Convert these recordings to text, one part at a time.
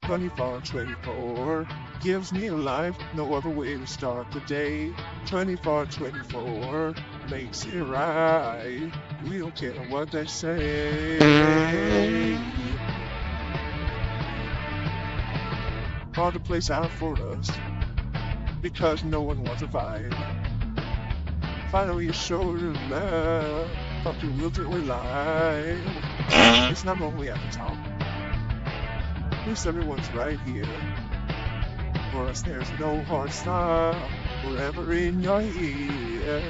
24/24 gives me a life, no other way to start the day. 24/24 makes it right. We don't care what they say. Hard to place out for us because no one wants to fight. Finally, a shoulder love. Fuck you, we'll do it live. It's not only at the top. At least everyone's right here. For us, there's no hard stop. Forever in your ear.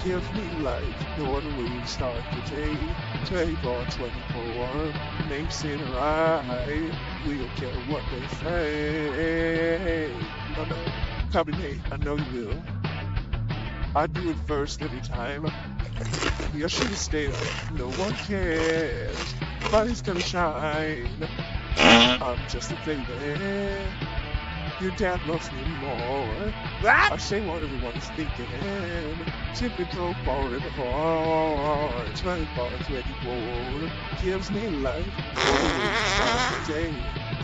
Give me life, no other way to start the day. 24/24 makes it right. We don't care what they say. No, no, copy me, I know you will. I do it first every time. You should have stayed up, no one cares. Body's gonna shine. I'm just a baby. Your dad loves me more. I say what everyone's thinking. Typical foreign heart. 24/24 gives me life. Day.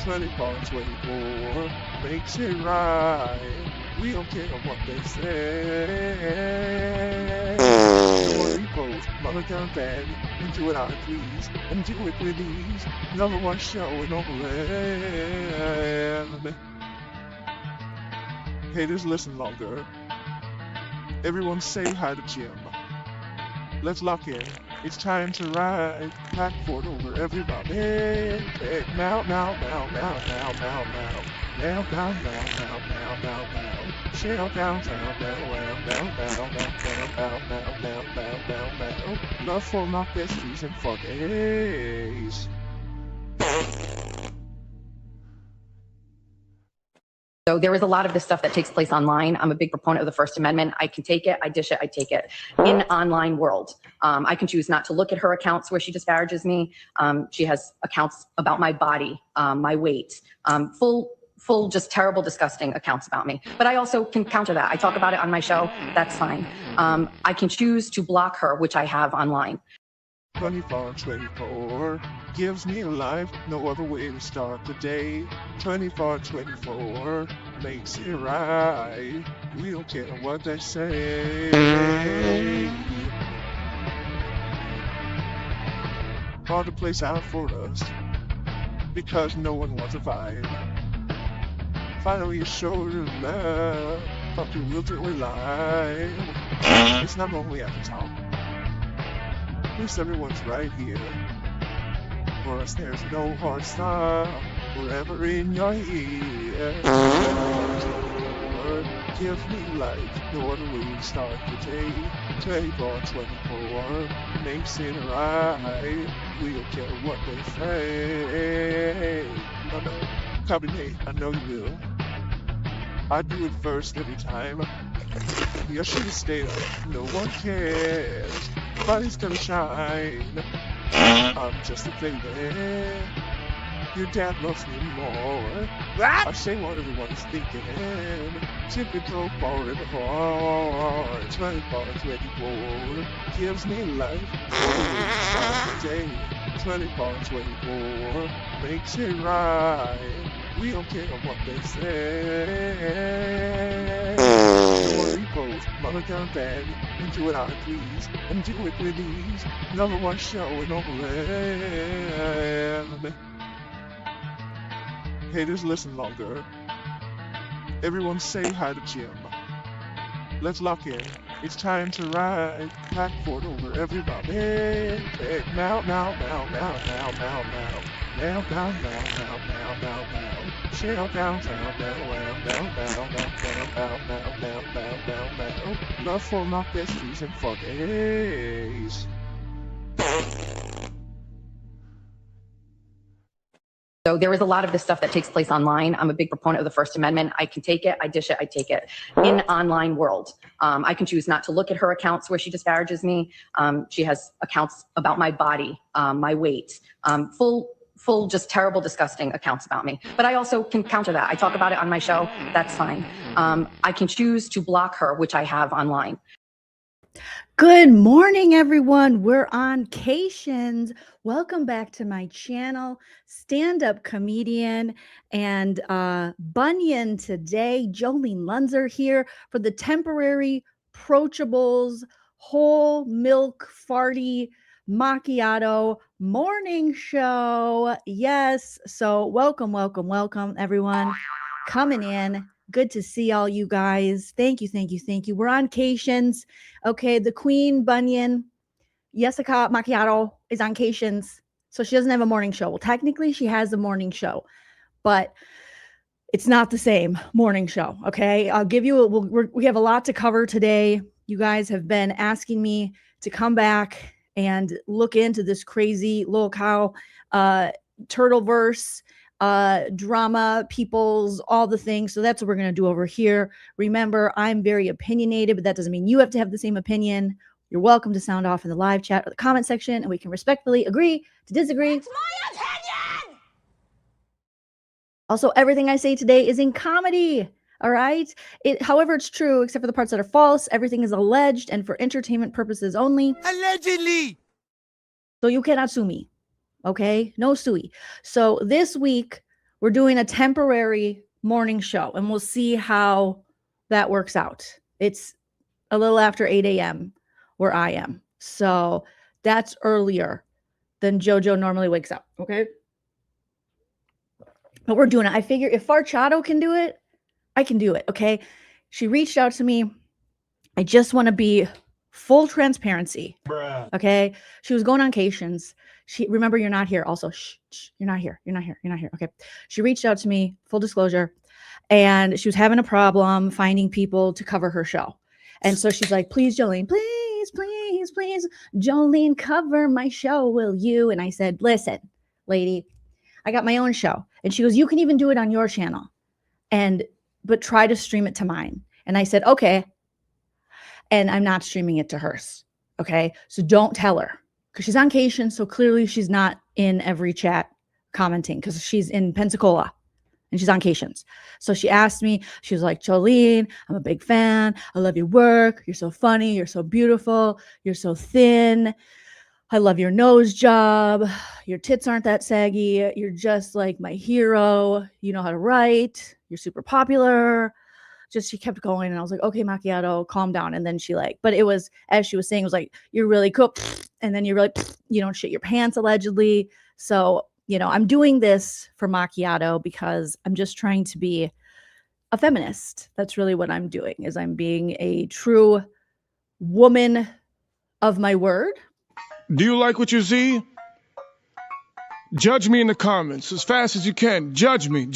24/24 makes it right. We don't care what they say. We both mother gun bad. And do it out of please. And do it with ease. Number one show in all the land. Haters listen longer. Everyone say hi to Jim. Let's lock in. It's time to ride. Pack fort over everybody. Hey, now. Now. Shell down. Love for my besties and fuck A's. So there is a lot of this stuff that takes place online. I'm a big proponent of the First Amendment. I can take it, I dish it, I take it. In online world, I can choose not to look at her accounts where she disparages me. She has accounts about my body, my weight, full just terrible, disgusting accounts about me. But I also can counter that. I talk about it on my show. That's fine. I can choose to block her, which I have online. 24/24 gives me a life, no other way to start the day. 24/24 makes it right. We don't care what they say. Hard to place out for us because no one wants to fight. Finally, a shoulder love. Fuck you, we'll do it live. It's not only at the top. At least everyone's right here. For us, there's no hard stop. Forever in your ear. Give me life, no other way to start the day. 24/24 makes it right. We don't care what they say. No, no, copy me, I know you will. I do it first every time. You should have stayed up, no one cares. Body's gonna shine. I'm just a baby. Your dad loves me more. I say what everyone's thinking. Typical foreign heart. 24/24 gives me life. Day. 24/24 makes it right. We don't care what they say. We both mother gun bad. And do it out of please. And do it with ease. Number one show in all the land. Haters listen longer. Everyone say hi to Jim. Let's lock in. It's time to ride. Pack fort over everybody. Hey, now. Shell down. Love for my besties and fuck A's. So there is a lot of this stuff that takes place online. I'm a big proponent of the First Amendment. I can take it, I dish it, I take it. In online world, I can choose not to look at her accounts where she disparages me. She has accounts about my body, my weight, full just terrible, disgusting accounts about me. But I also can counter that. I talk about it on my show. That's fine. I can choose to block her, which I have online. Good morning, everyone. We're on Cations. Welcome back to my channel, stand-up comedian and Bunyan today. Joleen Lunzer here for the temporary Approachables whole milk farty macchiato morning show. Yes, so welcome, everyone coming in. Good to see all you guys. Thank you. We're on Cations. Okay, the Queen Bunyan, Jessica Macchiato, is on Cations. So she doesn't have a morning show. Well, technically she has a morning show, but it's not the same morning show. Okay, I'll give you we have a lot to cover today. You guys have been asking me to come back and look into this crazy Lolcow turtleverse drama, peoples, all the things. So that's what we're going to do over here. Remember, I'm very opinionated, but that doesn't mean you have to have the same opinion. You're welcome to sound off in the live chat or the comment section, and we can respectfully agree to disagree. It's my opinion! Also, everything I say today is in comedy. All right. However, it's true, except for the parts that are false. Everything is alleged and for entertainment purposes only. Allegedly. So you cannot sue me. Okay, no suey. So this week we're doing a temporary morning show, and we'll see how that works out. It's a little after 8 a.m. where I am, so that's earlier than JoJo normally wakes up. Okay, but we're doing it. I figure if Farchado can do it, I can do it. Okay, she reached out to me. I just want to be full transparency. Bruh. Okay, she was going on Cations. Remember, you're not here. Also, shh, you're not here. Okay. She reached out to me, full disclosure, and she was having a problem finding people to cover her show. And so she's like, please, Joleen, please, Joleen, cover my show, will you? And I said, listen, lady, I got my own show. And she goes, you can even do it on your channel, but try to stream it to mine. And I said, okay. And I'm not streaming it to hers. Okay. So don't tell her. Because she's on Cations, so clearly she's not in every chat commenting because she's in Pensacola and she's on Cations. So she asked me, she was like, Joleen, I'm a big fan. I love your work. You're so funny. You're so beautiful. You're so thin. I love your nose job. Your tits aren't that saggy. You're just like my hero. You know how to write. You're super popular. She kept going, and I was like, okay, Macchiato, calm down. And then but it was, as she was saying, it was like, you're really cool. And then you're really, you don't shit your pants, allegedly. So, I'm doing this for Macchiato because I'm just trying to be a feminist. That's really what I'm doing, is I'm being a true woman of my word. Do you like what you see? Judge me in the comments as fast as you can. Judge me.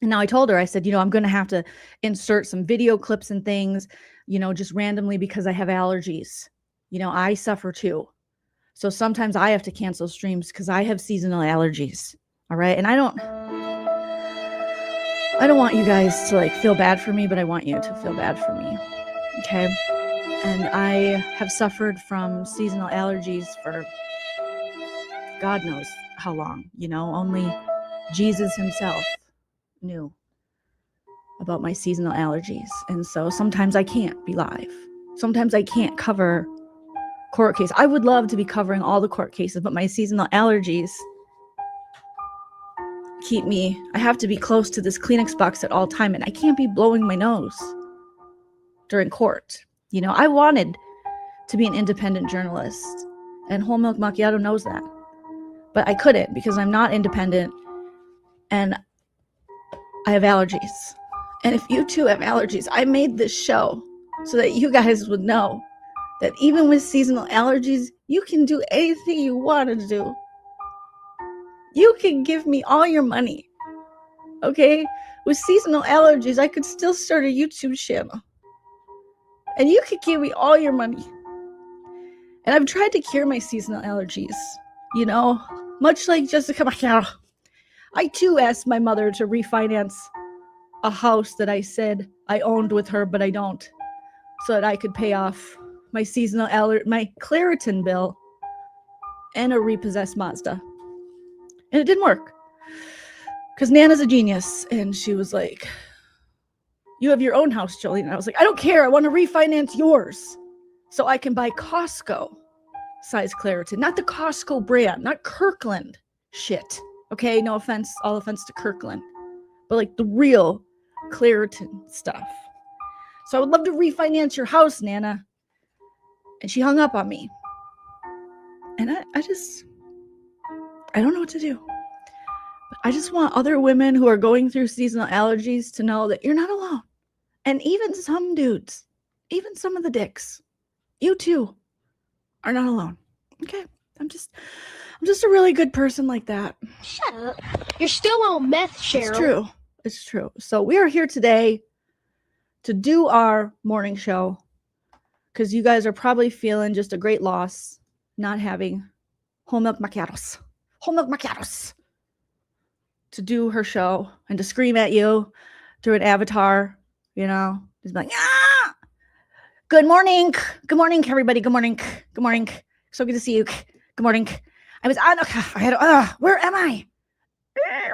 And now I told her, I said, I'm going to have to insert some video clips and things, just randomly because I have allergies. I suffer too. So sometimes I have to cancel streams because I have seasonal allergies. All right. And I don't want you guys to feel bad for me, but I want you to feel bad for me. Okay. And I have suffered from seasonal allergies for God knows how long, only Jesus himself knew about my seasonal allergies. And so sometimes I can't be live. Sometimes I can't cover court cases. I would love to be covering all the court cases, but my seasonal allergies I have to be close to this Kleenex box at all time, and I can't be blowing my nose during court. I wanted to be an independent journalist, and Whole Milk Macchiato knows that, but I couldn't because I'm not independent and I have allergies. And if you too have allergies, I made this show so that you guys would know that even with seasonal allergies, you can do anything you want to do. You can give me all your money. Okay? With seasonal allergies, I could still start a YouTube channel. And you could give me all your money. And I've tried to cure my seasonal allergies, much like Jessica Macchiato. I too asked my mother to refinance a house that I said I owned with her, but I don't, so that I could pay off my seasonal my Claritin bill and a repossessed Mazda. And it didn't work because Nana's a genius, and she was like, You have your own house, Jolene. And I was like, I don't care. I want to refinance yours so I can buy Costco size Claritin, not the Costco brand, not Kirkland shit. Okay, no offense, all offense to Kirkland, but like the real Claritin stuff. So I would love to refinance your house, Nana. And she hung up on me. And I don't know what to do. But I just want other women who are going through seasonal allergies to know that you're not alone. And even some dudes, even some of the dicks, you too are not alone. Okay. I'm just a really good person like that. Shut up. You're still on meth, Cheryl. It's true. It's true. So we are here today to do our morning show because you guys are probably feeling just a great loss not having whole milk macchiatos to do her show and to scream at you through an avatar, you know, just like, ah! Good morning, everybody. Good morning. So good to see you. Good morning. I was on. Where am I?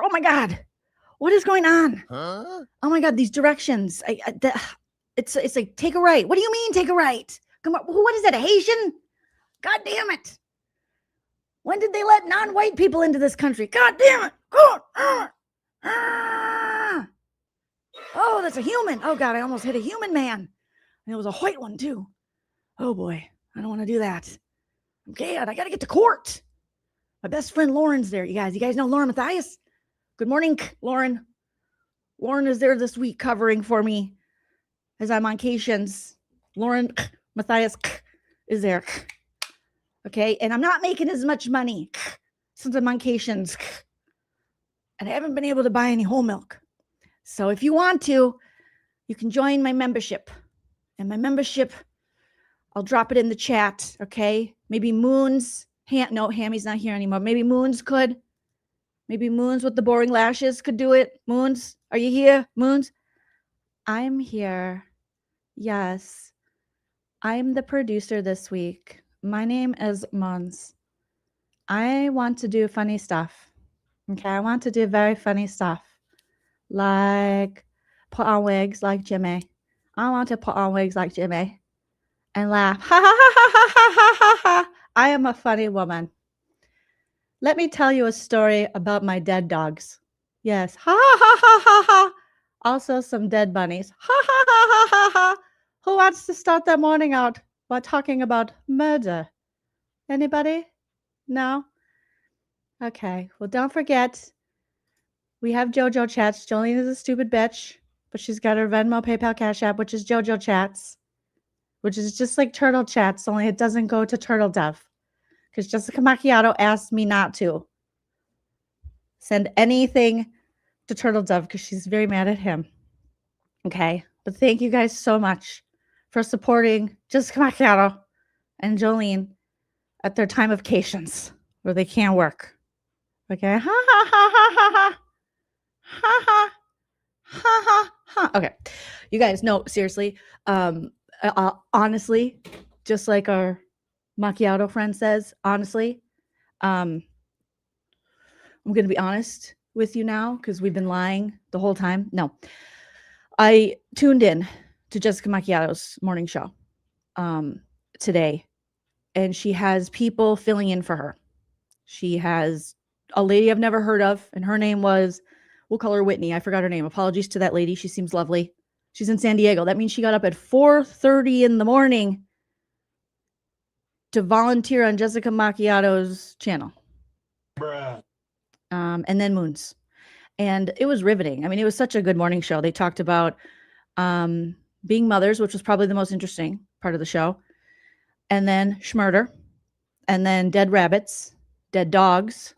Oh my God, what is going on? Huh? Oh my God, these directions. It's like take a right. What do you mean take a right? Come on, what is that? A Haitian? God damn it! When did they let non-white people into this country? God damn it! Oh, that's a human. Oh God, I almost hit a human man. And it was a white one too. Oh boy, I don't want to do that. Okay, I gotta get to court. My best friend Lauren's there. You guys know Lauren Matthias? Good morning, Lauren. Lauren is there this week covering for me as I'm on vacations. Lauren Matthias is there. Okay, and I'm not making as much money since I'm on vacations. And I haven't been able to buy any whole milk. So if you want to, you can join my membership. And my membership, I'll drop it in the chat, okay? Maybe Moons, no, Hammy's not here anymore. Maybe Moons could. Maybe Moons with the boring lashes could do it. Moons, are you here? Moons? I'm here. Yes. I'm the producer this week. My name is Moons. I want to do funny stuff. Okay, I want to do very funny stuff. Like put on wigs like Jimmy. I want to put on wigs like Jimmy and laugh. Ha ha ha ha ha ha ha ha. I am a funny woman. Let me tell you a story about my dead dogs. Yes. Ha ha ha ha ha ha. Also some dead bunnies. Ha ha ha ha ha ha. Who wants to start their morning out by talking about murder? Anybody? No? Okay. Well, don't forget, we have JOJO chats. Joleen is a stupid bitch, but she's got her Venmo, PayPal, Cash App, which is JOJO chats, which is just like Turtle chats, only it doesn't go to Turtle Dev. Because Jessica Macchiato asked me not to send anything to Turtle Dove because she's very mad at him. Okay. But thank you guys so much for supporting Jessica Macchiato and Joleen at their time of vacations where they can't work. Okay. Ha ha ha ha ha ha. Ha ha. Ha ha ha. Okay. You guys, no, seriously. Honestly, just like our macchiato friend says, honestly, I'm going to be honest with you now because we've been lying the whole time. No, I tuned in to Jessica Macchiato's morning show today, and she has people filling in for her. She has a lady I've never heard of, and her name was, we'll call her Whitney. I forgot her name. Apologies to that lady. She seems lovely. She's in San Diego. That means she got up at 4:30 in the morning to volunteer on Jessica Macchiato's channel. Bruh. And then Moons. And it was riveting. I mean, it was such a good morning show. They talked about being mothers, which was probably the most interesting part of the show. And then schmurder. And then dead rabbits, dead dogs,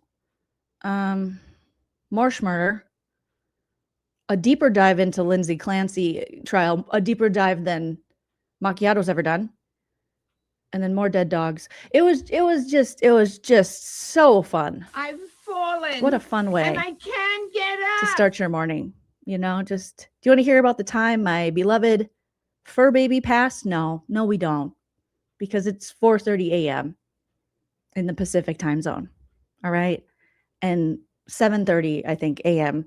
more schmurder. A deeper dive into Lindsay Clancy trial, a deeper dive than Macchiato's ever done. And then more dead dogs. It was just so fun. I've fallen. What a fun way. And I can't get up. To start your morning. You know, just, do you want to hear about the time my beloved fur baby passed? No, we don't. Because it's 4:30 a.m. in the Pacific time zone. All right. And 7:30, I think, a.m.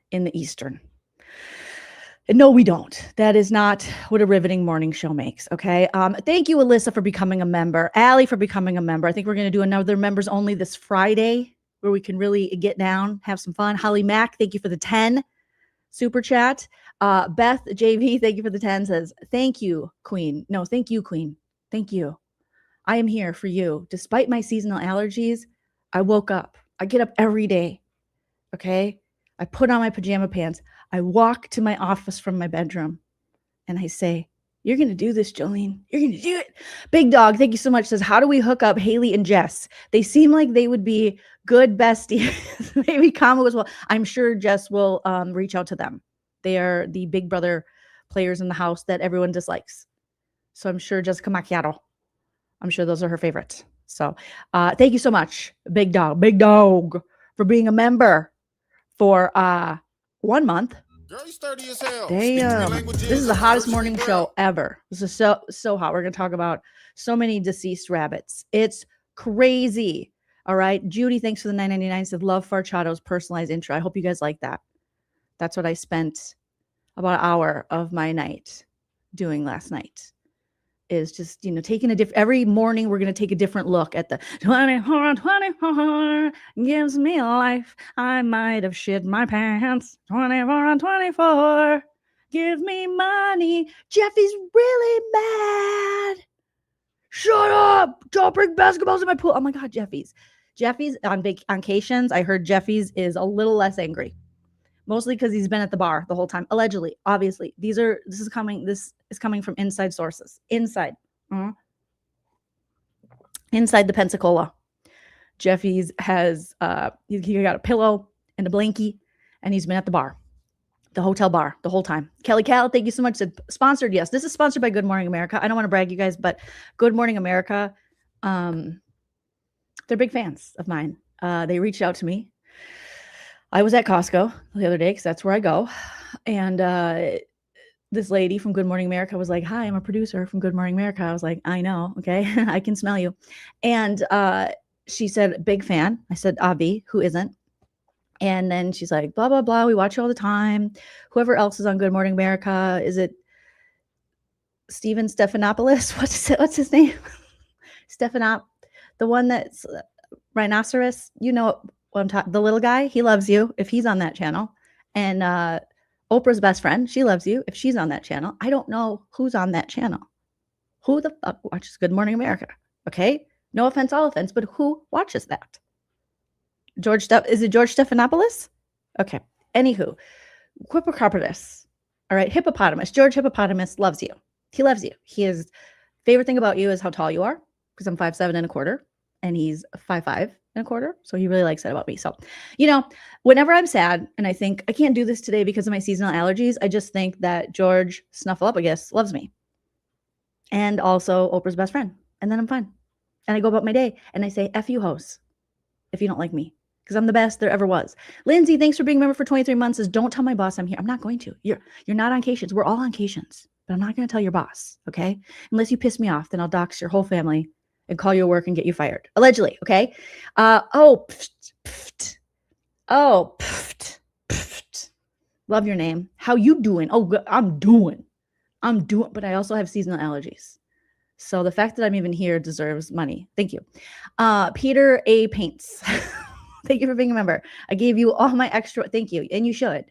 in the Eastern. No, we don't. That is not what a riveting morning show makes. Okay. Thank you, Alyssa, for becoming a member. Allie for becoming a member. I think we're going to do another members only this Friday where we can really get down, have some fun. Holly Mack, thank you for the 10 super chat. Beth JV, thank you for the 10, says, thank you, Queen. No, thank you, Queen. Thank you. I am here for you. Despite my seasonal allergies, I woke up. I get up every day. Okay. I put on my pajama pants. I walk to my office from my bedroom and I say, you're going to do this, Joleen. You're going to do it. Big Dog, thank you so much. Says, how do we hook up Haley and Jess? They seem like they would be good besties. Maybe Kamo as well. I'm sure Jess will reach out to them. They are the big brother players in the house that everyone dislikes. So I'm sure Jessica Macchiato. I'm sure those are her favorites. So thank you so much, Big Dog, for being a member for 1 month. Girl, you sturdy as hell. Damn. This is the hottest morning show ever. This is so hot. We're going to talk about so many deceased rabbits. It's crazy. All right. Judy, thanks for the $9.99. Said, love Farchado's personalized intro. I hope you guys like that. That's what I spent about an hour of my night doing last night. Is just, taking every morning we're going to take a different look at the 24 gives me life. I might have shit my pants. 24 on 24 give me money. Jeffy's really mad. Shut up. Don't bring basketballs in my pool. Oh my God, Jeffy's on vacations. I heard Jeffy's is a little less angry. Mostly because he's been at the bar the whole time. Allegedly, obviously. This is coming from inside sources. Inside the Pensacola. Jeffy's has he got a pillow and a blankie, and he's been at the bar. The hotel bar the whole time. Kelly Cal, thank you so much. Said sponsored, yes. This is sponsored by Good Morning America. I don't want to brag you guys, but Good Morning America, they're big fans of mine. They reached out to me. I was at Costco the other day because that's where I go. And this lady from Good Morning America was like, hi, I'm a producer from Good Morning America. I was like, I know. Okay. I can smell you. And she said, big fan. I said, Avi, who isn't? And then she's like, blah, blah, blah. We watch you all the time. Whoever else is on Good Morning America. Is it Steven Stephanopoulos? What's his name? The one that's rhinoceros. You know what I'm talking, the little guy, he loves you if he's on that channel. And Oprah's best friend, she loves you if she's on that channel. I don't know who's on that channel. Who the fuck watches Good Morning America? Okay. No offense, all offense, but who watches that? Is it George Stephanopoulos? Okay. Anywho, Hippopotamus. All right. Hippopotamus. George Hippopotamus loves you. He loves you. His favorite thing about you is how tall you are, because I'm 5'7.25", and he's 5'5". and a quarter. So he really likes that about me. So, whenever I'm sad and I think I can't do this today because of my seasonal allergies, I just think that George Snuffleupagus loves me. And also Oprah's best friend. And then I'm fine. And I go about my day and I say, F you hoes, if you don't like me, because I'm the best there ever was. Lindsay, thanks for being a member for 23 months. Says, don't tell my boss I'm here. I'm not going to. You're not on cations. We're all on cations, but I'm not going to tell your boss. Okay. Unless you piss me off, then I'll dox your whole family and call your work and get you fired. Allegedly, okay? Love your name. How you doing? Oh, I'm doing. But I also have seasonal allergies. So the fact that I'm even here deserves money. Thank you. Peter A. Paints. Thank you for being a member. I gave you all my extra. Thank you. And you should.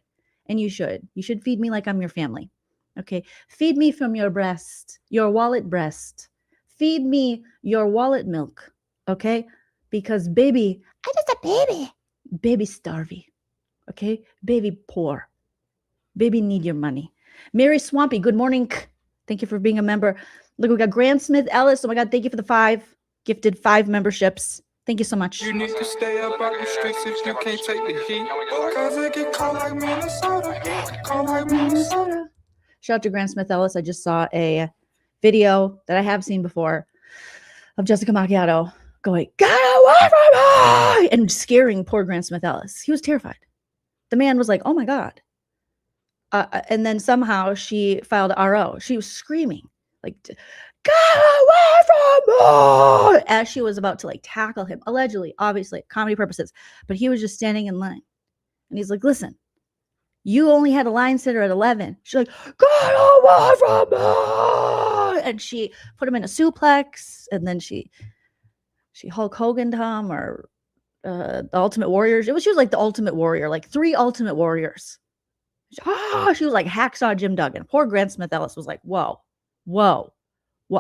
You should feed me like I'm your family. Okay? Feed me from your breast, your wallet breast. Feed me your wallet milk, okay? Because baby, I'm just a baby. Baby starvy, okay? Baby poor. Baby need your money. Mary Swampy, good morning. Thank you for being a member. Look, we got Grant Smith Ellis. Oh my God, thank you for the 5. Gifted 5 memberships. Thank you so much. You need to stay up out the streets if you can't take the heat. Cause it get cold like Minnesota. Cold like Minnesota. Shout out to Grant Smith Ellis. I just saw a video that I have seen before of Jessica Macchiato going, get away from me, and scaring poor Grant Smith Ellis. He was terrified. The man was like, oh my God. And then somehow she filed RO. She was screaming, like, get away from me, as she was about to tackle him, allegedly, obviously, comedy purposes. But he was just standing in line. And he's like, listen, You only had a line sitter at 11. She's like, get away from me! And she put him in a suplex, and then she Hulk Hogan him, or the Ultimate Warriors. She was like the Ultimate Warrior, like 3 Ultimate Warriors. She was like Hacksaw Jim Duggan. Poor Grant Smith Ellis was like, whoa. Well,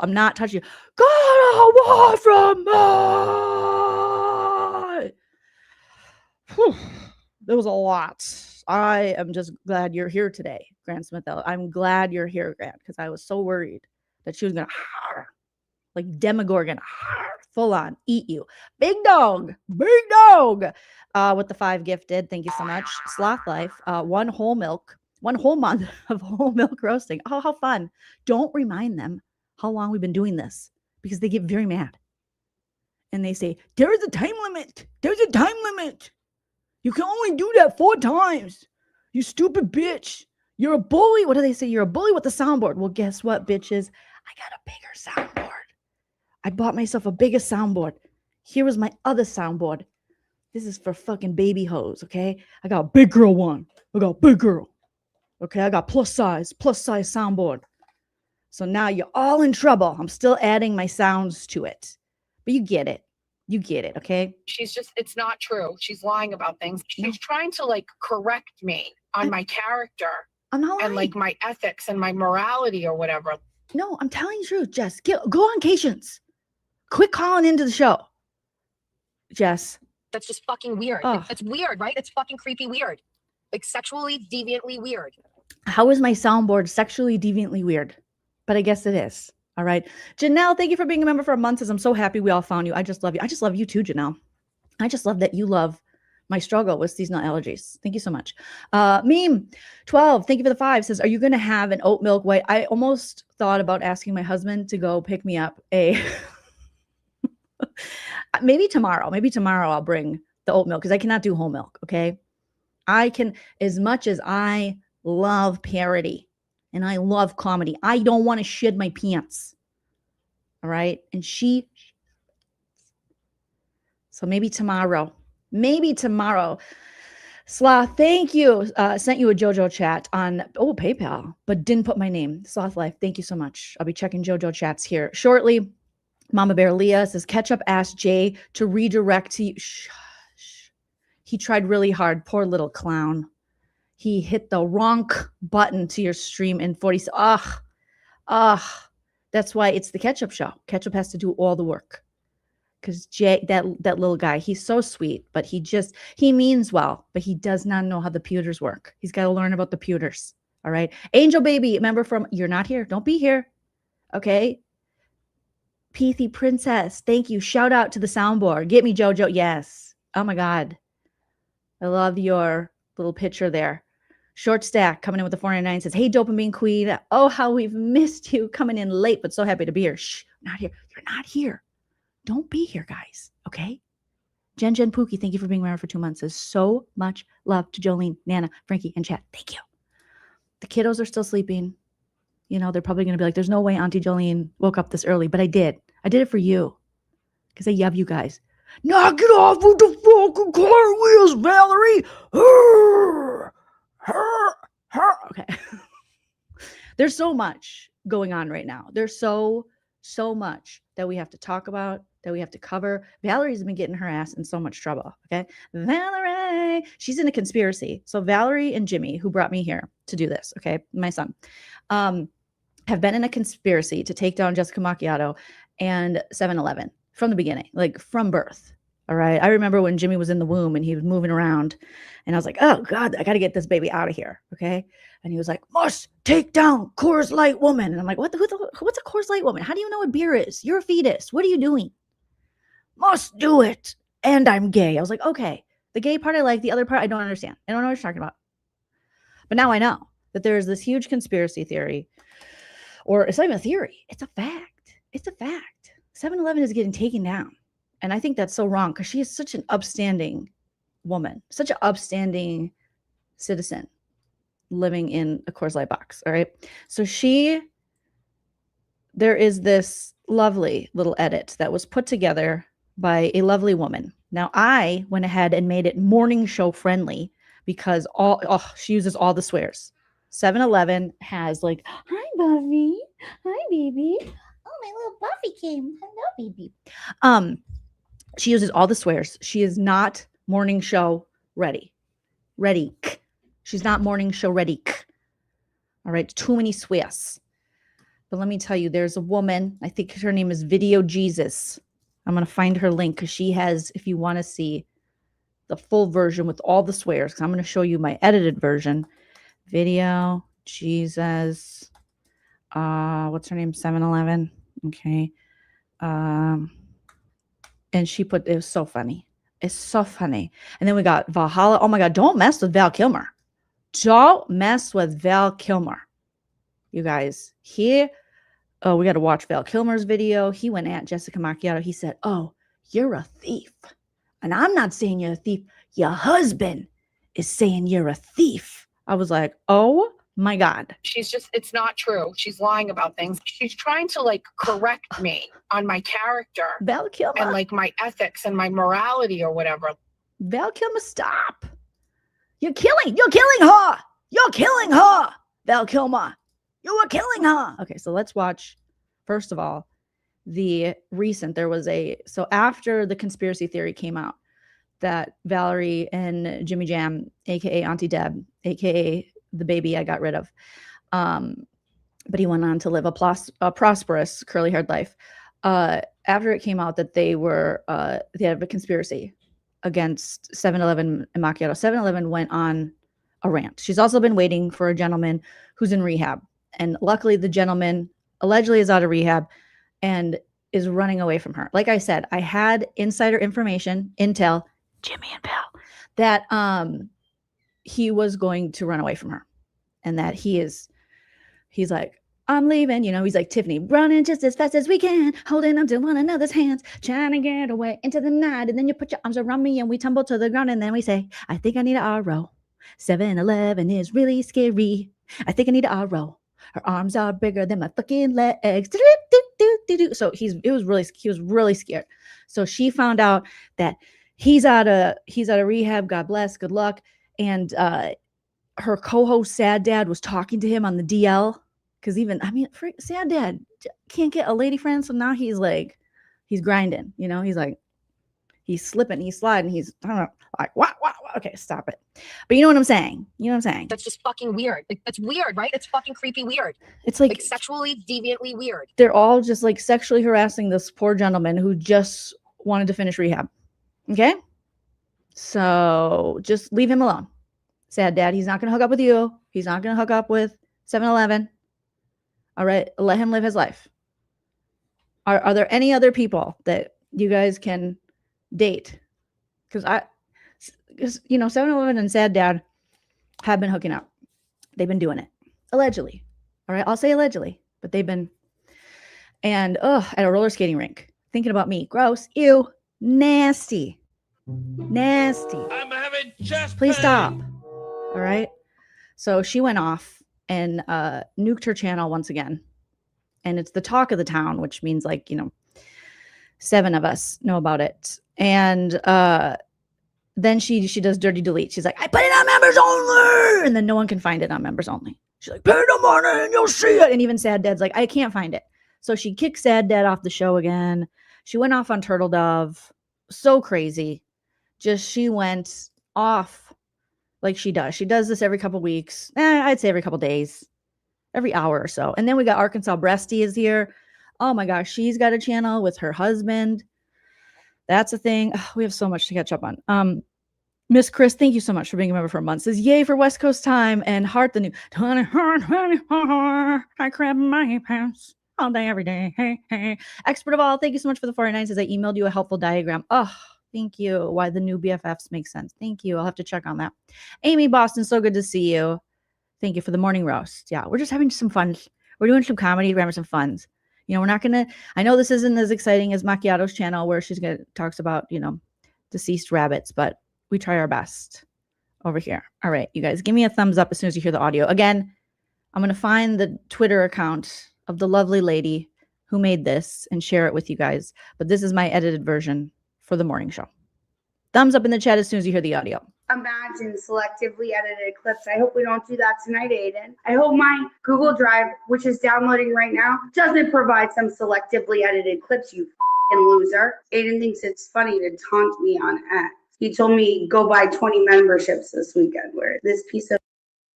I'm not touching you. Get away from me! Whew. There was a lot. I am just glad you're here today, Grant Smith Ellis. I'm glad you're here, Grant, because I was so worried that she was going to, like Demogorgon, full on eat you. Big dog, with the 5 gifted. Thank you so much. Sloth Life, 1 whole month of whole milk roasting. Oh, how fun. Don't remind them how long we've been doing this, because they get very mad. And they say, there's a time limit. You can only do that 4 times. You stupid bitch. You're a bully. What do they say? You're a bully with a soundboard. Well, guess what, bitches? I got a bigger soundboard. I bought myself a bigger soundboard. Here was my other soundboard. This is for fucking baby hoes, okay? I got a big girl one. I got a big girl. Okay, I got plus size soundboard. So now you're all in trouble. I'm still adding my sounds to it. But you get it. Okay? It's not true. She's lying about things. She's trying to like correct me on my character. I'm not lying. And like my ethics and my morality or whatever. No, I'm telling you the truth, Jess. Go on Cations. Quit calling into the show. Jess. That's just fucking weird. Oh. It's weird, right? It's fucking creepy weird. Like sexually deviantly weird. How is my soundboard sexually deviantly weird? But I guess it is. All right. Janelle, thank you for being a member for a month. I'm so happy we all found you. I just love you. I just love you too, Janelle. I just love that you love my struggle with seasonal allergies. Thank you so much. Meme 12, thank you for the 5, says, are you going to have an oat milk white? I almost thought about asking my husband to go pick me up a... Maybe tomorrow I'll bring the oat milk, because I cannot do whole milk. Okay. I can, as much as I love parody and I love comedy, I don't want to shit my pants. All right. And so maybe tomorrow. Sloth, thank you. Sent you a JoJo chat on PayPal, but didn't put my name. Sloth Life, thank you so much. I'll be checking JoJo chats here shortly. Mama Bear Leah says, Ketchup asked Jay to redirect to you. Shush. He tried really hard. Poor little clown. He hit the wrong button to your stream in 40. That's why it's the Ketchup show. Ketchup has to do all the work. Because Jay, that little guy, he's so sweet, but he means well, but he does not know how the pewters work. He's got to learn about the pewters. All right. Angel Baby, remember from, you're not here. Don't be here. Okay. Peethy Princess, thank you. Shout out to the soundboard. Get me, JoJo. Yes. Oh my God. I love your little picture there. Short Stack coming in with the 499 says, hey, Dopamine Queen. Oh, how we've missed you, coming in late, but so happy to be here. Shh, not here. You're not here. Don't be here, guys. Okay. Jen Pookie, thank you for being around for 2 months. Says so much love to Jolene, Nana, Frankie, and Chad. Thank you. The kiddos are still sleeping. You know, they're probably going to be like, there's no way Auntie Jolene woke up this early, but I did. I did it for you because I love you guys. Knock it off with the fucking cartwheels, Valerie. Okay. There's so much going on right now. There's so much that we have to talk about, that we have to cover. Valerie's been getting her ass in so much trouble. Okay. Valerie, she's in a conspiracy. So Valerie and Jimmy, who brought me here to do this, okay, my son, have been in a conspiracy to take down Jessica Macchiato and 7-Eleven from the beginning, like from birth. All right. I remember when Jimmy was in the womb and he was moving around and I was like, oh God, I got to get this baby out of here. Okay. And he was like, must take down Coors Light woman. And I'm like, what's a Coors Light woman? How do you know what beer is? You're a fetus. What are you doing? Must do it. And I'm gay. I was like, okay. The gay part I like, the other part I don't understand. I don't know what you're talking about. But now I know that there's this huge conspiracy theory, or it's not even a theory. It's a fact. It's a fact. 7-Eleven is getting taken down. And I think that's so wrong because she is such an upstanding woman, such an upstanding citizen living in a Coors Light box. All right. So there is this lovely little edit that was put together by a lovely woman. Now I went ahead and made it morning show friendly because she uses all the swears. 7-Eleven has like, hi, Buffy. Hi, baby. Oh, my little Buffy came. Hello, baby. She uses all the swears. She is not morning show ready. She's not morning show ready. All right. Too many swears. But let me tell you, there's a woman. I think her name is Video Jesus. I'm going to find her link because she has, if you want to see the full version with all the swears, because I'm going to show you my edited version. Video Jesus. What's her name? 7-Eleven. Okay. And she put, it was so funny. It's so funny. And then we got Valhalla. Oh my God, don't mess with Val Kilmer. Don't mess with Val Kilmer. You guys, we got to watch Val Kilmer's video. He went at Jessica Macchiato. He said, oh, you're a thief. And I'm not saying you're a thief. Your husband is saying you're a thief. I was like, oh my God. It's not true. She's lying about things. She's trying to like correct me on my character Val Kilmer. and like my ethics and my morality or whatever. Val Kilmer, stop. You're killing her. You're killing her. Val Kilmer. You were killing her. Okay, so let's watch, first of all, so after the conspiracy theory came out that Valerie and Jimmy Jam, aka Auntie Deb, aka the baby I got rid of, but he went on to live a prosperous curly-haired life. After it came out that they had a conspiracy against 7-Eleven and Macchiato, 7-Eleven went on a rant. She's also been waiting for a gentleman who's in rehab. And luckily the gentleman allegedly is out of rehab and is running away from her. Like I said, I had insider information, intel, Jimmy and Val, that he was going to run away from her. And that he's like, I'm leaving, he's like Tiffany, running just as fast as we can, holding onto one another's hands, trying to get away into the night. And then you put your arms around me and we tumble to the ground. And then we say, I think I need an RO. 7-Eleven is really scary. I think I need an RO. Her arms are bigger than my fucking legs. So he was really scared. So she found out that he's out of rehab. God bless. Good luck. And her co-host Sad Dad was talking to him on the DL. Because Sad Dad can't get a lady friend. So now he's grinding, he's like, he's slipping, he's sliding, I don't know, like, what? Okay, stop it. But you know what I'm saying? That's just fucking weird. Like, that's weird, right? It's fucking creepy weird. It's like sexually deviantly weird. They're all just like sexually harassing this poor gentleman who just wanted to finish rehab. Okay? So just leave him alone. Sad Dad, he's not going to hook up with you. He's not going to hook up with 7-Eleven. All right? Let him live his life. Are there any other people that you guys can date? Because 7-Eleven and Sad Dad have been hooking up. They've been doing it. Allegedly. All right? I'll say allegedly. But they've been. And, at a roller skating rink. Thinking about me. Gross. Ew. Nasty. Nasty. I'm having chest Please pain. stop. All right? So she went off and nuked her channel once again. And it's the talk of the town, which means 7 of us know about it. And then she does dirty delete. She's like, I put it on members only. And then no one can find it on members only. She's like, pay the money and you'll see it. And even Sad Dad's like, I can't find it. So she kicked Sad Dad off the show again. She went off on Turtle Dove. So crazy. She went off like she does. She does this every couple weeks. I'd say every couple days. Every hour or so. And then we got Arkansas Breasty is here. Oh my gosh. She's got a channel with her husband. That's a thing. We have so much to catch up on. Miss Chris, thank you so much for being a member for a month. Says, yay for West Coast time and heart the new. I crap my pants all day, every day. Hey. Expert of all, thank you so much for the 49. Says, I emailed you a helpful diagram. Oh, thank you. Why the new BFFs make sense. Thank you. I'll have to check on that. Amy Boston, so good to see you. Thank you for the morning roast. Yeah, we're just having some fun. We're doing some comedy. We're having some funs. We're not going to, I know this isn't as exciting as Macchiato's channel where talks about, deceased rabbits, but we try our best over here. All right, you guys, give me a thumbs up as soon as you hear the audio. Again, I'm going to find the Twitter account of the lovely lady who made this and share it with you guys. But this is my edited version for the morning show. Thumbs up in the chat as soon as you hear the audio. imagine selectively edited clips. I hope we don't do that tonight, Aiden. I hope my Google Drive, which is downloading right now, doesn't provide some selectively edited clips, you f***ing loser. Aiden thinks it's funny to taunt me on X. He told me go buy 20 memberships this weekend. Where this piece of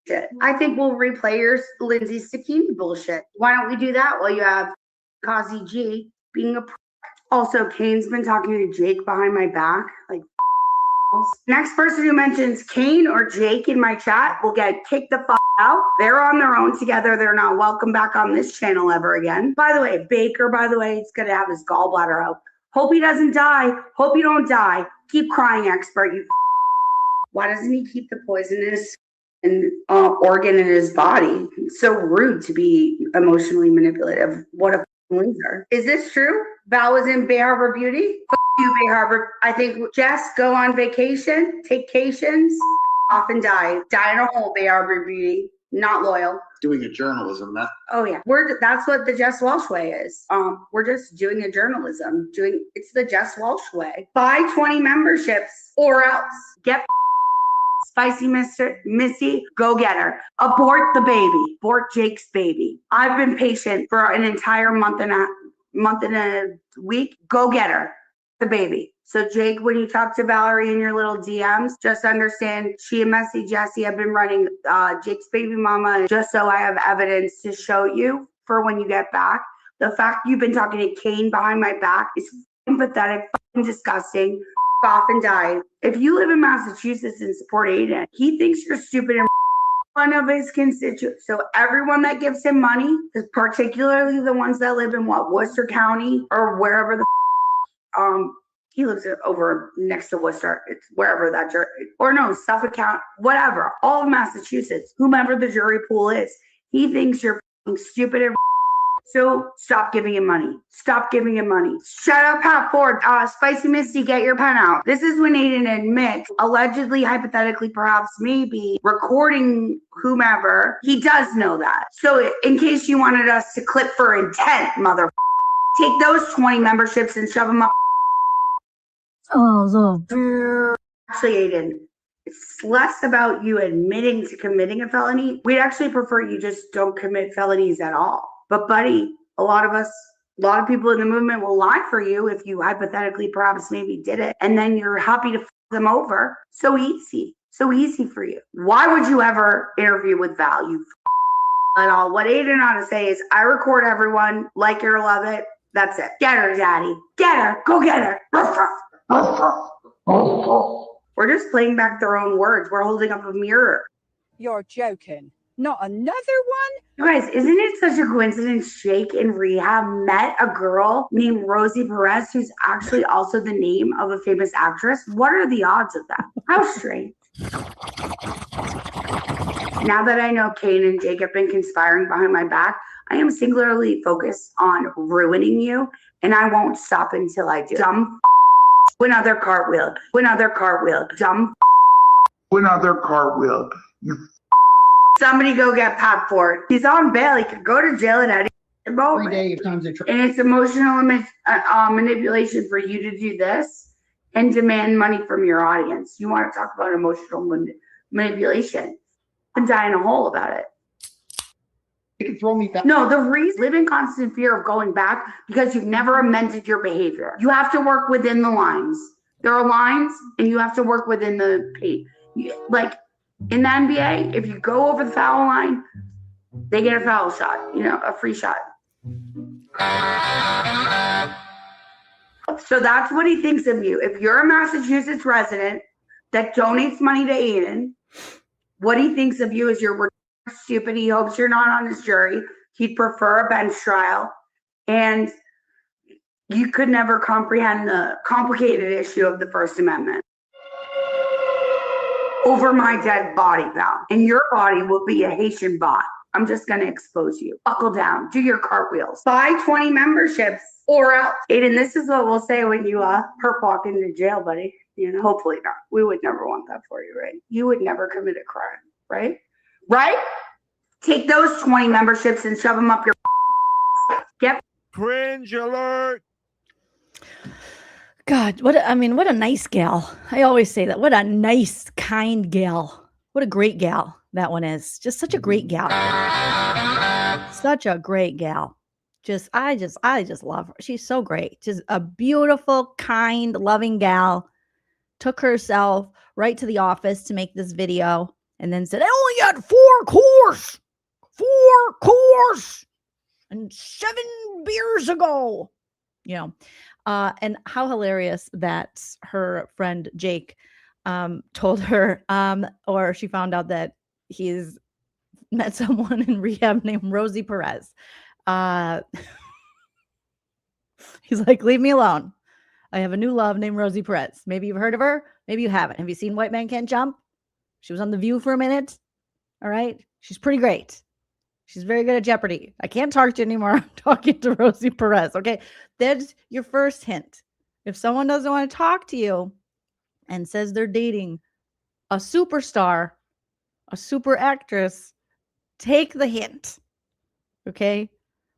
shit. I think we'll replay your Lindsay Stakini bullshit. Why don't we do that while you have Kazi G being a Also, Kane's been talking to Jake behind my back. Like, next person who mentions Kane or Jake in my chat will get kicked the fuck out. They're on their own together. They're not welcome back on this channel ever again. By the way, Baker, is going to have his gallbladder out. Hope he doesn't die. Hope you don't die. Keep crying, expert. You. Why doesn't he keep the poisonous organ in his body? It's so rude to be emotionally manipulative. What a loser. Is this true? Val was in Bay Harbor Beauty? F you, Bay Harbor. I think Jess, go on vacation, take vacations, off and die. Die in a hole, Bay Harbor Beauty. Not loyal. Doing a journalism. Oh yeah, that's what the Jess Welsh way is. We're just doing a journalism. It's the Jess Welsh way. Buy 20 memberships or else get Spicy Missy, go get her. Abort the baby. Abort Jake's baby. I've been patient for an entire month and a week. Go get her. The baby. So Jake, when you talk to Valerie in your little DMs, just understand she and Messy Jessie have been running Jake's baby mama just so I have evidence to show you for when you get back. The fact you've been talking to Kane behind my back is pathetic, disgusting. Off and die. If you live in Massachusetts and support Aiden, he thinks you're stupid and one of his constituents. So everyone that gives him money, particularly the ones that live in Worcester County or wherever the he lives over next to Worcester. It's wherever that jury, or no, Suffolk County, whatever. All of Massachusetts, whomever the jury pool is, he thinks you're stupid and. So stop giving him money. Stop giving him money. Shut up, Pat Ford. Spicy Misty, get your pen out. This is when Aiden admits, allegedly, hypothetically, perhaps, maybe, recording whomever. He does know that. So in case you wanted us to clip for intent, mother, take those 20 memberships and shove them up. Oh, actually, Aiden, it's less about you admitting to committing a felony. We'd actually prefer you just don't commit felonies at all. But buddy, a lot of people in the movement will lie for you if you hypothetically perhaps maybe did it. And then you're happy to f them over. So easy for you. Why would you ever interview with Val? You at all. What Aiden ought to say is, I record everyone, like it or love it. That's it. Get her, daddy. Get her. Go get her. We're just playing back their own words. We're holding up a mirror. You're joking. Not another one? You guys, isn't it such a coincidence Jake in rehab met a girl named Rosie Perez, who's actually also the name of a famous actress? What are the odds of that? How strange. Now that I know Kane and Jake have been conspiring behind my back, I am singularly focused on ruining you, and I won't stop until I do. Dumb Win other cartwheel. Dumb Win other cartwheel. You Somebody go get Pat Ford. He's on bail. He could go to jail at any moment. 3 days times a trip. And it's emotional manipulation for you to do this and demand money from your audience. You want to talk about emotional manipulation and die in a hole about it. You can throw me back. No, the reason live in constant fear of going back because you've never amended your behavior. You have to work within the lines. There are lines, and you have to work within the paint. Like in the NBA, if you go over the foul line, they get a foul shot. A free shot. So that's what he thinks of you. If you're a Massachusetts resident that donates money to Aiden, what he thinks of you is you're stupid. He hopes you're not on his jury. He'd prefer a bench trial. And you could never comprehend the complicated issue of the First Amendment. Over my dead body, Val. And your body will be a Haitian bot. I'm just going to expose you. Buckle down. Do your cartwheels. Buy 20 memberships or else. Aiden, this is what we'll say when you perp walk into jail, buddy. Hopefully not. We would never want that for you, right? You would never commit a crime, right? Right? Take those 20 memberships and shove them up your. Get Cringe alert. God, what a nice gal. I always say that. What a nice, kind gal. What a great gal that one is. Just such a great gal. Such a great gal. I just love her. She's so great. Just a beautiful, kind, loving gal. Took herself right to the office to make this video and then said, I only got 4 course and 7 beers ago. You know, and how hilarious that her friend Jake told her, or she found out that he's met someone in rehab named Rosie Perez. He's like, leave me alone. I have a new love named Rosie Perez. Maybe you've heard of her. Maybe you haven't. Have you seen White Man Can't Jump? She was on The View for a minute. All right. She's pretty great. She's very good at Jeopardy. I can't talk to you anymore. I'm talking to Rosie Perez. Okay. That's your first hint. If someone doesn't want to talk to you and says they're dating a superstar, a super actress, take the hint. Okay.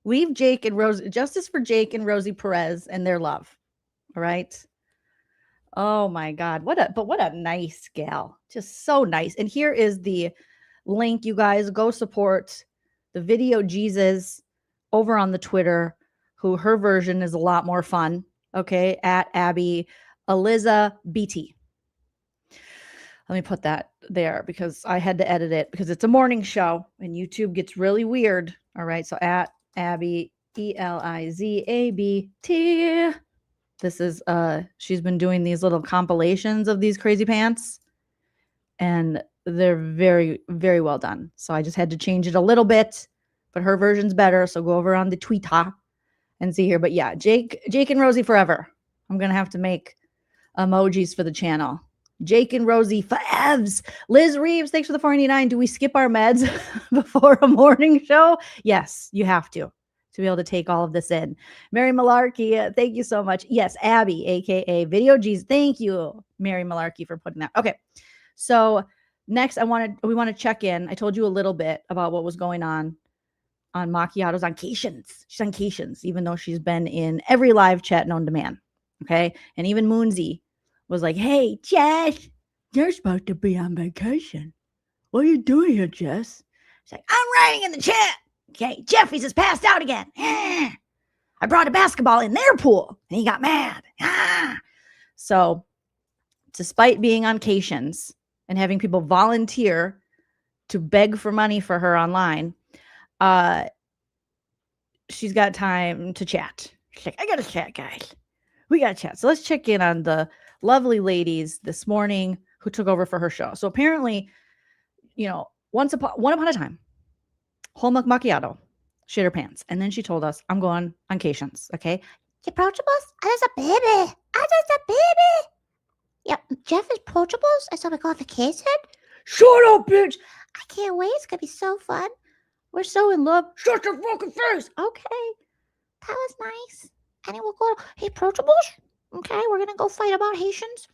Leave Jake and Rosie, justice for Jake and Rosie Perez and their love. All right. Oh my God. What a nice gal. Just so nice. And here is the link, you guys. Go support the Video Jesus over on the Twitter, who her version is a lot more fun. Okay. At Abby Eliza BT. Let me put that there because I had to edit it because it's a morning show and YouTube gets really weird. All right. So at Abby ELIZABT. This is she's been doing these little compilations of these crazy pants and they're very, very well done. So I just had to change it a little bit, but her version's better. So go over on the Twitter and see here. But yeah, Jake and Rosie forever. I'm going to have to make emojis for the channel. Jake and Rosie forevs. Liz Reeves, thanks for the 499. Do we skip our meds before a morning show? Yes, you have to be able to take all of this in. Mary Malarkey, thank you so much. Yes, Abby, aka Video G's. Thank you, Mary Malarkey, for putting that. Okay, so next we want to check in. I told you a little bit about what was going on Macchiato's on Cations. She's on Cations, even though she's been in every live chat known to man. Okay, and even Moonsy was like, hey, Jess, you're supposed to be on vacation. What are you doing here, Jess? She's like, I'm writing in the chat. Okay, Jeffy's just passed out again. I brought a basketball in their pool and he got mad. So despite being on Cations and having people volunteer to beg for money for her online, she's got time to chat. She's like, I got to chat, guys. We got to chat. So let's check in on the lovely ladies this morning who took over for her show. So apparently, you know, one upon a time, whole milk macchiato shit her pants. And then she told us, I'm going on Cations. Okay. You approachables? I just a baby. I just a baby. Yep. Jeff is approachables. I saw me go on vacation. Shut up, bitch. I can't wait. It's going to be so fun. We're so in love. Shut your fucking face. Okay. That was nice. And then we'll go, hey, approachables. Okay. We're going to go fight about Haitians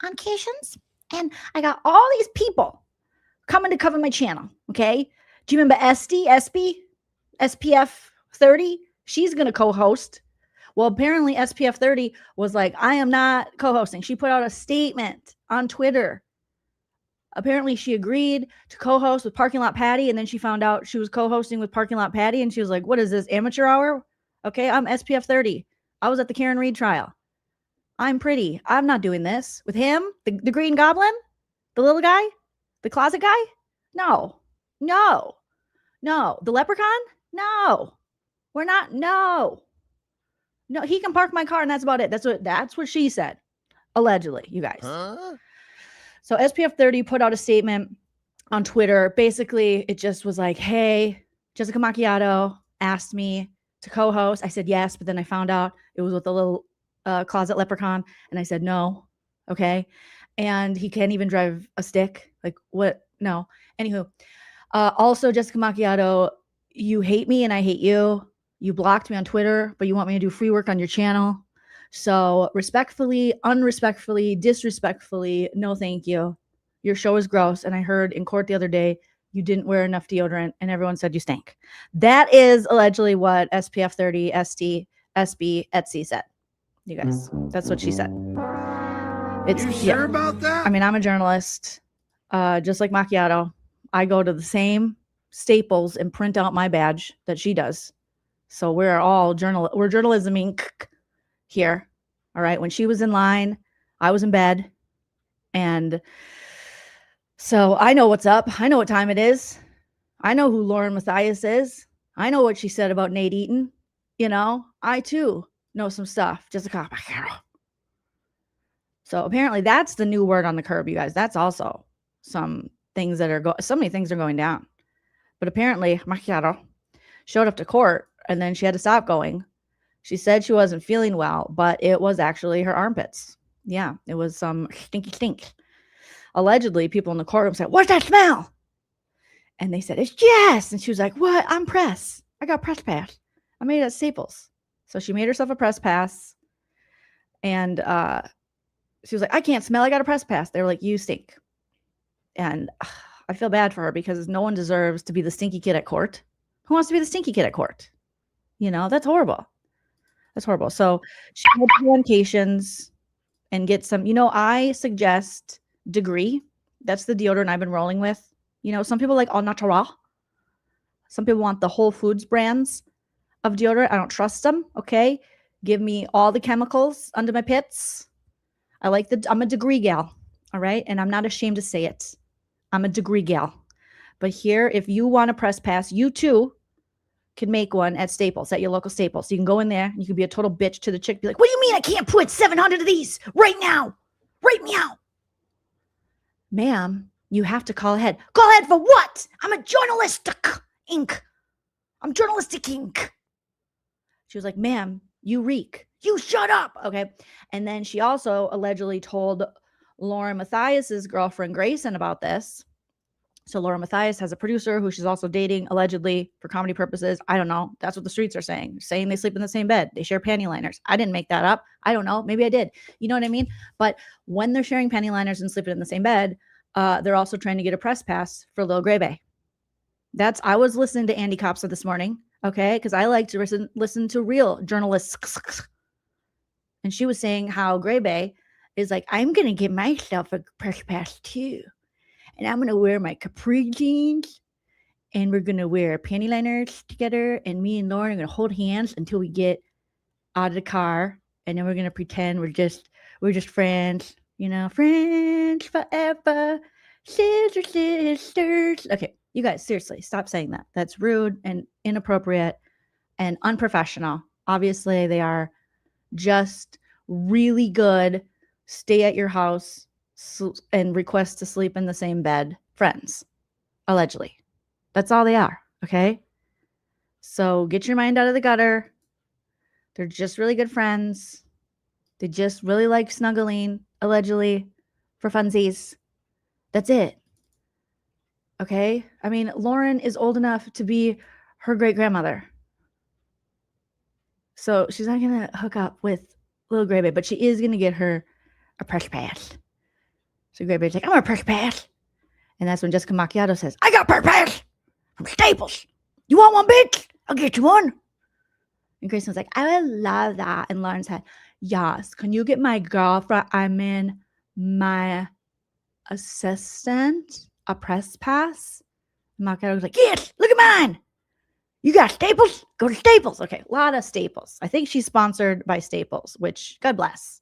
on Cations. And I got all these people coming to cover my channel. Okay. Do you remember SPF 30? She's going to co-host. Well, apparently SPF 30 was like, I am not co-hosting. She put out a statement on Twitter. Apparently she agreed to co-host with Parking Lot Patty. And then she found out she was co-hosting with Parking Lot Patty. And she was like, what is this, amateur hour? Okay, I'm SPF 30. I was at the Karen Reed trial. I'm pretty. I'm not doing this with him. The Green Goblin? The little guy? The closet guy? No. The leprechaun? No. We're not. No, he can park my car and that's about it. That's what she said. Allegedly, you guys. Huh? So SPF 30 put out a statement on Twitter. Basically, it just was like, hey, Jessica Macchiato asked me to co-host. I said yes, but then I found out it was with a little closet leprechaun. And I said no. Okay. And he can't even drive a stick. Like what? No. Anywho. Also, Jessica Macchiato, you hate me and I hate you. You blocked me on Twitter, but you want me to do free work on your channel. So respectfully, unrespectfully, disrespectfully, no thank you. Your show is gross. And I heard in court the other day, you didn't wear enough deodorant and everyone said you stank. That is allegedly what SPF 30 ST SB Etsy said. You guys, that's what she said. It's You sure about that? I mean, I'm a journalist, just like Macchiato. I go to the same Staples and print out my badge that she does. So we're all we're journalism Inc. here. All right. When she was in line, I was in bed. And so I know what's up. I know what time it is. I know who Lauren Mathias is. I know what she said about Nate Eaton. You know, I too know some stuff. Jessica. So apparently that's the new word on the curb, you guys. That's also some things that are so many things are going down. But apparently Macchiato showed up to court and then she had to stop going. She said she wasn't feeling well, but it was actually her armpits. Yeah, it was some stinky stink. Allegedly, people in the courtroom said, "What's that smell?" And they said, "It's Jess." And she was like, "What? I'm press. I got press pass. I made it at Staples." So she made herself a press pass. And she was like, "I can't smell. I got a press pass." They were like, "You stink." And I feel bad for her because no one deserves to be the stinky kid at court. Who wants to be the stinky kid at court? You know, that's horrible. That's horrible. So she had to go on vacations and get some, you know, I suggest Degree. That's the deodorant I've been rolling with. You know, some people like Au Natural. Some people want the Whole Foods brands of deodorant. I don't trust them. Okay. Give me all the chemicals under my pits. I'm a Degree gal. All right. And I'm not ashamed to say it. I'm a Degree gal. But here, if you want a press pass, you too can make one at Staples, at your local Staples. So you can go in there and you can be a total bitch to the chick. Be like, "What do you mean I can't put 700 of these right now? Right meow." "Ma'am, you have to call ahead." "Call ahead for what? I'm a journalistic ink. I'm journalistic ink." She was like, "Ma'am, you reek. You shut up." Okay. And then she also allegedly told Lauren Mathias's girlfriend, Grayson, about this. So Laura Mathias has a producer who she's also dating, allegedly, for comedy purposes. I don't know. That's what the streets are saying. Saying they sleep in the same bed. They share panty liners. I didn't make that up. I don't know. Maybe I did. You know what I mean? But when they're sharing panty liners and sleeping in the same bed, they're also trying to get a press pass for Lil Grey Bay. I was listening to Andy Kopsa this morning, okay? Because I like to listen to real journalists. And she was saying how Grey Bay is like, "I'm going to get myself a press pass too. And I'm going to wear my capri jeans and we're going to wear panty liners together. And me and Lauren are going to hold hands until we get out of the car. And then we're going to pretend we're just friends, you know, friends forever, sisters." Okay, you guys, seriously, stop saying that. That's rude and inappropriate and unprofessional. Obviously, they are just really good stay at your house and request to sleep in the same bed friends, allegedly. That's all they are, okay? So get your mind out of the gutter. They're just really good friends. They just really like snuggling, allegedly, for funsies. That's it. Okay? I mean, Lauren is old enough to be her great-grandmother. So she's not going to hook up with Lil Grey Bay, but she is going to get her a press pass. So Grey Bay's like, "I want a press pass." And that's when Jessica Macchiato says, "I got a press pass from Staples. You want one, bitch? I'll get you one." And Grayson's like, "I would love that." And Lauren said, "Yes, can you get my girlfriend, my assistant, a press pass?" And Macchiato was like, "Yes, look at mine. You got Staples? Go to Staples." Okay, a lot of Staples. I think she's sponsored by Staples, which, God bless.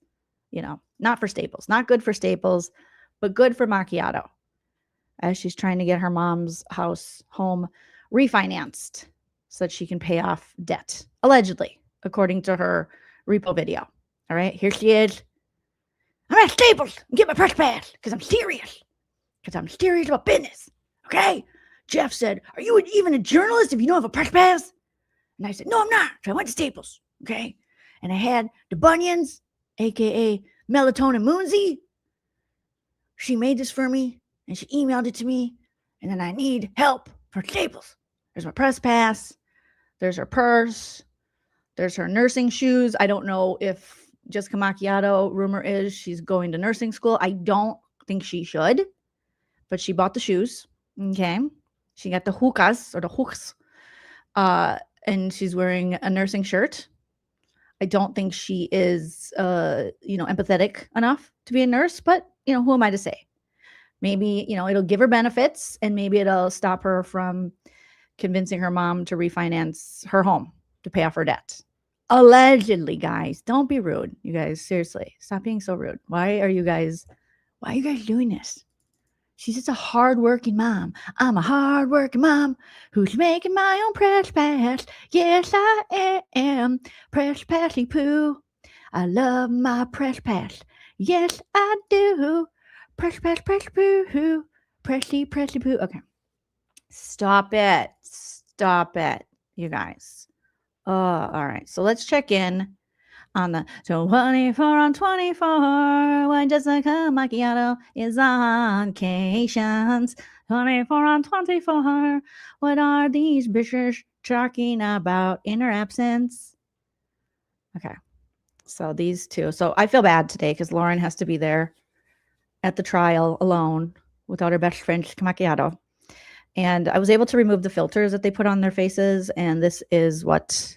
You know, not for Staples. Not good for Staples, but good for Macchiato, as she's trying to get her mom's home refinanced so that she can pay off debt, allegedly, according to her repo video. All right, here she is. "I'm at Staples and get my press pass because I'm serious. Because I'm serious about business. Okay?" Jeff said, "Are you even a journalist if you don't have a press pass?" And I said, "No, I'm not." So I went to Staples. Okay? And I had the Bunions, a.k.a. Melatonin Moonsy. She made this for me, and she emailed it to me, and then I need help for Staples. There's my press pass. There's her purse. There's her nursing shoes. I don't know if Jessica Macchiato, rumor is she's going to nursing school. I don't think she should, but she bought the shoes. Okay. She got the hooks, and she's wearing a nursing shirt. I don't think she is, empathetic enough to be a nurse, but, who am I to say? Maybe, it'll give her benefits and maybe it'll stop her from convincing her mom to refinance her home to pay off her debt. Allegedly, guys. Don't be rude. You guys, seriously, stop being so rude. Why are you guys doing this? She's just a hardworking mom. I'm a hardworking mom who's making my own press pass. Yes, I am. Press passy poo. I love my press pass. Yes, I do. Press pass, press poo. Pressy poo. Okay. Stop it. Stop it, you guys. All right. So let's check in on the 24 on 24. When Jessica Macchiato is on vacations. 24 on 24. What are these bitches talking about in her absence? Okay. So these two. So I feel bad today because Lauren has to be there at the trial alone without her best friend, Jessica Macchiato. And I was able to remove the filters that they put on their faces. And this is what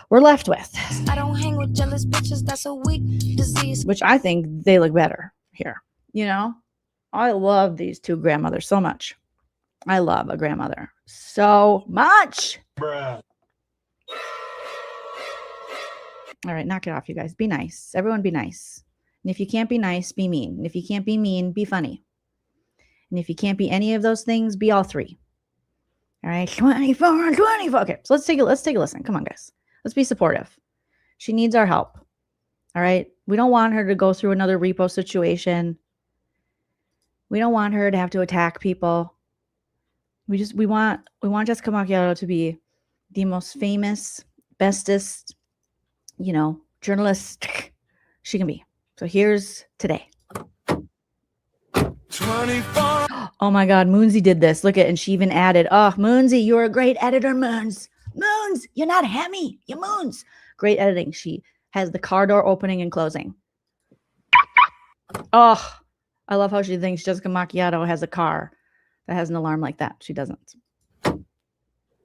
we're left with. I don't hang with jealous bitches. That's a weak disease. Which I think they look better here. I love these two grandmothers so much. I love a grandmother so much. Bruh. All right, knock it off, you guys. Be nice. Everyone be nice. And if you can't be nice, be mean. And if you can't be mean, be funny. And if you can't be any of those things, be all three. All right, 24, 24. Okay, so let's take a listen. Come on, guys. Let's be supportive. She needs our help. All right. We don't want her to go through another repo situation. We don't want her to have to attack people. We want Jessica Macchiato to be the most famous, bestest, journalist she can be. So here's today. 24. Oh my God, Moonsy did this. Look at, and she even added, oh, Moonsy, you're a great editor, Moons. Moons, you're not Hemi, you're Moons. Great editing. She has the car door opening and closing. Oh, I love how she thinks Jessica Macchiato has a car that has an alarm like that. She doesn't.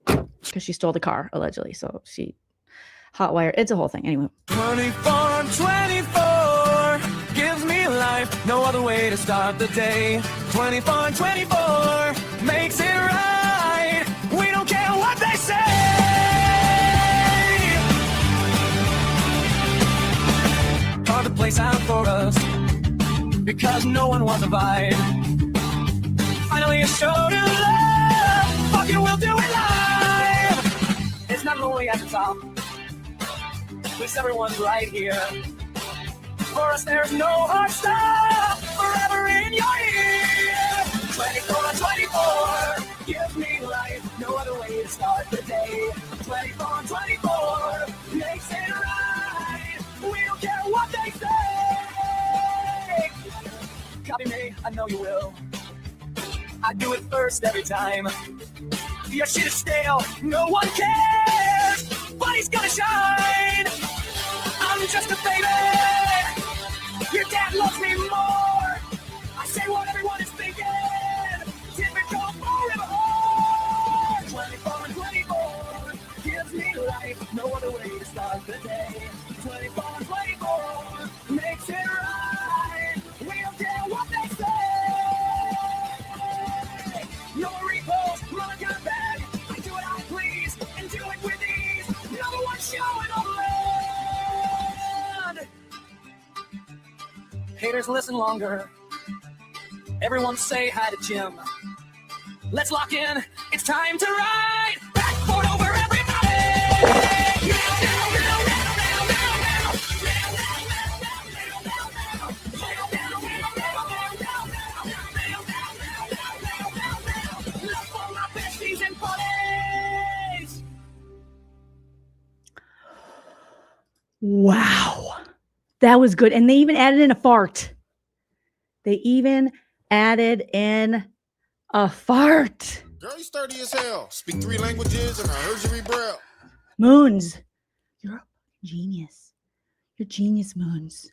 Because she stole the car, allegedly. So she hotwired. It's a whole thing. Anyway. 24 on 24 gives me life. No other way to start the day. 24 on 24 makes it right. We don't care what they say. Hard to place out for us because no one wants to fight. Finally a show to love. Fucking we'll do it live. It's not lonely at the top. At least everyone's right here. For us there's no hard stop. Forever in your ear. 24 on 24 gives me life. No other way to start the day. 24 on 24 makes it right. We don't care what they say. Copy me, I know you will. I do it first every time. Your shit is stale, no one cares. But he's gonna shine. I'm just a baby. Your dad loves me more. I say what everyone is thinking. Typical forever. 24 on 24 gives me life. No other way to start the day. 24 on 24 makes it right. We don't care what they say. No repos, run a gun bag. I do what I please and do it with ease. Number one show in the land. Haters, listen longer. Everyone say hi to Jim. Let's lock in. It's time to ride. Backboard over everybody. Wow. That was good. And they even added in a fart. They even added in a fart. Girl, you sturdy as hell. Speak 3 languages and I heard you read Braille. Moons, you're a genius. You're genius, Moons.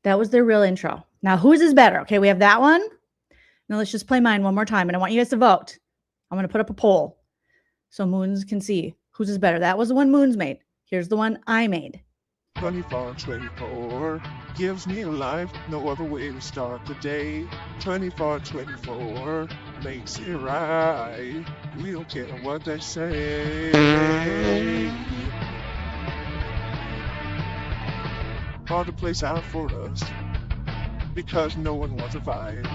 That was their real intro. Now, whose is better? Okay, we have that one. Now, let's just play mine one more time. And I want you guys to vote. I'm going to put up a poll so Moons can see whose is better. That was the one Moons made. Here's the one I made. 24/24 gives me a life, no other way to start the day. 24/24 makes it right. We don't care what they say. Hard to place out for us because no one wants to fight.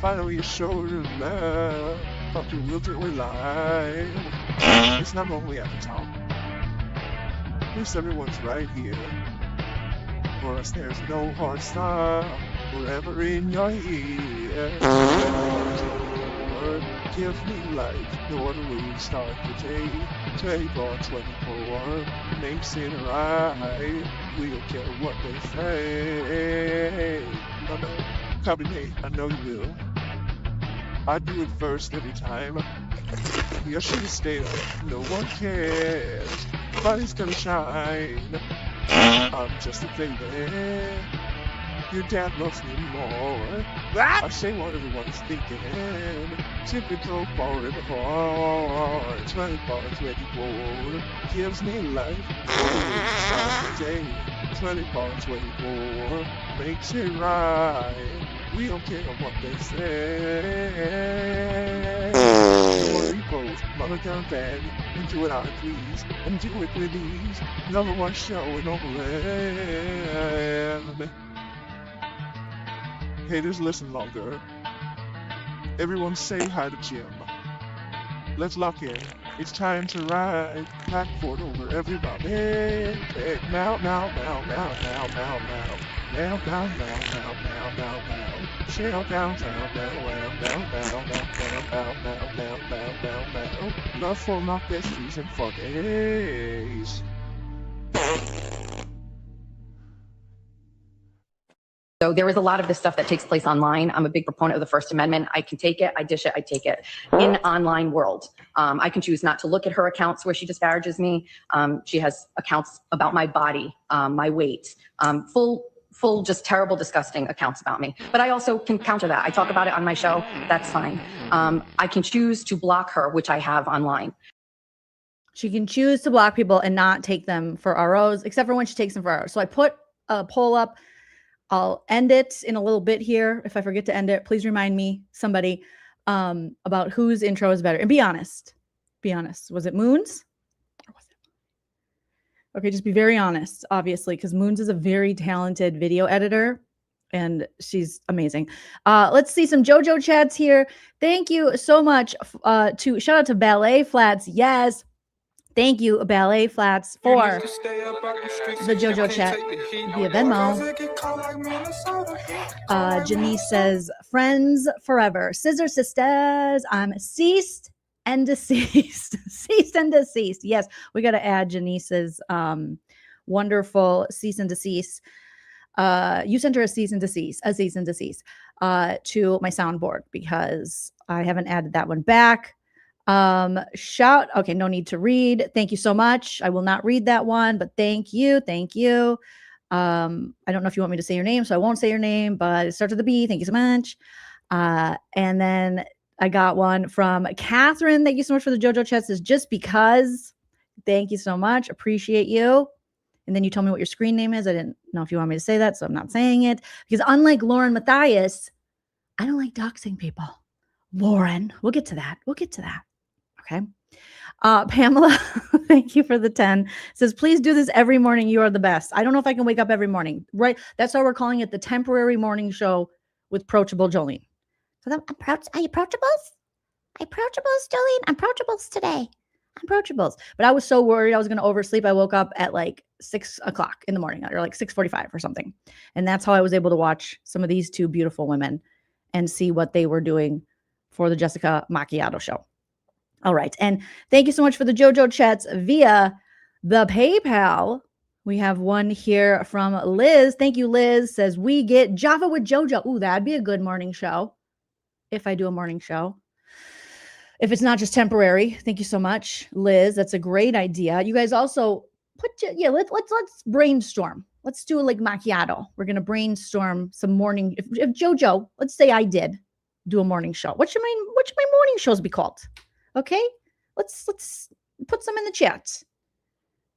Finally, a shoulder love. Fuck you, we'll do it live. It's not lonely at the top. At least everyone's right here. For us, there's no hard stop. Forever in your ear. Give me life, no other way to start the day. 24/24 makes it right. We don't care what they say. No, copy me, I know you will. I do it first every time. You should have stayed up, no one cares. Nobody's gonna shine. I'm just a baby. Your dad loves me more. I say what everyone's thinking. Typical foreign heart. 24/24 gives me life. Start the day. 24/24 makes it right. We don't care what they say. We both mother down bad and do it on please and do it with ease. Number one show in Oakland. Haters listen longer. Everyone say hi to Jim. Let's lock in. It's time to ride. Backboard over everybody. Hey, now. Now. Sail downtown, now. Love for my besties and for days. So there is a lot of this stuff that takes place online. I'm a big proponent of the First Amendment. I can take it, I dish it, I take it. In online world, I can choose not to look at her accounts where she disparages me. She has accounts about my body, my weight, full, just terrible, disgusting accounts about me. But I also can counter that. I talk about it on my show. That's fine. I can choose to block her, which I have online. She can choose to block people and not take them for ROs, except for when she takes them for ROs. So I put a poll up. I'll end it in a little bit here. If I forget to end it, please remind me, somebody, about whose intro is better. And be honest. Be honest. Was it Moon's? Or was it? Okay, just be very honest, obviously, because Moon's is a very talented video editor, and she's amazing. Let's see some JoJo chats here. Thank you so much. Shout out to Ballet Flats. Yes. Thank you, Ballet Flats, for the JoJo chat via Venmo. Janice says, friends forever. Scissor sisters. I'm ceased and deceased. Ceased and deceased. Yes, we got to add Janice's wonderful cease and desist. You sent her a cease and desist to my soundboard because I haven't added that one back. Okay, no need to read. Thank you so much. I will not read that one, but thank you. I don't know if you want me to say your name, so I won't say your name, but it starts with a B. Thank you so much. And then I got one from Catherine. Thank you so much for the JoJo chat. Says just because. Thank you so much. Appreciate you. And then you told me what your screen name is. I didn't know if you want me to say that, so I'm not saying it. Because unlike Lauren Matthias, I don't like doxing people. Lauren, we'll get to that. Okay. Pamela, thank you for the 10. Says, please do this every morning. You are the best. I don't know if I can wake up every morning. Right. That's why we're calling it the temporary morning show with approachable Jolene. So are you approachables? Approachables, Jolene? Approachables today. Approachables. But I was so worried I was going to oversleep. I woke up at like 6 o'clock in the morning or like 6:45 or something. And that's how I was able to watch some of these two beautiful women and see what they were doing for the Jessica Macchiato show. All right. And thank you so much for the JoJo chats via the PayPal. We have one here from Liz. Thank you, Liz. Says, we get Java with JoJo. Ooh, that'd be a good morning show. If I do a morning show. If it's not just temporary. Thank you so much, Liz. That's a great idea. You guys also let's brainstorm. Let's do like macchiato. We're going to brainstorm some morning. If JoJo, let's say I did do a morning show. What should my morning shows be called? Okay, let's put some in the chat.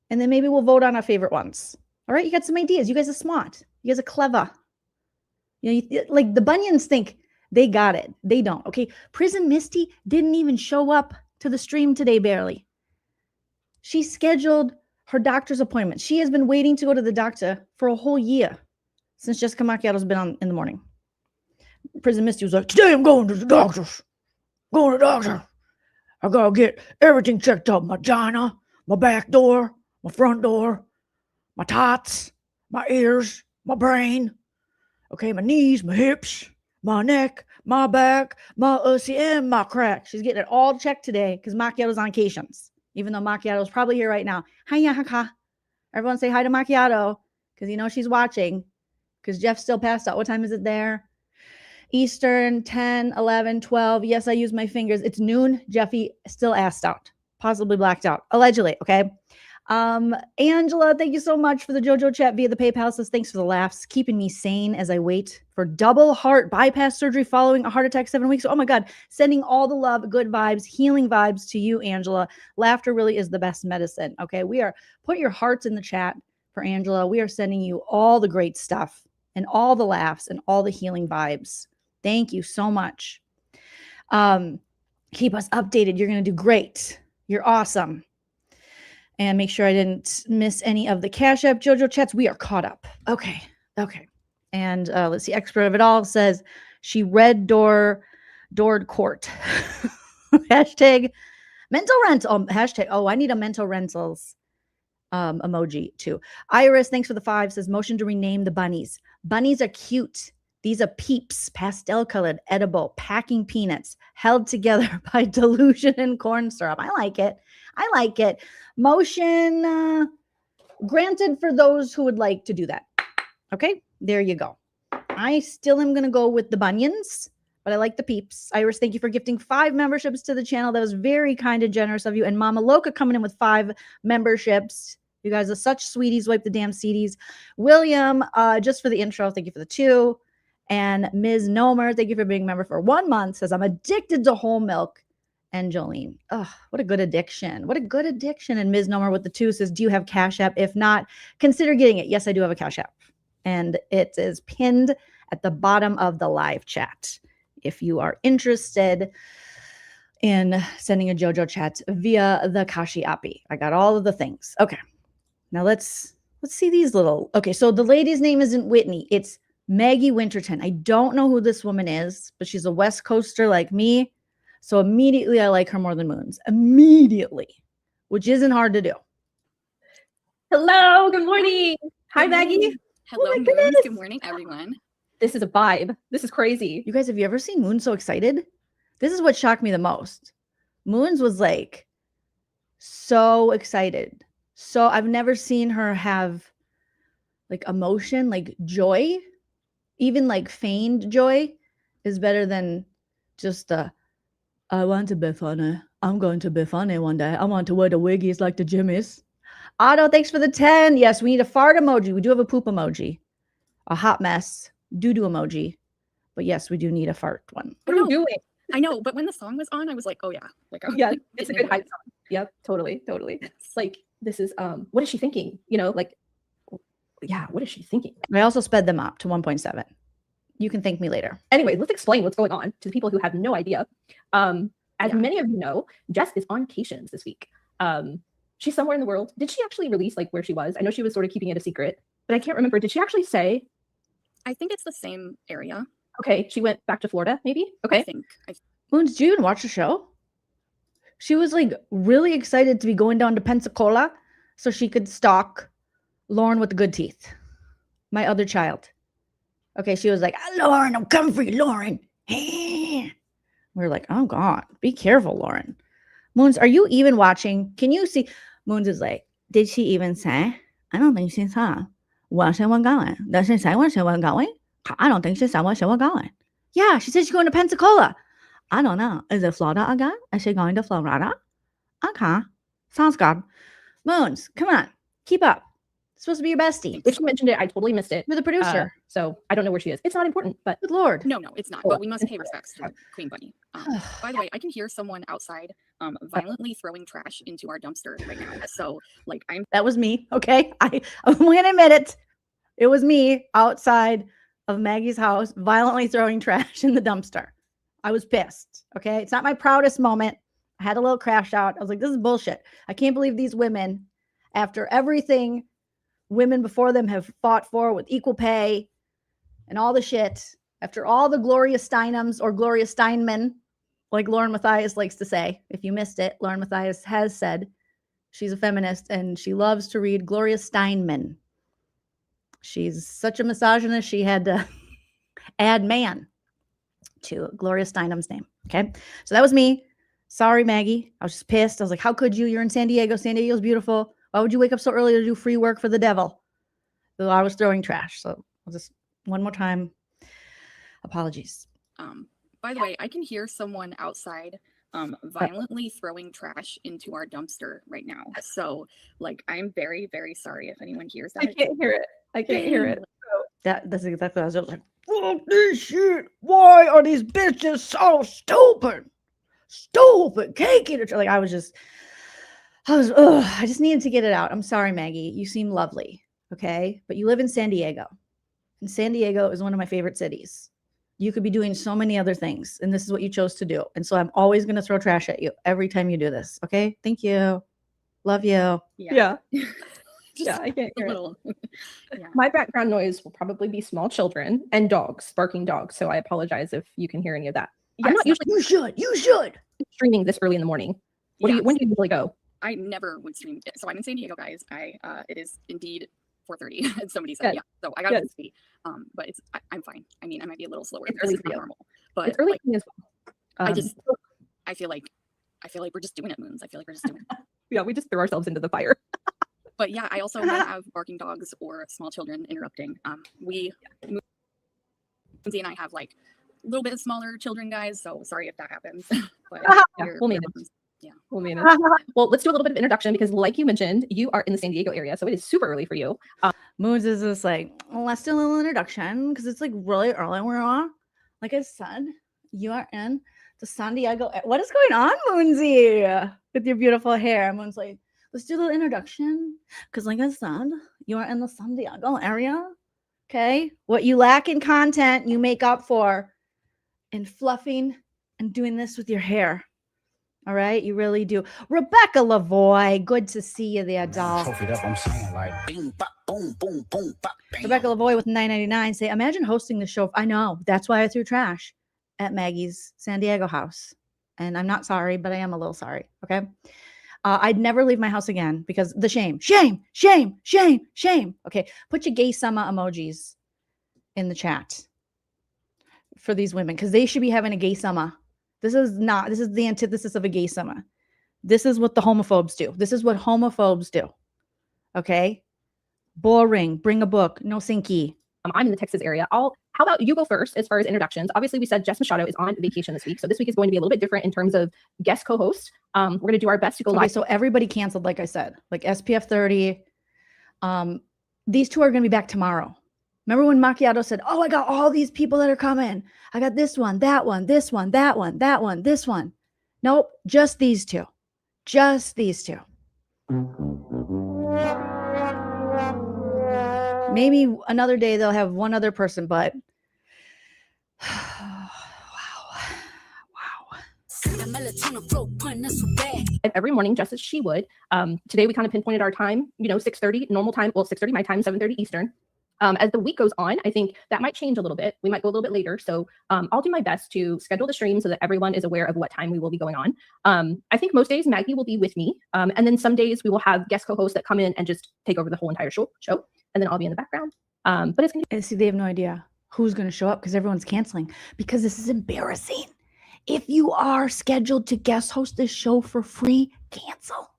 And then maybe we'll vote on our favorite ones. All right, you got some ideas. You guys are smart. You guys are clever. You know, like the Bunions think they got it. They don't. Okay, Prison Misty didn't even show up to the stream today, barely. She scheduled her doctor's appointment. She has been waiting to go to the doctor for a whole year since Jessica Macchiato's been on in the morning. Prison Misty was like, today I'm going to the doctor's. Going to the doctor. I gotta get everything checked out. My vagina, my back door, my front door, my tots, my ears, my brain. Okay, my knees, my hips, my neck, my back, my and my crack. She's getting it all checked today because Macchiato's on vacations. Even though Macchiato's probably here right now. Hiya, haka. Everyone say hi to Macchiato because you know she's watching. Because Jeff still passed out. What time is it there? Eastern, 10, 11, 12. Yes, I use my fingers. It's noon. Jeffy still assed out. Possibly blacked out. Allegedly, okay? Angela, thank you so much for the JoJo chat via the PayPal. Says thanks for the laughs, keeping me sane as I wait for double heart bypass surgery following a heart attack 7 weeks. Oh my God, sending all the love, good vibes, healing vibes to you, Angela. Laughter really is the best medicine. Okay, put your hearts in the chat for Angela. We are sending you all the great stuff and all the laughs and all the healing vibes. Thank you so much. Keep us updated. You're gonna do great. You're awesome. And make sure I didn't miss any of the Cash App JoJo chats. We are caught up. Okay. And let's see. Expert of it all says she red doored court. Hashtag mental rental. Hashtag. Oh, I need a mental rentals emoji too. Iris, thanks for the 5. Says motion to rename the bunnies. Bunnies are cute. These are peeps, pastel colored, edible, packing peanuts, held together by delusion and corn syrup. I like it. Motion granted for those who would like to do that. Okay, there you go. I still am going to go with the bunions, but I like the peeps. Iris, thank you for gifting 5 memberships to the channel. That was very kind and generous of you. And Mama Loca coming in with 5 memberships. You guys are such sweeties. Wipe the damn CDs. William, just for the intro, thank you for the 2. And Ms. Nomer, thank you for being a member for 1 month, says, I'm addicted to whole milk. And Jolene, oh, what a good addiction. And Ms. Nomer with the 2 says, do you have Cash App? If not, consider getting it. Yes, I do have a Cash App. And it is pinned at the bottom of the live chat. If you are interested in sending a JoJo chat via the Kashi Appi. I got all of the things. Okay. Now let's see these little. Okay, so the lady's name isn't Whitney. It's Maggie Winterton. I don't know who this woman is, but she's a West Coaster like me. So immediately I like her more than Moons. Immediately, which isn't hard to do. Hello, good morning. Hi, Maggie. Hello, Oh my Moons. goodness. Good morning, everyone. This is a vibe. This is crazy. You guys, have you ever seen Moon so excited? This is what shocked me the most. Moons was like so excited. So I've never seen her have like emotion, like joy, even like feigned joy is better than just I want to be funny. I'm going to be funny one day. I want to wear the wiggies like the Jimmys. Otto, thanks for the 10. Yes, we need a fart emoji. We do have a poop emoji. A hot mess. Doo-doo emoji. But yes, we do need a fart one. What are you doing? I know, but when the song was on, I was like, oh yeah. Yeah, it's a good hype song. Yep, totally. It's like, this is, what is she thinking? You know, like, yeah, what is she thinking? I also sped them up to 1.7. You can thank me later. Anyway, let's explain what's going on to the people who have no idea. As many of you know, Jess is on vacations this week. She's somewhere in the world. Did she actually release like where she was? I know she was sort of keeping it a secret, but I can't remember. Did she actually say? I think it's the same area. Okay, she went back to Florida, maybe? Okay. I think. Moons, did you even watch the show? She was like really excited to be going down to Pensacola so she could stalk Lauren with the good teeth, my other child. Okay, she was like, Lauren, I'm coming for you, Lauren. We were like, oh God, be careful, Lauren. Moons, are you even watching? Can you see? Moons is like, did she even say? I don't think she saw. Where she was going? Does she say where she was going? I don't think she said where she was going. Yeah, she said she's going to Pensacola. I don't know. Is it Florida again? Is she going to Florida? Okay. Sounds good. Moons, come on. Keep up. It's supposed to be your bestie. If she mentioned it, I totally missed it. You're the producer. So I don't know where she is. It's not important, but good Lord. No, it's not. But we must pay respects to Queen Bunny. By the way, I can hear someone outside violently throwing trash into our dumpster right now. So, like, That was me. Okay. I'm going to admit it. It was me outside of Maggie's house, violently throwing trash in the dumpster. I was pissed. Okay. It's not my proudest moment. I had a little crash out. I was like, this is bullshit. I can't believe these women, after everything women before them have fought for with equal pay and all the shit, after all the Gloria Steinems or Gloria Steinman, like Lauren Matthias likes to say. If you missed it, Lauren Matthias has said she's a feminist and she loves to read Gloria Steinman. She's such a misogynist, she had to add man to Gloria Steinem's name. Okay. So that was me. Sorry, Maggie. I was just pissed. I was like, how could you? You're in San Diego. San Diego's beautiful. Why would you wake up so early to do free work for the devil? So I was throwing trash. So I'll just one more time. Apologies. by the way, I can hear someone outside violently throwing trash into our dumpster right now. So, like, I'm very, very sorry if anyone hears that. I can't hear it. I can't hear it. That's exactly what I was like. Fuck this shit. Why are these bitches so stupid? Stupid. Can't get it. Like, I just needed to get it out. I'm sorry, Maggie. You seem lovely. Okay. But you live in San Diego. And San Diego is one of my favorite cities. You could be doing so many other things. And this is what you chose to do. And so I'm always going to throw trash at you every time you do this. Okay. Thank you. Love you. Yeah. Yeah, I can't hear it. Yeah. My background noise will probably be small children and dogs, barking dogs. So I apologize if you can hear any of that. I'm not usually you should streaming this early in the morning. When do you usually go? I never would stream. So I'm in San Diego, guys. It is indeed 4:30, as somebody said. Good. Yeah. So I got to Good. speed. But I'm fine. I mean, I might be a little slower. It's This early is for not you. normal. But It's early like, for me as well. I feel like we're just doing it, Moons. I feel like we're just doing it. Yeah, we just threw ourselves into the fire. But yeah, I also don't have barking dogs or small children interrupting. Moonsy and I have like a little bit of smaller children, guys. So sorry if that happens. But We'll manage. Yeah. We'll manage. Well, let's do a little bit of introduction because, like you mentioned, you are in the San Diego area, so it is super early for you. Moons is just like, let's do a little introduction because it's like really early. We're on, like I said, you are in the San Diego. What is going on, Moonsy, with your beautiful hair? Moon's like, let's do a little introduction because, like I said, you are in the San Diego area. Okay. What you lack in content, you make up for in fluffing and doing this with your hair. All right. You really do. Rebecca Lavoie, good to see you there, doll. I'm saying like bing, bop, boom, boom, boom, bop, bang. Rebecca Lavoie with $9.99 say, imagine hosting the show. I know. That's why I threw trash at Maggie's San Diego house. And I'm not sorry, but I am a little sorry. Okay. I'd never leave my house again because the shame. Okay. Put your gay summer emojis in the chat for these women because they should be having a gay summer. This is the antithesis of a gay summer. This is what the homophobes do. This is what homophobes do. Okay. Boring. Bring a book. No sinky. I'm in the Texas area. How about you go first as far as introductions? Obviously, we said Jess Machado is on vacation this week. So this week is going to be a little bit different in terms of guest co-host. We're going to do our best to go live. So everybody canceled, like I said, like SPF 30. These two are going to be back tomorrow. Remember when Macchiato said, oh, I got all these people that are coming. I got this one, that one, this one, that one, that one, this one. Nope, just these two. Just these two. Maybe another day they'll have one other person, but And every morning, just as she would. Today we kind of pinpointed our time, 6:30 normal time. Well, 6:30 my time, 7:30 Eastern. As the week goes on, I think that might change a little bit. We might go a little bit later. So I'll do my best to schedule the stream so that everyone is aware of what time we will be going on. I think most days Maggie will be with me. And then some days we will have guest co-hosts that come in and just take over the whole entire show. And then I'll be in the background. But it's going to see, they have no idea who's going to show up because everyone's canceling because this is embarrassing. If you are scheduled to guest host this show for free, cancel.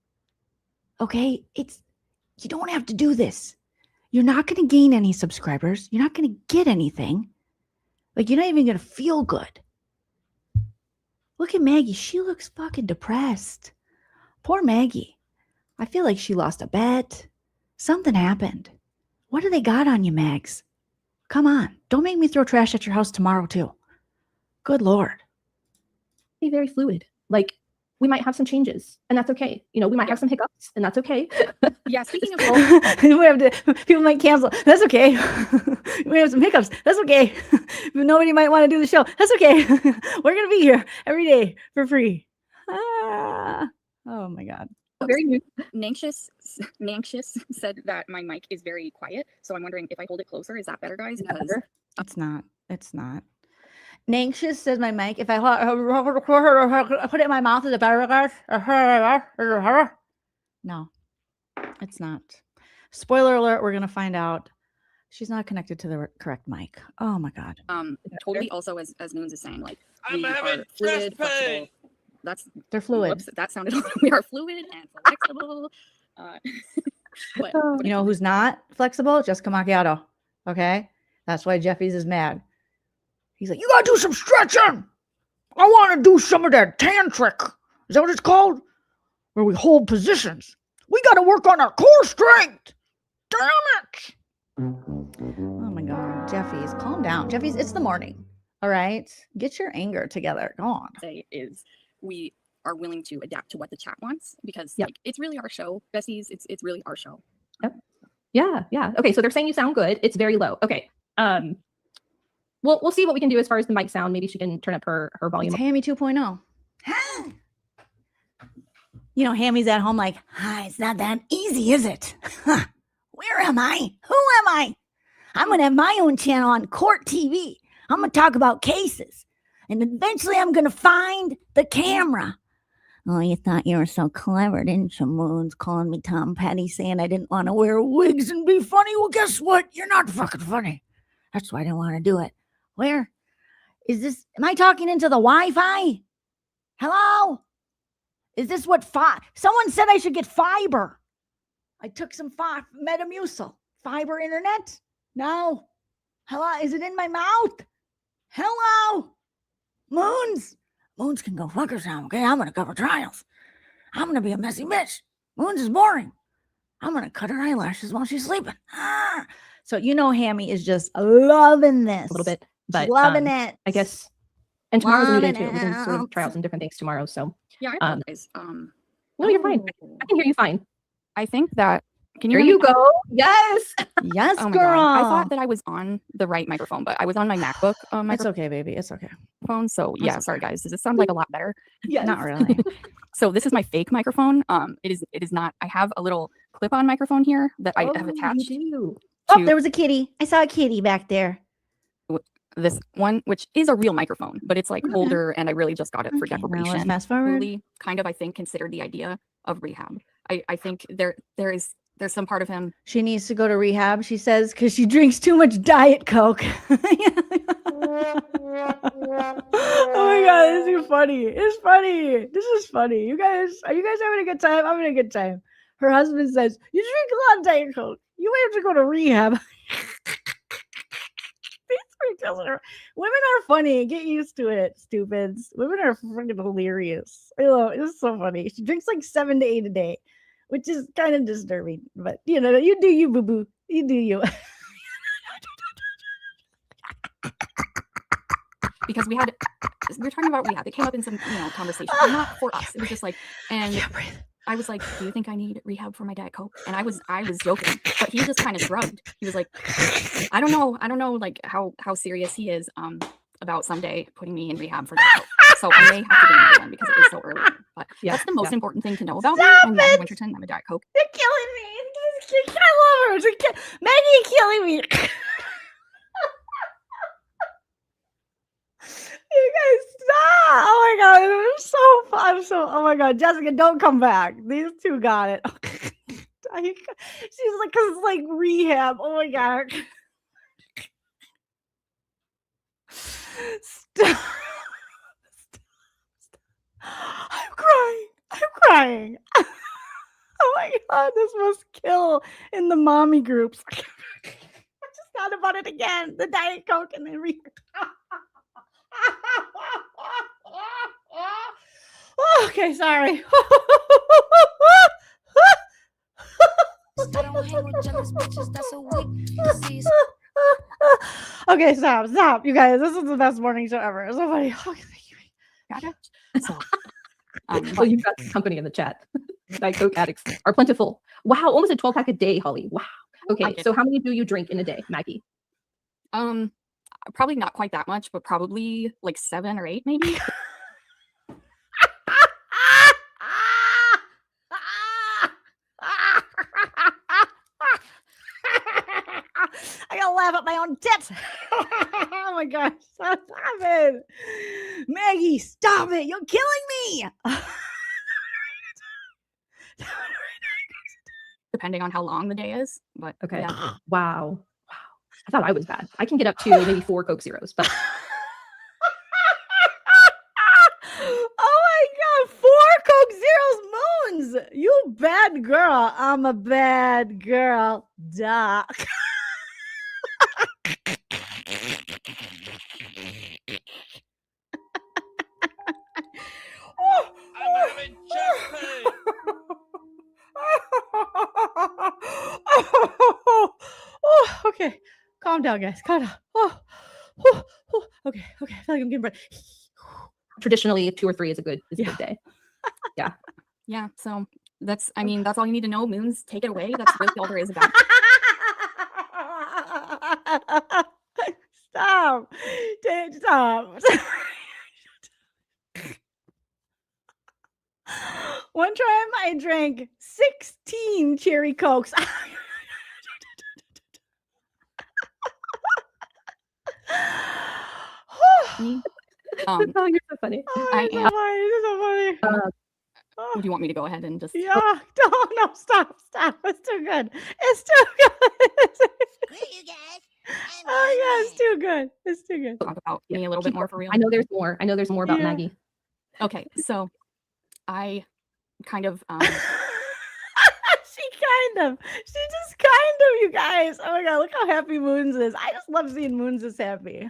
Okay? You don't have to do this. You're not going to gain any subscribers. You're not going to get anything. Like, you're not even going to feel good. Look at Maggie. She looks fucking depressed. Poor Maggie. I feel like she lost a bet. Something happened. What do they got on you, Mags? Come on. Don't make me throw trash at your house tomorrow, too. Good Lord. be very fluid. Like we might have some changes, and that's okay. You know, we might have some hiccups, and that's okay. Yeah, speaking of we have to, people might cancel. That's okay. We have some hiccups. That's okay. Nobody might want to do the show. That's okay. We're gonna be here every day for free. Ah. Oh my God. very new. Nanxious said that my mic is very quiet, so I'm wondering if I hold it closer, is that better, guys? Because It's not. It's not. Nanxious says my mic. If I put it in my mouth, is it better, guys? No, it's not. Spoiler alert, we're gonna find out. She's not connected to the correct mic. Oh my God. totally also as Noons is saying, like we are fluid, flexible. They're fluid. Whoops, that sounded we are fluid and flexible. But You know who's not flexible? Jessica Macchiato. Okay? That's why Jeffy's is mad. He's like, you gotta do some stretching. I want to do some of that tantric. Is that what it's called? Where we hold positions. We gotta work on our core strength. Damn it. Oh my God. Jeffy's, calm down. Jeffy's, it's the morning. All right? Get your anger together. Go on. say is we are willing to adapt to what the chat wants, because like it's really our show, besties. It's really our show. Yep. Yeah. Okay, so they're saying you sound good. It's very low. Okay. We'll see what we can do as far as the mic sound. Maybe she can turn up her volume. It's Hammy 2.0. You know, Hammy's at home like, hi, it's not that easy, is it? Huh. Where am I? Who am I? I'm going to have my own channel on Court TV. I'm going to talk about cases. And eventually I'm going to find the camera. Oh, you thought you were so clever, didn't you, Moons? Calling me Tom Petty, saying I didn't want to wear wigs and be funny. Well, guess what? You're not fucking funny. That's why I didn't want to do it. Where is this? Am I talking into the Wi-Fi? Hello? Is this what someone said I should get fiber? I took some Metamucil. Fiber internet? No. Hello? Is it in my mouth? Hello? Moons can go fuck herself, okay? I'm going to cover trials. I'm going to be a messy bitch. Moons is boring. I'm going to cut her eyelashes while she's sleeping. Ah. So, you know, Hammy is just loving this. A little bit, but loving it. I guess. And tomorrow's a new day too. We can sort of try out some different things tomorrow. So yeah, I apologize. No, you're fine. I can hear you fine. I think that can you There hear you me now? go. Yes. Yes, Oh my girl. God. I thought that I was on the right microphone, but I was on my MacBook It's microphone. okay, baby. It's okay. So yeah, sorry guys. Does this sound like a lot better? Yes. Not really. So this is my fake microphone. It is not. I have a little clip-on microphone here that I have attached. Oh, there was a kitty. I saw a kitty back there. This one, which is a real microphone, but it's like older, and I really just got it for Okay, now let's decoration. fast forward. Really, kind of, I think, considered the idea of rehab. I think there's some part of him. She needs to go to rehab, she says, because she drinks too much Diet Coke. Oh my God, this is funny. It's funny. This is funny. You guys, are you guys having a good time? I'm having a good time. Her husband says, you drink a lot of Diet Coke. You might have to go to rehab. Women are funny. Get used to it, stupids. Women are freaking hilarious. I love it. It's so funny. She drinks like 7 to 8 a day, which is kind of disturbing. But you know, you do you, boo boo. You do you. Because we were talking about rehab. It came up in some conversation. Not for us. It was just like, and I was like, do you think I need rehab for my Diet Coke? And I was joking, but he just kind of shrugged. He was like, I don't know like how serious he is about someday putting me in rehab for Diet Coke. So I may have to do another one because it is so early. But that's the most important thing to know about me. I'm Maggie Winterton. I'm a Diet Coke. You're killing me. I love her. Maggie, you're killing me. You guys stop. Oh my God. I'm so, oh my God. Jessica, don't come back. These two got it. She's like, because it's like rehab. Oh my God. Stop. I'm crying. Oh my God. This must kill in the mommy groups. I just thought about it again. The Diet Coke and then rehab. Okay, sorry. Okay, stop. You guys, this is the best morning show ever. It's so funny. Okay, Okay. So, So you've got company in the chat. Diet Coke addicts are plentiful. Wow, almost a 12-pack a day, Holly. Wow. Okay, so how many do you drink in a day, Maggie? probably not quite that much, but probably like 7 or 8 maybe. I gotta laugh at my own tits. Oh my gosh. Stop it. Maggie, stop it. You're killing me. Depending on how long the day is. But Okay. yeah. Wow. I thought I was bad. I can get up to maybe 4 Coke Zeros, but Oh my god, 4 Coke Zeros moons. You bad girl. I'm a bad girl. Duh. I'm having chest pain. Oh, okay. Calm down, guys. Calm down. Okay. I feel like I'm getting breath. traditionally 2 or 3 is a good day. Yeah. Yeah. So that's all you need to know. Moons, take it away. That's really all there is about it. Stop. Stop. One time I drank 16 cherry Cokes. Oh, you're so funny. I am. You're so funny. Do you want me to go ahead and just? Yeah. No, stop. It's too good. It's too good. Oh yeah, it's too good. It's too good. Talk about me a little bit more for real. I know there's more. About Yeah. Maggie. Okay, so I kind of She just kind of, you guys. Oh my god, look how happy Moons is. I just love seeing Moons this happy.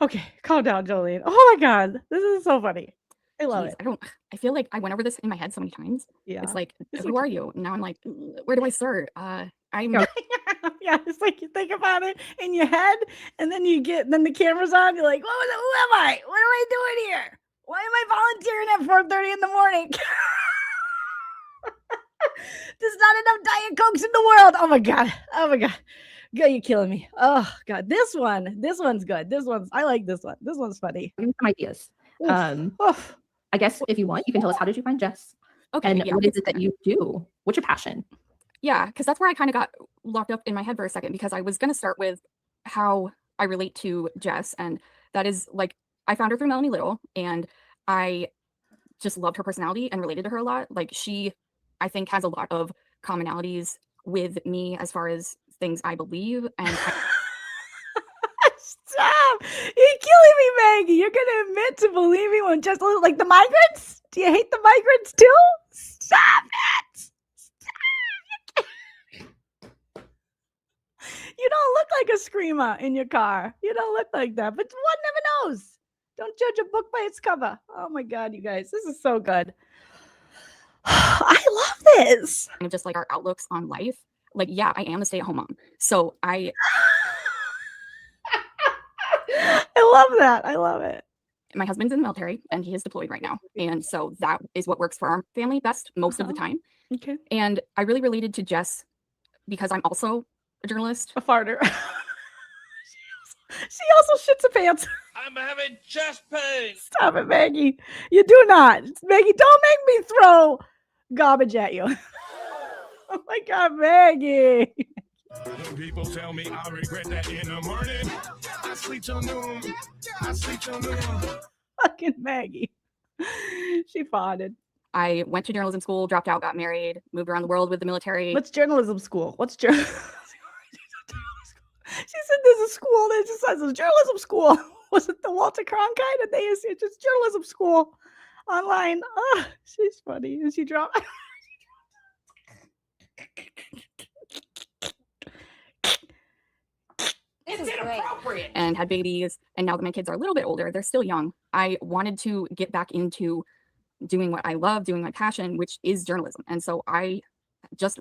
Okay, calm down, Jolene. Oh my god, this is so funny. I love it. I feel like I went over this in my head so many times. Yeah. It's like, who are you? Now I'm like, where do I start? I'm Yeah, it's like you think about it in your head, and then then the camera's on. You're like, who am I? What am I doing here? Why am I volunteering at 4:30 in the morning? There's not enough Diet Cokes in the world. Oh my god. God, you're killing me. Oh god, this one's good. I like this one. This one's funny. Some ideas. I guess if you want, you can tell us, how did you find Jess? Okay. And Yeah. what is it that you do? What's your passion? Yeah, because that's where I kind of got locked up in my head for a second, because I was going to start with how I relate to Jess. And that is like, I found her through Melanie Little, and I just loved her personality and related to her a lot. Like, she, I think, has a lot of commonalities with me as far as things I believe. And Stop! You're killing me, Maggie. You're gonna admit to believing when just like the migrants? Do you hate the migrants too? Stop it! Stop! You don't look like a screamer in your car. You don't look like that. But one never knows. Don't judge a book by its cover. Oh my god, you guys, this is so good. I love this. kind of just like our outlooks on life. Like, yeah, I am a stay-at-home mom. So I love that. I love it. My husband's in the military and he is deployed right now. And so that is what works for our family best most of the time. Okay. And I really related to Jess because I'm also a journalist. A farter. She also shits her pants. I'm having chest pain. Stop it, Maggie. You do not. Maggie, don't make me throw garbage at you. Oh my god, Maggie. People tell me I regret that in the morning. I sleep till noon. Fucking Maggie. She farted. I went to journalism school, dropped out, got married, moved around the world with the military. What's journalism school? What's journalism? She said there's a school that just says it's journalism school. Was it the Walter Cronkite? And they it's just journalism school online. Oh, she's funny. And she dropped. It's inappropriate. And had babies. And now that my kids are a little bit older, they're still young. I wanted to get back into doing what I love, doing my passion, which is journalism. And so I just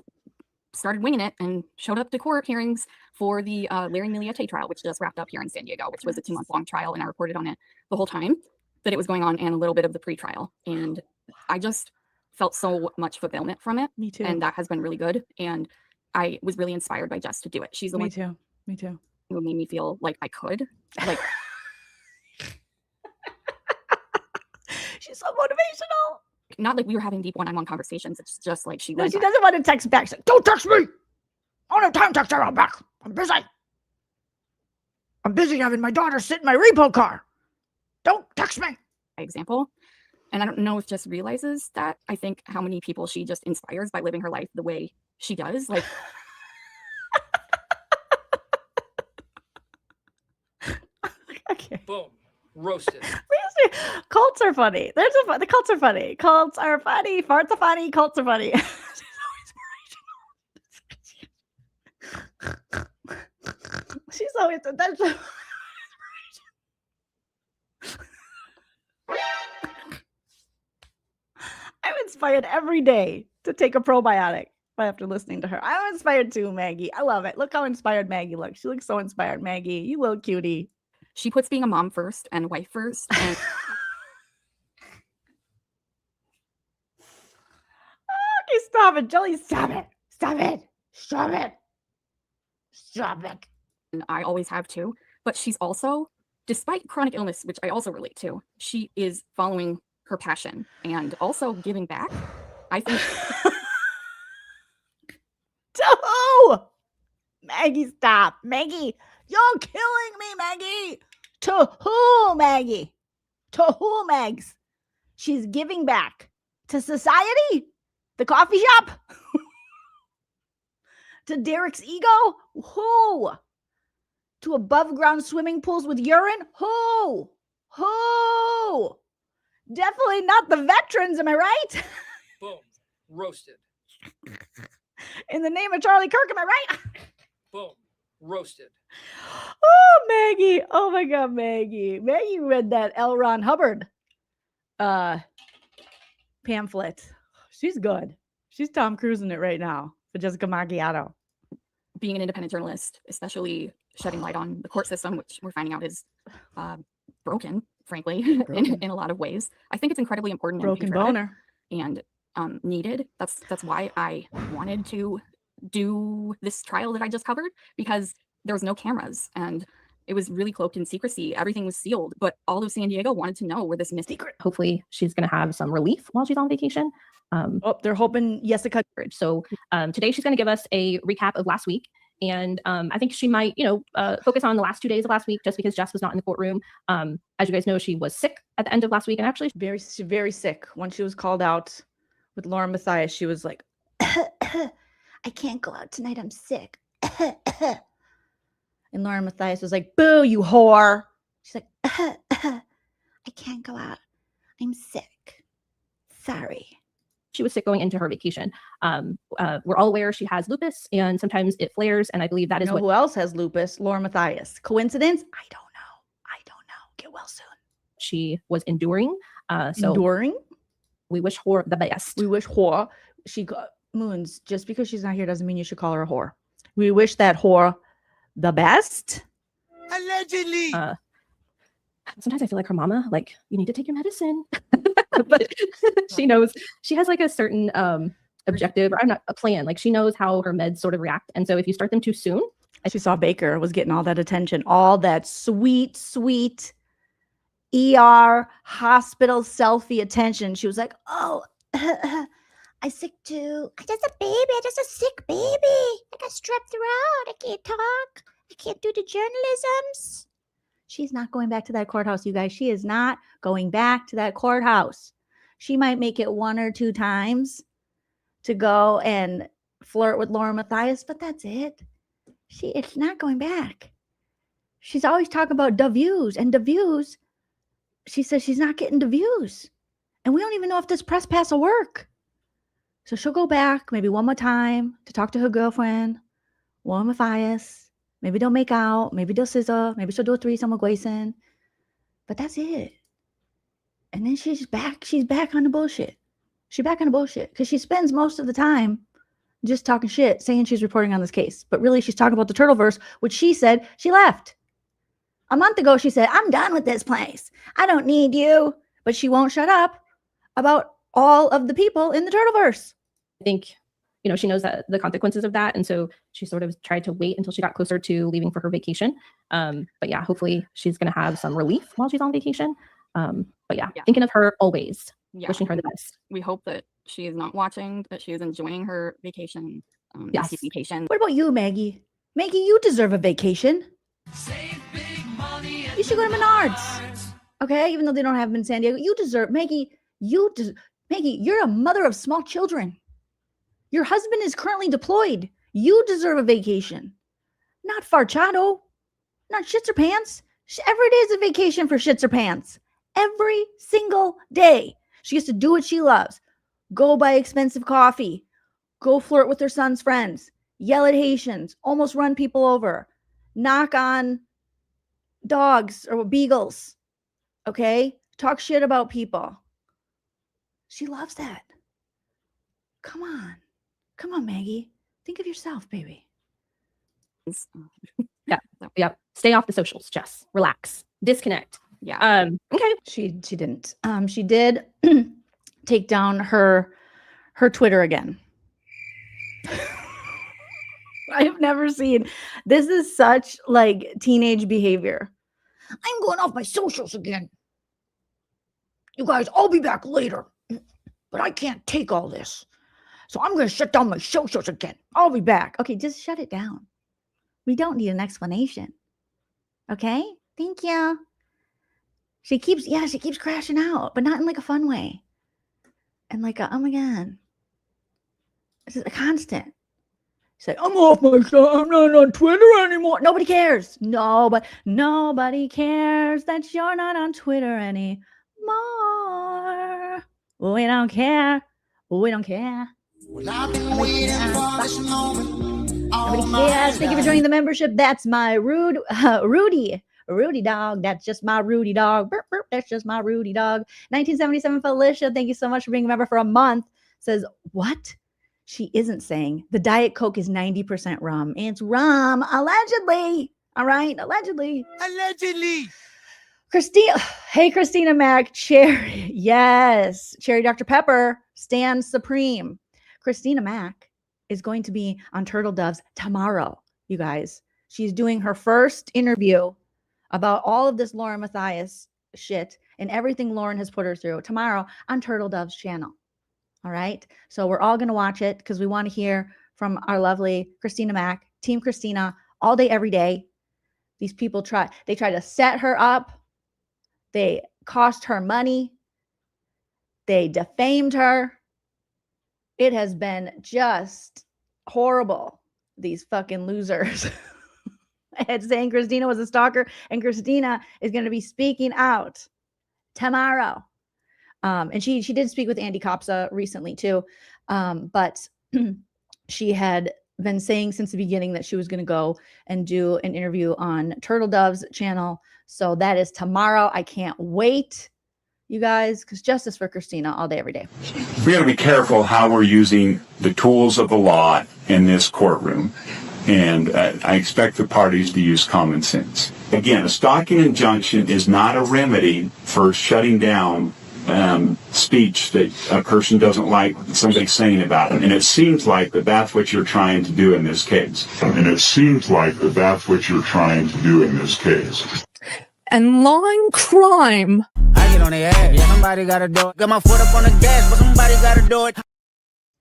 started winging it and showed up to court hearings for the Larry Miliate trial, which just wrapped up here in San Diego, which was a 2-month-long trial. And I reported on it the whole time that it was going on and a little bit of the pre-trial. And I just felt so much fulfillment from it. Me too. And that has been really good. And I was really inspired by Jess to do it. She's the Me one too. Me too. who made me feel like I could. Like, she's so motivational. not like we were having deep one-on-one conversations. It's just like she No, was. she doesn't want to text back. She's like, don't text me. I don't have time to text her back. I'm busy. I'm busy having my daughter sit in my repo car. Don't text me. Example. And I don't know if Jess realizes that. I think how many people she just inspires by living her life the way she does. Like, Okay. Boom. Roasted. Cults are funny. The cults are funny. Cults are funny. Farts are funny. Cults are funny. She's always that's I'm inspired every day to take a probiotic after listening to her. I'm inspired too, Maggie. I love it. Look how inspired Maggie looks. She looks so inspired, Maggie. You little cutie. she puts being a mom first and wife first. And Okay, stop it, Jolie. Stop it. Stop it. Stop it. Stop it. and I always have too. But she's also, despite chronic illness, which I also relate to, she is following her passion and also giving back. I think To who? Maggie, stop. Maggie, you're killing me, Maggie. To who, Maggie? To who, Megs? She's giving back to society? The coffee shop? To Derek's ego? Who? To above ground swimming pools with urine? Who? Who? Definitely not the veterans, am I right? Boom. Roasted. In the name of Charlie Kirk, am I right? Boom. Roasted. Oh, Maggie. Oh my God, Maggie. Maggie read that L. Ron Hubbard pamphlet. She's good. She's Tom Cruise in it right now for Jessica Macchiato. being an independent journalist, especially shedding light on the court system, which we're finding out is broken, frankly, in a lot of ways. I think it's incredibly important Broken and patriotic boner. and needed. That's why I wanted to do this trial that I just covered, because there was no cameras and it was really cloaked in secrecy. Everything was sealed, but all of San Diego wanted to know where this missing secret. Hopefully she's going to have some relief while she's on vacation. They're hoping Jessica. So today she's going to give us a recap of last week. And I think she might, focus on the last 2 days of last week, just because Jess was not in the courtroom. As you guys know, she was sick at the end of last week, and actually very sick. When she was called out with Laura Mathias, she was like, I can't go out tonight. I'm sick. And Laura Mathias was like, boo, you whore. She's like, I can't go out. I'm sick. Sorry. she was sick going into her vacation. We're all aware she has lupus, and sometimes it flares, and I believe that is what. Who else has lupus? Laura Mathias. Coincidence? I don't know. Get well soon. She was enduring. Enduring? We wish her the best. We wish her. She got Moons. Just because she's not here doesn't mean you should call her a whore. We wish that whore the best. Allegedly. Sometimes I feel like her mama, like, you need to take your medicine. But she knows, she has like a certain objective, or I'm not a plan. Like, she knows how her meds sort of react. And so if you start them too soon. She saw Baker was getting all that attention, all that sweet, sweet ER hospital selfie attention. She was like, oh, I sick too. I just a baby. I just a sick baby. I got strep throat. I can't talk. I can't do the journalisms. She's not going back to that courthouse, you guys. She is not going back to that courthouse. She might make it 1 or 2 times to go and flirt with Laura Mathias, but that's it. It's not going back. She's always talking about the views and the views. She says she's not getting the views. And we don't even know if this press pass will work. So she'll go back maybe 1 more time to talk to her girlfriend, Laura Mathias. Maybe they'll make out. Maybe they'll scissor. Maybe she'll do a threesome with Grayson. But that's it. And then she's back. She's back on the bullshit. She's back on the bullshit because she spends most of the time just talking shit, saying she's reporting on this case. But really, she's talking about the Turtleverse, which she said she left. A month ago, she said, I'm done with this place. I don't need you. But she won't shut up about all of the people in the Turtleverse. I think, she knows that the consequences of that. And so she sort of tried to wait until she got closer to leaving for her vacation. But yeah, hopefully she's going to have some relief while she's on vacation. But yeah, thinking of her always, wishing her the best. We hope that she is not watching, that she is enjoying her vacation. Yes. Vacation. What about you, Maggie? Maggie, you deserve a vacation. You should go to Menards. Okay, even though they don't have them in San Diego, you deserve, Maggie, Maggie, you're a mother of small children. Your husband is currently deployed. You deserve a vacation. Not Farchado. Not Shits or Pants. Every day is a vacation for Shits or Pants. Every single day. She gets to do what she loves. Go buy expensive coffee. Go flirt with her son's friends. Yell at Haitians. Almost run people over. Knock on dogs or beagles. Okay? Talk shit about people. She loves that. Come on. Come on, Maggie. Think of yourself, baby. Yeah. Stay off the socials, Jess. Relax. Disconnect. Yeah. Okay. She didn't. She did take down her Twitter again. I have never seen. This is such like teenage behavior. I'm going off my socials again. You guys, I'll be back later. But I can't take all this. So I'm going to shut down my socials again. I'll be back. Okay, just shut it down. We don't need an explanation. Okay? Thank you. She keeps crashing out, but not in like a fun way. And like oh my God. It's just a constant. She's like, I'm off my show. I'm not on Twitter anymore. Nobody cares. Nobody cares that you're not on Twitter anymore. We don't care. We don't care. Well, I've been waiting for this moment. Nobody cares. Thank you for joining the membership. That's my Rudy dog. That's just my Rudy dog. Burp, burp. That's just my Rudy dog. 1977 Felicia. Thank you so much for being a member for a month. Says, what? She isn't saying the Diet Coke is 90% rum. It's rum. Allegedly. All right. Allegedly. Christina. Hey, Christina Mac. Cherry. Yes. Cherry Dr. Pepper stands supreme. Christina Mac is going to be on Turtle Doves tomorrow, you guys. She's doing her first interview about all of this Lauren Matthias shit and everything Lauren has put her through tomorrow on Turtle Dove's channel. All right. So we're all going to watch it because we want to hear from our lovely Christina Mac, Team Christina, all day, every day. These people try to set her up. They cost her money. They defamed her. It has been just horrible. These fucking losers. And saying Christina was a stalker, and Christina is going to be speaking out tomorrow. And she did speak with Andy Kopsa recently too. But she had been saying since the beginning that she was going to go and do an interview on Turtle Dove's channel. So that is tomorrow. I can't wait, you guys, because justice for Christina all day, every day. We got to be careful how we're using the tools of the law in this courtroom. And I expect the parties to use common sense. Again, a stalking injunction is not a remedy for shutting down speech that a person doesn't like somebody saying about it. And it seems like that's what you're trying to do in this case. And law and crime. I get on the ass. Yeah, somebody gotta do it. Got my foot up on the gas, but somebody gotta do it.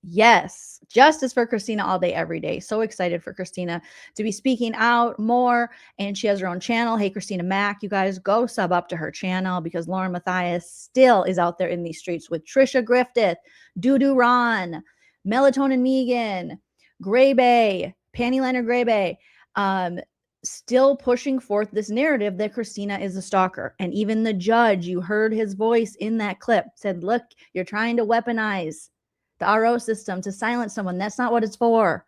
Yes, justice for Christina all day, every day. So excited for Christina to be speaking out more. And she has her own channel. Hey, Christina Mac, you guys go sub up to her channel because Lauren Matthias still is out there in these streets with Trisha Griffith, Doo Ron, Melatonin Megan, Gray Bay, Pantyliner Gray Bay, still pushing forth this narrative that Christina is a stalker. And even the judge, you heard his voice in that clip, said, look, you're trying to weaponize the RO system to silence someone. That's not what it's for.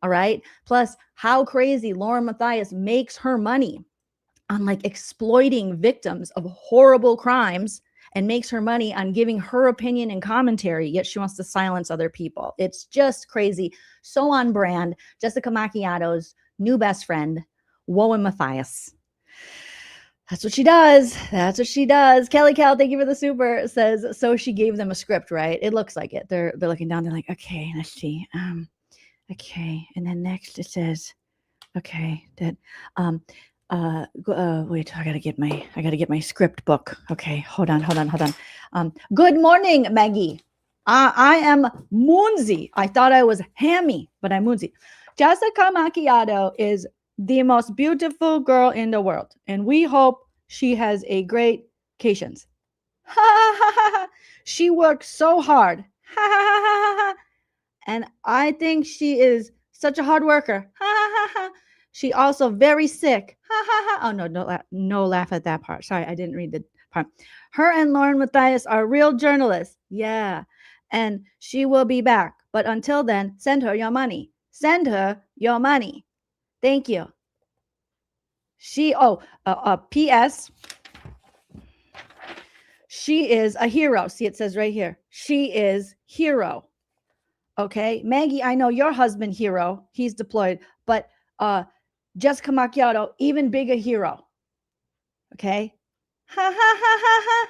All right. Plus, how crazy Lauren Matthias makes her money on like exploiting victims of horrible crimes and makes her money on giving her opinion and commentary, yet she wants to silence other people. It's just crazy. So on brand. Jessica Macchiato's new best friend, Woe and Matthias. That's what she does. That's what she does. Kelly Cal, thank you for the super. Says, so she gave them a script, right? It looks like it. They're looking down. They're like, okay, let's see. Okay. And then next it says, okay, that, wait, I gotta get my script book. Okay, hold on. Good morning, Maggie. I am Moonsy. I thought I was Hammy, but I'm Moonsy. Jessica Macchiato is the most beautiful girl in the world, and we hope she has a great vacations. Ha ha ha ha! She works so hard. Ha ha ha ha! And I think she is such a hard worker. Ha ha ha ha! She also very sick. Ha ha ha! Oh no laugh at that part. Sorry, I didn't read the part. Her and Lauren Matthias are real journalists. Yeah, and she will be back. But until then, send her your money. Send her your money. Thank you. P.S. She is a hero. See, it says right here. She is hero. Okay. Maggie, I know your husband hero. He's deployed. But Jessica Macchiato, even bigger hero. Okay. Ha ha ha ha ha.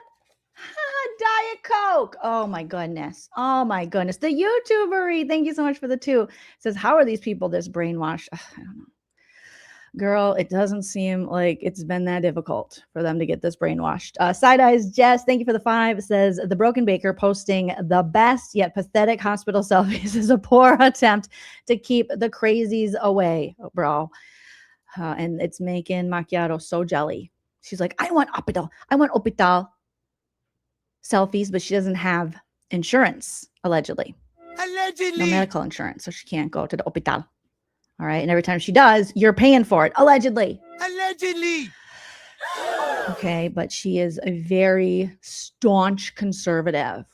Diet Coke. Oh my goodness. The YouTubery. Thank you so much for the 2. It says, how are these people this brainwashed? I don't know. Girl, it doesn't seem like it's been that difficult for them to get this brainwashed. Side Eyes Jess, thank you for the 5. It says, the Broken Baker posting the best yet pathetic hospital selfies is a poor attempt to keep the crazies away, bro. And it's making Macchiato so jelly. She's like, I want hospital selfies, but she doesn't have insurance, allegedly. No medical insurance, so she can't go to the hospital. All right. And every time she does, you're paying for it. Allegedly. Okay. But she is a very staunch conservative.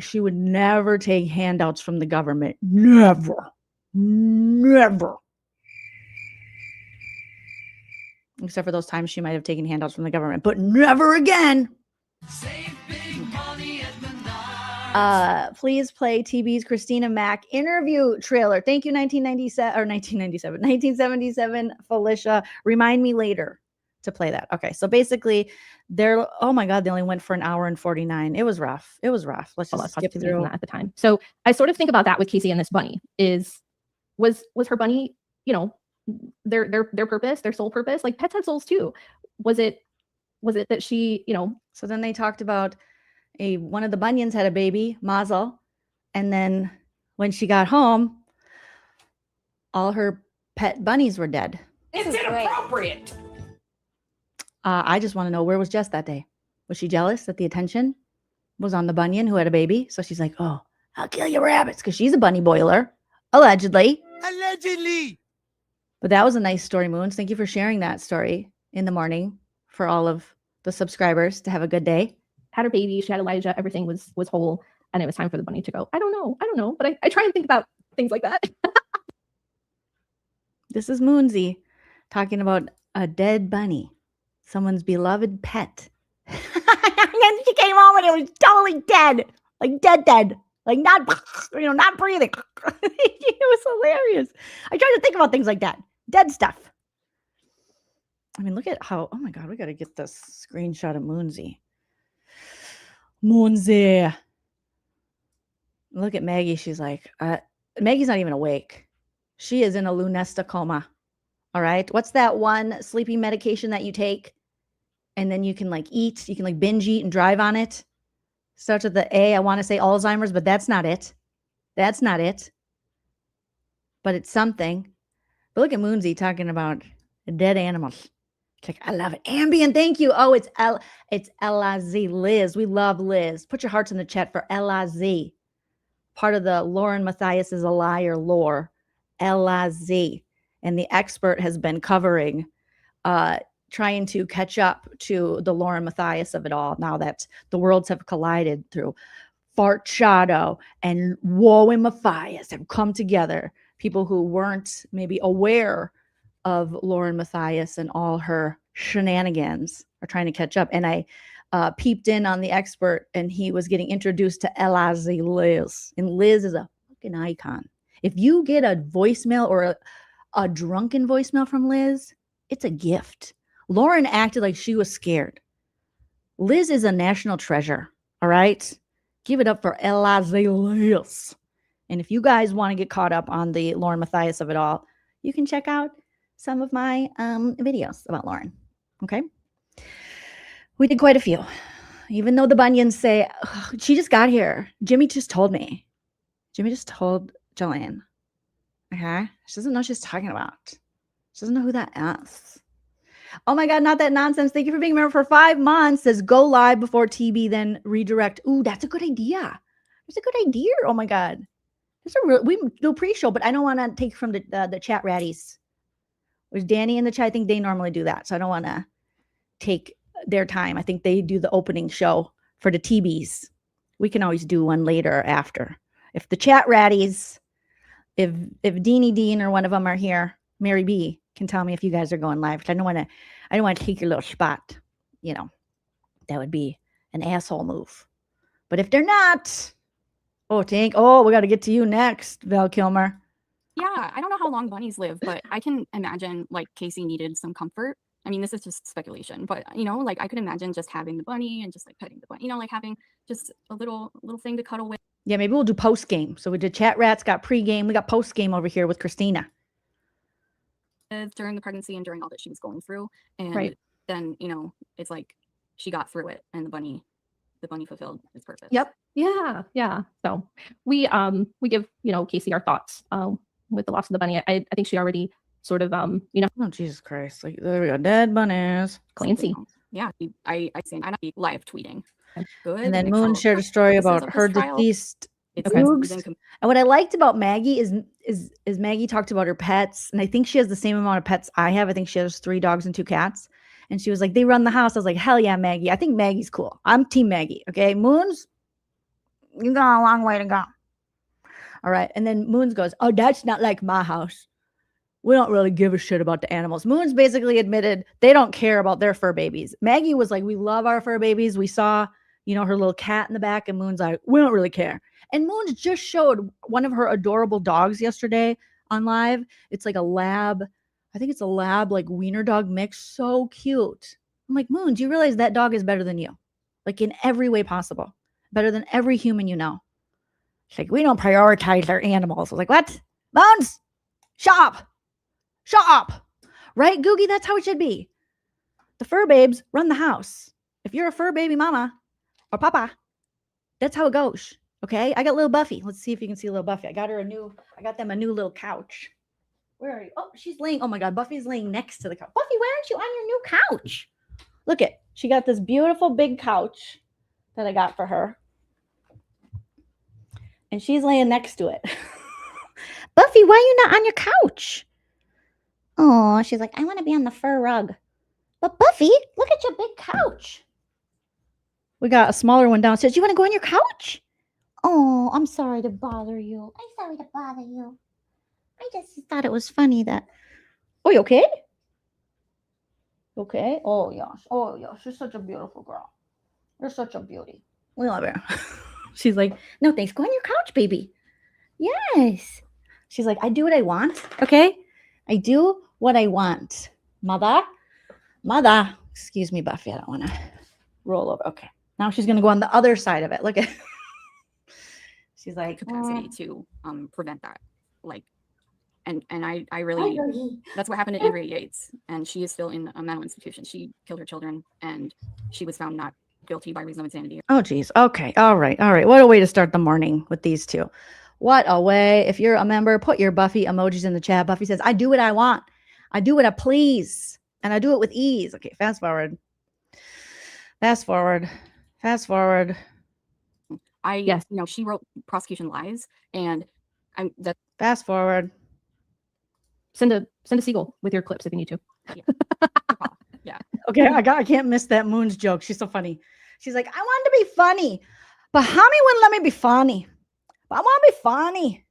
She would never take handouts from the government. Never. Except for those times she might have taken handouts from the government, but never again. Please play TB's Christina Mack interview trailer. Thank you, 1977 Felicia. Remind me later to play that. Okay, so basically, oh my God, they only went for an hour and 49. It was rough. Let's just skip through that at the time. So I sort of think about that with Casey and this bunny. Was her bunny, their purpose, their sole purpose? Like pets have souls too. Was it that she, So then they talked about one of the bunions had a baby, Mazel, and then when she got home, all her pet bunnies were dead. It's inappropriate. I just want to know, where was Jess that day? Was she jealous that the attention was on the bunion who had a baby? So she's like, oh, I'll kill your rabbits, because she's a bunny boiler, allegedly. But that was a nice story, Moons. Thank you for sharing that story in the morning for all of the subscribers to have a good day. Had her baby, she had Elijah, everything was whole, and it was time for the bunny to go. I don't know, but I try and think about things like that. This is Moonsy talking about a dead bunny, someone's beloved pet. And then she came home and it was totally dead, like dead, like not breathing. It was hilarious. I try to think about things like that, dead stuff. I mean, look at how, oh my God, we got to get this screenshot of Moonsy. Look at Maggie. She's like, Maggie's not even awake. She is in a Lunesta coma. All right. What's that one sleeping medication that you take? And then you can eat, you can binge eat and drive on it. Starts with the A. I want to say Alzheimer's, but that's not it. But it's something. But look at Moonsy talking about dead animals. Like, I love it. Ambien, thank you. Oh, it's L-I-Z, Liz. We love Liz. Put your hearts in the chat for L-I-Z. Part of the Lauren Matthias is a liar lore. L-I-Z. And the expert has been covering, trying to catch up to the Lauren Matthias of it all. Now that the worlds have collided through Fart Shadow and Woe and Matthias have come together. People who weren't maybe aware of Lauren Matthias and all her shenanigans are trying to catch up. And I peeped in on the expert, and he was getting introduced to Liz. And Liz is a fucking icon. If you get a voicemail or a drunken voicemail from Liz, it's a gift. Lauren acted like she was scared. Liz is a national treasure. All right. Give it up for Liz. And if you guys want to get caught up on the Lauren Matthias of it all, you can check out some of my videos about Lauren. Okay. We did quite a few. Even though the Bunions say, oh, she just got here. Jimmy just told me. Jimmy just told Joleen. Okay. She doesn't know what she's talking about. She doesn't know who that is. Oh my God, not that nonsense. Thank you for being a member for 5 months. Says go live before TB, then redirect. Ooh, that's a good idea. That's a good idea. Oh my God. We do a pre-show, but I don't want to take from the chat ratties. There's Danny in the chat. I think they normally do that. So I don't want to take their time. I think they do the opening show for the TBs. We can always do one later or after. If the chat ratties, if Deanie Dean or one of them are here, Mary B can tell me if you guys are going live. I don't want to take your little spot. You know, that would be an asshole move. But if they're not, we got to get to you next, Val Kilmer. Yeah, I don't know how long bunnies live, but I can imagine like Casey needed some comfort. I mean, this is just speculation, but you know, like I could imagine just having the bunny and just like petting the bunny, you know, like having just a little thing to cuddle with. Yeah, maybe we'll do post game. So we did chat rats, got pre-game, we got post game over here with Christina. During the pregnancy and during all that she was going through. And Right. then, you know, it's like she got through it and the bunny fulfilled its purpose. Yep. Yeah. Yeah. So we give, you know, Casey our thoughts with the loss of the bunny. I think she already sort of you know. Oh Jesus Christ. Like there we go. Dead bunnies. Clancy. Yeah. I be live tweeting. Good. And then Moon shared a story about her deceased dogs. And what I liked about Maggie is Maggie talked about her pets, and I think she has the same amount of pets I have. I think she has 3 dogs and 2 cats. And she was like, they run the house. I was like, hell yeah, Maggie. I think Maggie's cool. I'm team Maggie. Okay. Moons, you got a long way to go. All right. And then Moons goes, oh, that's not like my house. We don't really give a shit about the animals. Moons basically admitted they don't care about their fur babies. Maggie was like, we love our fur babies. We saw, you know, her little cat in the back, and Moon's like, we don't really care. And Moons just showed one of her adorable dogs yesterday on live. It's like a lab. I think it's a lab, like wiener dog mix. So cute. I'm like, Moon, do you realize that dog is better than you? Like in every way possible. Better than every human you know. She's like, we don't prioritize our animals. I was like, what? Moons, shut up. Shut up. Right, Googie? That's how it should be. The fur babes run the house. If you're a fur baby mama or papa, that's how it goes. Okay? I got little Buffy. Let's see if you can see little Buffy. I got them a new little couch. Where are you? Oh, she's laying. Oh my God, Buffy's laying next to the couch. Buffy, why aren't you on your new couch? Look it. She got this beautiful big couch that I got for her. And she's laying next to it. Buffy, why are you not on your couch? Oh, she's like, I want to be on the fur rug. But Buffy, look at your big couch. We got a smaller one downstairs. You want to go on your couch? Oh, I'm sorry to bother you. I'm sorry to bother you. I just thought it was funny that. Oh, you okay? Okay. Oh, yes. Oh, yes. She's such a beautiful girl. You're such a beauty. We love her. She's like, no, thanks. Go on your couch, baby. Yes. She's like, I do what I want. Okay. I do what I want. Mother. Excuse me, Buffy. I don't want to roll over. Okay. Now she's going to go on the other side of it. Look at. She's like, capacity to prevent that. Like, and I really, that's what happened to Andrea Yates. And she is still in a mental institution. She killed her children and she was found not guilty by reason of insanity. Oh, geez. Okay. All right. What a way to start the morning with these two. What a way. If you're a member, put your Buffy emojis in the chat. Buffy says, I do what I want. I do what I please. And I do it with ease. Okay. Fast forward. You know, she wrote prosecution lies, and that fast forward. Send a seagull with your clips if you need to. Yeah. Okay, I can't miss that Moon's joke. She's so funny. She's like, I wanted to be funny, but Homie wouldn't let me be funny. But I want to be funny.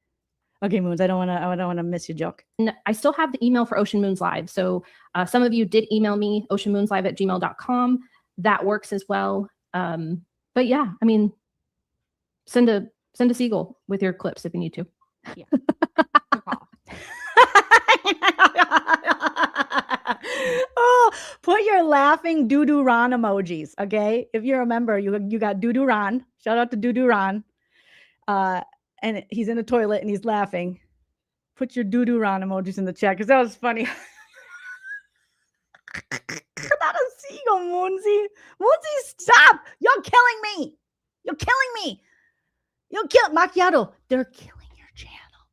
Okay, Moons, I don't want to miss your joke. And I still have the email for Ocean Moons Live. So some of you did email me, oceanmoonslive@gmail.com. That works as well. But yeah, I mean, send a seagull with your clips if you need to. Yeah. Oh, put your laughing doo-doo Ron emojis, okay? If you remember, you got doo-doo Ron. Shout out to doo-doo Ron. And he's in the toilet and he's laughing. Put your doo-doo Ron emojis in the chat because that was funny. Not a seagull, Moonsy. Moonsy, stop! You're killing me. You're killing me. You'll kill Macchiato. They're killing your channel.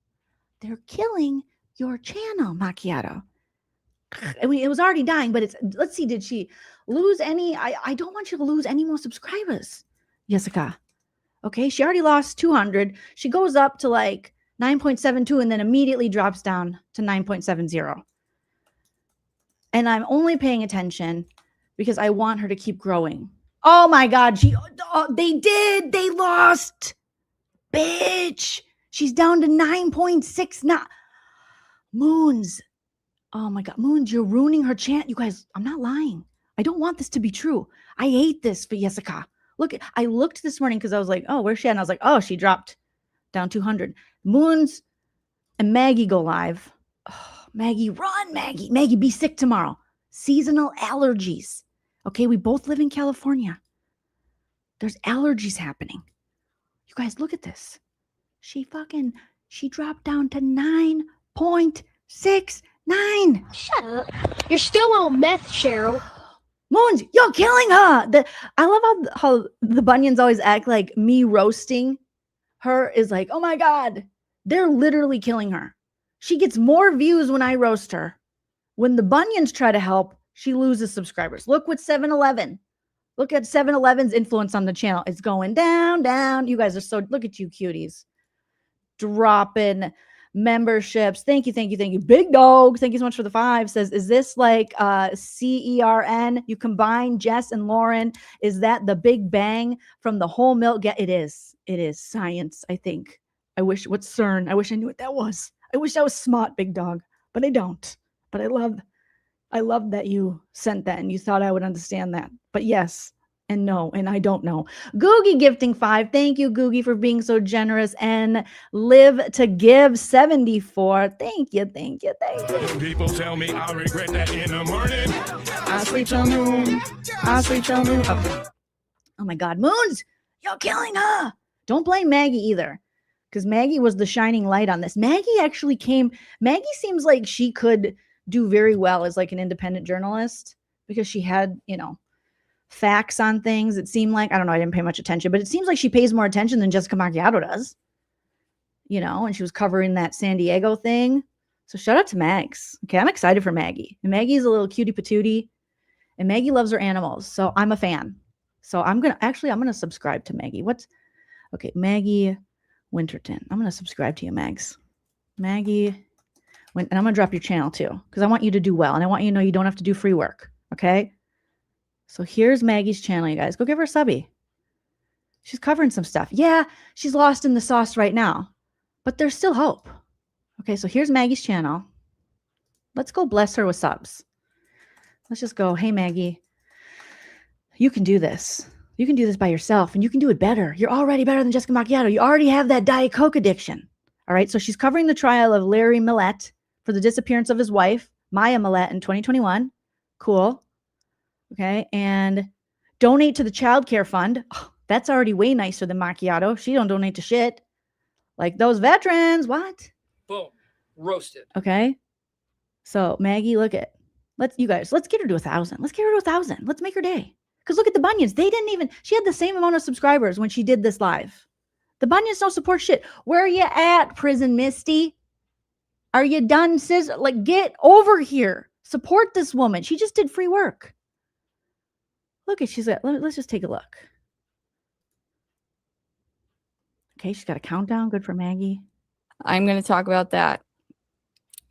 They're killing your channel, Macchiato. I mean, it was already dying, but let's see, did she lose any? I don't want you to lose any more subscribers, Jessica. Okay, she already lost 200. She goes up to like 9.72 and then immediately drops down to 9.70. And I'm only paying attention because I want her to keep growing. Oh my God, they lost. Bitch, she's down to 9.6 now. Moons. Oh my God, Moons, you're ruining her chant. You guys, I'm not lying. I don't want this to be true. I hate this for Jessica. Look, I looked this morning because I was like, oh, where's she at? And I was like, oh, she dropped down 200. Moons and Maggie go live. Oh, Maggie, run, Maggie. Maggie, be sick tomorrow. Seasonal allergies. Okay, we both live in California. There's allergies happening. You guys, look at this. She dropped down to 9.69. Shut up. You're still on meth, Cheryl. Moons, you're killing her. I love how the Bunions always act like me roasting her is like, oh my God, they're literally killing her. She gets more views when I roast her. When the Bunions try to help, she loses subscribers. Look what 7-Eleven. Look at 7-Eleven's influence on the channel. It's going down, down. You guys are so, look at you cuties. Dropping memberships. Thank you. Big Dog, thank you so much for the 5. Says, is this like CERN? You combine Jess and Lauren. Is that the Big Bang from the whole milk? It is. It is science, I think. What's CERN? I wish I knew what that was. I wish I was smart, Big Dog, but I don't. But I love that you sent that and you thought I would understand that. But yes and no, and I don't know. Googie gifting 5. Thank you, Googie, for being so generous. And Live to Give 74. Thank you. People tell me I regret that in the morning. I sleep till noon. Oh my God, Moons, you're killing her. Don't blame Maggie either, because Maggie was the shining light on this. Maggie seems like she could do very well as like an independent journalist because she had, facts on things. It seemed like, I don't know, I didn't pay much attention, but it seems like she pays more attention than Jessica Macchiato does, and she was covering that San Diego thing. So shout out to Mags. Okay, I'm excited for Maggie. And Maggie's a little cutie patootie, and Maggie loves her animals. So I'm a fan. So I'm going to subscribe to Maggie. Okay, Maggie Winterton. I'm going to subscribe to you, Mags. Maggie, and I'm going to drop your channel too, because I want you to do well. And I want you to know you don't have to do free work. Okay. So here's Maggie's channel, you guys. Go give her a subby. She's covering some stuff. Yeah, she's lost in the sauce right now, but there's still hope. Okay, so here's Maggie's channel. Let's go bless her with subs. Let's just go, hey, Maggie, you can do this. You can do this by yourself, and you can do it better. You're already better than Jessica Macchiato. You already have that Diet Coke addiction. All right, so she's covering the trial of Larry Millett for the disappearance of his wife, Maya Millett, in 2021. Cool. Okay, and donate to the child care fund. Oh, that's already way nicer than Macchiato. She don't donate to shit. Like those veterans, what? Boom, roasted. Okay, so Maggie, let's get her to 1,000. Let's get her to 1,000. Let's make her day. Because look at the Bunions. She had the same amount of subscribers when she did this live. The Bunions don't support shit. Where are you at, Prison Misty? Are you done, sis? Like, get over here. Support this woman. She just did free work. Look at, let's just take a look. Okay, she's got a countdown. Good for Maggie. I'm going to talk about that.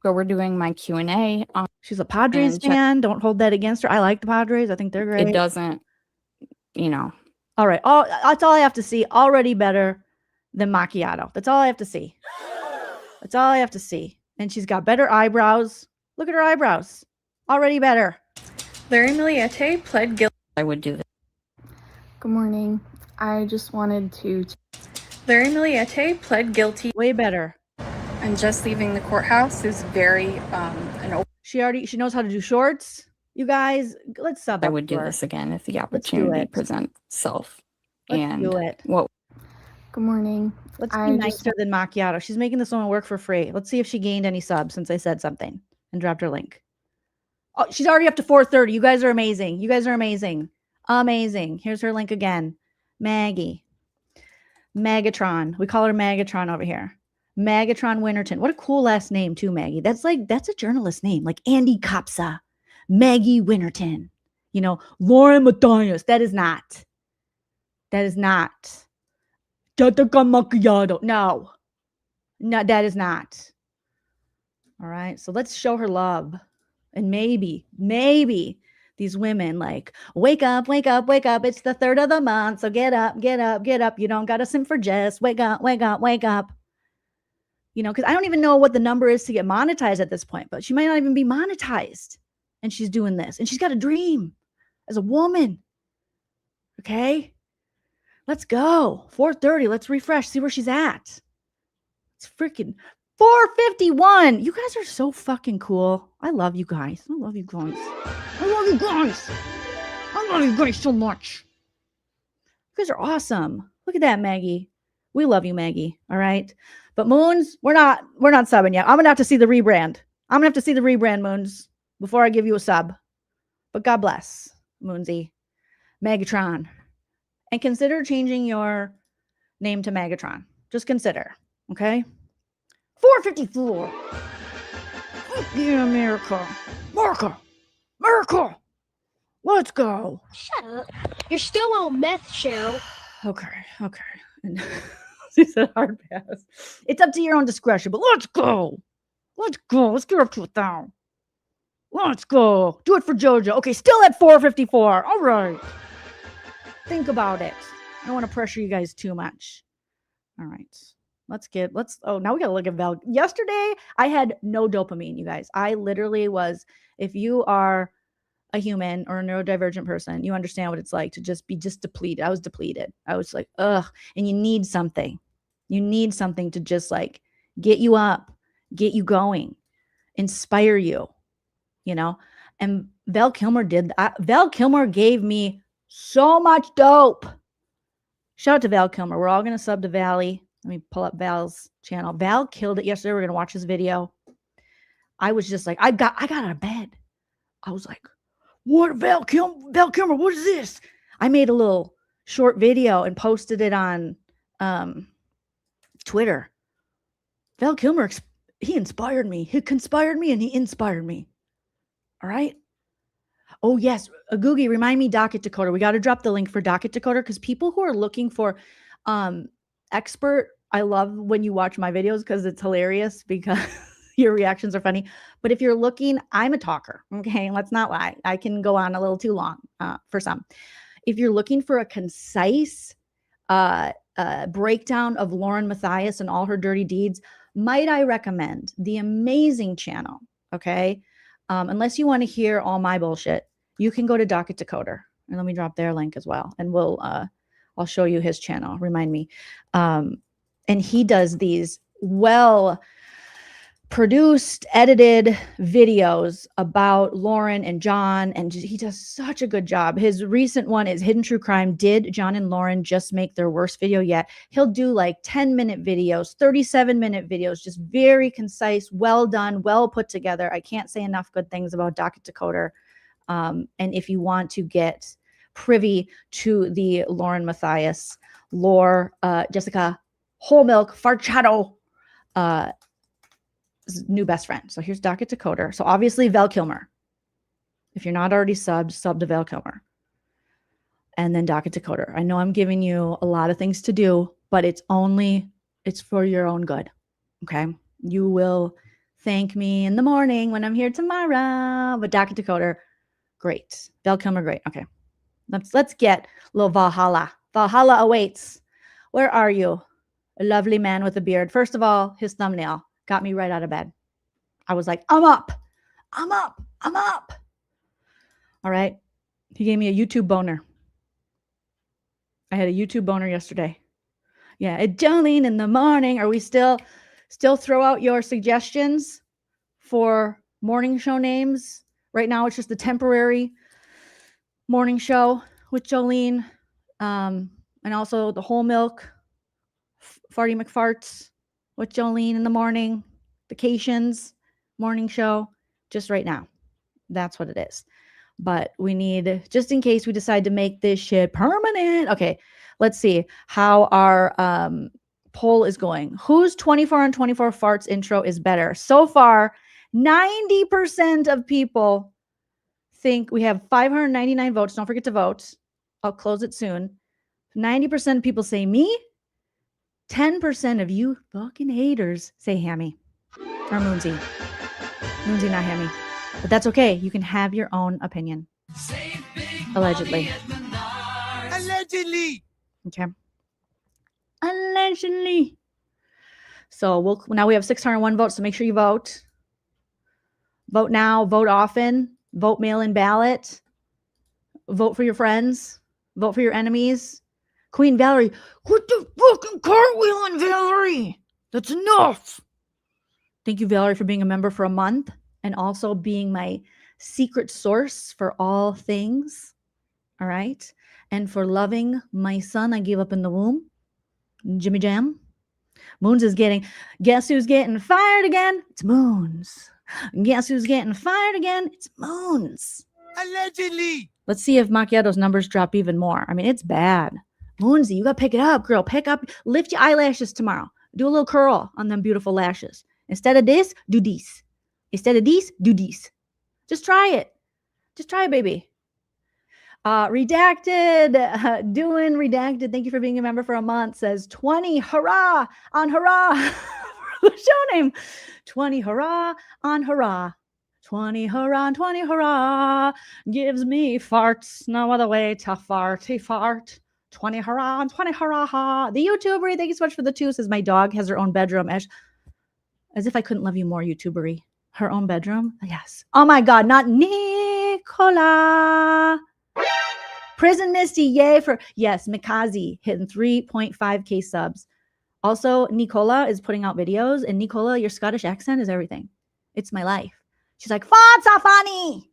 So we're doing my Q&A. She's a Padres fan. Don't hold that against her. I like the Padres. I think they're great. It doesn't, All right. That's all I have to see. Already better than Macchiato. That's all I have to see. That's all I have to see. And she's got better eyebrows. Look at her eyebrows. Already better. Larry Millett pled guilty. I would do this. Good morning. I just wanted to. Larry Miliete pled guilty. Way better. And just leaving the courthouse is very She knows how to do shorts. You guys, let's sub. I up would do for her. this again if the Let's do opportunity it. presents itself. Let's And do it. what Good morning. Let's be nicer than macchiato. She's making this woman work for free. Let's see if she gained any subs since I said something and dropped her link. Oh, she's already up to 430. You guys are amazing. You guys are amazing. Amazing. Here's her link again. Maggie. Megatron. We call her Megatron over here. Megatron Winterton. What a cool last name too, Maggie. That's a journalist name, like Andy Kopsa, Maggie Winterton. You know, Lauren Matthias. That is not. Jessica Macchiato. No, that is not. All right. So let's show her love. And maybe these women like, wake up, wake up, wake up. It's the 3rd of the month. So get up, get up, get up. You don't got to simp for Jess. Wake up, wake up, wake up. You know, because I don't even know what the number is to get monetized at this point, but she might not even be monetized. And she's doing this. And she's got a dream as a woman. Okay. Let's go. 4:30. Let's refresh. See where she's at. It's freaking 4:51. You guys are so fucking cool. I love you guys. I love you guys. I love you guys. I love you guys so much. You guys are awesome. Look at that, Maggie. We love you, Maggie. All right. But Moons, we're not subbing yet. I'm gonna have to see the rebrand. Moons, before I give you a sub. But God bless, Moonsy. Megatron. And consider changing your name to Megatron. Just consider. Okay? 454. Yeah, America. America. Let's go. Shut up. You're still on meth, Cheryl. Okay. And she said hard pass. It's up to your own discretion, but let's go. Let's get up to 1,000. Let's go. Do it for JoJo. Okay, still at 454. All right. Think about it. I don't want to pressure you guys too much. All right. Now we got to look at Val. Yesterday, I had no dopamine, you guys. I literally was, if you are a human or a neurodivergent person, you understand what it's like to just be depleted. I was depleted. I was like, ugh. And you need something. You need something to just like get you up, get you going, inspire you, you know? And Val Kilmer did that. Val Kilmer gave me so much dope. Shout out to Val Kilmer. We're all going to sub to Valley. Let me pull up Val's channel. Val killed it yesterday. We're going to watch his video. I was just like, I got out of bed. I was like, what, Val Kilmer, what is this? I made a little short video and posted it on Twitter. Val Kilmer, he inspired me. He conspired me and he inspired me. All right. Oh, yes. Googie, remind me, Docket Decoder. We got to drop the link for Docket Decoder because people who are looking for expert, I love when you watch my videos because it's hilarious because your reactions are funny. But if you're looking, I'm a talker. Okay. Let's not lie. I can go on a little too long for some. If you're looking for a concise breakdown of Lauren Matthias and all her dirty deeds, might I recommend the amazing channel. Okay. Unless you want to hear all my bullshit, you can go to Docket Decoder and let me drop their link as well. And I'll show you his channel. Remind me. And he does these well-produced, edited videos about Lauren and John. And he does such a good job. His recent one is Hidden True Crime. Did John and Lauren just make their worst video yet? He'll do like 10-minute videos, 37-minute videos, just very concise, well done, well put together. I can't say enough good things about Docket Decoder. And if you want to get privy to the Lauren Matthias lore, Jessica Whole Milk Farchado new best friend. So here's Docket Decoder. So obviously Val Kilmer. If you're not already subbed, sub to Val Kilmer. And then Docket Decoder. I know I'm giving you a lot of things to do, but it's for your own good. Okay. You will thank me in the morning when I'm here tomorrow. But Docket Decoder, great. Val Kilmer, great. Okay. Let's get a little Valhalla. Valhalla awaits. Where are you? A lovely man with a beard. First of all, his thumbnail got me right out of bed. I was like, I'm up. All right. He gave me a YouTube boner. I had a YouTube boner yesterday. Yeah, at Jolene in the morning. Are we still throw out your suggestions for morning show names? Right now, it's just the temporary morning show with Jolene, and also the whole milk Farty McFarts with Jolene in the morning. Vacations morning show. Just right now, that's what it is. But we need, just in case we decide to make this shit permanent. Okay, let's see how our poll is going. Whose 24 on 24 farts intro is better? So far, 90% of people think we have 599 votes. Don't forget to vote. I'll close it soon. 90% of people say me. 10% of you fucking haters say Hammy or Moonsy. Moonsy, not Hammy. But that's okay. You can have your own opinion. Allegedly. Allegedly. Okay. Allegedly. So now we have 601 votes. So make sure you vote. Vote now. Vote often. Vote mail-in ballot. Vote for your friends. Vote for your enemies. Queen Valerie, quit the fucking cartwheeling, Valerie. That's enough. Thank you, Valerie, for being a member for a month and also being my secret source for all things. All right. And for loving my son I gave up in the womb, Jimmy Jam. Moons is guess who's getting fired again? It's Moons. Guess who's getting fired again? It's Moons. Allegedly. Let's see if Macchiato's numbers drop even more. I mean, it's bad. Moonsy, you got to pick it up, girl. Pick up, lift your eyelashes tomorrow. Do a little curl on them beautiful lashes. Instead of this, do these. Instead of these, do these. Just try it. Just try it, baby. Redacted, doing redacted. Thank you for being a member for a month. Says 20 hurrah on hurrah for the show name. 20 hurrah on hurrah. 20 hurrah and 20 hurrah gives me farts. No other way to farty fart. 20 hurrah and 20 hurrah. The YouTuber, thank you so much for the 2. Says my dog has her own bedroom. As if I couldn't love you more, YouTubery. Her own bedroom? Yes. Oh my God, not Nicola. Prison Misty, yay for, yes, Mikazi hitting 3.5K subs. Also, Nicola is putting out videos, and Nicola, your Scottish accent is everything. It's my life. She's like, farts are funny.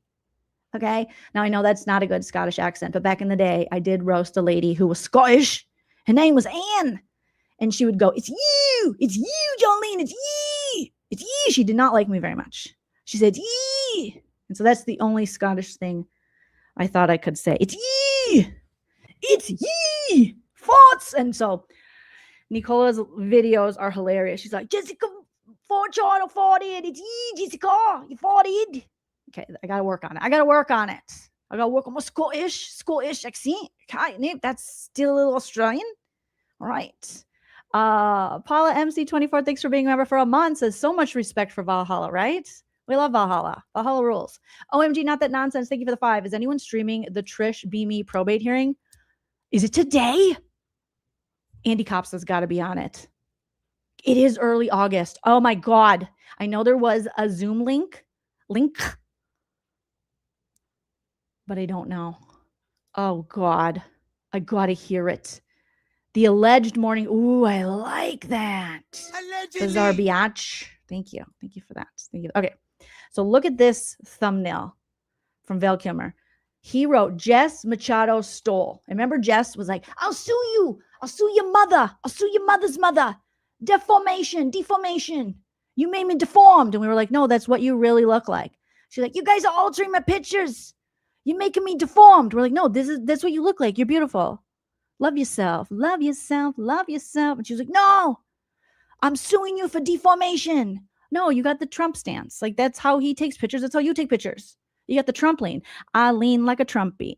Okay. Now I know that's not a good Scottish accent, but back in the day, I did roast a lady who was Scottish. Her name was Anne. And she would go, it's you, Jolene, it's you, it's you. She did not like me very much. She said, yee. And so that's the only Scottish thing I thought I could say. It's yee, farts. And so Nicola's videos are hilarious. She's like, Jessica, farted, it's yee, Jessica, you farted. Okay, I gotta work on it. I gotta work on my Scottish accent. Okay, that's still a little Australian. All right. Paula MC24, thanks for being a member for a month. Says so much respect for Valhalla, right? We love Valhalla. Valhalla rules. OMG, not that nonsense. Thank you for the 5. Is anyone streaming the Trish Beamy probate hearing? Is it today? Andy Cops has got to be on it. It is early August. Oh my God. I know there was a Zoom link, but I don't know. Oh God. I got to hear it. The alleged morning. Ooh, I like that. Allegedly. Bizarre Biatch. Thank you. Thank you for that. Thank you. Okay. So look at this thumbnail from Val Kilmer. He wrote, Jess Machado stole. And remember, Jess was like, I'll sue you. I'll sue your mother. I'll sue your mother's mother. Deformation. You made me deformed. And we were like, no, that's what you really look like. She's like, you guys are altering my pictures. You're making me deformed. We're like, no, that's what you look like. You're beautiful. Love yourself. And she was like, no, I'm suing you for deformation. No, you got the Trump stance. Like, that's how he takes pictures. That's how you take pictures. You got the Trump lean. I lean like a Trumpy.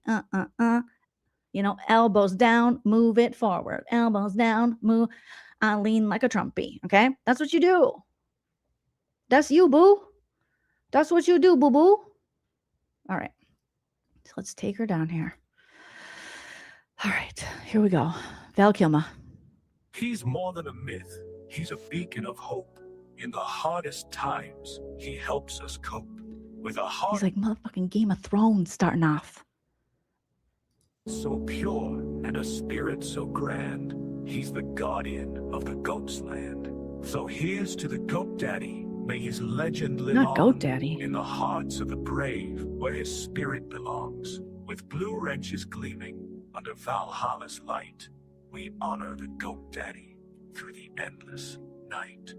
You know, elbows down, move it forward. Elbows down, move. I lean like a Trumpy. Okay? That's what you do. That's you, boo. That's what you do, boo-boo. All right. So let's take her down here. All right. Here we go. Val Kilmer. He's more than a myth. He's a beacon of hope. In the hardest times, he helps us cope. With a heart. He's like motherfucking Game of Thrones starting off. So pure and a spirit so grand. He's the guardian of the goat's land. So here's to the goat daddy. May his legend live Not on Goat Daddy. in the hearts of the brave, where his spirit belongs. With blue wrenches gleaming under Valhalla's light, we honor the goat daddy through the endless night.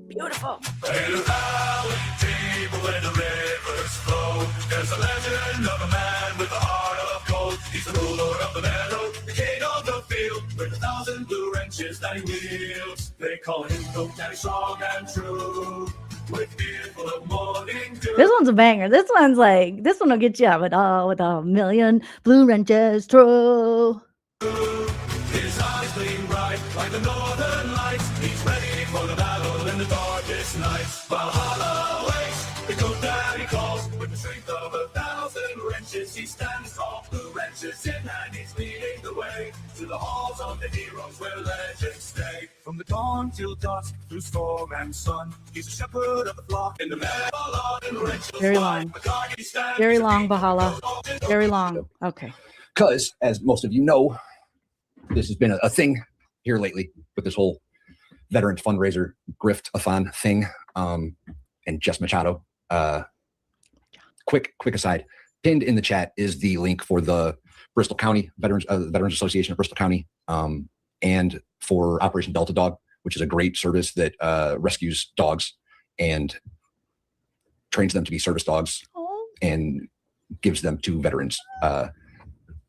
Beautiful. By the valley table where the rivers flow, there's a legend of a man with a heart of gold. He's the ruler of the meadow, the king of the field, with 1,000 blue wrenches that he wields. They call him Goat Daddy, strong and true, with beard full of morning dew. This one's a banger. This one will get you with a million blue wrenches true. His eyes gleam bright like the northern lights. He's ready for the battle in the darkest nights. Valhalla waits, the goat daddy calls. With the strength of 1,000 wrenches, he stands tall. Blue wrenches in hand, he's leading the way to the halls of the heroes where legends stay. From the dawn till dusk, through storm and sun, he's a shepherd of the flock in the metal wrenches. Very long. Very long, Valhalla. Very long. Okay. Because, as most of you know, this has been a thing here lately with this whole veterans fundraiser grift-a-thon thing. And Jess Machado, quick aside, pinned in the chat is the link for the Bristol County Veterans Association of Bristol County, and for Operation Delta Dog, which is a great service that rescues dogs and trains them to be service dogs and gives them to veterans.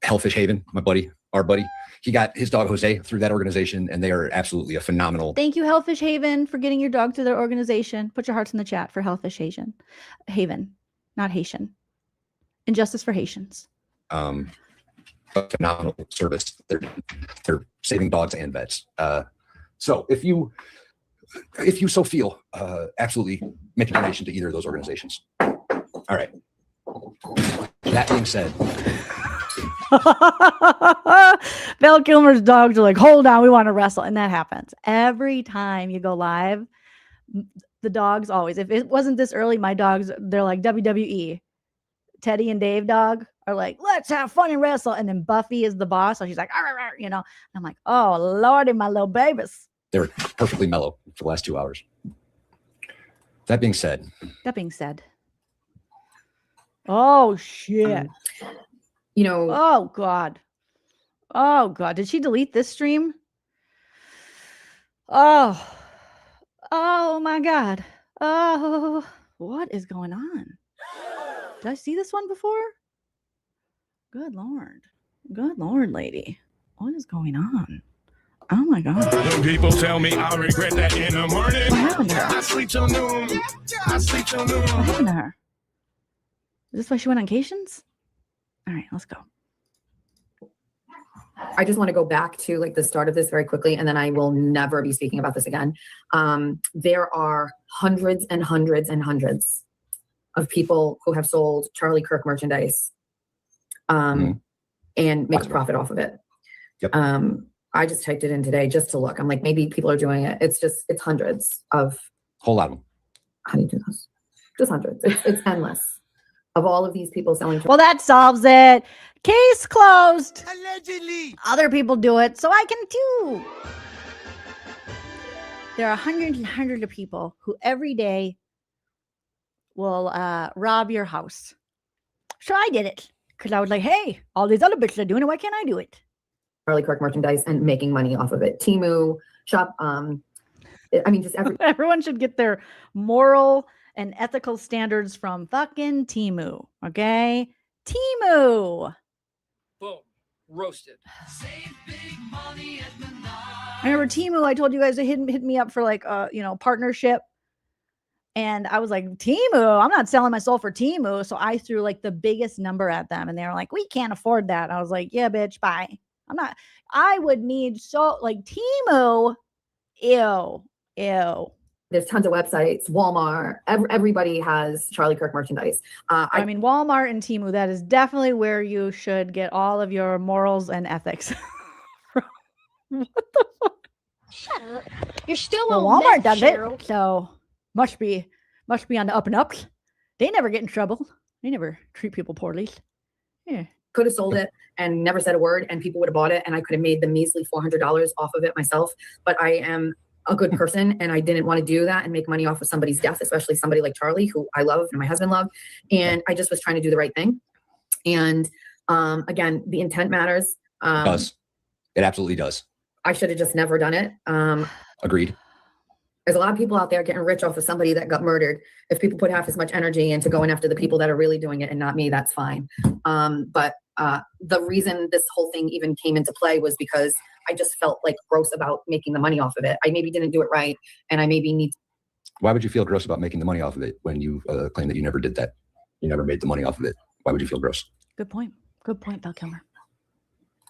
Hellfish Haven, our buddy, he got his dog Jose through that organization, and they are absolutely a phenomenal. Thank you, Hellfish Haven, for getting your dog to their organization. Put your hearts in the chat for Hellfish Haven, not Haitian. Injustice for Haitians. A phenomenal service. They're saving dogs and vets. So if you so feel, absolutely make a donation to either of those organizations. All right. That being said. Val Kilmer's dogs are like, hold on, we want to wrestle. And that happens every time you go live. The dogs always, if it wasn't this early, my dogs, they're like WWE. Teddy and Dave dog are like, let's have fun and wrestle. And then Buffy is the boss. So she's like, arr, arr, arr, you know, and I'm like, oh, Lordy, my little babies. They're perfectly mellow for the last 2 hours. That being said. Oh, shit. You know, oh God, did she delete this stream? Oh my God. Oh, what is going on? Did I see this one before? Good Lord, lady, what is going on? Oh my God. When people tell me I regret that in the morning, what happened to her? I sleep till noon. What happened to her? Is this why she went on vacations? All right, let's go. I just want to go back to like the start of this very quickly, and then I will never be speaking about this again. There are hundreds and hundreds and hundreds of people who have sold Charlie Kirk merchandise and make a profit off of it. Yep. I just typed it in today just to look. I'm like, maybe people are doing it. It's hundreds of. Whole lot of them. How do you do this? Just hundreds. It's endless. Of all of these people selling. Well, that solves it. Case closed. Allegedly. Other people do it, so I can too. There are hundreds and hundreds of people who every day will rob your house. So I did it because I was like, hey, all these other bitches are doing it. Why can't I do it? Charlie Kirk merchandise and making money off of it. Temu shop. I mean, just everyone should get their moral and ethical standards from fucking Temu. Okay, Temu. Boom, roasted. I remember Temu. I told you guys they hit me up for like partnership, and I was like, Temu, I'm not selling my soul for Temu. So I threw like the biggest number at them, and they were like, we can't afford that. I was like, yeah, bitch, bye. I'm not. I would need like Temu. Ew. There's tons of websites. Walmart. Everybody has Charlie Kirk merchandise. I mean, Walmart and Temu. That is definitely where you should get all of your morals and ethics. What the fuck? Shut up. You're still well, on Walmart meth, does Cheryl. it, so must be on the up and up. They never get in trouble. They never treat people poorly. Yeah, could have sold it and never said a word, and people would have bought it, and I could have made the measly $400 off of it myself. But I am a good person, and I didn't want to do that and make money off of somebody's death, especially somebody like Charlie, who I love and my husband loved. And I just was trying to do the right thing. And again, the intent matters. It does. It absolutely does. I should have just never done it. Agreed. There's a lot of people out there getting rich off of somebody that got murdered. If people put half as much energy into going after the people that are really doing it and not me, that's fine. But the reason this whole thing even came into play was because I just felt like gross about making the money off of it. I maybe didn't do it right, and I maybe need. Why would you feel gross about making the money off of it when you claim that you never did that? You never made the money off of it. Why would you feel gross? Good point. Good point, Val Kilmer.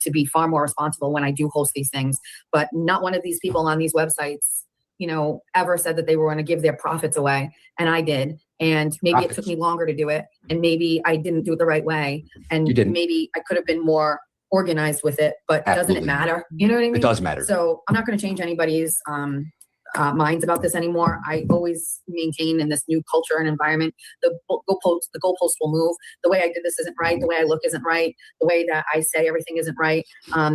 To be far more responsible when I do host these things, but not one of these people on these websites, you know, ever said that they were going to give their profits away, and I did. And maybe it took me longer to do it, and maybe I didn't do it the right way, and maybe I could have been more organized with it. But doesn't it matter? You know what I mean? It does matter. So I'm not going to change anybody's minds about this anymore. I always maintain in this new culture and environment, the goalposts will move. The way I did this isn't right. The way I look isn't right. The way that I say everything isn't right.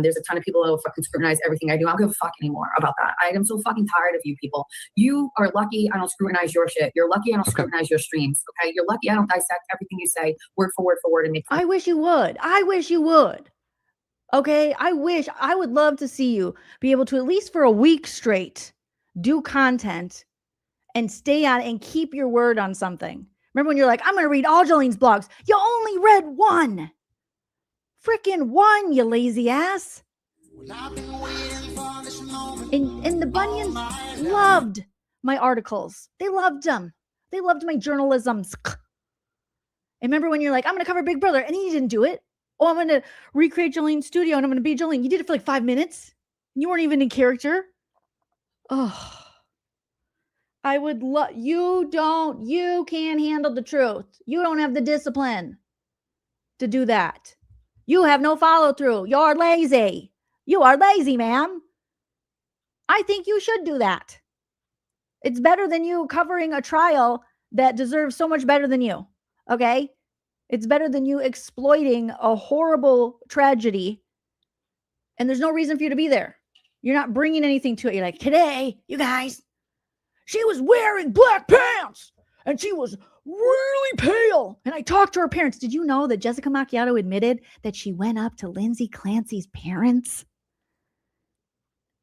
There's a ton of people that will fucking scrutinize everything I do. I don't give a fuck anymore about that. I am so fucking tired of you people. You are lucky I don't scrutinize your shit. You're lucky I don't scrutinize your streams. Okay, you're lucky I don't dissect everything you say word for word and make fun. I wish you would. I wish you would. Okay, I would love to see you be able to, at least for a week straight, do content and stay on and keep your word on something. Remember when you're like, I'm going to read all Jolene's blogs. You only read one. Freaking one, you lazy ass. And the Bunions loved my articles. They loved them. They loved my journalisms. And remember when you're like, I'm going to cover Big Brother, and then you didn't do it. Oh, I'm going to recreate Jolene's studio, and I'm going to be Jolene. You did it for like 5 minutes. You weren't even in character. Oh, I would love, you can't handle the truth. You don't have the discipline to do that. You have no follow through. You're lazy. You are lazy, ma'am. I think you should do that. It's better than you covering a trial that deserves so much better than you. Okay? It's better than you exploiting a horrible tragedy, and there's no reason for you to be there. You're not bringing anything to it. You're like, today, you guys, she was wearing black pants and she was really pale. And I talked to her parents. Did you know that Jessica Macchiato admitted that she went up to Lindsay Clancy's parents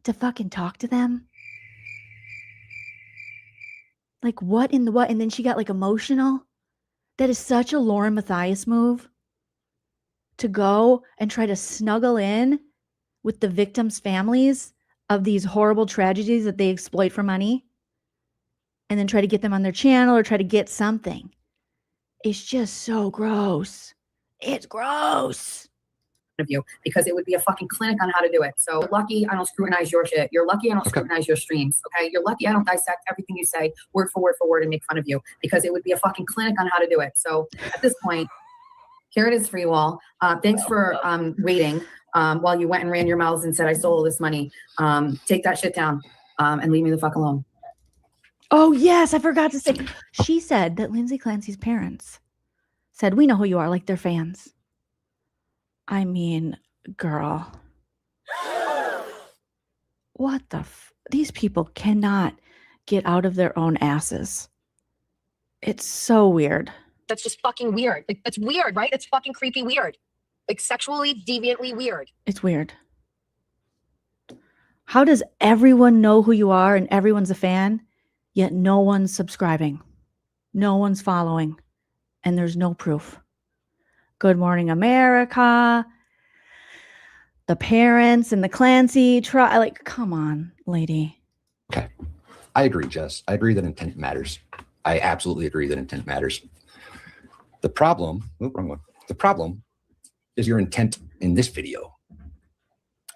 to fucking talk to them? Like, what in the what? And then she got like emotional. That is such a Lauren Mathias move, to go and try to snuggle in with the victims' families of these horrible tragedies that they exploit for money, and then try to get them on their channel or try to get something. It's just so gross. It's gross. Of you, because it would be a fucking clinic on how to do it. So you're lucky I don't scrutinize your shit. You're lucky I don't scrutinize your streams. Okay, you're lucky I don't dissect everything you say word for word and make fun of you, because it would be a fucking clinic on how to do it. So at this point, here it is for you all. Thanks for waiting while you went and ran your mouths and said I stole all this money. Take that shit down and leave me the fuck alone. Oh yes, I forgot to say. She said that Lindsay Clancy's parents said, we know who you are, like they're fans. I mean, girl, what the these people cannot get out of their own asses. It's so weird. That's just fucking weird. Like, that's weird, right? It's fucking creepy weird. Like, sexually deviantly weird. It's weird. How does everyone know who you are and everyone's a fan, yet no one's subscribing? No one's following. And there's no proof. Good Morning America, the parents and the Clancy trial. Like, come on, lady. Okay. I agree, Jess. I agree that intent matters. I absolutely agree that intent matters. The problem, wrong one. The problem is your intent in this video.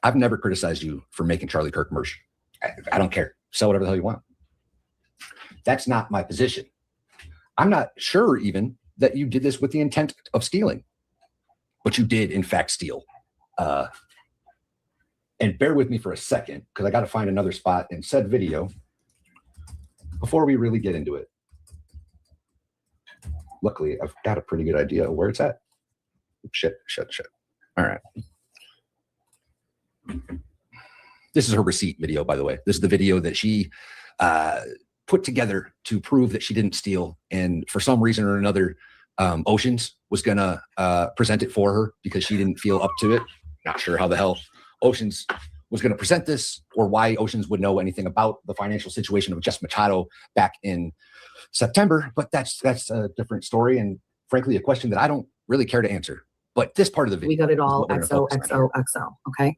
I've never criticized you for making Charlie Kirk merch. I don't care. Sell whatever the hell you want. That's not my position. I'm not sure even that you did this with the intent of stealing. But you did, in fact, steal. And bear with me for a second, because I got to find another spot in said video before we really get into it. Luckily, I've got a pretty good idea of where it's at. Shit. All right. This is her receipt video, by the way. This is the video that she put together to prove that she didn't steal. And for some reason or another, Oceans was going to present it for her because she didn't feel up to it. Not sure how the hell Oceans was going to present this or why Oceans would know anything about the financial situation of Jess Machado back in September. But that's a different story. And frankly, a question that I don't really care to answer. But this part of the video. We got it all XOXOXO. Okay.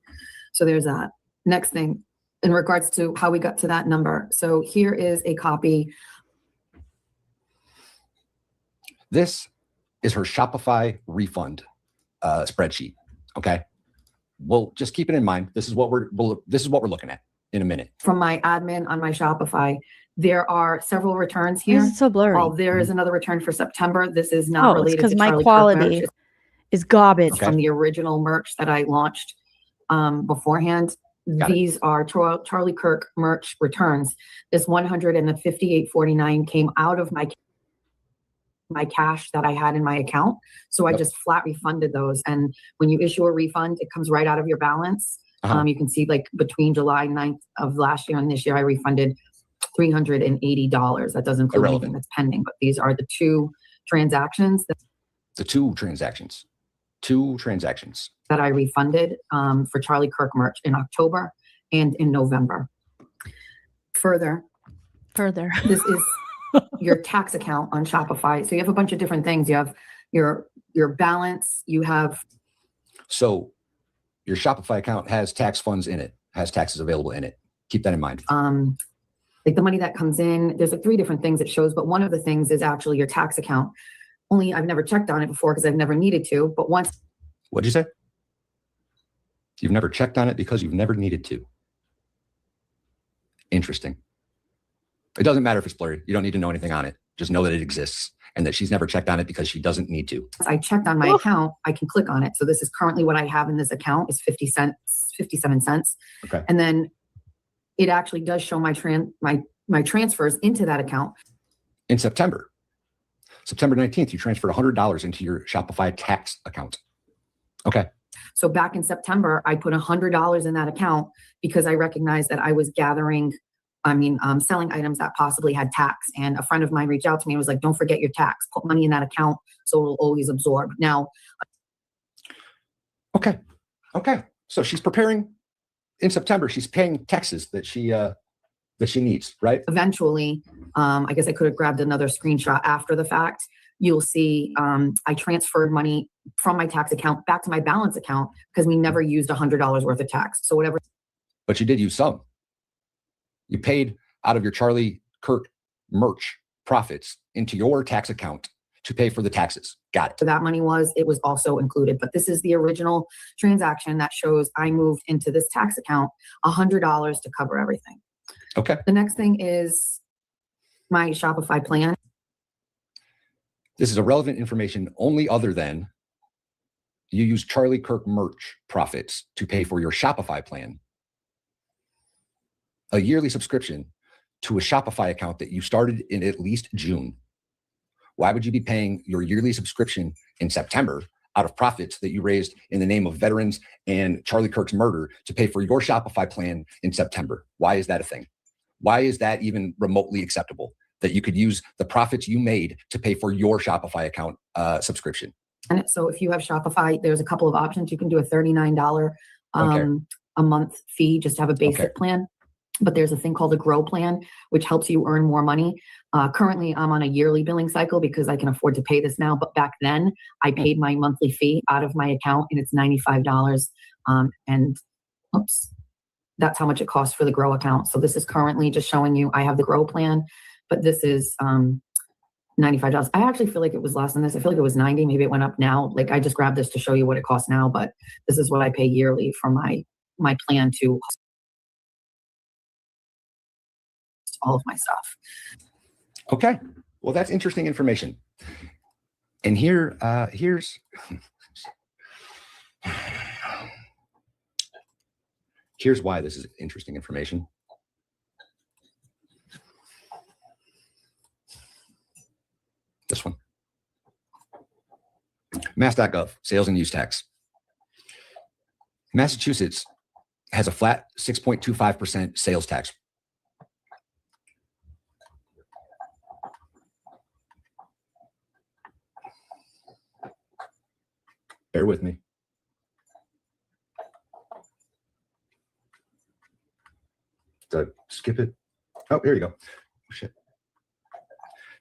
So there's that. Next thing in regards to how we got to that number. So here is a copy. This is her Shopify refund spreadsheet. Okay. Well, just keep it in mind. This is what we're looking at in a minute. From my admin on my Shopify, there are several returns here. This is so blurry. Oh, there is another return for September. This is not related because to my Charlie Kirk quality merch. is garbage. From the original merch that I launched beforehand. These are Charlie Kirk merch returns. This $158.49 came out of my cash that I had in my account. So I just flat refunded those. And when you issue a refund, it comes right out of your balance. You can see like between July 9th of last year and this year, I refunded $380. That doesn't include anything that's pending, but these are the two transactions. Two transactions that I refunded for Charlie Kirk merch in October and in November. Further, this is your tax account on Shopify. So you have a bunch of different things. You have your balance. You have. So your Shopify account has tax funds in it, has taxes available in it. Keep that in mind. Like the money that comes in, there's like 3 different things it shows, but one of the things is actually your tax account. Only I've never checked on it before because I've never needed to, but once. What'd you say? You've never checked on it because you've never needed to. Interesting. It doesn't matter if it's blurry. You don't need to know anything on it. Just know that it exists and that she's never checked on it because she doesn't need to. I checked on my account. I can click on it. So this is currently what I have in this account is 57 cents. Okay. And then it actually does show my transfers into that account. In September 19th, you transferred $100 into your Shopify tax account. Okay. So back in September, I put $100 in that account because I recognized that I was selling items that possibly had tax. And a friend of mine reached out to me and was like, don't forget your tax, put money in that account so it'll always absorb. Now. Okay. So she's preparing in September. She's paying taxes that she needs, right? Eventually, I guess I could have grabbed another screenshot after the fact. You'll see I transferred money from my tax account back to my balance account because we never used $100 worth of tax. So whatever. But you did use some. You paid out of your Charlie Kirk merch profits into your tax account to pay for the taxes. Got it. So that money it was also included. But this is the original transaction that shows I moved into this tax account $100 to cover everything. Okay. The next thing is my Shopify plan. This is irrelevant information only other than you use Charlie Kirk merch profits to pay for your Shopify plan. A yearly subscription to a Shopify account that you started in at least June. Why would you be paying your yearly subscription in September out of profits that you raised in the name of veterans and Charlie Kirk's murder to pay for your Shopify plan in September? Why is that a thing? Why is that even remotely acceptable that you could use the profits you made to pay for your Shopify account subscription? And so if you have Shopify, there's a couple of options. You can do a $39 a month fee just to have a basic plan. But there's a thing called a grow plan, which helps you earn more money. Currently, I'm on a yearly billing cycle because I can afford to pay this now. But back then, I paid my monthly fee out of my account, and it's $95. That's how much it costs for the grow account. So this is currently just showing you I have the grow plan, but this is $95. I actually feel like it was less than this. I feel like it was 90. Maybe it went up now. Like I just grabbed this to show you what it costs now, but this is what I pay yearly for my plan to all of my stuff. Okay. Well, that's interesting information. And here's why this is interesting information. Mass.gov, sales and use tax. Massachusetts has a flat 6.25% sales tax. Bear with me. Did I skip it? Oh, here you go. Oh, shit.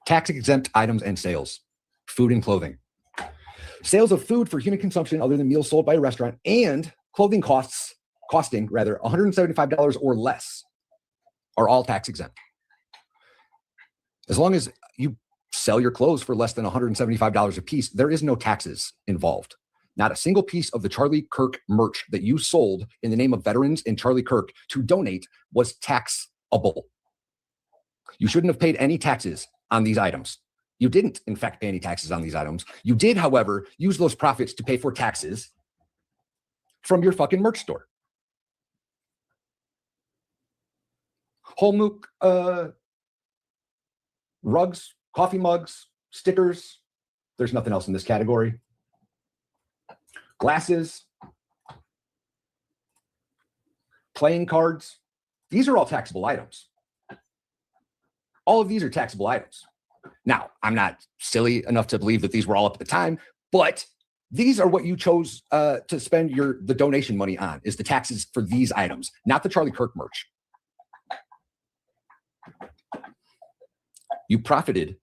Tax exempt items and sales, food and clothing. Sales of food for human consumption other than meals sold by a restaurant and clothing costing $175 or less are all tax exempt. As long as you sell your clothes for less than $175 a piece, there is no taxes involved. Not a single piece of the Charlie Kirk merch that you sold in the name of veterans and Charlie Kirk to donate was taxable. You shouldn't have paid any taxes on these items. You didn't, in fact, pay any taxes on these items. You did, however, use those profits to pay for taxes from your fucking merch store. Whole milk, rugs, coffee mugs, stickers. There's nothing else in this category. Glasses, playing cards. These are all taxable items. All of these are taxable items. Now, I'm not silly enough to believe that these were all up at the time, but these are what you chose to spend the donation money on, is the taxes for these items, not the Charlie Kirk merch. You profited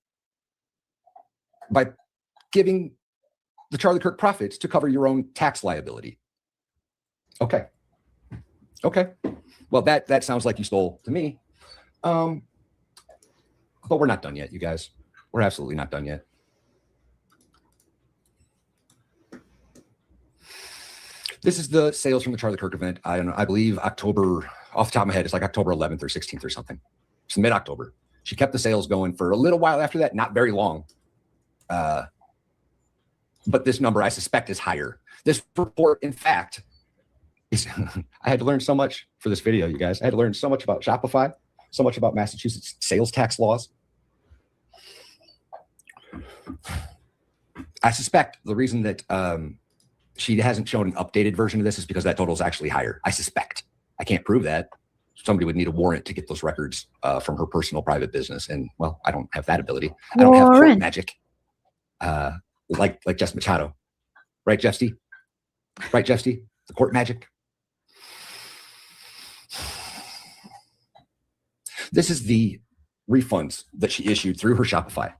by giving the Charlie Kirk profits to cover your own tax liability. Okay. Okay. Well, that sounds like you stole to me. But we're not done yet, you guys. We're absolutely not done yet. This is the sales from the Charlie Kirk event. I don't know. I believe October, off the top of my head, it's like October 11th or 16th or something. It's mid-October. She kept the sales going for a little while after that, not very long. But this number, I suspect, is higher. This report, in fact, is I had to learn so much for this video, you guys. I had to learn so much about Shopify, so much about Massachusetts sales tax laws. I suspect the reason that she hasn't shown an updated version of this is because that total is actually higher. I suspect. I can't prove that. Somebody would need a warrant to get those records from her personal private business. And, well, I don't have that ability. I don't have court magic. Like Jess Machado. Right, Jeffsty? Right, Jeffsty? The court magic. This is the refunds that she issued through her Shopify.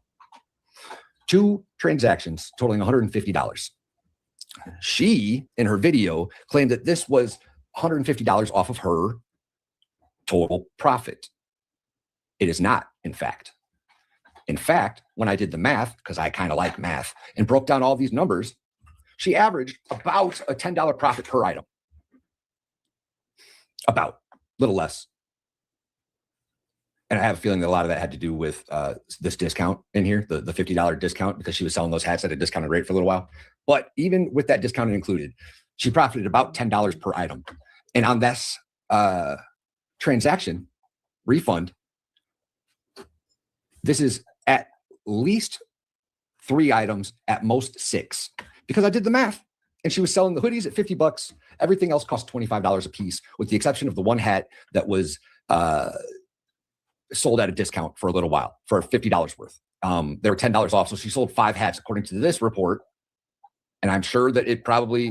2 transactions totaling $150. She, in her video, claimed that this was $150 off of her total profit. It is not, in fact. In fact, when I did the math, because I kind of like math, and broke down all these numbers, she averaged about a $10 profit per item. About, a little less. And I have a feeling that a lot of that had to do with this discount in here, the $50 discount, because she was selling those hats at a discounted rate for a little while. But even with that discount included, she profited about $10 per item. And on this transaction refund, this is at least 3 items, at most 6, because I did the math. And she was selling the hoodies at $50. Everything else cost $25 a piece, with the exception of the one hat that was sold at a discount for a little while for $50 worth. They were $10 off. So she sold 5 hats according to this report. And I'm sure that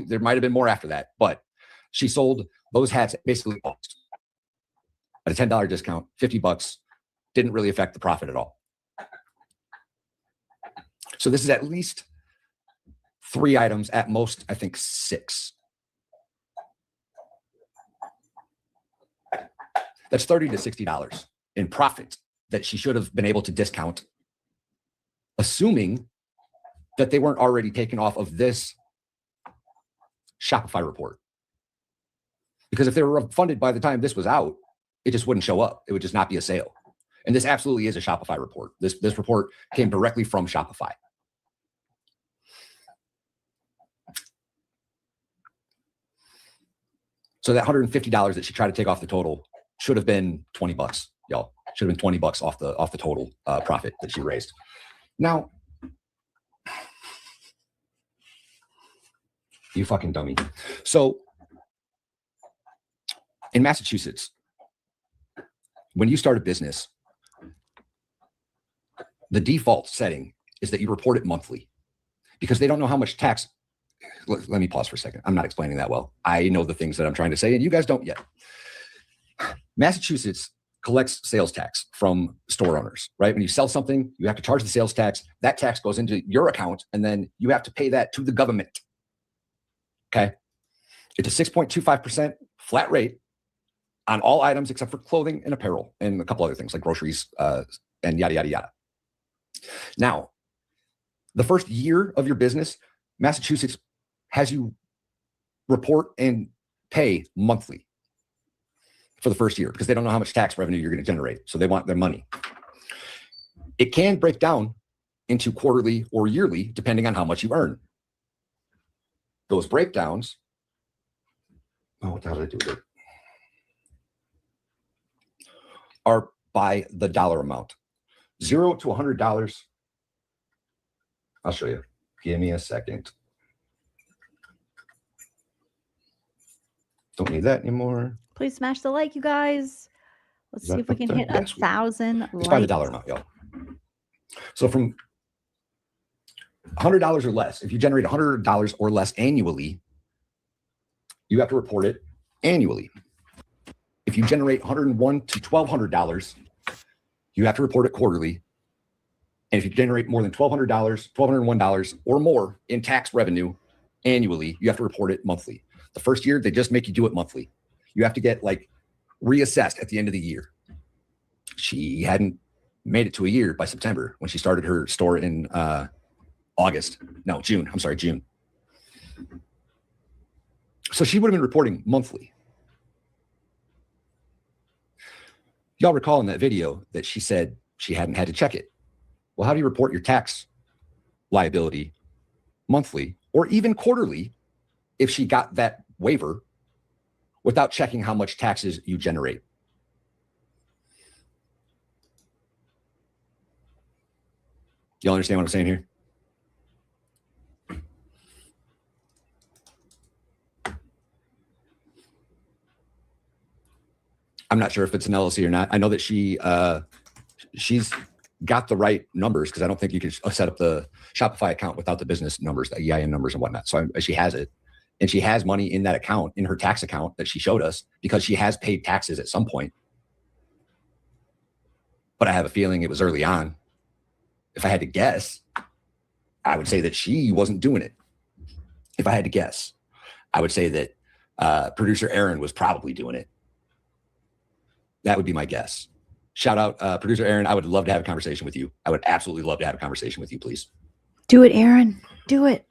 there might've been more after that, but she sold those hats basically at a $10 discount, $50, didn't really affect the profit at all. So this is at least 3 items, at most, I think 6. That's $30 to $60 in profit that she should have been able to discount, assuming that they weren't already taken off of this Shopify report. Because if they were funded by the time this was out, it just wouldn't show up. It would just not be a sale. And this absolutely is a Shopify report. This report came directly from Shopify. So that $150 that she tried to take off the total should have been $20, y'all. Should have been $20 off the total profit that she raised. Now, you fucking dummy. So In Massachusetts, when you start a business, the default setting is that you report it monthly because they don't know how much tax. Let me pause for a second. I'm not explaining that well. I know the things that I'm trying to say, and you guys don't yet. Massachusetts collects sales tax from store owners, right? When you sell something, you have to charge the sales tax. That tax goes into your account, and then you have to pay that to the government. Okay? It's a 6.25% flat rate on all items except for clothing and apparel and a couple other things like groceries and yada, yada, yada. Now, the first year of your business, Massachusetts has you report and pay monthly for the first year because they don't know how much tax revenue you're going to generate. So they want their money. It can break down into quarterly or yearly, depending on how much you earn. Those breakdowns, what the hell did I do with it? Are by the dollar amount. $0 to $100. I'll show you. Give me a second. Don't need that anymore. Please smash the like, you guys. Let's see if we can hit 1,000 likes. It's by the dollar amount, y'all. So from $100 or less, if you generate $100 or less annually, you have to report it annually. If you generate $101 to $1,200, you have to report it quarterly. And if you generate more than $1,200, $1,201 or more in tax revenue annually, you have to report it monthly. The first year, they just make you do it monthly. You have to get like reassessed at the end of the year. She hadn't made it to a year by September when she started her store in June. I'm sorry, June. So she would have been reporting monthly. Y'all recall in that video that she said she hadn't had to check it. Well, how do you report your tax liability monthly or even quarterly if she got that waiver without checking how much taxes you generate? Y'all understand what I'm saying here? I'm not sure if it's an LLC or not. I know that she's got the right numbers because I don't think you can set up the Shopify account without the business numbers, the EIN numbers and whatnot. So she has it. And she has money in that account, in her tax account that she showed us because she has paid taxes at some point. But I have a feeling it was early on. If I had to guess, I would say that she wasn't doing it. If I had to guess, I would say that producer Aaron was probably doing it. That would be my guess. Shout out, producer Aaron. I would love to have a conversation with you. I would absolutely love to have a conversation with you, please. Do it, Aaron. Do it.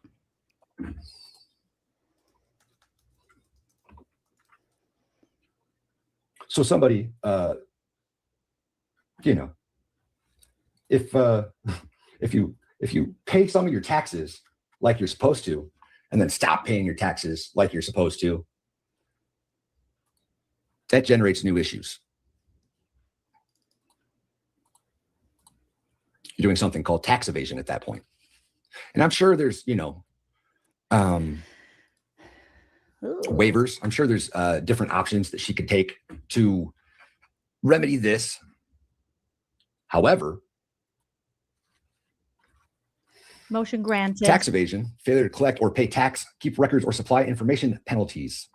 So somebody, if you pay some of your taxes like you're supposed to, and then stop paying your taxes like you're supposed to, that generates new issues. You're doing something called tax evasion at that point. And I'm sure there's, waivers. I'm sure there's different options that she could take to remedy this. However, motion granted. Tax evasion, failure to collect or pay tax, keep records, or supply information penalties.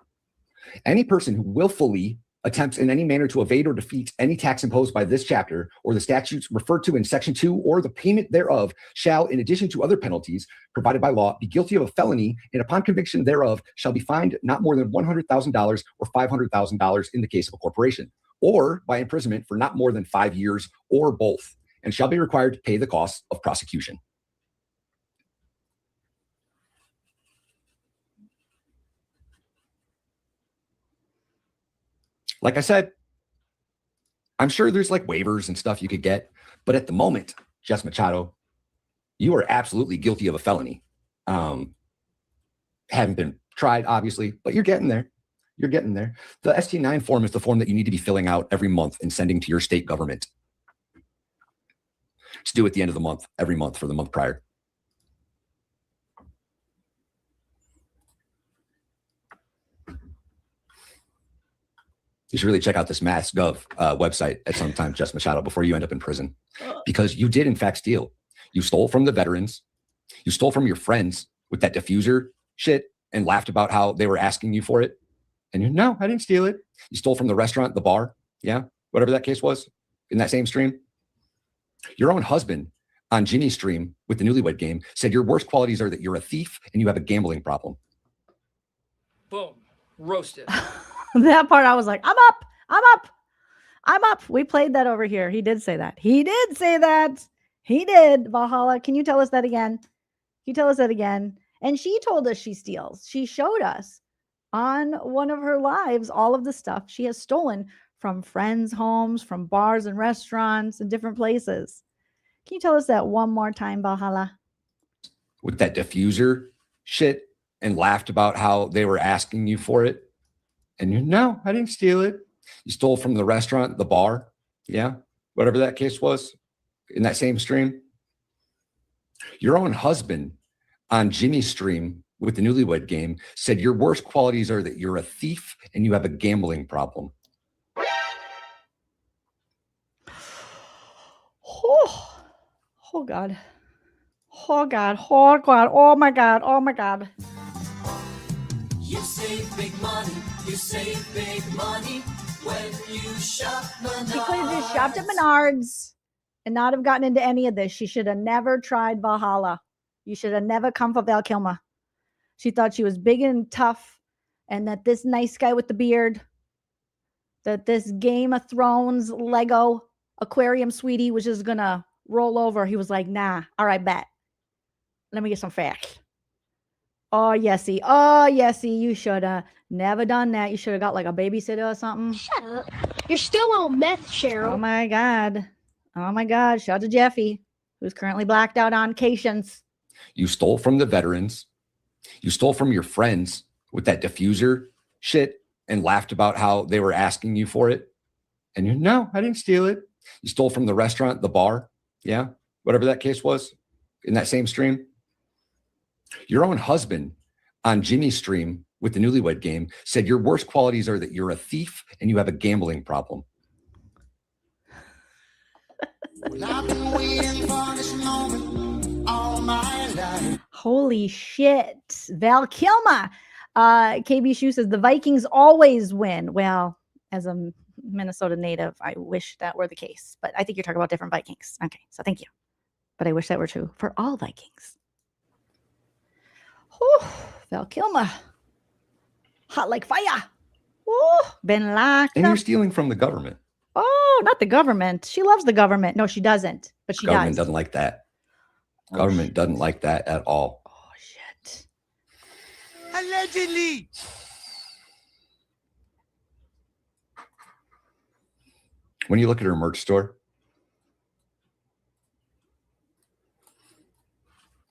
Any person who willfully attempts in any manner to evade or defeat any tax imposed by this chapter or the statutes referred to in section 2 or the payment thereof shall, in addition to other penalties provided by law, be guilty of a felony, and upon conviction thereof shall be fined not more than $100,000 or $500,000 in the case of a corporation, or by imprisonment for not more than 5 years or both, and shall be required to pay the costs of prosecution. Like I said, I'm sure there's like waivers and stuff you could get, but at the moment, Jess Machado, you are absolutely guilty of a felony. Haven't been tried, obviously, but you're getting there. You're getting there. The ST9 form is the form that you need to be filling out every month and sending to your state government. It's due at the end of the month, every month for the month prior. You should really check out this Mass.gov website at some time, Jess Machado, before you end up in prison. Because you did, in fact, steal. You stole from the veterans. You stole from your friends with that diffuser shit and laughed about how they were asking you for it. And you, no, I didn't steal it. You stole from the restaurant, the bar. Yeah, whatever that case was in that same stream. Your own husband on Jimmy's stream with the Newlywed Game said your worst qualities are that you're a thief and you have a gambling problem. Boom. Roasted. That part I was like, I'm up. I'm up. I'm up. We played that over here. He did say that. He did say that. He did. Valhalla, can you tell us that again? Can you tell us that again? And she told us she steals. She showed us on one of her lives all of the stuff she has stolen from friends' homes, from bars and restaurants and different places. Can you tell us that one more time, Valhalla? With that diffuser shit and laughed about how they were asking you for it. And you, no, I didn't steal it. You stole from the restaurant, the bar. Yeah, whatever that case was in that same stream. Your own husband on Jimmy's stream with the Newlywed Game said your worst qualities are that you're a thief and you have a gambling problem. Oh God. Oh God. Oh God. Oh my God. Oh my God. You save big money. You save big money when you shop Menards. She could have just shopped at Menards and not have gotten into any of this. She should have never tried Valhalla. You should have never come for Val Kilmer. She thought she was big and tough, and that this nice guy with the beard, that this Game of Thrones Lego aquarium sweetie was just gonna roll over. He was like, nah, all right, bet. Let me get some facts. Oh, Yessie. Oh, Yessie, you should have never done that. You should have got like a babysitter or something. Shut up. You're still on meth, Cheryl. Oh my God. Oh my God. Shout out to Jeffy, who's currently blacked out on cations. You stole from the veterans. You stole from your friends with that diffuser shit and laughed about how they were asking you for it. And you, no, I didn't steal it. You stole from the restaurant, the bar. Yeah, whatever that case was in that same stream. Your own husband on Jimmy's stream with the Newlywed Game said your worst qualities are that you're a thief and you have a gambling problem. Well, I've been waiting for this moment all my life. Holy shit. Val Kilmer. KB Shu says the Vikings always win. Well, as a Minnesota native, I wish that were the case. But I think you're talking about different Vikings. Okay, so thank you. But I wish that were true for all Vikings. Whew, Val Kilmer. Hot like fire. Woo, been locked And up. you're stealing from the government. Oh, not the government. She loves the government. No, she doesn't. But she Government does. doesn't like that. Government doesn't like that at all. Oh, shit. Allegedly. When you look at her merch store,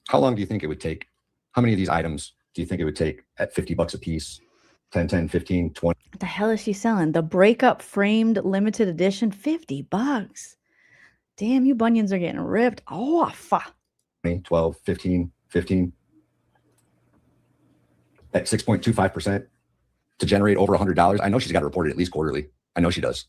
how long do you think it would take? How many of these items do you think it would take at $50 a piece? 10, 10, 15, 20? What the hell is she selling? The breakup framed limited edition, $50. Damn, you bunions are getting ripped off. 12, 15, 15. At 6.25% to generate over $100. I know she's got to report it at least quarterly. I know she does.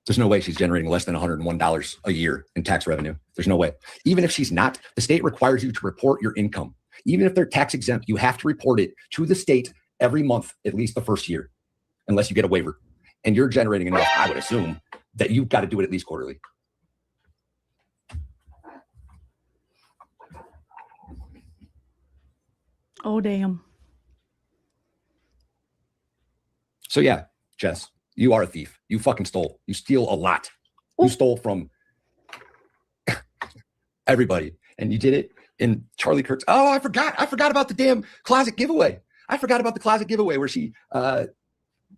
There's no way she's generating less than $101 a year in tax revenue. There's no way. Even if she's not, the state requires you to report your income. Even if they're tax exempt, you have to report it to the state every month, at least the first year, unless you get a waiver. And you're generating enough, I would assume, that you've got to do it at least quarterly. Oh, damn. So yeah, Jess, you are a thief. You fucking stole. You steal a lot. You stole from everybody. And you did it in Charlie Kirk's. Oh, I forgot about the damn closet giveaway. I forgot about the closet giveaway where she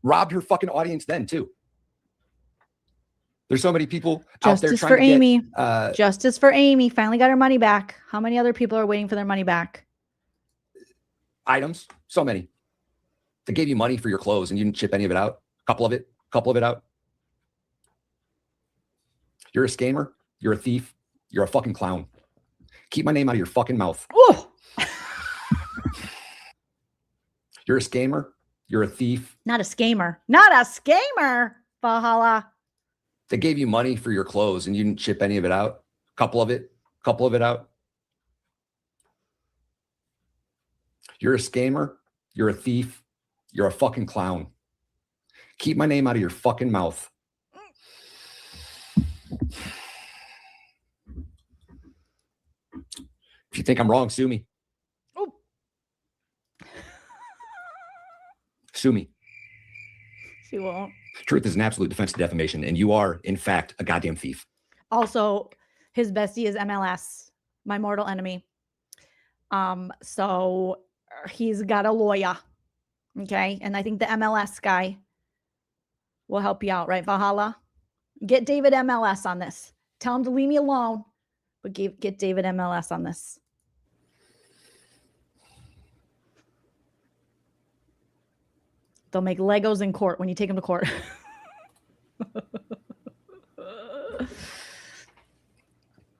robbed her fucking audience then too. There's so many people out there Justice trying for to Amy. get, Justice for Amy. Finally got her money back. How many other people are waiting for their money back? items. So many. They gave you money for your clothes and you didn't chip any of it out. Couple of it out. You're a scammer. You're a thief. You're a fucking clown. Keep my name out of your fucking mouth. Ooh. You're a scammer. You're a thief. Not a scammer. Not a scammer, Valhalla. They gave you money for your clothes and you didn't ship any of it out. Couple of it out. You're a scammer. You're a thief. You're a fucking clown. Keep my name out of your fucking mouth. If you think I'm wrong, sue me. Ooh. Sue me. She won't. Truth is an absolute defense of defamation, and you are, in fact, a goddamn thief. Also, his bestie is MLS, my mortal enemy. So he's got a lawyer. Okay. And I think the MLS guy will help you out, right, Valhalla? Get David MLS on this. Tell him to leave me alone, but get David MLS on this. They'll make Legos in court when you take them to court.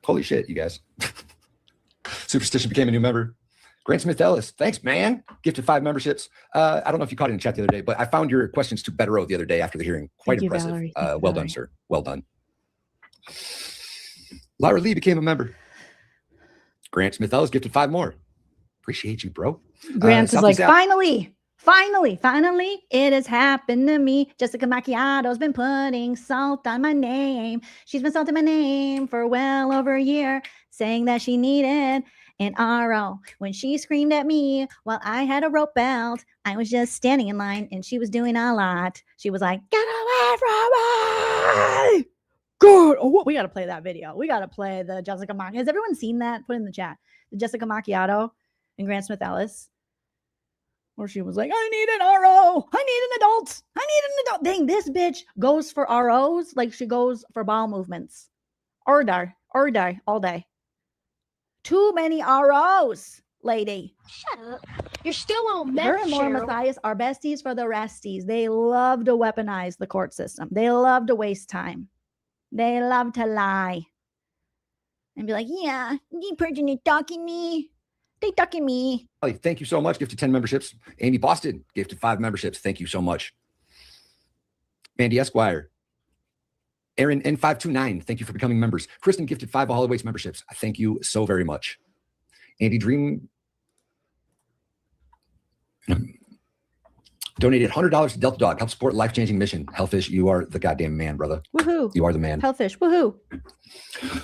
Holy shit, you guys. Superstition became a new member. Grant Smith Ellis, thanks, man. Gifted 5 memberships. I don't know if you caught it in chat the other day, but I found your questions to Better O the other day after the hearing. Quite Thank you, impressive. Valerie. Well done, sir. Well done. Lyra Lee became a member. Grant Smith Ellis gifted 5 more. Appreciate you, bro. Grant is like, Southeast finally, it has happened to me. Jessica Macchiato's been putting salt on my name. She's been salting my name for well over a year, saying that she needed an RO. When she screamed at me while I had a rope belt, I was just standing in line and she was doing a lot. She was like, get away from me. Good. Oh, what? We got to play that video. We got to play the Jessica Macchiato. Has everyone seen that? Put it in the chat. The Jessica Macchiato and Grant Smith Ellis. Where she was like, I need an RO. I need an adult. I need an adult. Dang, this bitch goes for ROs like she goes for bowel movements. Or die, all day. Too many ROs, lady. Shut up. You're still on meth, Her and Laura Cheryl. Mathias are besties for the resties. They love to weaponize the court system. They love to waste time. They love to lie. And be like, yeah, the person is talking me. They talking me. thank you so much. Gifted 10 memberships. Amy Boston gifted 5 memberships. Thank you so much. Mandy Esquire. Aaron N529, thank you for becoming members. Kristen gifted 5 Holloway's memberships. Thank you so very much. Andy Dream donated $100 to Delta Dog. Help support life-changing mission. Hellfish, you are the goddamn man, brother. Woohoo. You are the man. Hellfish, woohoo.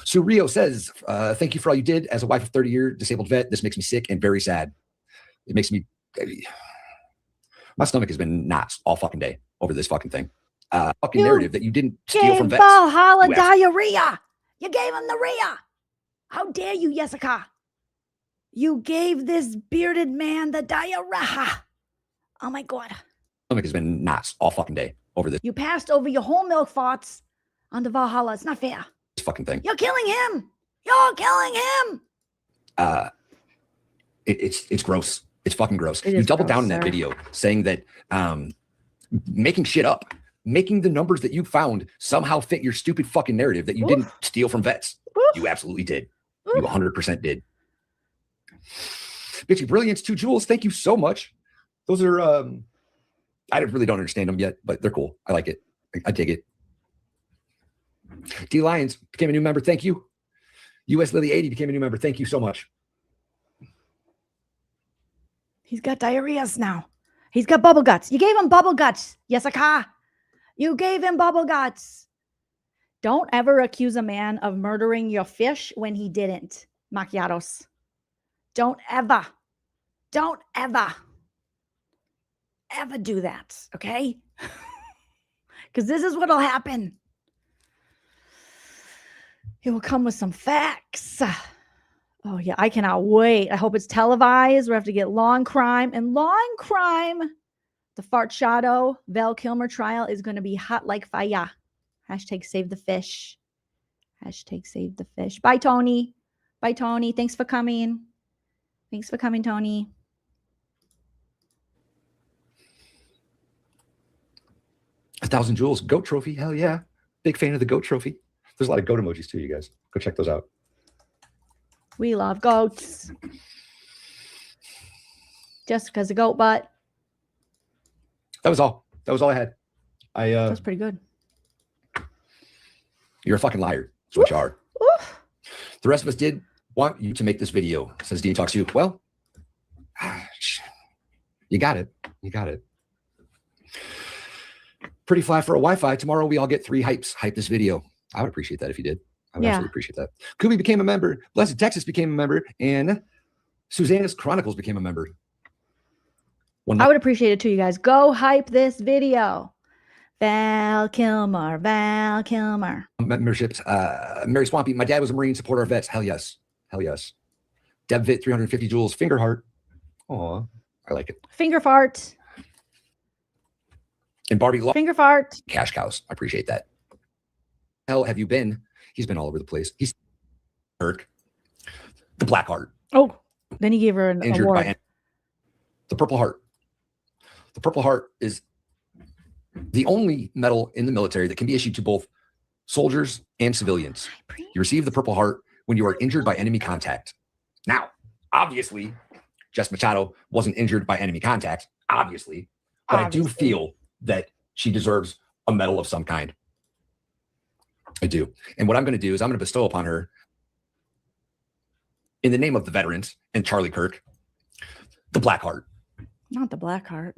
Sue Rio says, thank you for all you did. As a wife of 30-year disabled vet, this makes me sick and very sad. It makes me... My stomach has been knots all fucking day over this fucking thing. Fucking narrative that you didn't steal from vets. Valhalla diarrhea. You gave him the rhea. How dare you, Jessica? You gave this bearded man the diarrhea. Oh my God. Stomach has been knots all fucking day over this You passed over your whole milk farts onto Valhalla. It's not fair. fucking thing. You're killing him. You're killing him. It's gross. It's fucking gross. It You is doubled gross, down in that sir. video saying that making shit up, making the numbers that you found somehow fit your stupid fucking narrative that you didn't steal from vets. You absolutely did. You 100% did. Bitchy Brilliance, 2 jewels. Thank you so much. Those are, I really don't understand them yet, but they're cool. I like it. I dig it. D Lions became a new member. Thank you. US Lily 80 became a new member. Thank you so much. He's got diarrheas now. He's got bubble guts. You gave him bubble guts, Jessica. You gave him bubble guts. Don't ever accuse a man of murdering your fish when he didn't, Macchiatos. Don't ever do that, okay? Because this is what'll happen. It will come with some facts. Oh, yeah, I cannot wait. I hope it's televised. We have to get Long Crime. And Long Crime, the Fart Shadow, Val Kilmer trial is going to be hot like fire. Hashtag save the fish. Hashtag save the fish. Bye, Tony. Bye, Tony. Thanks for coming. Thanks for coming, Tony. A 1,000 jewels. Goat trophy. Hell yeah. Big fan of the goat trophy. There's a lot of goat emojis too, you guys. Go check those out. We love goats. Jessica's a goat butt. That was all. That was all I had. That's pretty good. You're a fucking liar. That's what you are. The rest of us did want you to make this video, says Dean Talks to You. Well, you got it. You got it. Pretty fly for a Wi-Fi. Tomorrow we all get 3 hypes. Hype this video. I would appreciate that if you did. I would absolutely appreciate that. Kubi became a member. Blessed Texas became a member. And Susanna's Chronicles became a member. I would appreciate it too, you guys. Go hype this video. Val Kilmer. Memberships. Mary Swampy. My dad was a Marine. Support our vets. Hell yes. Hell yes. DebVit 350 joules. Finger heart. Aw, I like it. Finger fart. And Barbie. Finger fart. Cash cows. I appreciate that. Hell have you been? He's been all over the place. He's Kirk. The Black Heart. Oh, then he gave her an Injured award. by the Purple Heart. The Purple Heart is the only medal in the military that can be issued to both soldiers and civilians. You receive the Purple Heart when you are injured by enemy contact. Now, obviously, Jess Machado wasn't injured by enemy contact, obviously, but I do feel that she deserves a medal of some kind. I do. And what I'm going to do is I'm going to bestow upon her, in the name of the veterans and Charlie Kirk, the Black Heart. Not the Black Heart.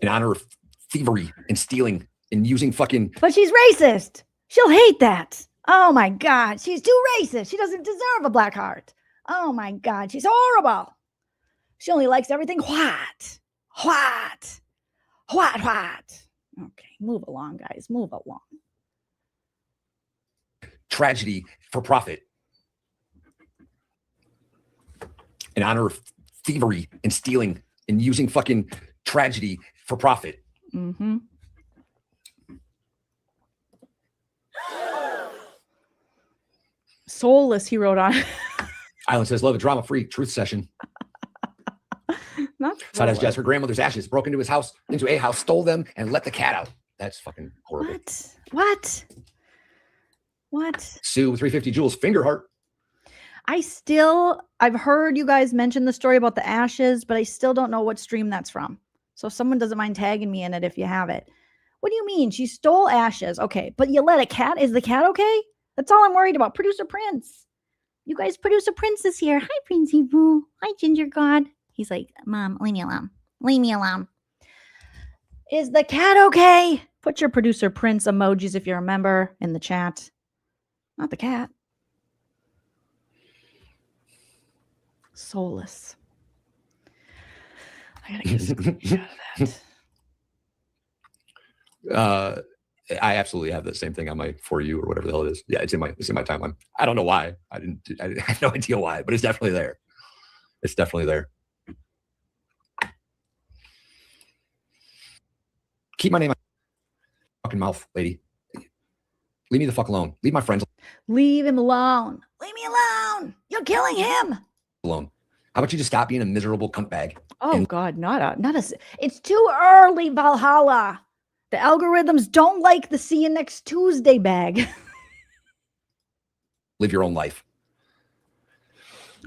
In honor of thievery and stealing and using fucking... But she's racist. She'll hate that. Oh my God. She's too racist. She doesn't deserve a Black Heart. Oh my God. She's horrible. She only likes everything white. White. White, white. Okay, move along, guys. Move along. Tragedy for profit. In honor of thievery and stealing and using fucking tragedy for profit. Mm-hmm. Soulless, he wrote on. Island says, love a drama-free truth session. Not Side has Jess, her grandmother's ashes, broke into a house, stole them, and let the cat out. That's fucking horrible. What? Sue, 350 joules, finger heart. I've heard you guys mention the story about the ashes, but I still don't know what stream that's from. So if someone doesn't mind tagging me in it if you have it. What do you mean? She stole ashes. Okay, but you let a cat. Is the cat okay? That's all I'm worried about. Producer Prince. You guys, Producer Prince is here. Hi, Princey Boo. Hi, Ginger God. He's like, Mom, leave me alone. Leave me alone. Is the cat okay? Put your Producer Prince emojis if you remember in the chat. Not the cat. Soulless. I gotta get a screenshot of that. I absolutely have the same thing on my For You or whatever the hell it is. Yeah, it's in my timeline. I don't know why. I have no idea why, but it's definitely there. It's definitely there. Keep my name out of your fucking mouth, lady. Leave me the fuck alone. Leave my friends Leave him alone. Leave me alone. You're killing him. alone. How about you just stop being a miserable cunt bag? Oh God, not a. It's too early, Valhalla. The algorithms don't like the see you next Tuesday bag. Live your own life.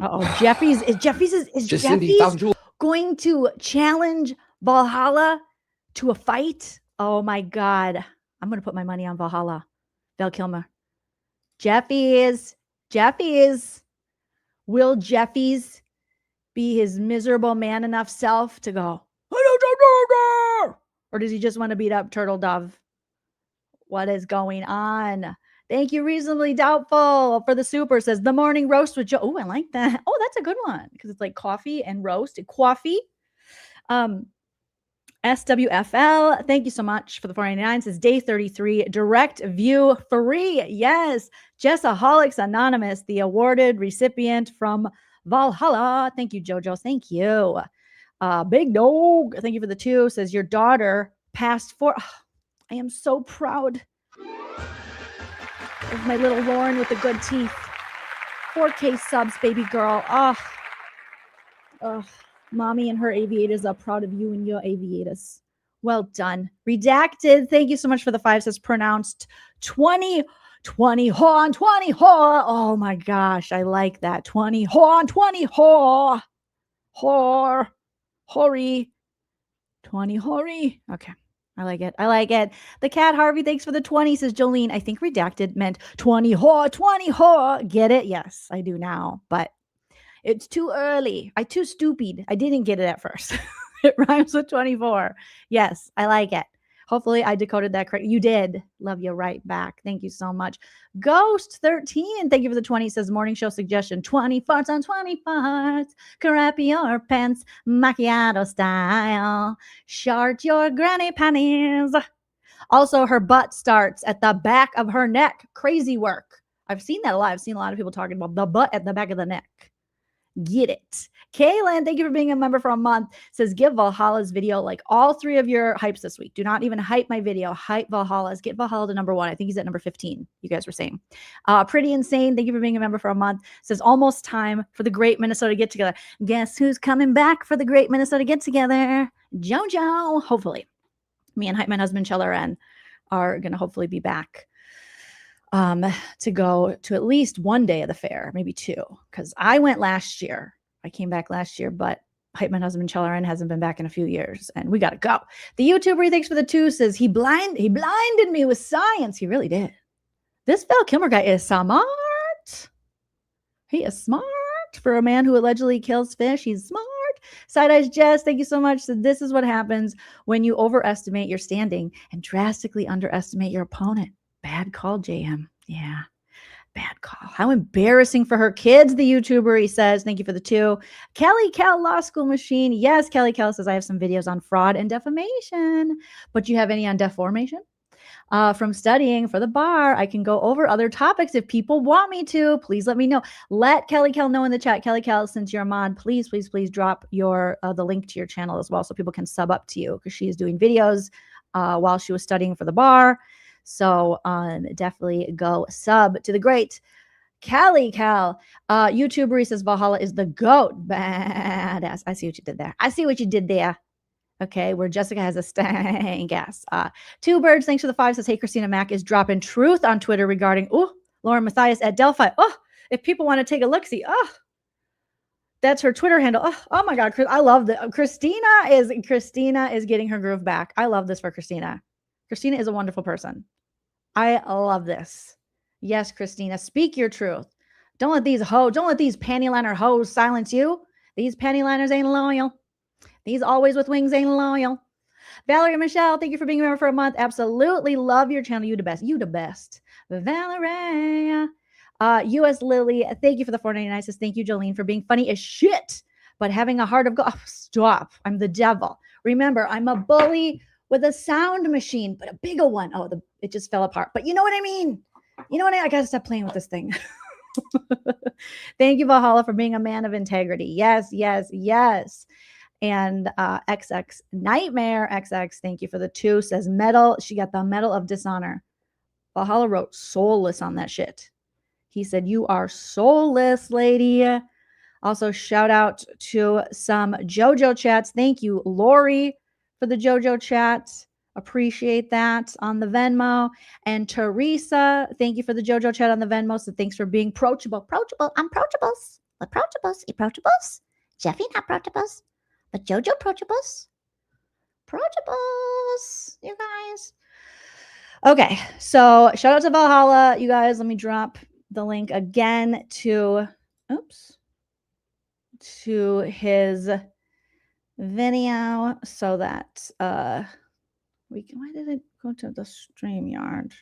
Uh-oh, Jeffy's is Just Jeffy's Cindy, going to challenge Valhalla to a fight? Oh my God. I'm going to put my money on Valhalla. Val Kilmer. Jeffy's. Will Jeffy's be his miserable man enough self to go, or does he just want to beat up Turtle Dove? What is going on? Thank you, Reasonably Doubtful, for the super. Says the morning roast with Joe. Oh, I like that. Oh, that's a good one because it's like coffee and roast. Coffee. SWFL, thank you so much for the 499. Says day 33, direct view free. Yes. Jessaholics Anonymous, the awarded recipient from Valhalla. Thank you, JoJo. Thank you. Big Dog, thank you for the 2. Says your daughter passed 4. Oh, I am so proud of my little Lauren with the good teeth. 4K subs, baby girl. Mommy and her aviators are proud of you and your aviators. Well done. Redacted, thank you so much for the 5. Says pronounced 20 20 whore on 20 whore. Oh my gosh, I like that. 20 whore on 20 whore. Whore. Hoary. 20 hoary. Okay. I like it. I like it. The cat Harvey, thanks for the 20, says Jolene. I think redacted meant 20 whore, 20 whore. Get it? Yes, I do now, but it's too early. I too stupid. I didn't get it at first. It rhymes with 24. Yes, I like it. Hopefully I decoded that correct. You did. Love you right back. Thank you so much. Ghost 13, thank you for the 20, says morning show suggestion. 20 farts on 20 farts. Crap your pants, macchiato style. Shart your granny panties. Also, her butt starts at the back of her neck. Crazy work. I've seen that a lot. I've seen a lot of people talking about the butt at the back of the neck. Get it. Kaylin, thank you for being a member for a month. Says, give Valhalla's video like all 3 of your hypes this week. Do not even hype my video. Hype Valhalla's. Get Valhalla to number 1. I think he's at number 15. You guys were saying. Pretty insane. Thank you for being a member for a month. Says, almost time for the great Minnesota get together. Guess who's coming back for the great Minnesota get together? JoJo. Hopefully. Me and Hype Man husband Chellaran are going to hopefully be back to go to at least one day of the fair, maybe 2, because I went last year. I came back last year, but Hype Man husband Chellaran hasn't been back in a few years, and we got to go. The YouTuber, thanks for the 2, says he blinded me with science. He really did. This Val Kilmer guy is smart. He is smart for a man who allegedly kills fish. He's smart. Side Eyes Jess, thank you so much. So this is what happens when you overestimate your standing and drastically underestimate your opponent. Bad call, JM. Yeah. Bad call. How embarrassing for her kids, the YouTuber, he says. Thank you for the 2. Kelly Cal Law School Machine. Yes, Kelly Cal says, I have some videos on fraud and defamation. But you have any on deformation? From studying for the bar, I can go over other topics if people want me to. Please let me know. Let Kelly Cal know in the chat. Kelly Cal, since you're a mod, please drop your the link to your channel as well so people can sub up to you, because she is doing videos while she was studying for the bar. So definitely go sub to the great Callie Cal. YouTuber, he says Valhalla is the GOAT. Badass. I see what you did there. I see what you did there. Okay, where Jessica has a stank ass. 2 Birds, thanks for the 5, says, hey, Christina Mack is dropping truth on Twitter regarding, Lauren Matthias at Delphi. If people want to take a look-see, that's her Twitter handle. Oh my God, I love that. Christina is getting her groove back. I love this for Christina. Christina is a wonderful person. I love this. Yes, Christina, speak your truth. Don't let these panty liner hoes silence you. These panty liners ain't loyal. These always with wings ain't loyal. Valerie Michelle, thank you for being here for a month. Absolutely love your channel. You the best. You the best. Valerie. US Lily, thank you for the $4.99. Says, thank you, Jolene, for being funny as shit, but having a heart of gold. Stop. I'm the devil. Remember, I'm a bully with a sound machine, but a bigger one. It just fell apart. But you know what I mean? I gotta stop playing with this thing. Thank you, Valhalla, for being a man of integrity. Yes, yes, yes. And XX Nightmare XX, thank you for the 2, says medal. She got the Medal of Dishonor. Valhalla wrote soulless on that shit. He said, you are soulless, lady. Also, shout out to some JoJo chats. Thank you, Lori, for the JoJo chat. Appreciate that on the Venmo. And Teresa, thank you for the JoJo chat on the Venmo. So thanks for being approachable. I'm approachables. Approachables. Jeffy, not approachables. But JoJo approachables. Approachables, you guys. Okay, so shout out to Valhalla. You guys, let me drop the link again to his video so that why did it go to the StreamYard?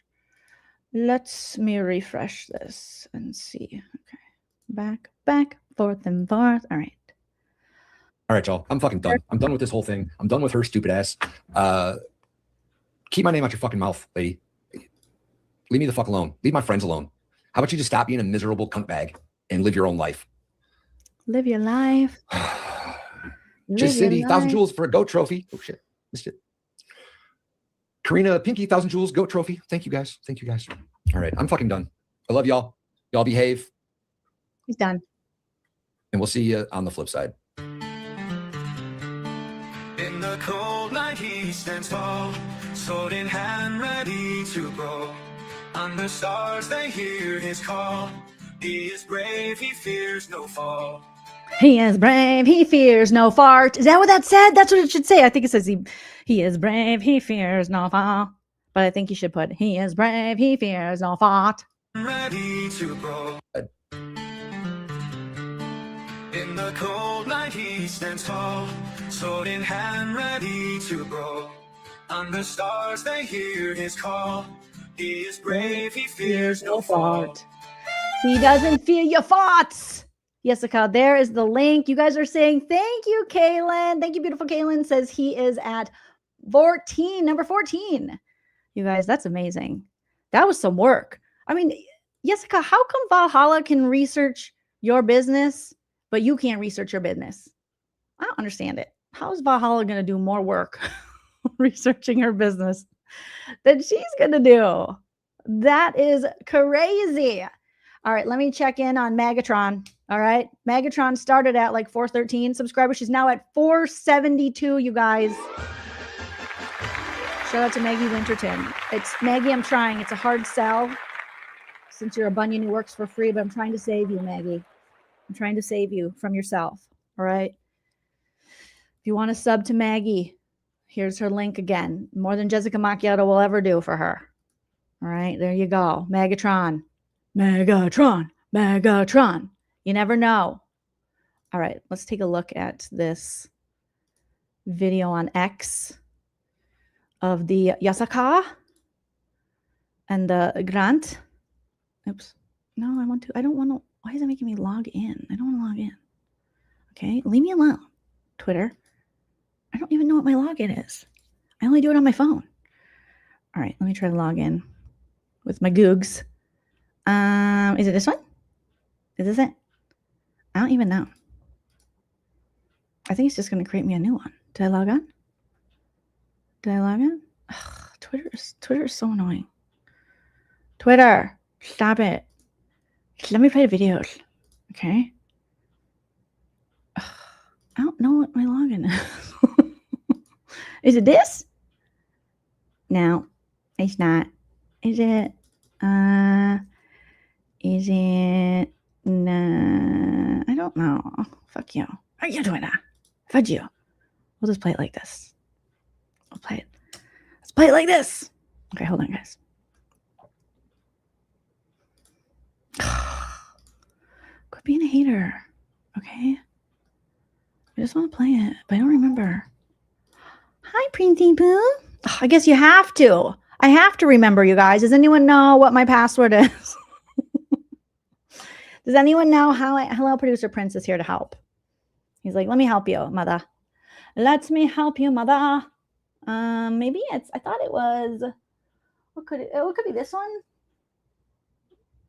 Let me refresh this and see. Okay. Back, forth and forth. All right, y'all. I'm fucking done. I'm done with this whole thing. I'm done with her stupid ass. Keep my name out your fucking mouth, lady. Leave me the fuck alone. Leave my friends alone. How about you just stop being a miserable cunt bag and live your own life? Live your life. Just Cindy, 1,000 jewels for a GOAT trophy. Oh shit. Missed it. Karina Pinky, 1,000 jewels, GOAT trophy. Thank you guys. All right, I'm fucking done. I love y'all. Y'all behave. He's done. And we'll see you on the flip side. In the cold night he stands tall, sword in hand ready to go. On the stars they hear his call. He is brave, he fears no fall. He is brave, he fears no fart. Is that what that said? That's what it should say. I think it says he is brave, he fears no fall. But I think you should put, he is brave, he fears no fart. Ready to go. In the cold night he stands tall, sword in hand ready to go. On the stars they hear his call. He is brave, he fears no fart. He doesn't fear your farts. Jessica, there is the link. You guys are saying thank you, Kaylin. Thank you, beautiful Kaylin. Says he is at 14, number 14. You guys, that's amazing. That was some work. I mean, Jessica, how come Valhalla can research your business, but you can't research your business? I don't understand it. How is Valhalla going to do more work researching her business than she's going to do? That is crazy. All right, let me check in on Megatron. All right, Megatron started at like 413 subscribers. She's now at 472, you guys. Shout out to Maggie Winterton. It's Maggie, I'm trying. It's a hard sell since you're a bunion who works for free, but I'm trying to save you, Maggie. I'm trying to save you from yourself. All right. If you want to sub to Maggie, here's her link again. More than Jessica Macchiato will ever do for her. All right, there you go. Megatron. Megatron. Megatron. You never know. All right, let's take a look at this video on X of the Yasaka and the Grant. Oops. No, I don't want to. Why is it making me log in? I don't want to log in. Okay, leave me alone, Twitter. I don't even know what my login is. I only do it on my phone. All right, let me try to log in with my Googs. Is it this one? Is this it? I don't even know. I think it's just going to create me a new one. Did I log on? Did I log in? Ugh, Twitter is so annoying. Twitter, stop it. Let me play the videos. Okay. Ugh, I don't know what my login is. Is it this? No, it's not. Is it? Is it? Nah, I don't know. Fuck you. What are you doing that? Fudge you. We'll just play it like this. We'll play it. Let's play it like this. Okay, hold on, guys. Quit being a hater. Okay? I just want to play it, but I don't remember. Hi, Printy Poo. I guess you have to. I have to remember, you guys. Does anyone know what my password is? Does anyone know how? Hello, producer Prince is here to help. He's like, let me help you, mother. Let me help you, mother. Maybe it's. I thought it was. What could it? Oh, it could be this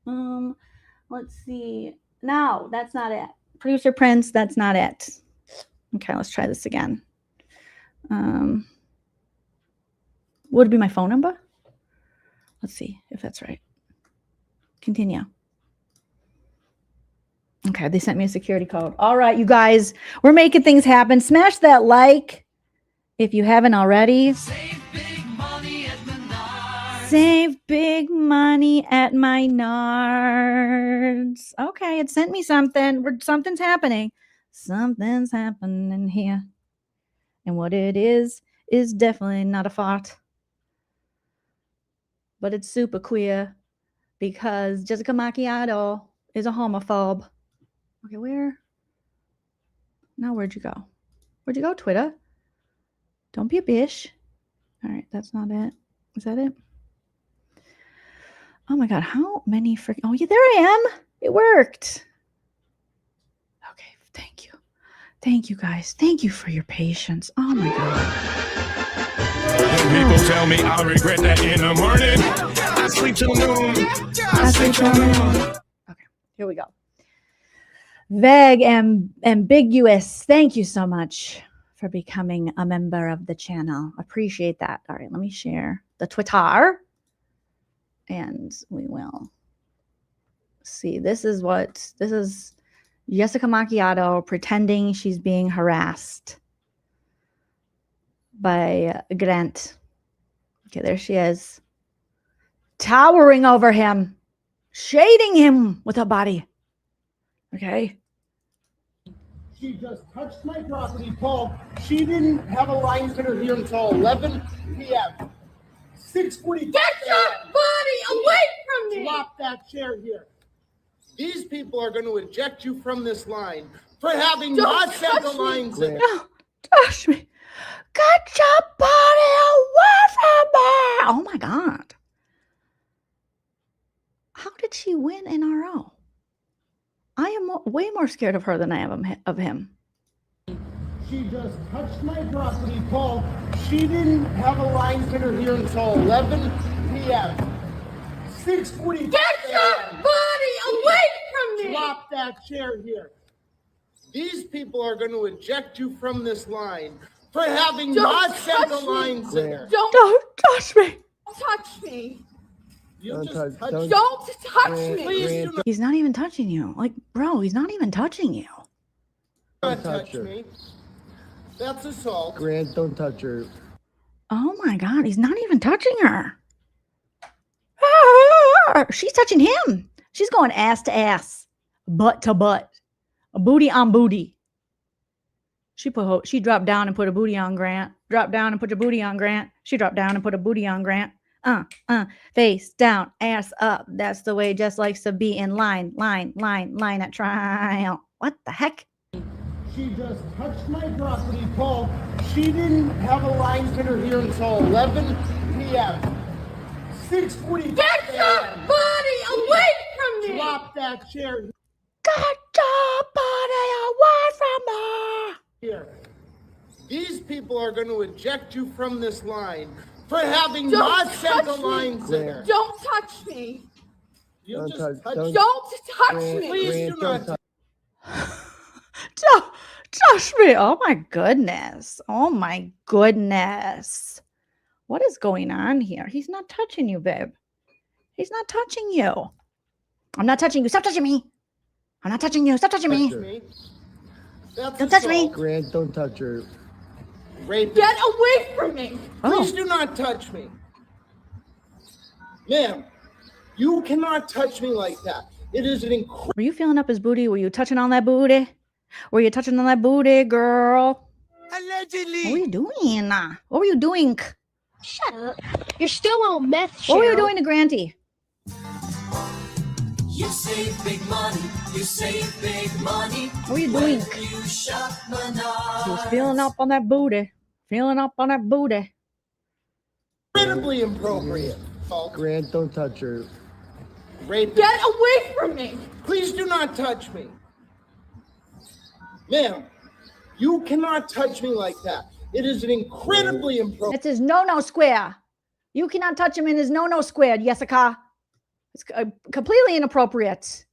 one. Let's see. No, that's not it. Producer Prince, that's not it. Okay, let's try this again. Would it be my phone number? Let's see if that's right. Continue. Okay, they sent me a security code. All right, you guys, we're making things happen. Smash that like if you haven't already. Save big money at Menards. Save big money at my Nards. Okay, it sent me something. Something's happening. Something's happening here. And what it is definitely not a fart. But it's super queer because Jessica Macchiato is a homophobe. Okay, where? Now, where'd you go? Where'd you go, Twitter? Don't be a bitch. All right, that's not it. Is that it? Oh my God, how many freaking... Oh, yeah, there I am. It worked. Okay, thank you. Thank you, guys. Thank you for your patience. Oh my God. People tell me I'll regret that in the morning. I sleep till noon. I sleep till noon. Okay, here we go. Vague and ambiguous. Thank you so much for becoming a member of the channel. Appreciate that. All right, let me share the Twitter. And we will see. This is Jessica Macchiato pretending she's being harassed by Grant. Okay, there she is. towering over him, shading him with her body. Okay. She just touched my property, Paul. She didn't have a line fitter here until 11 p.m. 6:40. Get your body away from me! Drop that chair here. These people are going to eject you from this line for having not set the lines in. Don't touch me. Get your body away from me. Oh my God. How did she win in RO? I am way more scared of her than I am of him. She just touched my property, Paul. She didn't have a line fitter here until 11 p.m. 6:40. Get your body away from me! Drop that chair here. These people are going to eject you from this line for having not set the lines in. Don't touch me. Touch me. Don't touch me. Please do not He's not even touching you. Like, bro, he's not even touching you. touch me. That's assault. Grant, don't touch her. Oh my God, he's not even touching her. She's touching him. She's going ass to ass, butt to butt, booty on booty. She dropped down and put a booty on Grant. Dropped down and put a booty on Grant. She dropped down and put a booty on Grant. Face down, ass up. That's the way Jess likes to be in line at trial. What the heck? She just touched my property, Paul. She didn't have a line fitter here until 11 p.m. 6:40. Get your body away from me! Drop that chair Get your body away from me! here. These people are going to eject you from this line for having not set the lines in. Don't touch me. You'll Don't just touch- touch. Don't touch Grant, me. Please do Grant, not don't touch. Don't touch me. Oh my goodness. Oh my goodness. What is going on here? He's not touching you, babe. He's not touching you. I'm not touching you. Stop touching me. I'm not touching you. Stop touching me. That's Don't touch me. assault. Grant, don't touch her. Rape. Get away from me. Please do not touch me. Ma'am, you cannot touch me like that. It is an incredible. Were you feeling up his booty? Were you touching on that booty? Were you touching on that booty, girl? Allegedly. What were you doing? What were you doing? Shut up. You're still on meth, Cheryl. What were you doing to Granty? You save big money. You save big money. What were you doing? When you shop He was Menards. feeling up on that booty. Feeling up on that booty. Incredibly inappropriate. Grant, don't touch her. Rape. Get away from me. Please do not touch me. Ma'am, you cannot touch me like that. It is an incredibly inappropriate. It's his no-no square. You cannot touch him in his no-no square, Jessica. It's completely inappropriate.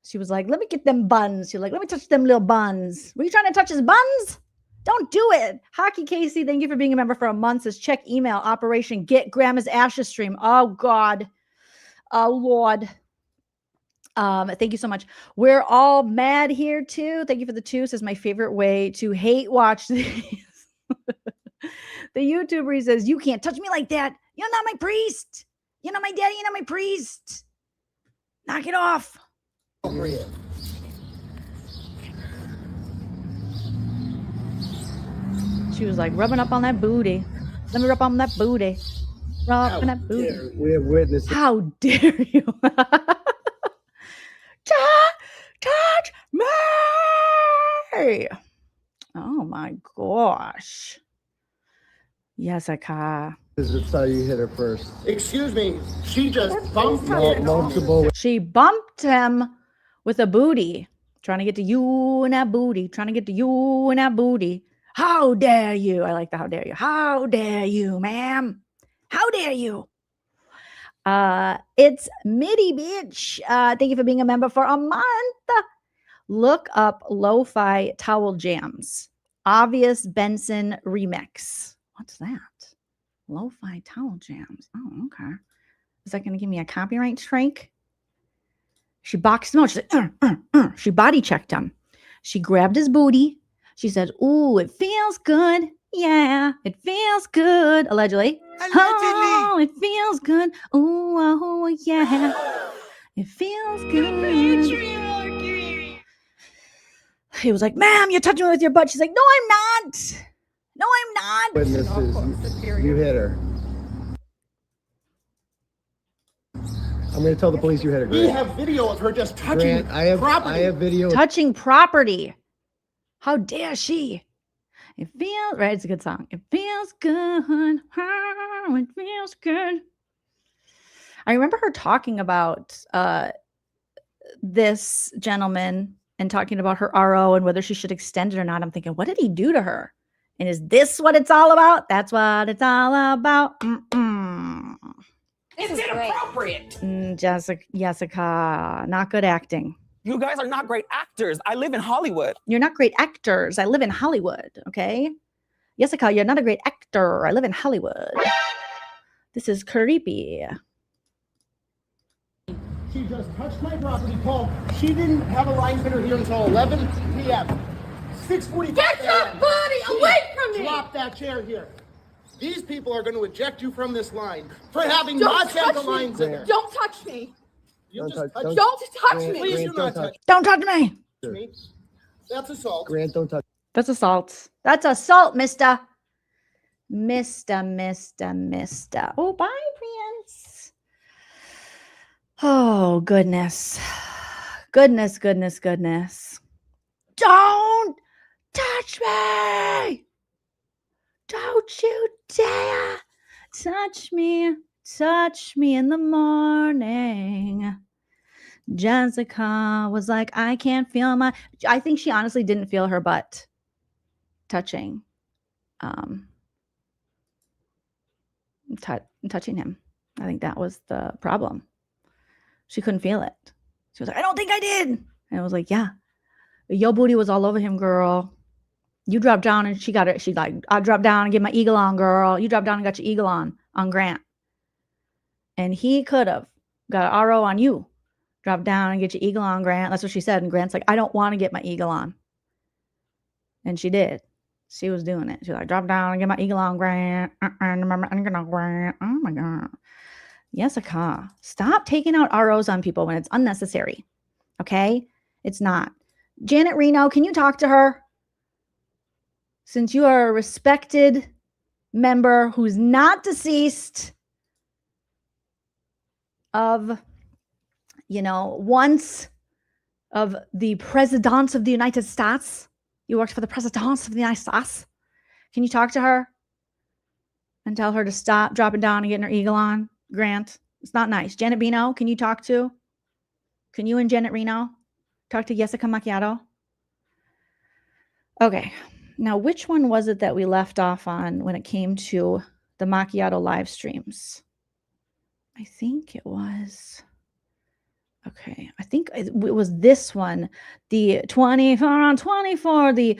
She was like, let me get them buns. She's like, let me touch them little buns. Were you trying to touch his buns? Don't do it. Hockey Casey, thank you for being a member for a month. Says check email operation get grandma's ashes stream. Oh God. Oh Lord. Thank you so much. We're all mad here too. Thank you for the 2. Says my favorite way to hate watch these. The YouTuber says, you can't touch me like that. You're not my priest. You're not my daddy. You're not my priest. Knock it off. She was like rubbing up on that booty. Let me rub on that booty. Rub on that booty. We have witnesses. How dare you? Touch me! Oh my gosh. Jessica. That's how you hit her first. Excuse me. She just bumped No, me. multiple. She bumped him with a booty. Trying to get to you and that booty. Trying to get to you and that booty. How dare you? I like the how dare you. How dare you, ma'am? How dare you? It's Mitty, bitch. Thank you for being a member for a month. Look up Lo-Fi Towel Jams. Obvious Benson Remix. What's that? Lo-Fi Towel Jams. Oh, okay. Is that going to give me a copyright strike? She boxed him out. She said, She body checked him. She grabbed his booty. She said, ooh, it feels good. yeah, it feels good. Allegedly. Oh, it feels good. Ooh, oh, yeah. It feels good. He was like, ma'am, you're touching me with your butt. She's like, no, I'm not. No, I'm not. Witnesses, you hit her. I'm going to tell the police you hit her. We Grant. have video of her just touching Grant, I have video. Touching property. How dare she? It feels right. It's a good song. It feels good. It feels good. I remember her talking about this gentleman and talking about her RO and whether she should extend it or not. I'm thinking, what did he do to her? And is this what it's all about? That's what it's all about. It's inappropriate. Jessica, not good acting. You guys are not great actors. I live in Hollywood. You're not great actors. I live in Hollywood, okay? Jessica, you're not a great actor. I live in Hollywood. This is creepy. She just touched my property, Paul. She didn't have a line fitter here until 11 p.m. 6:45. Get your body away from me! Drop that chair here. These people are going to eject you from this line for having Don't not had the touch lines me. in there. Don't touch me. You Don't just touch- touched- Don't touch Grant, me. Please Grant, do not don't touch Don't touch me. me. That's assault. Grant, don't touch. That's assault. That's assault, mister. Mister. Oh, bye, Prince. Oh, goodness. Goodness. Don't touch me. Don't you dare touch me. Touch me in the morning. Jessica was like, I can't feel my... I think she honestly didn't feel her butt touching. Touching him. I think that was the problem. She couldn't feel it. She was like, I don't think I did. And I was like, yeah. Your booty was all over him, girl. You dropped down and she got it. She's like, I dropped down and get my eagle on, girl. You dropped down and got your eagle on Grant. And he could have got an RO on you. Drop down and get your eagle on, Grant. That's what she said. And Grant's like, I don't want to get my eagle on. And she did. She was doing it. She was like, drop down and get my eagle on, Grant. Grant. Oh my God. Jessica, stop taking out ROs on people when it's unnecessary. Okay? It's not. Janet Reno, can you talk to her? Since you are a respected member who's not deceased of, once of the President of the United States. You worked for the President of the United States. Can you talk to her and tell her to stop dropping down and getting her eagle on, Grant? It's not nice. Janet Reno, can you talk to? Can you and Janet Reno talk to Jessica Macchiato? Okay. Now, which one was it that we left off on when it came to the Macchiato live streams? I think it was... Okay, I think it was this one, the 24 on 24, the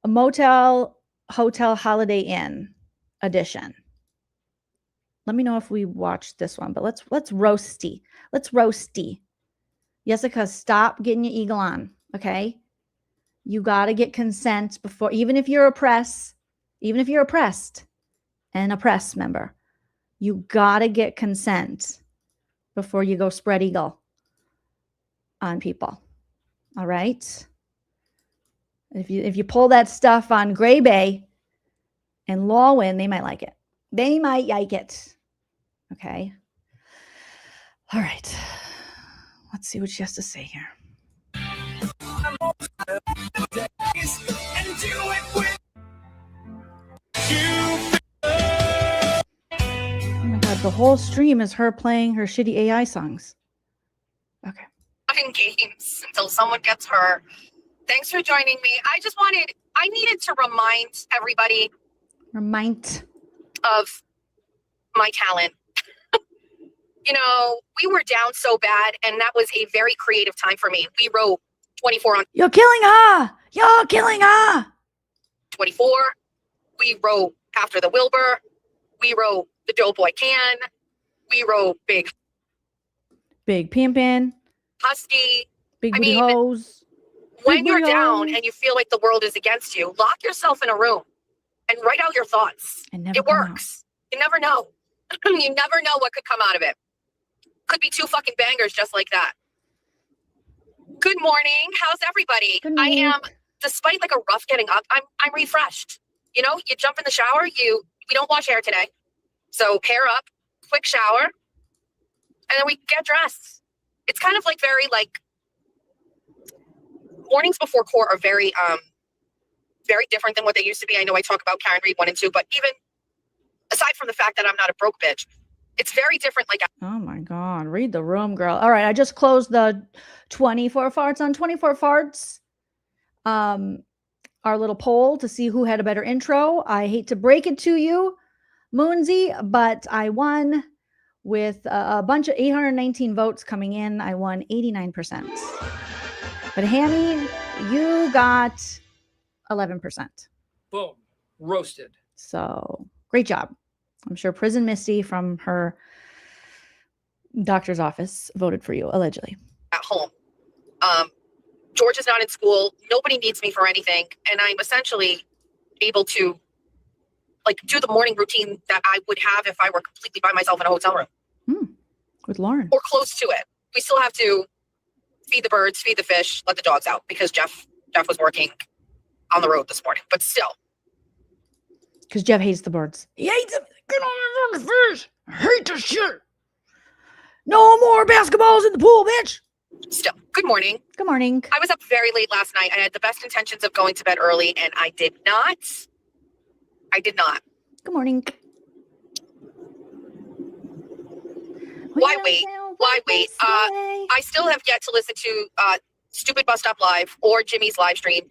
Motel Hotel Holiday Inn edition. Let me know if we watched this one, but let's roasty. Let's roasty. Jessica, stop getting your eagle on, okay? You got to get consent before, even if you're oppressed and a press member, you got to get consent before you go spread eagle on people. All right? If you pull that stuff on Gray Bay and Lawin, they might like it. They might like it. Okay? All right. Let's see what she has to say here. Oh my God, the whole stream is her playing her shitty AI songs. Okay. Games until someone gets hurt. Thanks for joining me. I needed to remind everybody of my talent. We were down so bad, and that was a very creative time for me. We wrote 24 on... You're killing her! You're killing her! 24. We wrote After the Wilbur. We wrote The Doughboy Can. We wrote Big Pimpin'. Husky. Big booty hoes. When you're down and you feel like the world is against you, lock yourself in a room and write out your thoughts. And it works. You never know. You never know what could come out of it. Could be 2 fucking bangers just like that. Good morning. How's everybody? I am, despite like a rough getting up, I'm refreshed. You know, you jump in the shower, we don't wash hair today. So hair up, quick shower, and then we get dressed. It's kind of like very like mornings before court are very different than what they used to be. I know I talk about Karen Reed 1 and 2, but even aside from the fact that I'm not a broke bitch, it's very different. Like, oh my God, read the room, girl. All right, I just closed the 24 farts on 24 farts. Our little poll to see who had a better intro. I hate to break it to you, Moonsy, but I won with a bunch of 819 votes coming in. I won 89%. But Hammy, you got 11%. Boom. Roasted. So great job. I'm sure Prison Misty from her doctor's office voted for you, allegedly. At home. George is not in school. Nobody needs me for anything. And I'm essentially able to like do the morning routine that I would have if I were completely by myself in a hotel room. With Lauren. Or close to it. We still have to feed the birds, feed the fish, let the dogs out because Jeff was working on the road this morning. But still. Because Jeff hates the birds. He hates them. Get on the fucking fish. I hate this shit. No more basketballs in the pool, bitch. Still, good morning. Good morning. I was up very late last night. I had the best intentions of going to bed early, and I did not. Good morning. Why wait? I still have yet to listen to Stupid Bus Stop Live or Jimmy's live stream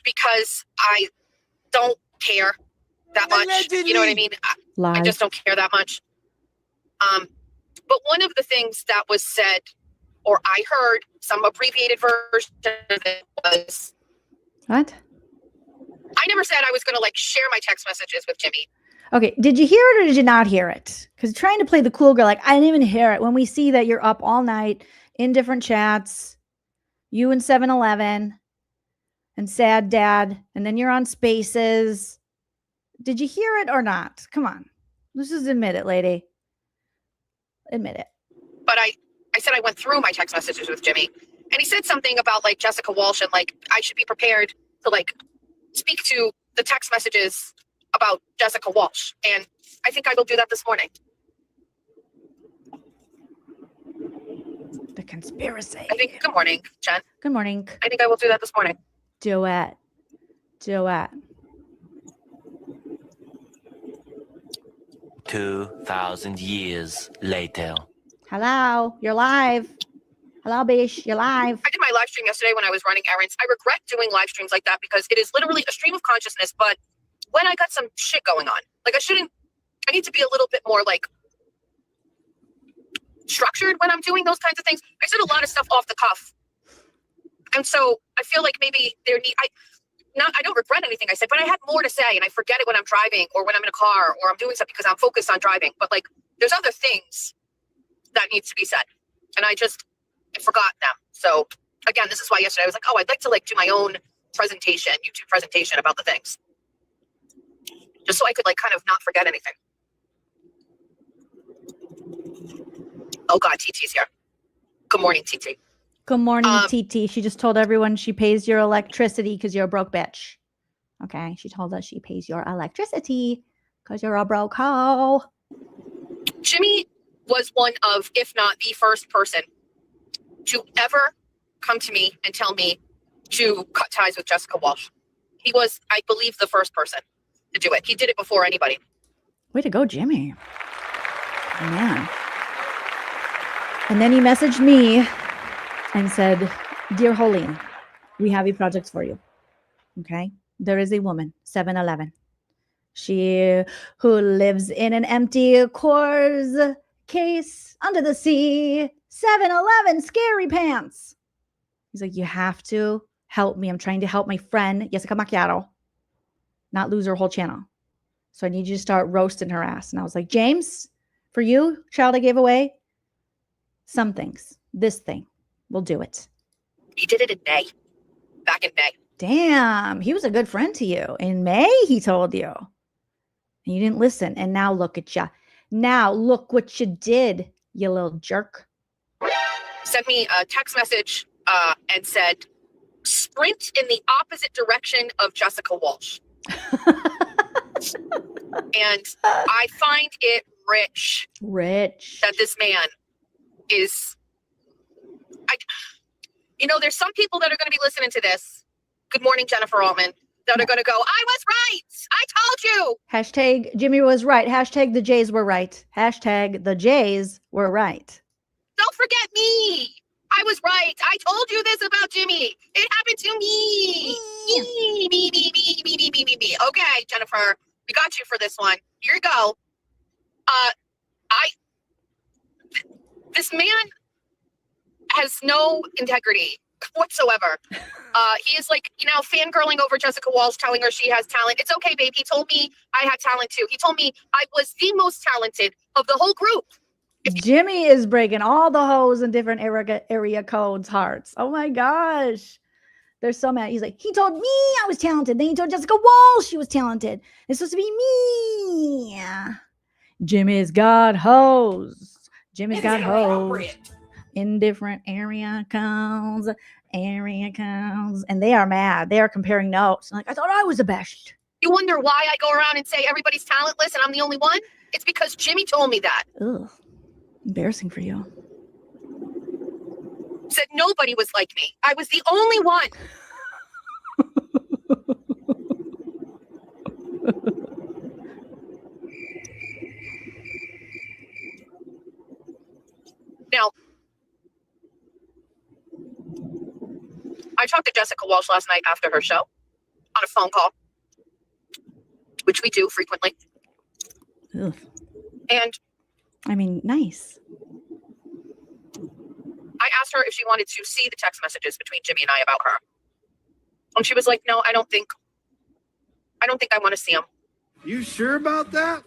because I don't care that much. You know what I mean? I just don't care that much. But one of the things that was said, or I heard some abbreviated version of it was... What? I never said I was going to like share my text messages with Jimmy. Okay, did you hear it or did you not hear it? Because trying to play the cool girl, like, I didn't even hear it. When we see that you're up all night in different chats, you and 7-Eleven and Sad Dad, and then you're on Spaces. Did you hear it or not? Come on. Let's just admit it, lady. Admit it. But I said I went through my text messages with Jimmy, and he said something about like Jessica Walsh and like I should be prepared to like speak to the text messages about Jessica Walsh. And I think I will do that this morning. The conspiracy. I think, good morning, Jen. Good morning. I think I will do that this morning. Do it. 2,000 years later. Hello, you're live. Hello, Bish, you're live. I did my live stream yesterday when I was running errands. I regret doing live streams like that because it is literally a stream of consciousness. But when I got some shit going on, like I need to be a little bit more like structured when I'm doing those kinds of things. I said a lot of stuff off the cuff. And so I feel like maybe I don't regret anything I said, but I had more to say and I forget it when I'm driving or when I'm in a car or I'm doing something because I'm focused on driving. But like, there's other things that needs to be said. And I forgot them. So again, this is why yesterday I was like, oh, I'd like to like do my own presentation, YouTube presentation about the things. Just so I could like kind of not forget anything. Oh God, TT's here. Good morning, TT. Good morning, TT. She just told everyone she pays your electricity because you're a broke bitch. Okay, she told us she pays your electricity because you're a broke hoe. Jimmy was one of, if not the first person to ever come to me and tell me to cut ties with Jessica Walsh. He was, I believe, the first person to do it. He did it before anybody. Way to go, Jimmy. Man. And then he messaged me and said, Dear Joleen, we have a project for you. Okay? There is a woman, 7-Eleven. She who lives in an empty Coors case under the sea. 7-Eleven, scary pants. He's like, you have to help me. I'm trying to help my friend, Jessica Macchiato, not lose her whole channel. So I need you to start roasting her ass. And I was like, James, for you, child I gave away, some things. This thing, we'll do it. He did it in May. Back in May. Damn, he was a good friend to you. In May, he told you. And you didn't listen. And now look at you. Now look what you did, you little jerk. Sent me a text message and said, sprint in the opposite direction of Jessica Walsh. And I find it rich that this man is, there's some people that are going to be listening to this. Good morning, Jennifer Altman, that are going to go, I was right. I told you. Hashtag Jimmy was right. Hashtag the Jays were right. Hashtag the Jays were right. Don't forget me. I was right. I told you this about Jimmy. It happened to me. Me. Okay, Jennifer, we got you for this one. Here you go. This man has no integrity whatsoever. He is like, fangirling over Jessica Walsh, telling her she has talent. It's okay, babe. He told me I had talent too. He told me I was the most talented of the whole group. Jimmy is breaking all the hoes in different area codes' hearts. Oh my gosh. They're so mad. He's like, he told me I was talented. Then he told Jessica Walsh she was talented. It's supposed to be me. Jimmy's got hoes. Jimmy's got hoes in different area codes. And they are mad. They are comparing notes. Like, I thought I was the best. You wonder why I go around and say everybody's talentless and I'm the only one? It's because Jimmy told me that. Ugh. Embarrassing for you. Said nobody was like me. I was the only one. Now, I talked to Jessica Walsh last night after her show on a phone call, which we do frequently. Ugh. And I mean, nice. I asked her if she wanted to see the text messages between Jimmy and I about her. And she was like, no, I don't think I want to see them. You sure about that?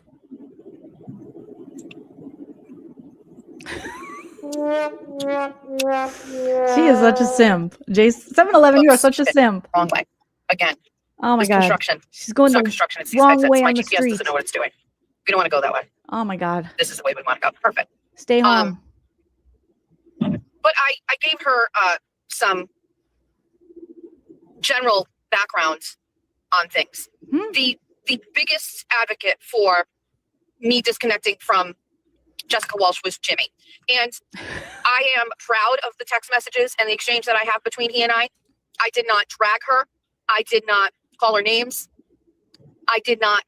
She is such a simp. 7-Eleven, you are such a simp. Wrong way. Again. Oh my God. Construction. She's going the construction. It's wrong way my on the GPS street. doesn't know what it's doing. We don't want to go that way. Oh my God. This is the way we want to go. Perfect. Stay home. But I gave her some general background on things. The biggest advocate for me disconnecting from Jessica Walsh was Jimmy. And I am proud of the text messages and the exchange that I have between he and I. I did not drag her. I did not call her names. I did not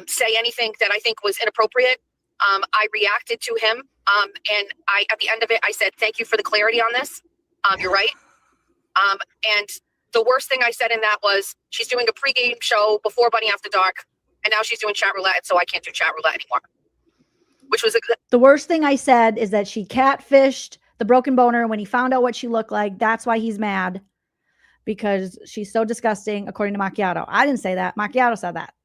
say anything that I think was inappropriate. I reacted to him. And at the end of it, I said, thank you for the clarity on this. You're right. And the worst thing I said in that was, she's doing a pregame show before Bunny After Dark, and now she's doing chat roulette, so I can't do chat roulette anymore. Which was the worst thing I said is that she catfished the broken boner when he found out what she looked like. That's why he's mad, because she's so disgusting, according to Macchiato. I didn't say that. Macchiato said that.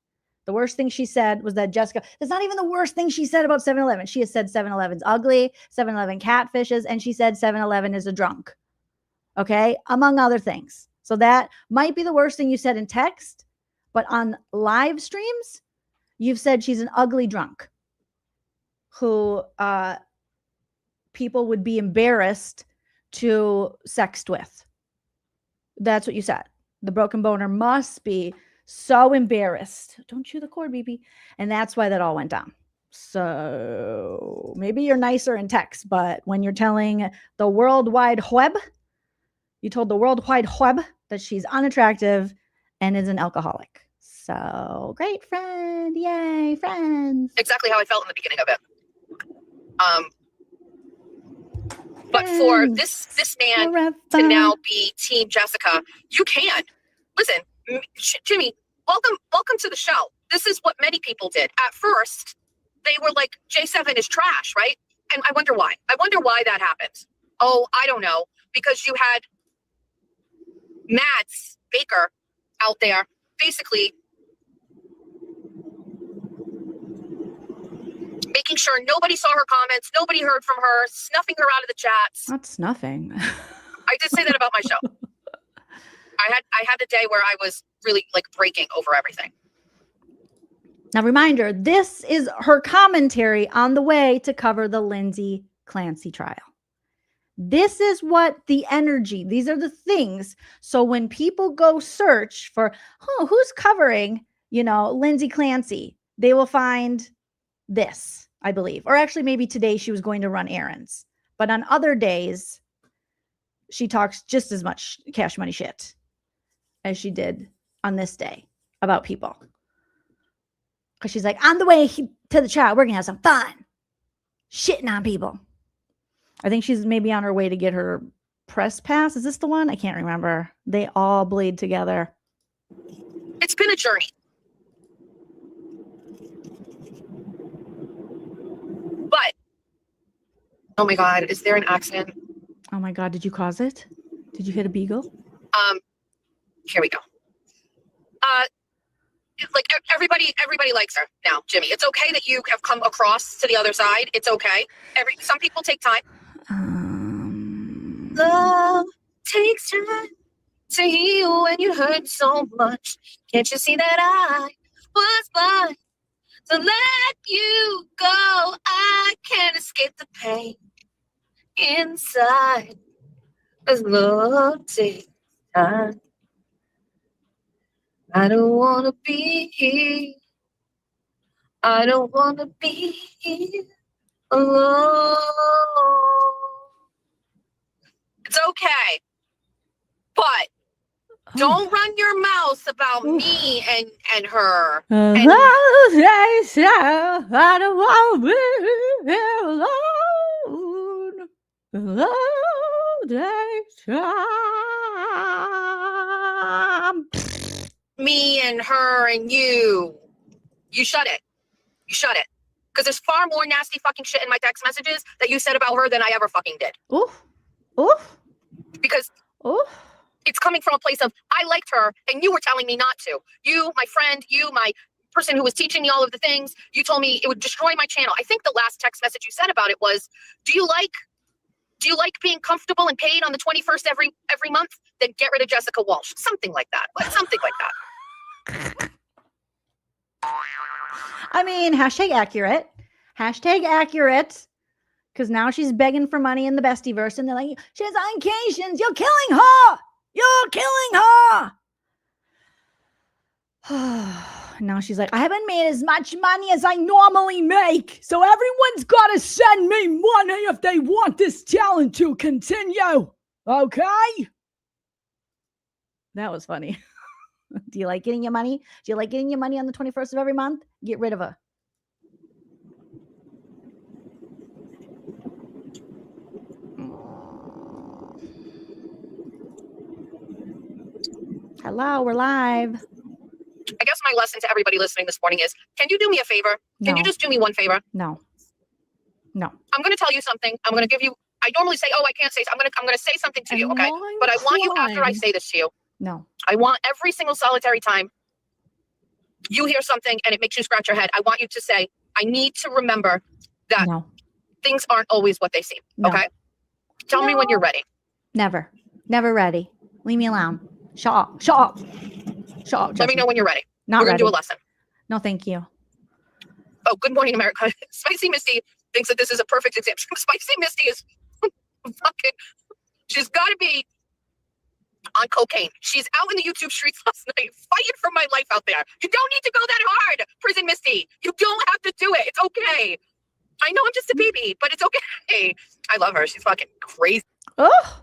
The worst thing she said was that Jessica, that's not even the worst thing she said about 7-Eleven. She has said 7-Eleven's ugly, 7-Eleven catfishes, and she said 7-Eleven is a drunk. Okay? Among other things. So that might be the worst thing you said in text, but on live streams, you've said she's an ugly drunk who people would be embarrassed to sext with. That's what you said. The broken boner must be so embarrassed. Don't chew the cord, BB. And that's why that all went down. So maybe you're nicer in text, but when you're telling the World Wide Web, you told the World Wide Web that she's unattractive and is an alcoholic. So great friend. Yay, friends. Exactly how I felt in the beginning of it. But for this man to now be Team Jessica, you can. Listen, Jimmy, welcome to the show. This is what many people did. At first, they were like, J7 is trash, right? And I wonder why. I wonder why that happened. Oh, I don't know. Because you had Mads Baker out there basically making sure nobody saw her comments, nobody heard from her, snuffing her out of the chats. Not snuffing. I did say that about my show. I had the day where I was really like breaking over everything. Now, reminder, this is her commentary on the way to cover the Lindsay Clancy trial. This is what the energy, these are the things. So when people go search for, oh, who's covering, Lindsay Clancy, they will find this, I believe. Or actually, maybe today she was going to run errands. But on other days, she talks just as much cash money shit as she did on this day about people. Because she's like, on the way to the trial, we're going to have some fun. Shitting on people. I think she's maybe on her way to get her press pass. Is this the one? I can't remember. They all bleed together. It's been a journey. But, oh my God, is there an accident? Oh my God, did you cause it? Did you hit a beagle? Here we go. Like everybody likes her now, Jimmy. It's okay that you have come across to the other side. It's okay. Some people take time. Love takes time to heal when you hurt so much. Can't you see that I was blind to let you go? I can't escape the pain inside. 'Cause love takes time. I don't want to be here. I don't want to be here alone. It's okay. But don't run your mouth about me and her. And I don't want to be alone. Me and her and you. You shut it. You shut it. Because there's far more nasty fucking shit in my text messages that you said about her than I ever fucking did. Oof. Oof. Because it's coming from a place of, I liked her and you were telling me not to. You, my friend, you, my person who was teaching me all of the things, you told me it would destroy my channel. I think the last text message you said about it was, do you like being comfortable and paid on the 21st every month? Then get rid of Jessica Walsh. Something like that. Something like that. I mean, hashtag accurate. Hashtag accurate. Because now she's begging for money in the Bestieverse. And they're like, she's on vacations. You're killing her. You're killing her. Now she's like, I haven't made as much money as I normally make. So everyone's got to send me money if they want this talent to continue. Okay? That was funny. Do you like getting your money? Do you like getting your money on the 21st of every month? Get rid of her. Hello, we're live. I guess my lesson to everybody listening this morning is, can you do me a favor? Can you just do me one favor? No. I'm going to tell you something. I'm going to give you, I normally say, oh, I can't say, I'm going to say something to you, okay? But I want you after I say this to you. No. I want every single solitary time you hear something and it makes you scratch your head, I want you to say, I need to remember that things aren't always what they seem, okay? Tell me when you're ready. Never. Never ready. Leave me alone. Shut up. Shut up. Shut up. Let me know when you're ready. Not We're going to do a ready. lesson. No, thank you. Oh, good morning, America. Spicy Misty thinks that this is a perfect example. Spicy Misty is fucking, she's got to be on cocaine. She's out in the YouTube streets last night fighting for my life out there. You don't need to go that hard, Prison Misty. You don't have to do it. It's okay. I know I'm just a baby, but it's okay. I love her. She's fucking crazy. Oh.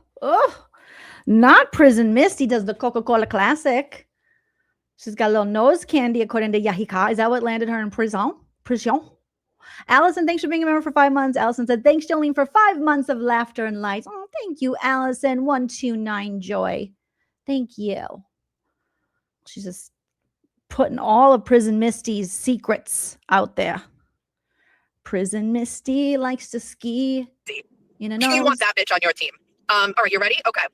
Not Prison Misty does the Coca-Cola Classic. She's got a little nose candy, according to Yahika. Is that what landed her in prison? Allison, thanks for being a member for 5 months. Allison said, thanks, Jolene, for 5 months of laughter and lights. Oh, thank you, Allison. 129 Joy. Thank you. She's just putting all of Prison Misty's secrets out there. Prison Misty likes to ski. You want that bitch on your team. All right, you ready? Okay.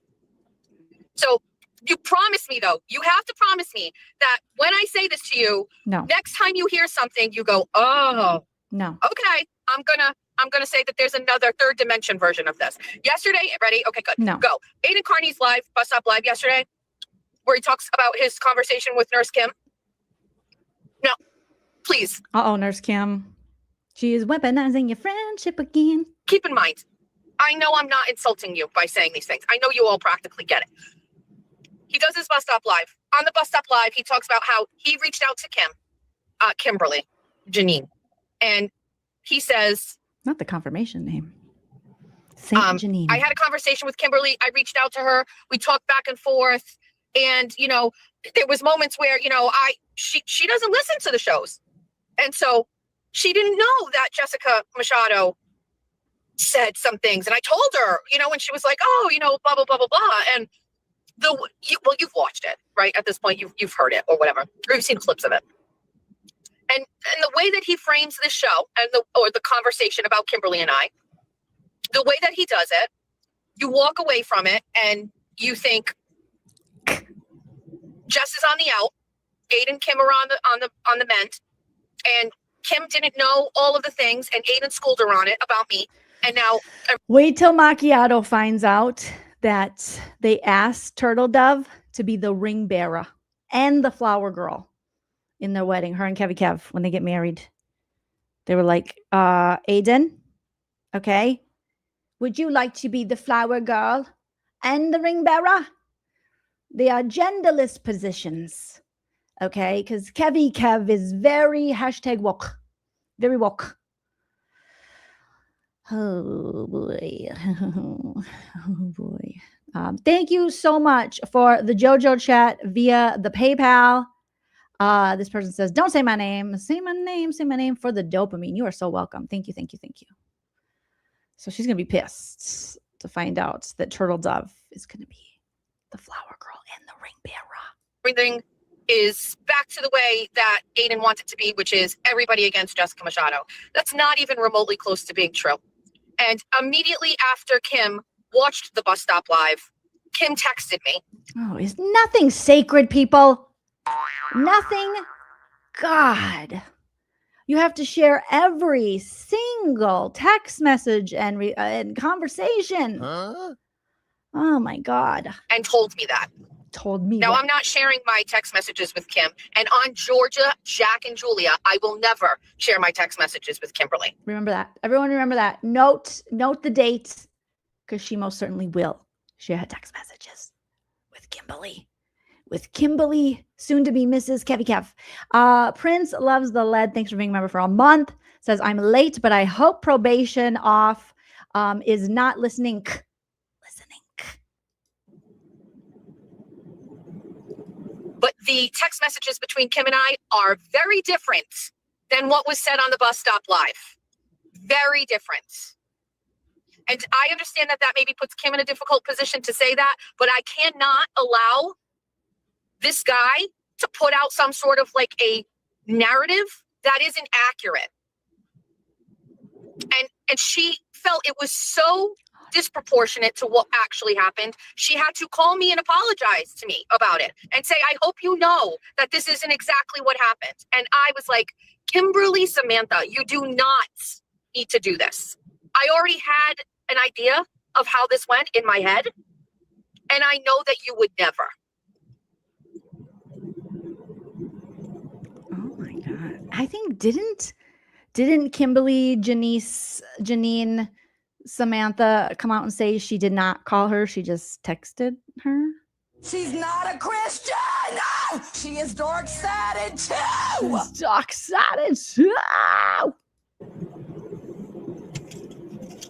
So you promise me, though, you have to promise me that when I say this to you, next time you hear something, you go, oh, no. Okay, I'm gonna say that there's another third dimension version of this. Yesterday, ready? Okay, good. No. Go. Aiden Carney's live, bus stop live yesterday. where he talks about his conversation with Nurse Kim? No, please. Uh-oh, Nurse Kim. She is weaponizing your friendship again. Keep in mind, I know I'm not insulting you by saying these things. I know you all practically get it. He does his bus stop live. On the bus stop live, he talks about how he reached out to Kimberly, Janine, and he says, not the confirmation name. Saint Janine. I had a conversation with Kimberly. I reached out to her. We talked back and forth. And, you know, there was moments where, you know, she doesn't listen to the shows. And so she didn't know that Jessica Machado said some things. And I told her, you know, and she was like, oh, you know, blah, blah, blah, blah, blah. And you've watched it, right? At this point, you've heard it or whatever. Or you've seen clips of it. And the way that he frames this show and the conversation about Kimberly and I, the way that he does it, you walk away from it and you think Jess is on the out, Aiden and Kim are on the mend, and Kim didn't know all of the things, and Aiden schooled her on it about me. And now wait till Macchiato finds out that they asked Turtle Dove to be the ring bearer and the flower girl in their wedding, her and Kevy Kev, when they get married. They were like, Aiden, okay, would you like to be the flower girl and the ring bearer? They are genderless positions, okay? Because Kevy Kev is very #woke, very woke. Oh boy, oh boy. Thank you so much for the JoJo chat via the PayPal. This person says, don't say my name. Say my name for the dopamine. You are so welcome. Thank you, thank you, thank you. So she's going to be pissed to find out that Turtle Dove is going to be the flower girl and the ring bearer. Everything is back to the way that Aiden wants it to be, which is everybody against Jessica Machado. That's not even remotely close to being true. And immediately after Kim watched the bus stop live, Kim texted me. Oh, is nothing sacred, people? Nothing. God. You have to share every single text message and conversation. Huh? Oh my God. And told me that. Now, I'm not sharing my text messages with Kim. And on Georgia, Jack, and Julia, I will never share my text messages with Kimberly. Remember that. Everyone remember that. Note the date, because she most certainly will share her text messages with Kimberly. With Kimberly, soon to be Mrs. Kevy Kev. Prince loves the lead. Thanks for being a member for a month. Says, I'm late, but I hope probation off is not listening. But the text messages between Kim and I are very different than what was said on the bus stop live. Very different. And I understand that maybe puts Kim in a difficult position to say that, but I cannot allow this guy to put out some sort of like a narrative that isn't accurate. And she felt it was so disproportionate to what actually happened. She had to call me and apologize to me about it and say, I hope you know that this isn't exactly what happened. And I was like, Kimberly, Samantha, you do not need to do this. I already had an idea of how this went in my head, and I know that you would never. Oh my God. I think didn't Kimberly, Janine, Samantha come out and say she did not call her, she just texted her? She's not a Christian! No! She is dark-sided too! She's dark-sided too!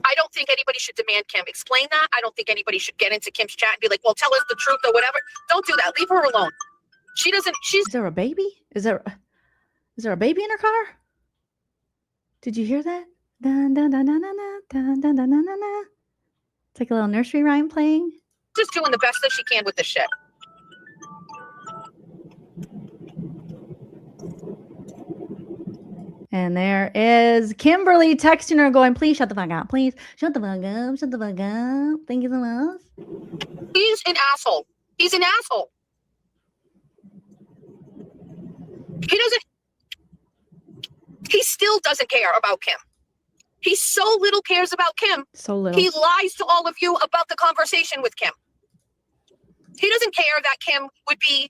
I don't think anybody should demand Kim explain that. I don't think anybody should get into Kim's chat and be like, well, tell us the truth or whatever. Don't do that. Leave her alone. She's... Is there a baby? Is there a baby in her car? Did you hear that? Dun, dun, dun, dun, dun, dun, dun, dun, dun, dun. It's like a little nursery rhyme playing. Just doing the best that she can with this shit. And there is Kimberly texting her going, please shut the fuck up. Please shut the fuck up. Shut the fuck up. Thank you so much. He's an asshole. He's an asshole. He still doesn't care about Kim. He so little cares about Kim. So little. He lies to all of you about the conversation with Kim. He doesn't care that Kim would be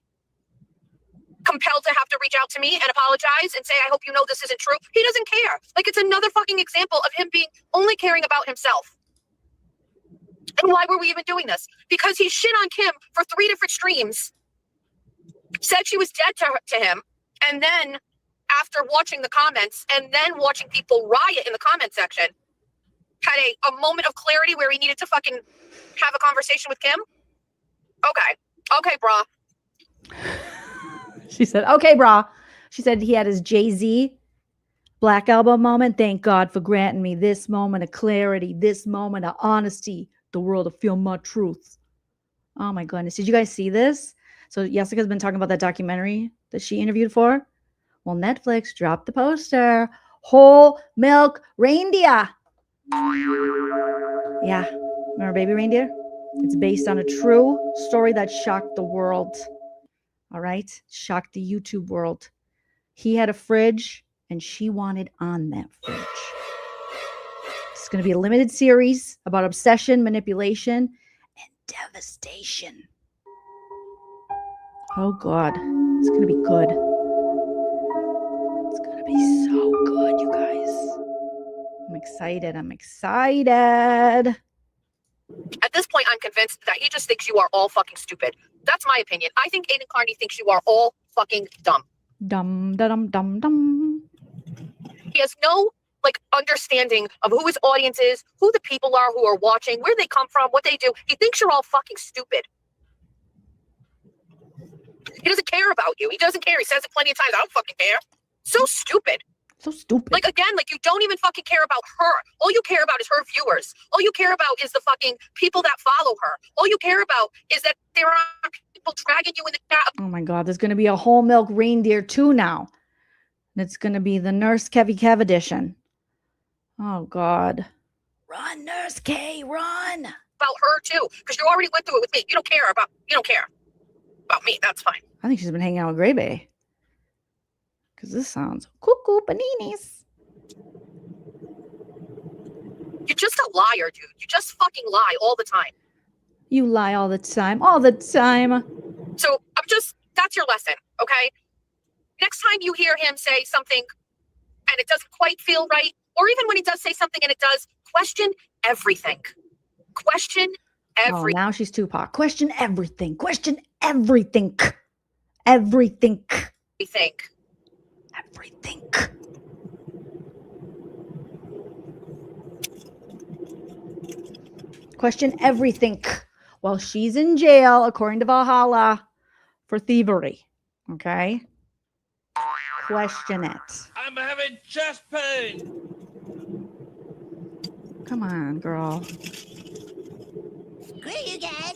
compelled to have to reach out to me and apologize and say, I hope you know this isn't true. He doesn't care. Like, it's another fucking example of him being only caring about himself. And why were we even doing this? Because he shit on Kim for 3 different streams, said she was dead to him, and then after watching the comments and then watching people riot in the comment section, had a moment of clarity where he needed to fucking have a conversation with Kim? Okay, brah. She said, okay, brah. She said he had his Jay-Z Black Album moment. Thank God for granting me this moment of clarity, this moment of honesty, the world to feel my truth. Oh my goodness. Did you guys see this? So Jessica's been talking about that documentary that she interviewed for. Well, Netflix dropped the poster. Whole milk reindeer. Yeah. Remember Baby Reindeer? It's based on a true story that shocked the world. All right? Shocked the YouTube world. He had a fridge and she wanted on that fridge. It's going to be a limited series about obsession, manipulation, and devastation. Oh, God. It's going to be good. It's going to be so good, you guys. I'm excited. I'm excited. At this point, I'm convinced that he just thinks you are all fucking stupid. That's my opinion. I think Aiden Carney thinks you are all fucking dumb. Dumb, dum, dum, dum. He has no understanding of who his audience is, who the people are who are watching, where they come from, what they do. He thinks you're all fucking stupid. He doesn't care about you. He doesn't care. He says it plenty of times. I don't fucking care. So stupid. So stupid. Again, you don't even fucking care about her. All you care about is her viewers. All you care about is the fucking people that follow her. All you care about is that there are people dragging you in the chat. Oh my God, there's going to be a whole milk reindeer too now. And it's going to be the Nurse Kevy Kev edition. Oh God. Run, Nurse K, run. About her too, because you already went through it with me. You don't care about me. That's fine. I think she's been hanging out with Gray Bay. Because this sounds cuckoo paninis. You're just a liar, dude. You just fucking lie all the time. You lie all the time. All the time. So that's your lesson, okay? Next time you hear him say something and it doesn't quite feel right, or even when he does say something and it does, question everything. Question everything. Oh, now she's Tupac. Question everything. Question everything. Everything. Everything. Question everything. Well, she's in jail, according to Valhalla, for thievery. Okay? Question it. I'm having chest pain. Come on, girl. Screw you guys.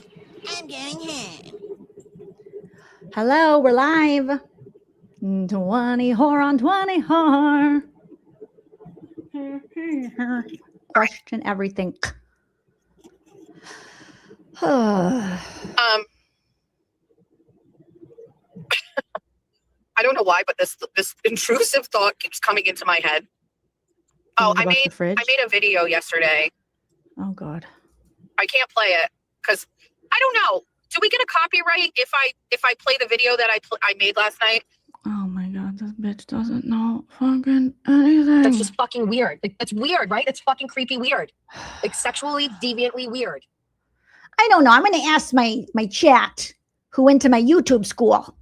I'm going home. Hello, we're live. 20 whore on 20 whore. Question everything. I don't know why, but this intrusive thought keeps coming into my head. Oh, I made a video yesterday. Oh God. I can't play it because I don't know. Do we get a copyright if I play the video that I made last night? Oh my God, this bitch doesn't know fucking anything. That's just fucking weird. It's weird, right? It's fucking creepy weird. Sexually deviantly weird. I don't know. I'm going to ask my chat who went to my YouTube school.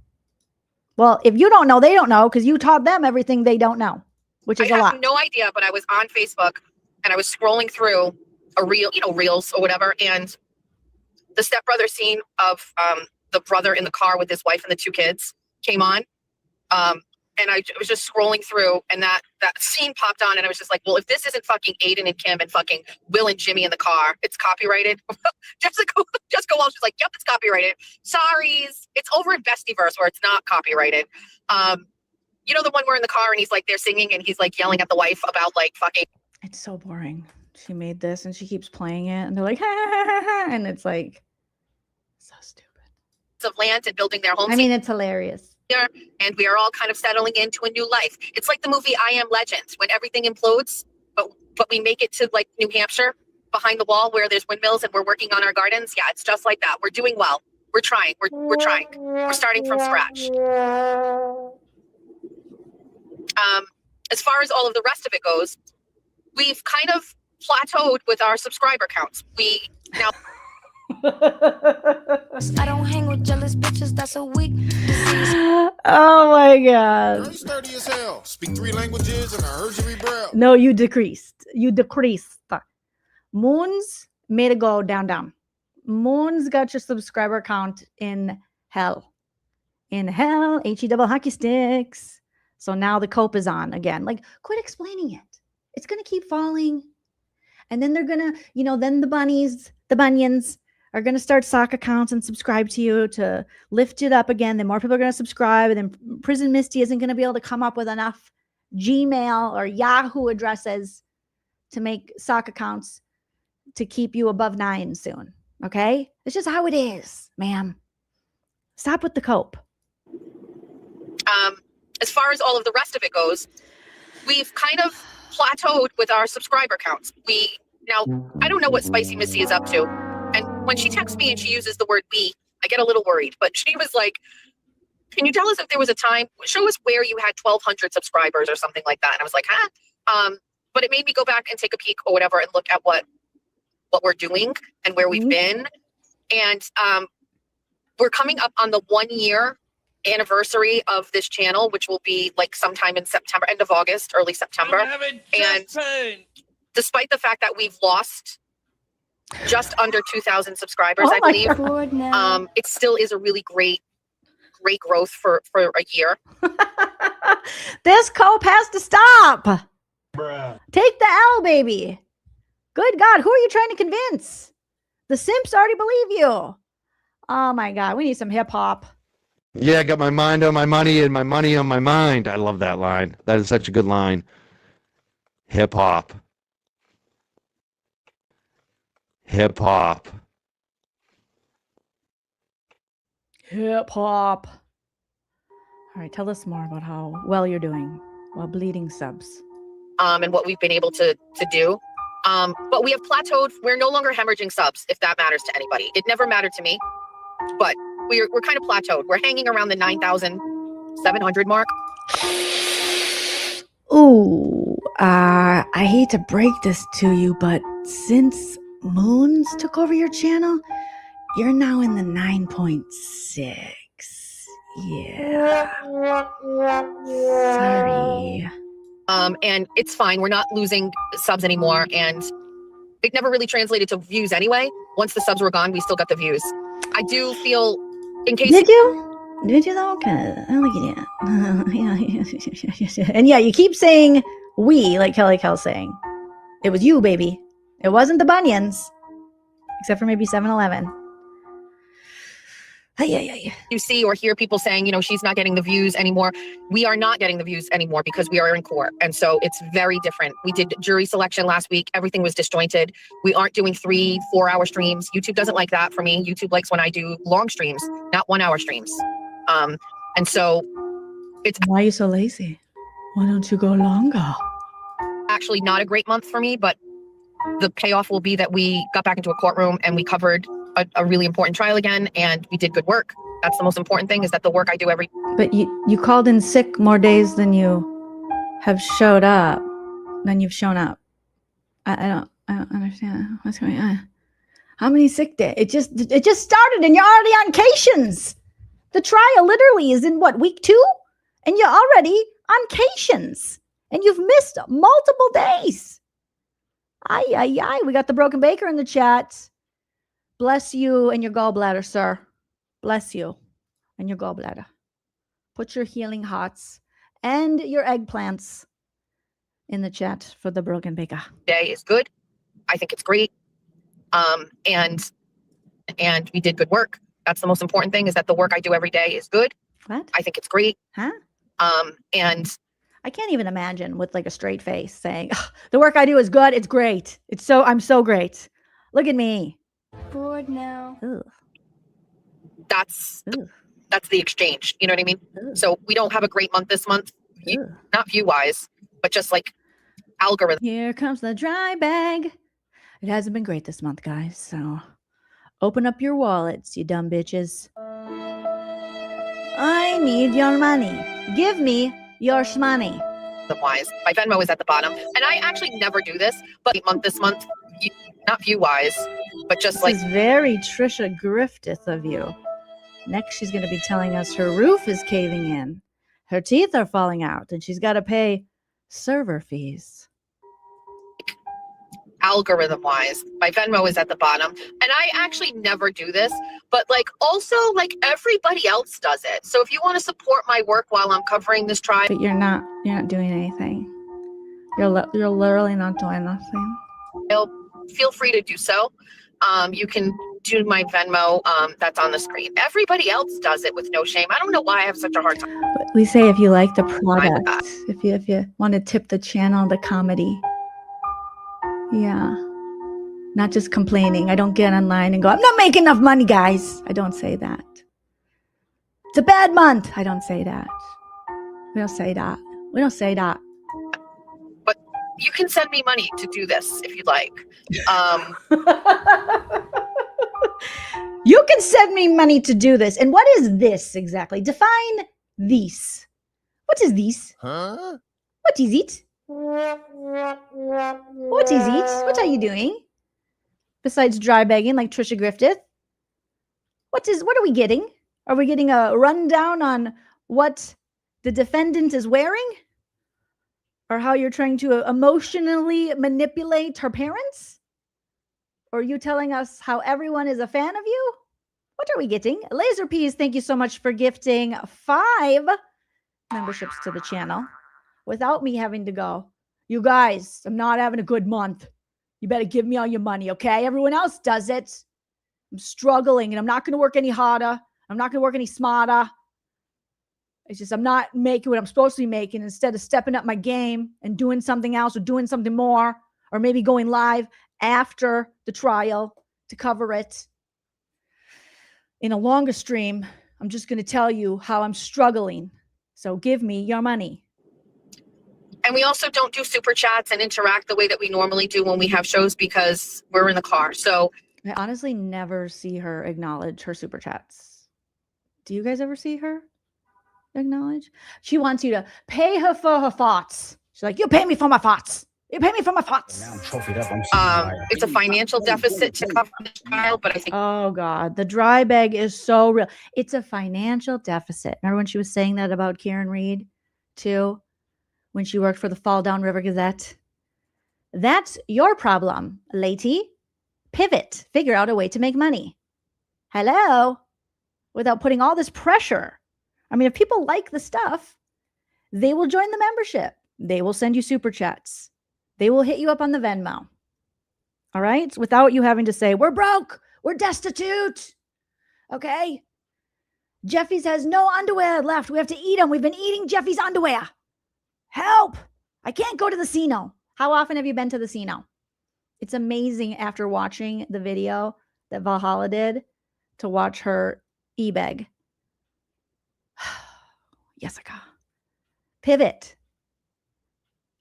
Well, if you don't know, they don't know because you taught them everything they don't know, which is a lot. I have no idea, but I was on Facebook and I was scrolling through a reel, Reels or whatever, and the stepbrother scene of the brother in the car with his wife and the 2 kids came on. And I was just scrolling through and that scene popped on and I was just like, well, if this isn't fucking Aiden and Kim and fucking Will and Jimmy in the car, it's copyrighted. Jessica Walsh was like, yep, it's copyrighted. Sorries. It's over in Bestiverse where it's not copyrighted. You know the one where in the car and he's like, they're singing and he's like yelling at the wife about fucking. It's so boring. She made this and she keeps playing it and they're like, ha, ha, ha, ha, and it's like, so stupid. Of land and building their homes. I mean, it's hilarious. And we are all kind of settling into a new life. It's like the movie I Am Legend when everything implodes, but we make it to New Hampshire behind the wall where there's windmills and we're working on our gardens. Yeah, it's just like that. We're doing well. We're trying. We're trying. We're starting from scratch. As far as all of the rest of it goes, we've kind of plateaued with our subscriber counts. We now. I don't hang with jealous bitches. That's a weak. Oh my god. You're sturdy as hell. Speak 3 languages and I heard you read Braille. No, you decreased. You decreased. Moons made it go down. Moons got your subscriber count in hell. In hell, HE double hockey sticks. So now the cope is on again. Like, quit explaining it. It's going to keep falling. And then they're going to, then the bunions are going to start sock accounts and subscribe to you to lift it up again. Then more people are going to subscribe. And then Prison Misty isn't going to be able to come up with enough Gmail or Yahoo addresses to make sock accounts to keep you above 9 soon. Okay? It's just how it is, ma'am. Stop with the cope. As far as all of the rest of it goes, we've kind of plateaued with our subscriber counts. I don't know what Spicy Missy is up to. And when she texts me and she uses the word we, I get a little worried. But she was like, can you tell us if there was a time, show us where you had 1,200 subscribers or something like that. And I was like, but it made me go back and take a peek or whatever and look at what we're doing and where we've been. And we're coming up on the 1-year anniversary of this channel, which will be like sometime in September, end of August, early September. And despite the fact that we've lost just under 2,000 subscribers, I believe, it still is a really great growth for a year. This cope has to stop. Bruh. Take the L, baby. Good God, who are you trying to convince? The simps already believe you. Oh my God, we need some hip hop. Yeah, I got my mind on my money and my money on my mind. I love that line. That is such a good line. Hip hop. Hip hop. Hip hop. All right, tell us more about how well you're doing while bleeding subs. And what we've been able to do. But we have plateaued. We're no longer hemorrhaging subs, if that matters to anybody. It never mattered to me, but we're kind of plateaued. We're hanging around the 9,700 mark. Ooh, I hate to break this to you, but since Moons took over your channel, you're now in the 9.6. Yeah. Sorry. And it's fine. We're not losing subs anymore. And it never really translated to views anyway. Once the subs were gone, we still got the views. I do feel, in case... Did you though? Okay. I like it. Yeah. And yeah, you keep saying we, like Kelly Kell's saying. It was you, baby. It wasn't the bunions. Except for maybe 7-Eleven. You see or hear people saying, she's not getting the views anymore. We are not getting the views anymore because we are in court. And so it's very different. We did jury selection last week. Everything was disjointed. We aren't doing 3-4 hour streams. YouTube doesn't like that for me. YouTube likes when I do long streams, not 1 hour streams. And so it's... Why are you so lazy? Why don't you go longer? Actually not a great month for me, but the payoff will be that we got back into a courtroom and we covered a really important trial again, and we did good work. That's the most important thing, is that the work I do every... But you called in sick more days than you have showed up, than you've shown up. I don't understand what's going on. How many sick days? It just started and you're already on cations. The trial literally is in week 2? And you're already on cations. And you've missed multiple days. We got the Broken Baker in the chat. Bless you and your gallbladder, sir. Bless you and your gallbladder. Put your healing hearts and your eggplants in the chat for the Broken Baker. Day is good. I think it's great. And we did good work. That's the most important thing, is that the work I do every day is good. What? I think it's great. Huh? And I can't even imagine with like a straight face saying, the work I do is good. It's great. I'm so great. Look at me. Bored now. Ugh. That's the exchange. You know what I mean? Ugh. So we don't have a great month this month, not view wise, but just like algorithm. Here comes the dry bag. It hasn't been great this month, guys. So Open up your wallets, you dumb bitches. I need your money. Give me your shmoney. Wise. My Venmo is at the bottom. And I actually never do this, but this month, not view-wise, but just This is very Trisha Griffith of you. Next, she's going to be telling us her roof is caving in. Her teeth are falling out, and she's got to pay server fees. algorithm-wise. My Venmo is at the bottom. And I actually never do this, but also everybody else does it. So if you want to support my work while I'm covering this trial. But you're not doing anything. You're literally not doing nothing. Feel free to do so. You can do my Venmo that's on the screen. Everybody else does it with no shame. I don't know why I have such a hard time. We say if you like the product, if you want to tip the channel, the comedy. Yeah. Not just complaining. I don't get online and go, I'm not making enough money, guys. I don't say that. It's a bad month. I don't say that. We don't say that. We don't say that. But you can send me money to do this if you'd like. You can send me money to do this. And what is this exactly? Define this. What is this? Huh? What is it? What is it? What are you doing? Besides dry bagging like Trisha Griffith? What are we getting? Are we getting a rundown on what the defendant is wearing? Or how you're trying to emotionally manipulate her parents? Or are you telling us how everyone is a fan of you? What are we getting? Laser Peas, thank you so much for gifting 5 memberships to the channel without me having to go, you guys, I'm not having a good month. You better give me all your money, okay? Everyone else does it. I'm struggling and I'm not going to work any harder. I'm not going to work any smarter. It's just I'm not making what I'm supposed to be making. Instead of stepping up my game and doing something else or doing something more, or maybe going live after the trial to cover it in a longer stream, I'm just going to tell you how I'm struggling. So give me your money. And we also don't do super chats and interact the way that we normally do when we have shows because we're in the car. So I honestly never see her acknowledge her super chats. Do you guys ever see her acknowledge? She wants you to pay her for her thoughts. She's like, you pay me for my thoughts. You pay me for my thoughts. It's a financial deficit to cover the trial, but I think. Oh God, the dry bag is so real. It's a financial deficit. Remember when she was saying that about Karen Reed too? When she worked for the Fall Down River Gazette? That's your problem, lady. Pivot. Figure out a way to make money. Hello? Without putting all this pressure. I mean, if people like the stuff, they will join the membership. They will send you super chats. They will hit you up on the Venmo. All right? Without you having to say, we're broke. We're destitute. Okay? Jeffy's has no underwear left. We have to eat them. We've been eating Jeffy's underwear. Help. I can't go to the casino. How often have you been to the casino? It's amazing after watching the video that Valhalla did to watch her e-beg. Jessica. Pivot.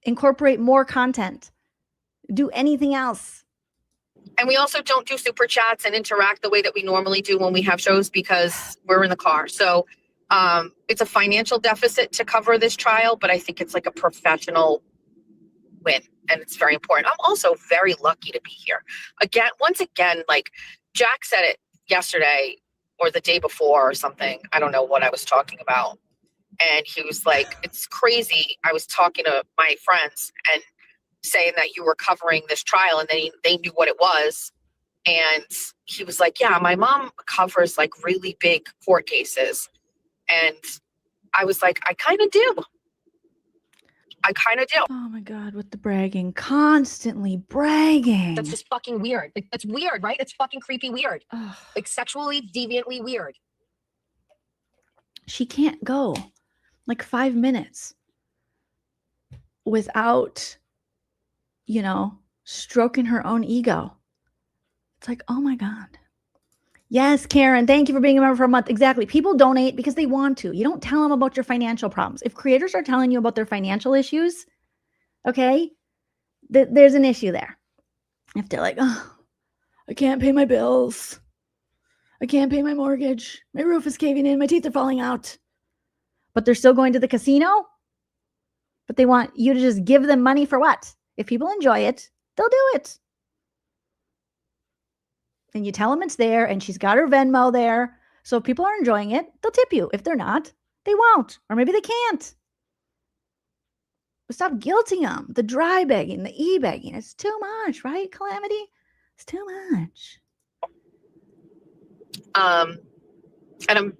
Incorporate more content. Do anything else. And we also don't do super chats and interact the way that we normally do when we have shows because we're in the car. So it's a financial deficit to cover this trial, but I think it's like a professional win. And it's very important. I'm also very lucky to be here. Once again, like Jack said it yesterday or the day before or something. I don't know what I was talking about. And he was like, it's crazy. I was talking to my friends and saying that you were covering this trial and they knew what it was. And he was like, yeah, my mom covers like really big court cases. And I was like, I kind of do. Oh my God, with the bragging, constantly bragging. That's just fucking weird. Like, that's weird, right? It's fucking creepy weird. Ugh. Like sexually deviantly weird. She can't go like 5 minutes without, stroking her own ego. It's like, oh my God. Yes, Karen, thank you for being a member for a month. Exactly. People donate because they want to. You don't tell them about your financial problems. If creators are telling you about their financial issues, okay, there's an issue there. If they're like, oh, I can't pay my bills. I can't pay my mortgage. My roof is caving in. My teeth are falling out. But they're still going to the casino? But they want you to just give them money for what? If people enjoy it, they'll do it. And you tell them it's there, and she's got her Venmo there. So if people are enjoying it, they'll tip you. If they're not, they won't. Or maybe they can't. But stop guilting them. The dry begging, the e-begging. It's too much, right, Calamity? It's too much. And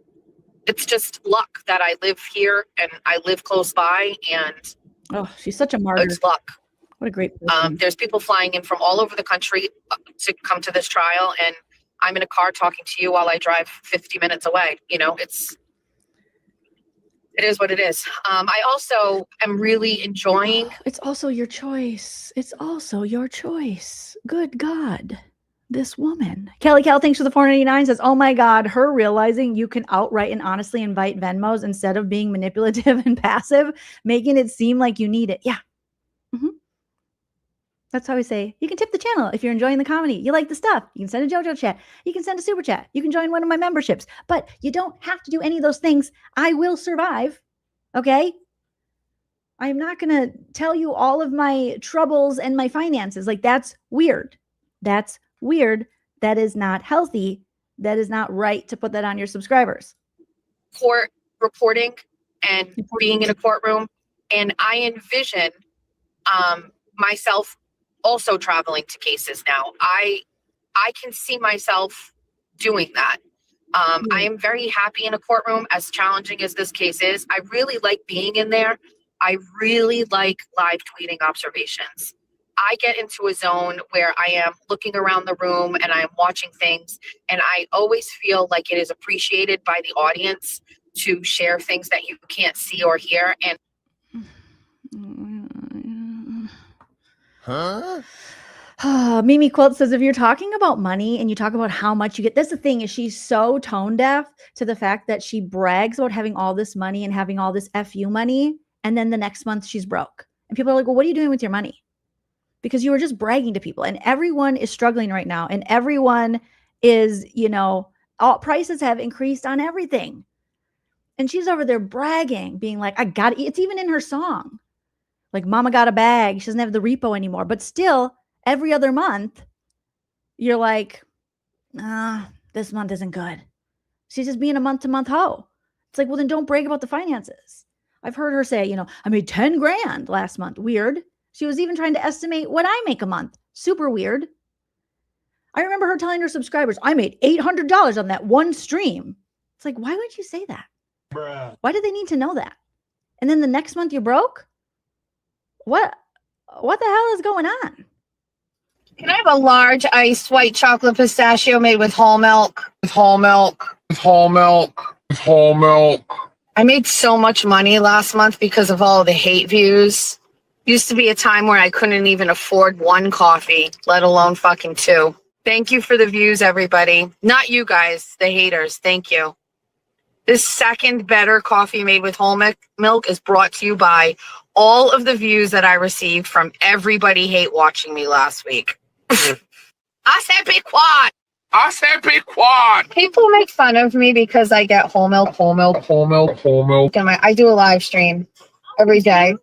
it's just luck that I live here and I live close by, and oh, she's such a martyr. It's luck. What a great person. There's people flying in from all over the country to come to this trial, and I'm in a car talking to you while I drive 50 minutes away. You know, it is what it is. I also am really enjoying. It's also your choice. It's also your choice. Good God. This woman. Kelly Cal, thanks for the 499, says, oh my God, her realizing you can outright and honestly invite Venmos instead of being manipulative and passive, making it seem like you need it. Yeah. That's how we say, you can tip the channel if you're enjoying the comedy. You like the stuff. You can send a JoJo chat. You can send a super chat. You can join one of my memberships. But you don't have to do any of those things. I will survive. Okay? I'm not going to tell you all of my troubles and my finances. Like, that's weird. That's weird. That is not healthy. That is not right to put that on your subscribers. Court reporting and being in a courtroom, and I envision myself also traveling to cases now. I can see myself doing that. I am very happy in a courtroom, as challenging as this case is. I really like being in there. I really like live tweeting observations. I get into a zone where I am looking around the room and I am watching things, and I always feel like it is appreciated by the audience to share things that you can't see or hear. And Mimi Quilt says, if you're talking about money and you talk about how much you get, that's the thing, is she's so tone deaf to the fact that she brags about having all this money and having all this FU money, and then the next month she's broke. And people are like, well, what are you doing with your money? Because you were just bragging to people, and everyone is struggling right now, and everyone is, you know, all prices have increased on everything. And she's over there bragging, being like, I got it. It's even in her song. Like, mama got a bag. She doesn't have the repo anymore. But still, every other month, you're like, this month isn't good. She's just being a month-to-month hoe. It's like, well, then don't brag about the finances. I've heard her say, you know, I made 10 grand last month. Weird. She was even trying to estimate what I make a month. Super weird. I remember her telling her subscribers, I made $800 on that one stream. It's like, why would you say that? Bruh. Why do they need to know that? And then the next month you're broke? What the hell is going on? can I have a large iced white chocolate pistachio made with whole milk? With whole milk. With whole milk. With whole milk. I made so much money last month because of all the hate views. Used to be a time where I couldn't even afford one coffee, let alone fucking two. Thank you for the views, everybody. Not you guys, the haters. Thank you. This second better coffee made with whole milk is brought to you by all of the views that I received from everybody hate watching me last week. I said be quiet. I said be quiet. People make fun of me because I get whole milk. And I do a live stream every day.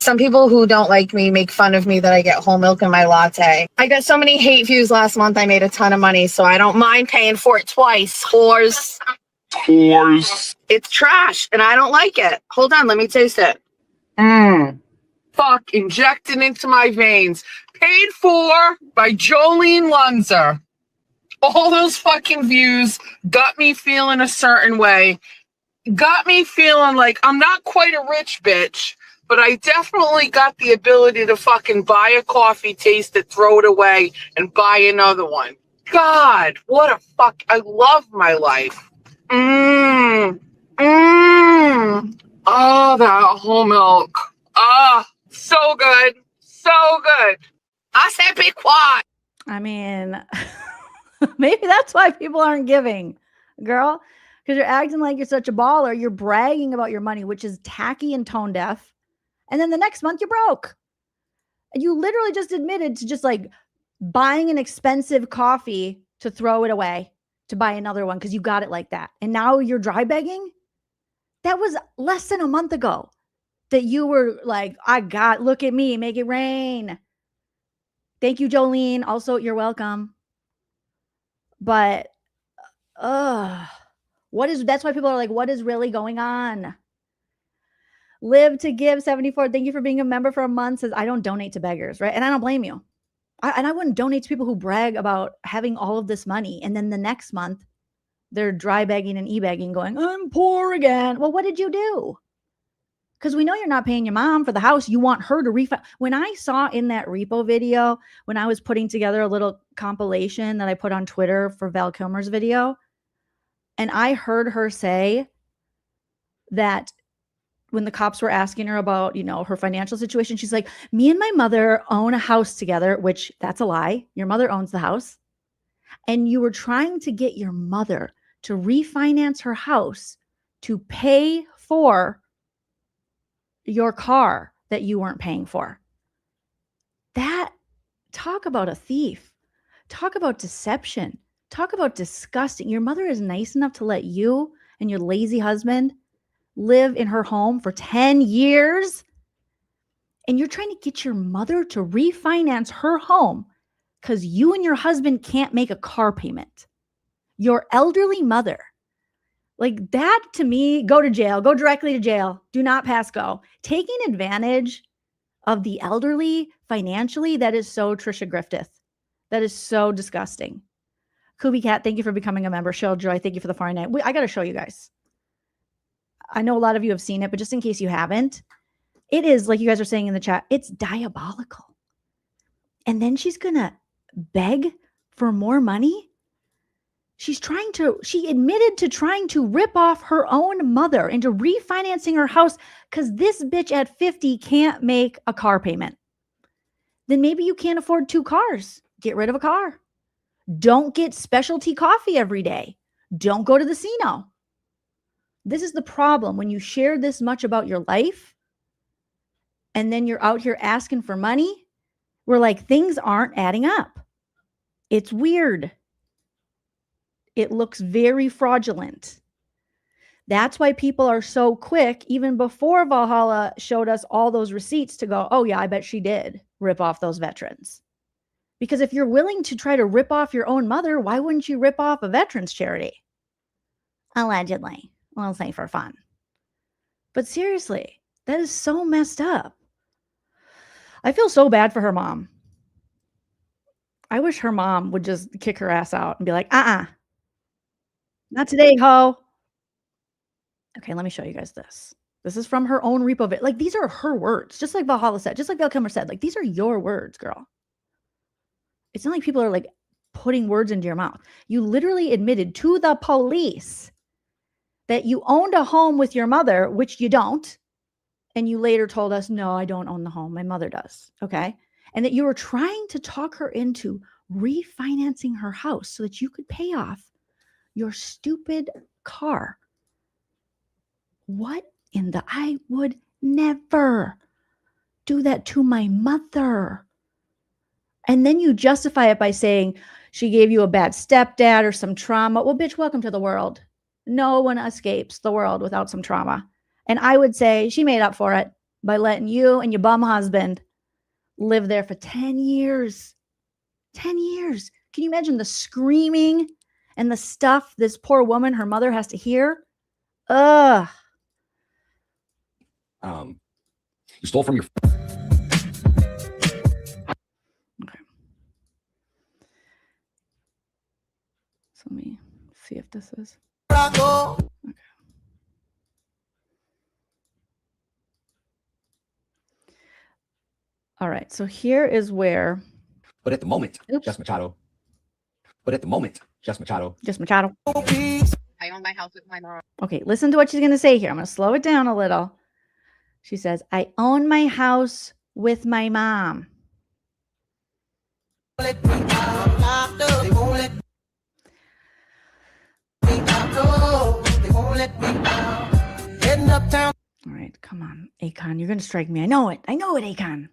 Some people who don't like me make fun of me that I get whole milk in my latte. I got so many hate views last month. I made a ton of money, so I don't mind paying for it twice. Whores. It's trash, and I don't like it. Hold on, let me taste it. Fuck, injected into my veins. Paid for by Joleen Lunzer. All those fucking views got me feeling a certain way. Got me feeling like I'm not quite a rich bitch, but I definitely got the ability to fucking buy a coffee, taste it, throw it away, and buy another one. God, what a fuck. I love my life. Oh, that whole milk. So good. So good. I said be quiet. I mean, maybe that's why people aren't giving, girl, because you're acting like you're such a baller. You're bragging about your money, which is tacky and tone deaf. And then the next month you're broke. And you literally just admitted to just like buying an expensive coffee to throw it away. to buy another one because you got it like that. And now you're dry begging? That was less than a month ago that you were like, look at me, make it rain. Thank you, Joleen. Also, you're welcome. But, that's why people are like, what is really going on? Live to Give 74. Thank you for being a member for a month. Says, I don't donate to beggars, right? And I don't blame you. I wouldn't donate to people who brag about having all of this money. And then the next month, they're dry begging and e-begging going, I'm poor again. Well, what did you do? Because we know you're not paying your mom for the house. You want her to refund. When I saw in that repo video, when I was putting together a little compilation that I put on Twitter for Val Kilmer's video, and I heard her say that when the cops were asking her about, her financial situation, she's like, me and my mother own a house together, which that's a lie. Your mother owns the house. And you were trying to get your mother to refinance her house to pay for your car that you weren't paying for. Talk about a thief. Talk about deception. Talk about disgusting. Your mother is nice enough to let you and your lazy husband live in her home for 10 years. And you're trying to get your mother to refinance her home because you and your husband can't make a car payment. Your elderly mother. Like that to me, go to jail. Go directly to jail. Do not pass go. Taking advantage of the elderly financially, that is so Trisha Griffith. That is so disgusting. Kubi Cat, thank you for becoming a member. Cheryl Joy, thank you for the 49. I got to show you guys. I know a lot of you have seen it, but just in case you haven't, it is, like you guys are saying in the chat, it's diabolical. And then she's going to beg for more money. She admitted to trying to rip off her own mother into refinancing her house because this bitch at 50 can't make a car payment. Then maybe you can't afford 2 cars. Get rid of a car. Don't get specialty coffee every day. Don't go to the casino. This is the problem when you share this much about your life and then you're out here asking for money. We're like, things aren't adding up. It's weird. It looks very fraudulent. That's why people are so quick, even before Valhalla showed us all those receipts, to go, oh yeah, I bet she did rip off those veterans. Because if you're willing to try to rip off your own mother, why wouldn't you rip off a veterans charity? Allegedly. Well, say for fun. But seriously, that is so messed up. I feel so bad for her mom. I wish her mom would just kick her ass out and be like, not today, ho. Okay, let me show you guys this. This is from her own repo vid. Like, these are her words. Just like Valhalla said, just like Val Kilmer said, like, these are your words, girl. It's not like people are like putting words into your mouth. You literally admitted to the police that you owned a home with your mother, which you don't. And you later told us, no, I don't own the home. My mother does. Okay. And that you were trying to talk her into refinancing her house so that you could pay off your stupid car. What in the, I would never do that to my mother. And then you justify it by saying she gave you a bad stepdad or some trauma. Well, bitch, welcome to the world. No one escapes the world without some trauma. And I would say she made up for it by letting you and your bum husband live there for 10 years. 10 years. Can you imagine the screaming and the stuff this poor woman, her mother, has to hear? Ugh. You stole from your... Okay. So let me see if this is... Okay. All right, so here is where... But at the moment, Just Machado. But at the moment, Just Machado. Just Machado. I own my house with my mom. Okay, listen to what she's going to say here. I'm going to slow it down a little. She says, I own my house with my mom. All right, come on, Akon. You're going to strike me. I know it. I know it, Akon.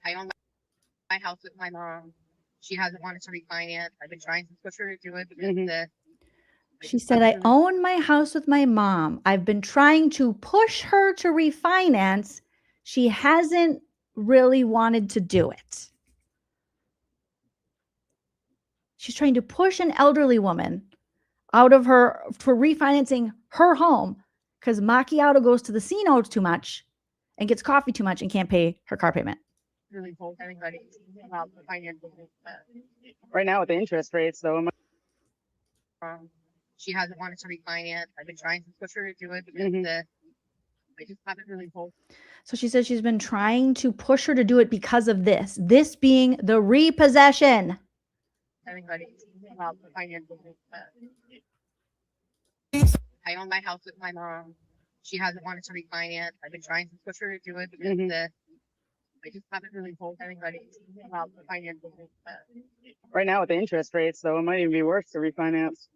I own my house with my mom. She hasn't wanted to refinance. I've been trying to push her to do it because of this. She said, I own my house with my mom. I've been trying to push her to refinance. She hasn't really wanted to do it. She's trying to push an elderly woman out of her for refinancing her home because macchiato goes to the casino too much and gets coffee too much and can't pay her car payment. Really told anybody about the financial. Right now with the interest rates, though, She hasn't wanted to refinance. I've been trying to push her to do it because of this. I just haven't really told. So she says she's been trying to push her to do it because of this being the repossession. Anybody about the financial. I own my house with my mom. She hasn't wanted to refinance. I've been trying to push her to do it because of this. I just haven't really told anybody about the financial. right now with the interest rates, though, it might even be worse to refinance.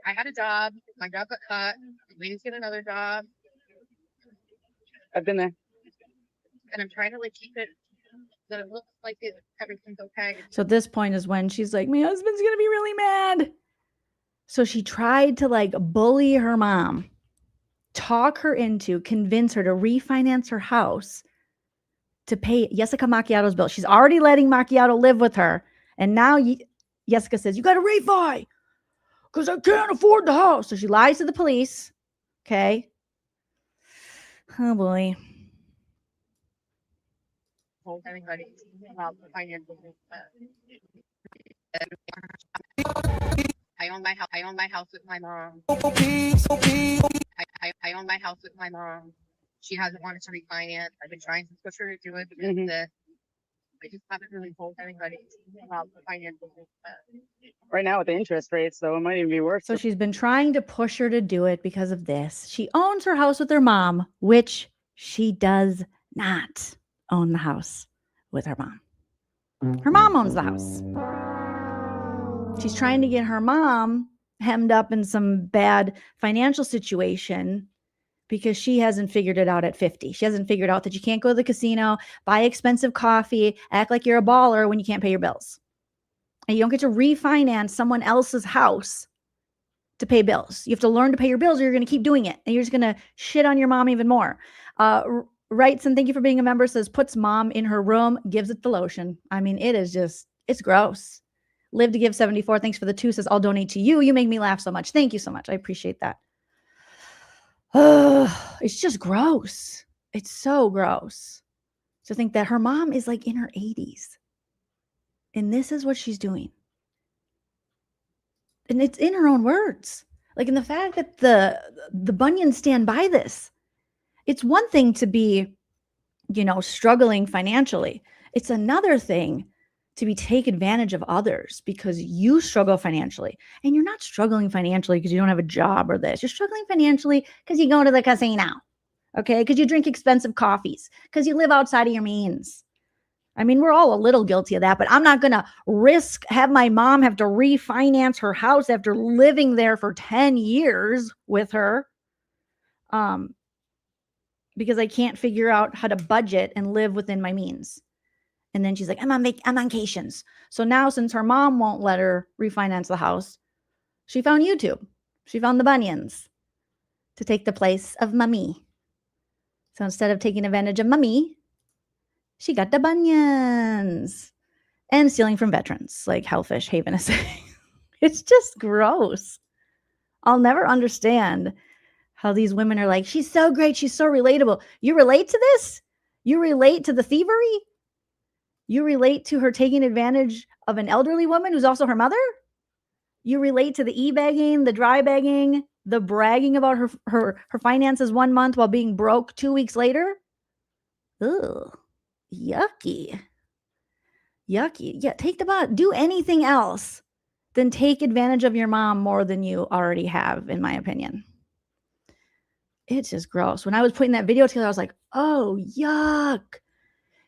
I had a job. My job got cut. I'm waiting to get another job. I've been there. And I'm trying to like keep it that it looks like everything's okay. So at this point is when she's like, my husband's going to be really mad. So she tried to like bully her mom, talk her into, convince her to refinance her house to pay Jessica Macchiato's bill. She's already letting Macchiato live with her. And now Jessica says, you got to refi because I can't afford the house. So she lies to the police. Okay. Oh boy. Told anybody about the financial. I own my house. I own my house with my mom. I own my house with my mom. She hasn't wanted to refinance. I've been trying to push her to do it because of this. I just haven't really told anybody about the financial. Right now with the interest rates, though, it might even be worse. So she's been trying to push her to do it because of this. She owns her house with her mom, which she does not own the house with her mom. Her mom owns the house. She's trying to get her mom hemmed up in some bad financial situation because she hasn't figured it out at 50. She hasn't figured out that you can't go to the casino, buy expensive coffee, act like you're a baller when you can't pay your bills. And you don't get to refinance someone else's house to pay bills. You have to learn to pay your bills or you're going to keep doing it. And you're just going to shit on your mom even more. Writes, and thank you for being a member, says, puts mom in her room, gives it the lotion. I mean, it is just, it's gross. Live to give 74. Thanks for the 2. Says, I'll donate to you. You make me laugh so much. Thank you so much. I appreciate that. It's just gross. It's so gross to think that her mom is like in her 80s. And this is what she's doing. And it's in her own words. Like in the fact that the Bunions stand by this. It's one thing to be, struggling financially. It's another thing to be take advantage of others because you struggle financially. And you're not struggling financially because you don't have a job or this. You're struggling financially because you go to the casino. Okay? Because you drink expensive coffees. Because you live outside of your means. I mean, we're all a little guilty of that, but I'm not going to have my mom have to refinance her house after living there for 10 years with her. Because I can't figure out how to budget and live within my means. And then she's like, I'm on vacations. So now since her mom won't let her refinance the house, she found YouTube. She found the Bunions to take the place of mommy. So instead of taking advantage of mommy, she got the Bunions. And stealing from veterans, like Hellfish Haven is saying. It's just gross. I'll never understand how these women are like, she's so great. She's so relatable. You relate to this? You relate to the thievery? You relate to her taking advantage of an elderly woman who's also her mother? You relate to the e-bagging, the dry bagging, the bragging about her finances 1 month while being broke 2 weeks later? Ugh. Yucky. Yucky. Yeah, take the butt. Do anything else than take advantage of your mom more than you already have, in my opinion. It's just gross. When I was putting that video together, I was like, oh, yuck.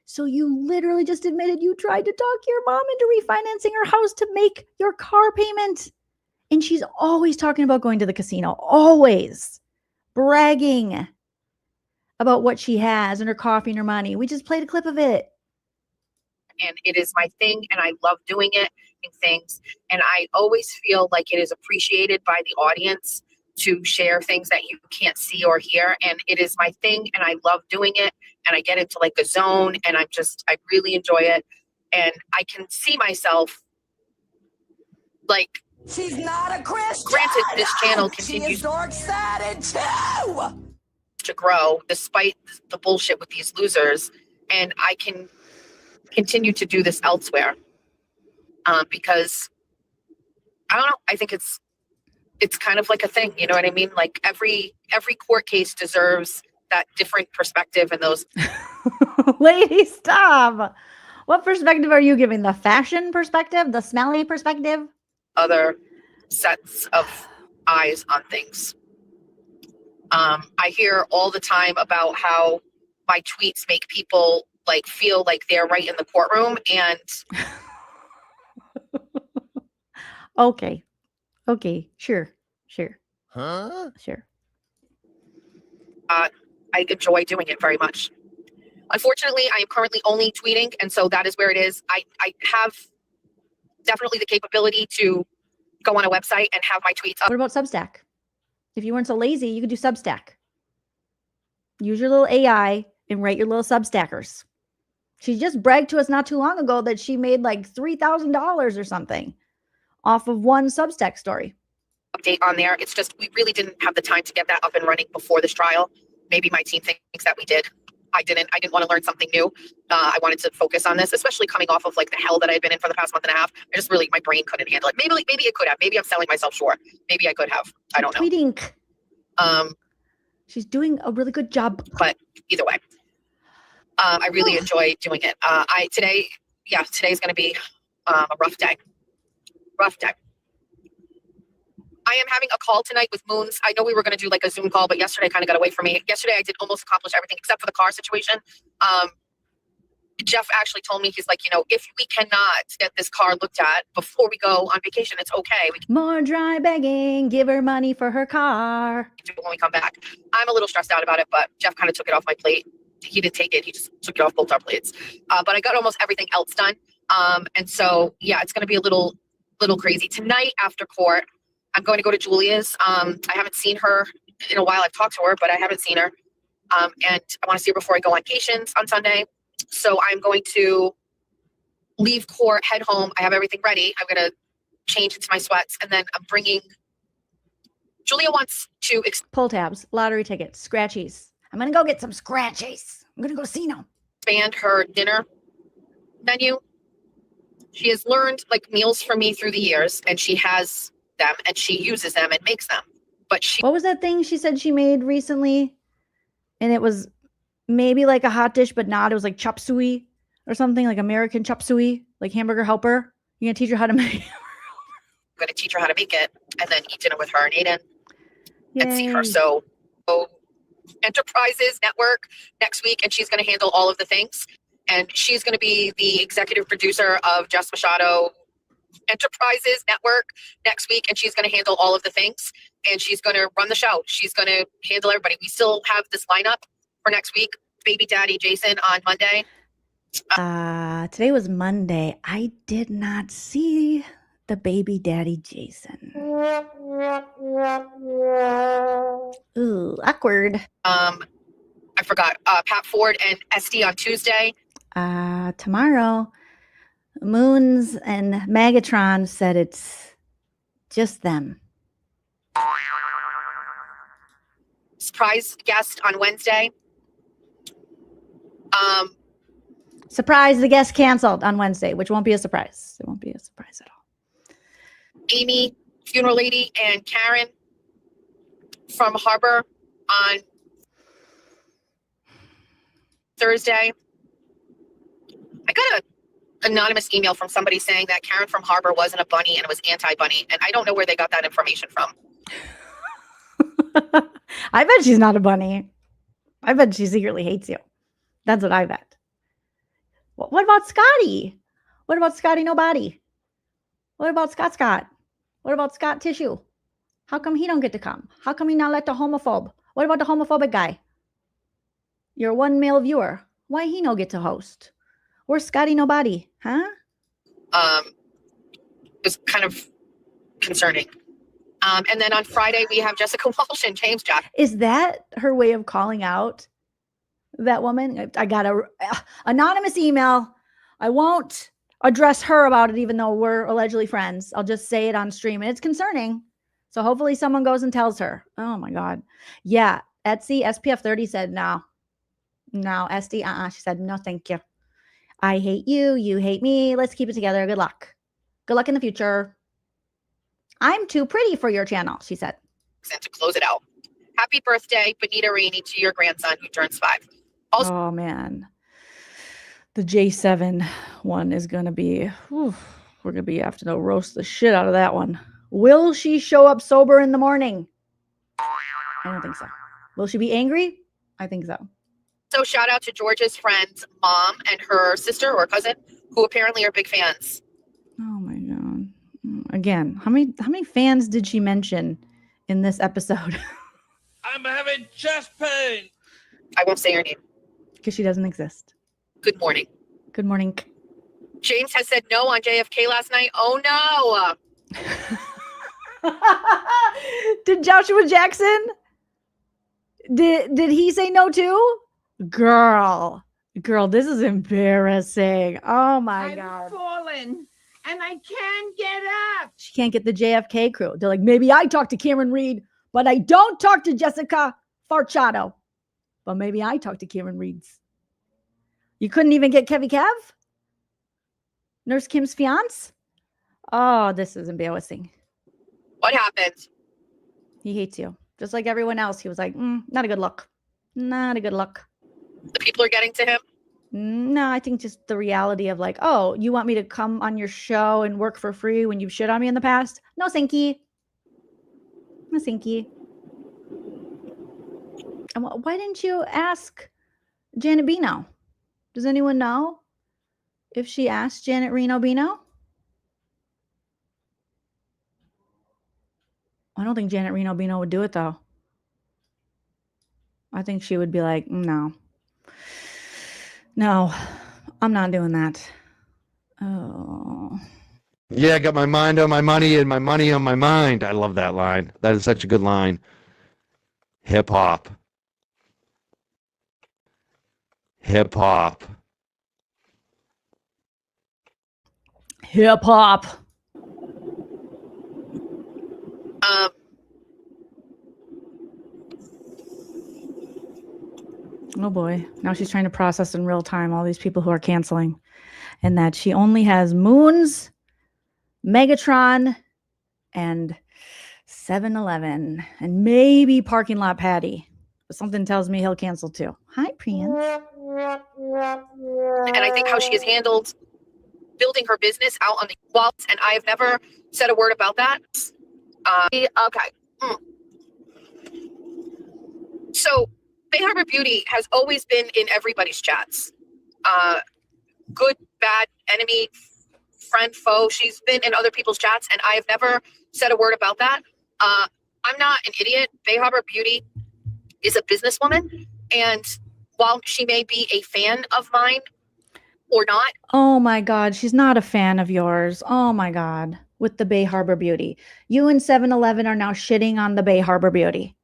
So you literally just admitted you tried to talk your mom into refinancing her house to make your car payment. And she's always talking about going to the casino. Always. Bragging. about what she has and her coffee and her money. We just played a clip of it. And it is my thing, and I love doing it and things. And I always feel like it is appreciated by the audience to share things that you can't see or hear. And it is my thing, and I love doing it. And I get into like a zone, and I really enjoy it. And I can see myself like, she's not a Christian. Granted, this channel She continues is dark-sided too. to grow despite the bullshit with these losers. And I can continue to do this elsewhere because I don't know. I think it's kind of like a thing. You know what I mean? Like every court case deserves that different perspective and those. Lady, stop. What perspective are you giving? The fashion perspective? The smelly perspective? Other sets of eyes on things. I hear all the time about how my tweets make people like feel like they're right in the courtroom, and Okay. Sure. Huh? Sure. I enjoy doing it very much. Unfortunately, I am currently only tweeting, and so that is where it is. I have definitely the capability to go on a website and have my tweets up. What about Substack? If you weren't so lazy, you could do Substack. Use your little AI and write your little Substackers. She just bragged to us not too long ago that she made like $3,000 or something off of one Substack story. Update on there. It's just we really didn't have the time to get that up and running before this trial. Maybe my team thinks that we did. I didn't want to learn something new. I wanted to focus on this, especially coming off of like the hell that I'd been in for the past month and a half. I just really, my brain couldn't handle it. Maybe it could have. Maybe I'm selling myself short. Maybe I could have. I don't know. Tweeting. She's doing a really good job. But either way, I really enjoy doing it. Today's going to be a rough day. I am having a call tonight with Moons. I know we were going to do like a Zoom call, but yesterday kind of got away from me. Yesterday I did almost accomplish everything except for the car situation. Jeff actually told me, he's like, if we cannot get this car looked at before we go on vacation, it's okay. We can More dry begging. Give her money for her car. do it when we come back. I'm a little stressed out about it, but Jeff kind of took it off my plate. He didn't take it. He just took it off both our plates. But I got almost everything else done. And so, yeah, it's going to be a little crazy. Tonight after court, I'm going to go to Julia's. I haven't seen her in a while. I've talked to her, but I haven't seen her. And I want to see her before I go on vacations on Sunday. So I'm going to leave court, head home. I have everything ready. I'm going to change into my sweats. And then I'm bringing... Julia wants to... Pull tabs, lottery tickets, scratchies. I'm going to go get some scratchies. I'm going to go see them. Expand her dinner menu. She has learned like meals from me through the years, and she has them and she uses them and makes them. But what was that thing she said she made recently? And it was maybe like a hot dish, but not. It was like chop suey or something, like American chop suey, like Hamburger Helper. You're going to teach her how to make it. I'm going to teach her how to make it and then eat dinner with her and Aiden and see her. So Enterprises Network next week, and she's going to handle all of the things. And she's going to be the executive producer of Jess Machado Enterprises Network next week, and she's going to handle all of the things. And she's going to run the show. She's going to handle everybody. We still have this lineup for next week. Baby Daddy Jason on Monday. Today was Monday. I did not see the Baby Daddy Jason. Ooh, awkward. I forgot. Pat Ford and SD on Tuesday. Tomorrow, Moons and Megatron said it's just them. Surprise guest on Wednesday. Surprise, the guest canceled on Wednesday, which won't be a surprise. It won't be a surprise at all. Amy, funeral lady, and Karen from Harbor on Thursday. I got an anonymous email from somebody saying that Karen from Harbor wasn't a bunny and it was anti-bunny, and I don't know where they got that information from. I bet she's not a bunny. I bet she secretly hates you. That's what I bet. What about Scotty? What about Scotty Nobody? What about Scott? What about Scott Tissue? How come he don't get to come? How come he not let the homophobe? What about the homophobic guy? You're one male viewer. Why he no get to host? Where's Scotty Nobody? Huh? It's kind of concerning. And then on Friday, we have Jessica Walsh and James Jack. Is that her way of calling out that woman? I got a anonymous email. I won't address her about it, even though we're allegedly friends. I'll just say it on stream, and it's concerning. So hopefully someone goes and tells her. Oh my God. Yeah. Etsy, SPF 30 said no. No, SD, She said, no, thank you. I hate you. You hate me. Let's keep it together. Good luck. Good luck in the future. I'm too pretty for your channel, she said. And to close it out, happy birthday, Benita Rainey, to your grandson who turns 5. Also, Oh, man. The J7 one is going to be, we're going to be having to roast the shit out of that one. Will she show up sober in the morning? I don't think so. Will she be angry? I think so. so shout out to George's friend's mom and her sister or cousin, who apparently are big fans. Oh my God. Again, how many fans did she mention in this episode? I'm having chest pain. I won't say her name. Because she doesn't exist. Good morning. Good morning. James has said no on JFK last night. Oh no. Did Joshua Jackson? Did he say no too? Girl, this is embarrassing. Oh my God. I've fallen and I can't get up. She can't get the JFK crew. They're like, maybe I talk to Cameron Reed, but I don't talk to Jessica Farchado. But maybe I talk to Cameron Reed's. You couldn't even get Kevy Kev? Nurse Kim's fiance? Oh, this is embarrassing. What happened? He hates you. Just like everyone else. He was like, not a good look. Not a good look. The people are getting to him? No, I think just the reality of like, oh, you want me to come on your show and work for free when you've shit on me in the past? No, thank you. No, thank you. And why didn't you ask Janet Bino? Does anyone know if she asked Janet Reno Bino? I don't think Janet Reno Bino would do it, though. I think she would be like, no, I'm not doing that. Oh. Yeah, I got my mind on my money and my money on my mind. I love that line. That is such a good line. Hip hop. Hip hop. Hip hop. Oh boy. Now she's trying to process in real time all these people who are canceling. And that she only has Moons, Megatron, and 7-Eleven, and maybe Parking Lot Patty. But something tells me he'll cancel too. Hi, Priyan. And I think how she has handled building her business out on the walls, and I have never said a word about that. Okay. So Bay Harbor Beauty has always been in everybody's chats. Good, bad, enemy, friend, foe. She's been in other people's chats, and I have never said a word about that. I'm not an idiot. Bay Harbor Beauty is a businesswoman, and while she may be a fan of mine or not. Oh my God, she's not a fan of yours. Oh my God, with the Bay Harbor Beauty. You and 7-Eleven are now shitting on the Bay Harbor Beauty.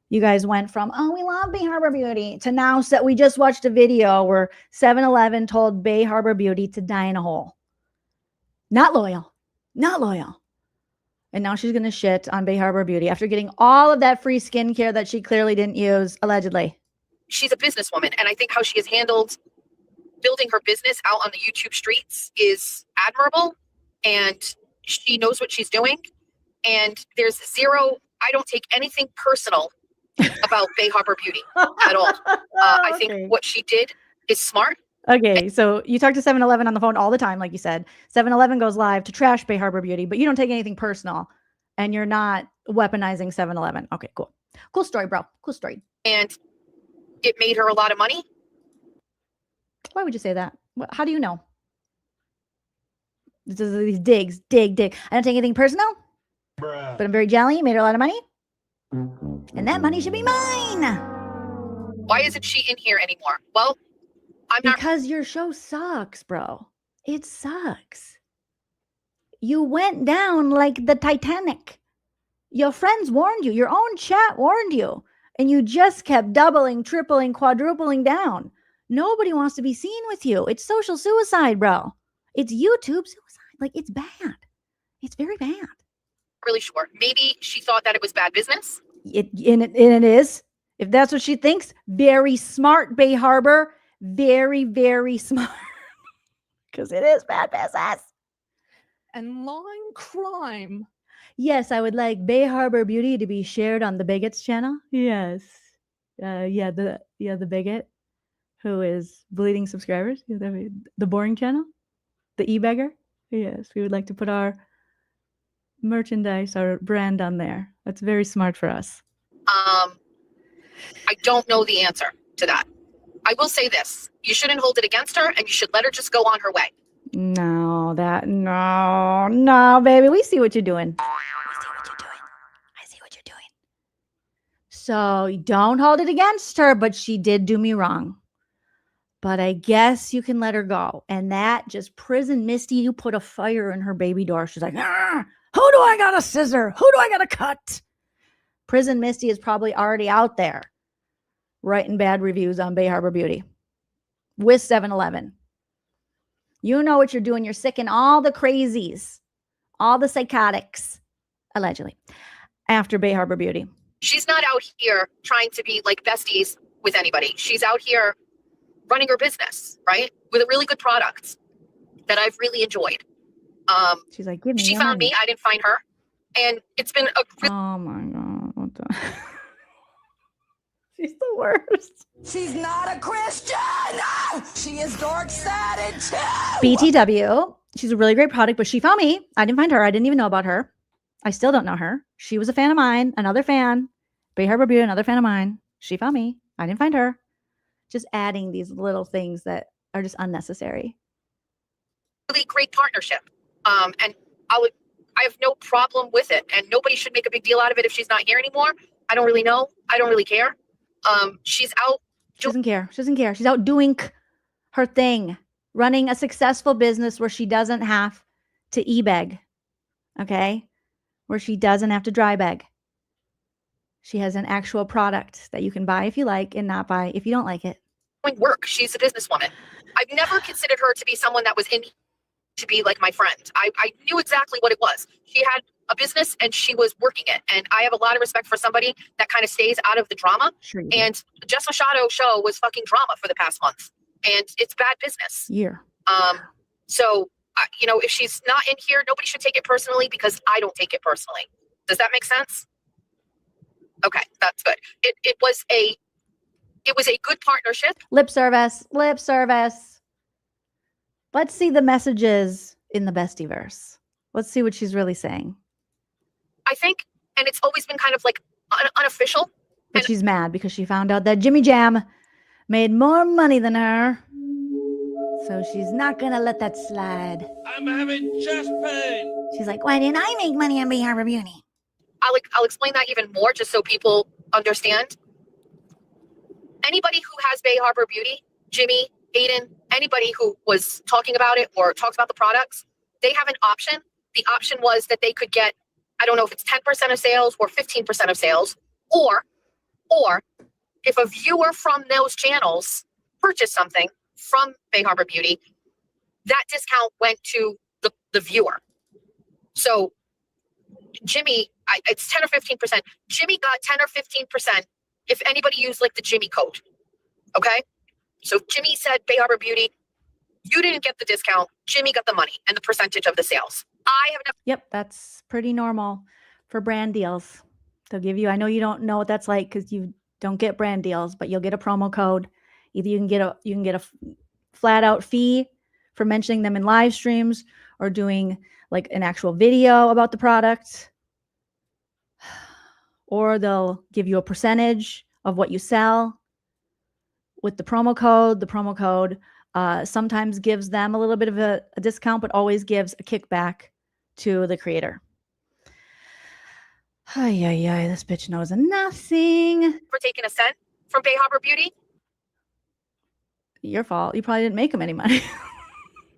You guys went from, oh, we love Bay Harbor Beauty, to now we just watched a video where 7-Eleven told Bay Harbor Beauty to die in a hole. Not loyal. Not loyal. And now she's going to shit on Bay Harbor Beauty after getting all of that free skincare that she clearly didn't use, allegedly. She's a businesswoman, and I think how she has handled building her business out on the YouTube streets is admirable, and she knows what she's doing. And there's zero, I don't take anything personal about Bay Harbor Beauty at all. I think what she did is smart. Okay, so you talk to 7-Eleven on the phone all the time, like you said. 7-Eleven goes live to trash Bay Harbor Beauty, but you don't take anything personal, and you're not weaponizing 7-Eleven. Okay, cool. Cool story, bro. Cool story. And it made her a lot of money. Why would you say that? How do you know? This is these digs. Dig. I don't take anything personal, but I'm very jelly. Made her a lot of money. And that money should be mine. Why isn't she in here anymore? Well, because your show sucks, bro. It sucks. You went down like the Titanic. Your friends warned you. Your own chat warned you. And you just kept doubling, tripling, quadrupling down. Nobody wants to be seen with you. It's social suicide, bro. It's YouTube suicide. Like, it's bad. It's very bad. Really sure. Maybe she thought that it was bad business. It is. If that's what she thinks, very smart, Bay Harbor. Very, very smart. Because it is bad business. And line crime. Yes, I would like Bay Harbor Beauty to be shared on the Bigots channel. Yes. The bigot who is bleeding subscribers. The boring channel. The e-beggar. Yes, we would like to put our merchandise, our brand on there. That's very smart for us. I don't know the answer to that. I will say this. You shouldn't hold it against her, and you should let her just go on her way. No, baby. We see what you're doing. I see what you're doing. So don't hold it against her, but she did do me wrong. But I guess you can let her go. And that just prison Misty, you put a fire in her baby door. She's like, who do I got to scissor? Who do I got to cut? Prison Misty is probably already out there writing bad reviews on Bay Harbor Beauty with 7-Eleven. You know what you're doing. You're sicking all the crazies, all the psychotics, allegedly, after Bay Harbor Beauty. She's not out here trying to be like besties with anybody. She's out here running her business, right? With a really good product that I've really enjoyed. She's like, give me she found me. I didn't find her. And it's been a oh my God. What the? She's the worst. She's not a Christian. She is dork sided too. BTW. She's a really great product, but she found me. I didn't find her. I didn't even know about her. I still don't know her. She was a fan of mine. Another fan. Bay Harbor Beauty, another fan of mine. She found me. I didn't find her. Just adding these little things that are just unnecessary. really great partnership. And I have no problem with it. And nobody should make a big deal out of it if she's not here anymore. I don't really know. I don't really care. She's out. She doesn't care. She doesn't care. She's out doing her thing, running a successful business where she doesn't have to e-beg. Okay? Where she doesn't have to dry beg. She has an actual product that you can buy if you like and not buy if you don't like it. Work. She's a businesswoman. I've never considered her to be someone that was in to be like my friend. I knew exactly what it was. She had a business and she was working it. And I have a lot of respect for somebody that kind of stays out of the drama. Sure. And Jess Machado show was fucking drama for the past month. And it's bad business. Yeah. So, if she's not in here, nobody should take it personally because I don't take it personally. Does that make sense? Okay, that's good. It was a good partnership. Lip service. Let's see the messages in the Bestieverse. Let's see what she's really saying. I think, and it's always been kind of like unofficial. But she's mad because she found out that Jimmy Jam made more money than her. So she's not going to let that slide. I'm having chest pain. She's like, why didn't I make money on Bay Harbor Beauty? I'll explain that even more just so people understand. Anybody who has Bay Harbor Beauty, Jimmy, Aiden, anybody who was talking about it or talks about the products, they have an option. The option was that they could get, I don't know if it's 10% of sales or 15% of sales, or if a viewer from those channels purchased something from Bay Harbor Beauty, that discount went to the viewer. So Jimmy, it's 10 or 15%. Jimmy got 10 or 15% if anybody used like the Jimmy code. Okay? So Jimmy said, Bay Harbor Beauty, you didn't get the discount. Jimmy got the money and the percentage of the sales. I have never. Yep, that's pretty normal for brand deals. They'll give you, I know you don't know what that's like because you don't get brand deals, but you'll get a promo code. Either you can get a flat out fee for mentioning them in live streams or doing like an actual video about the product. Or they'll give you a percentage of what you sell with the promo code. The promo code sometimes gives them a little bit of a discount, but always gives a kickback to the creator. This bitch knows nothing. For taking a cent from Bay Harbor Beauty? Your fault. You probably didn't make them any money.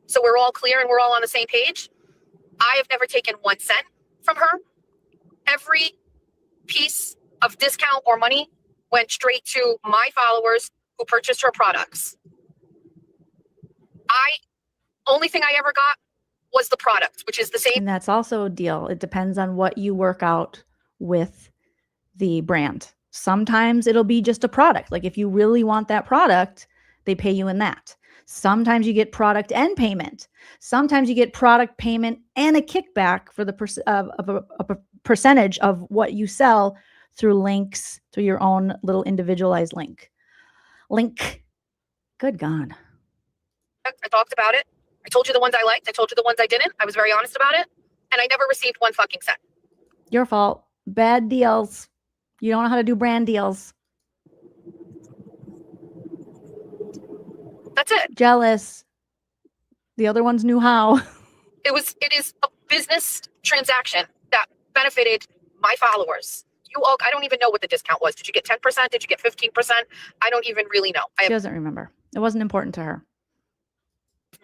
So we're all clear and we're all on the same page. I have never taken 1 cent from her. Every piece of discount or money went straight to my followers who purchased her products. Only thing I ever got was the product, which is the same. And that's also a deal. It depends on what you work out with the brand. Sometimes it'll be just a product. Like if you really want that product, they pay you in that. Sometimes you get product and payment. Sometimes you get product payment and a kickback for the a percentage of what you sell through links, through your own little individualized link. Good God. I talked about it. I told you the ones I liked. I told you the ones I didn't. I was very honest about it. And I never received 1 fucking cent. Your fault. Bad deals. You don't know how to do brand deals. That's it. Jealous. The other ones knew how. It is a business transaction that benefited my followers. You all, I don't even know what the discount was. Did you get 10%? Did you get 15%? I don't even really know. She doesn't remember. It wasn't important to her.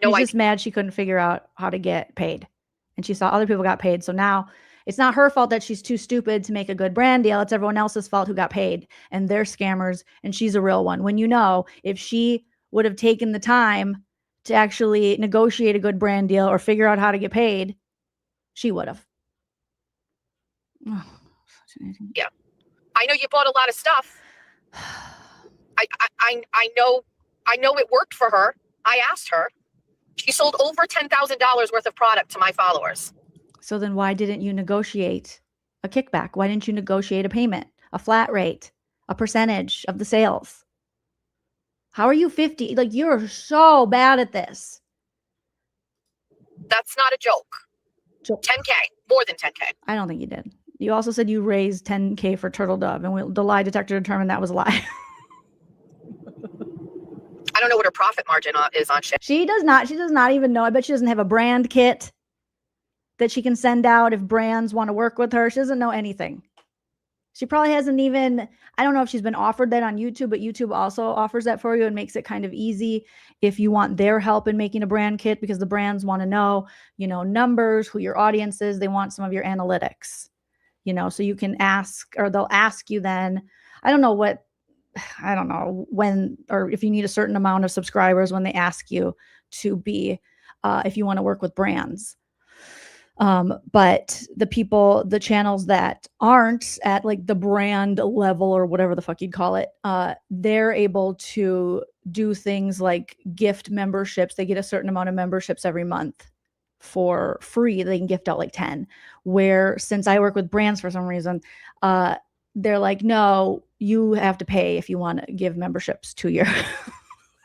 No, She's just mad she couldn't figure out how to get paid. And she saw other people got paid. So now it's not her fault that she's too stupid to make a good brand deal. It's everyone else's fault who got paid. And they're scammers. And she's a real one. When you know, if she would have taken the time to actually negotiate a good brand deal or figure out how to get paid, she would have. Yeah. I know you bought a lot of stuff. I know it worked for her. I asked her. She sold over $10,000 worth of product to my followers. So then why didn't you negotiate a kickback? Why didn't you negotiate a payment, a flat rate, a percentage of the sales? How are you 50? Like, you're so bad at this. That's not a joke. 10K, more than 10K. I don't think you did. You also said you raised 10K for Turtle Dove, and the lie detector determined that was a lie. I don't know what her profit margin is on shit. She does not even know. I bet she doesn't have a brand kit that she can send out if brands want to work with her. She doesn't know anything. She probably hasn't even, I don't know if she's been offered that on YouTube, but YouTube also offers that for you and makes it kind of easy if you want their help in making a brand kit, because the brands want to know, numbers, who your audience is. They want some of your analytics, so you can ask, or they'll ask you then, I don't know when, or if you need a certain amount of subscribers when they ask you to be, if you want to work with brands. But the channels that aren't at like the brand level or whatever the fuck you'd call it, they're able to do things like gift memberships. They get a certain amount of memberships every month for free. They can gift out like 10, where since I work with brands for some reason, they're like, no, you have to pay if you want to give memberships to your.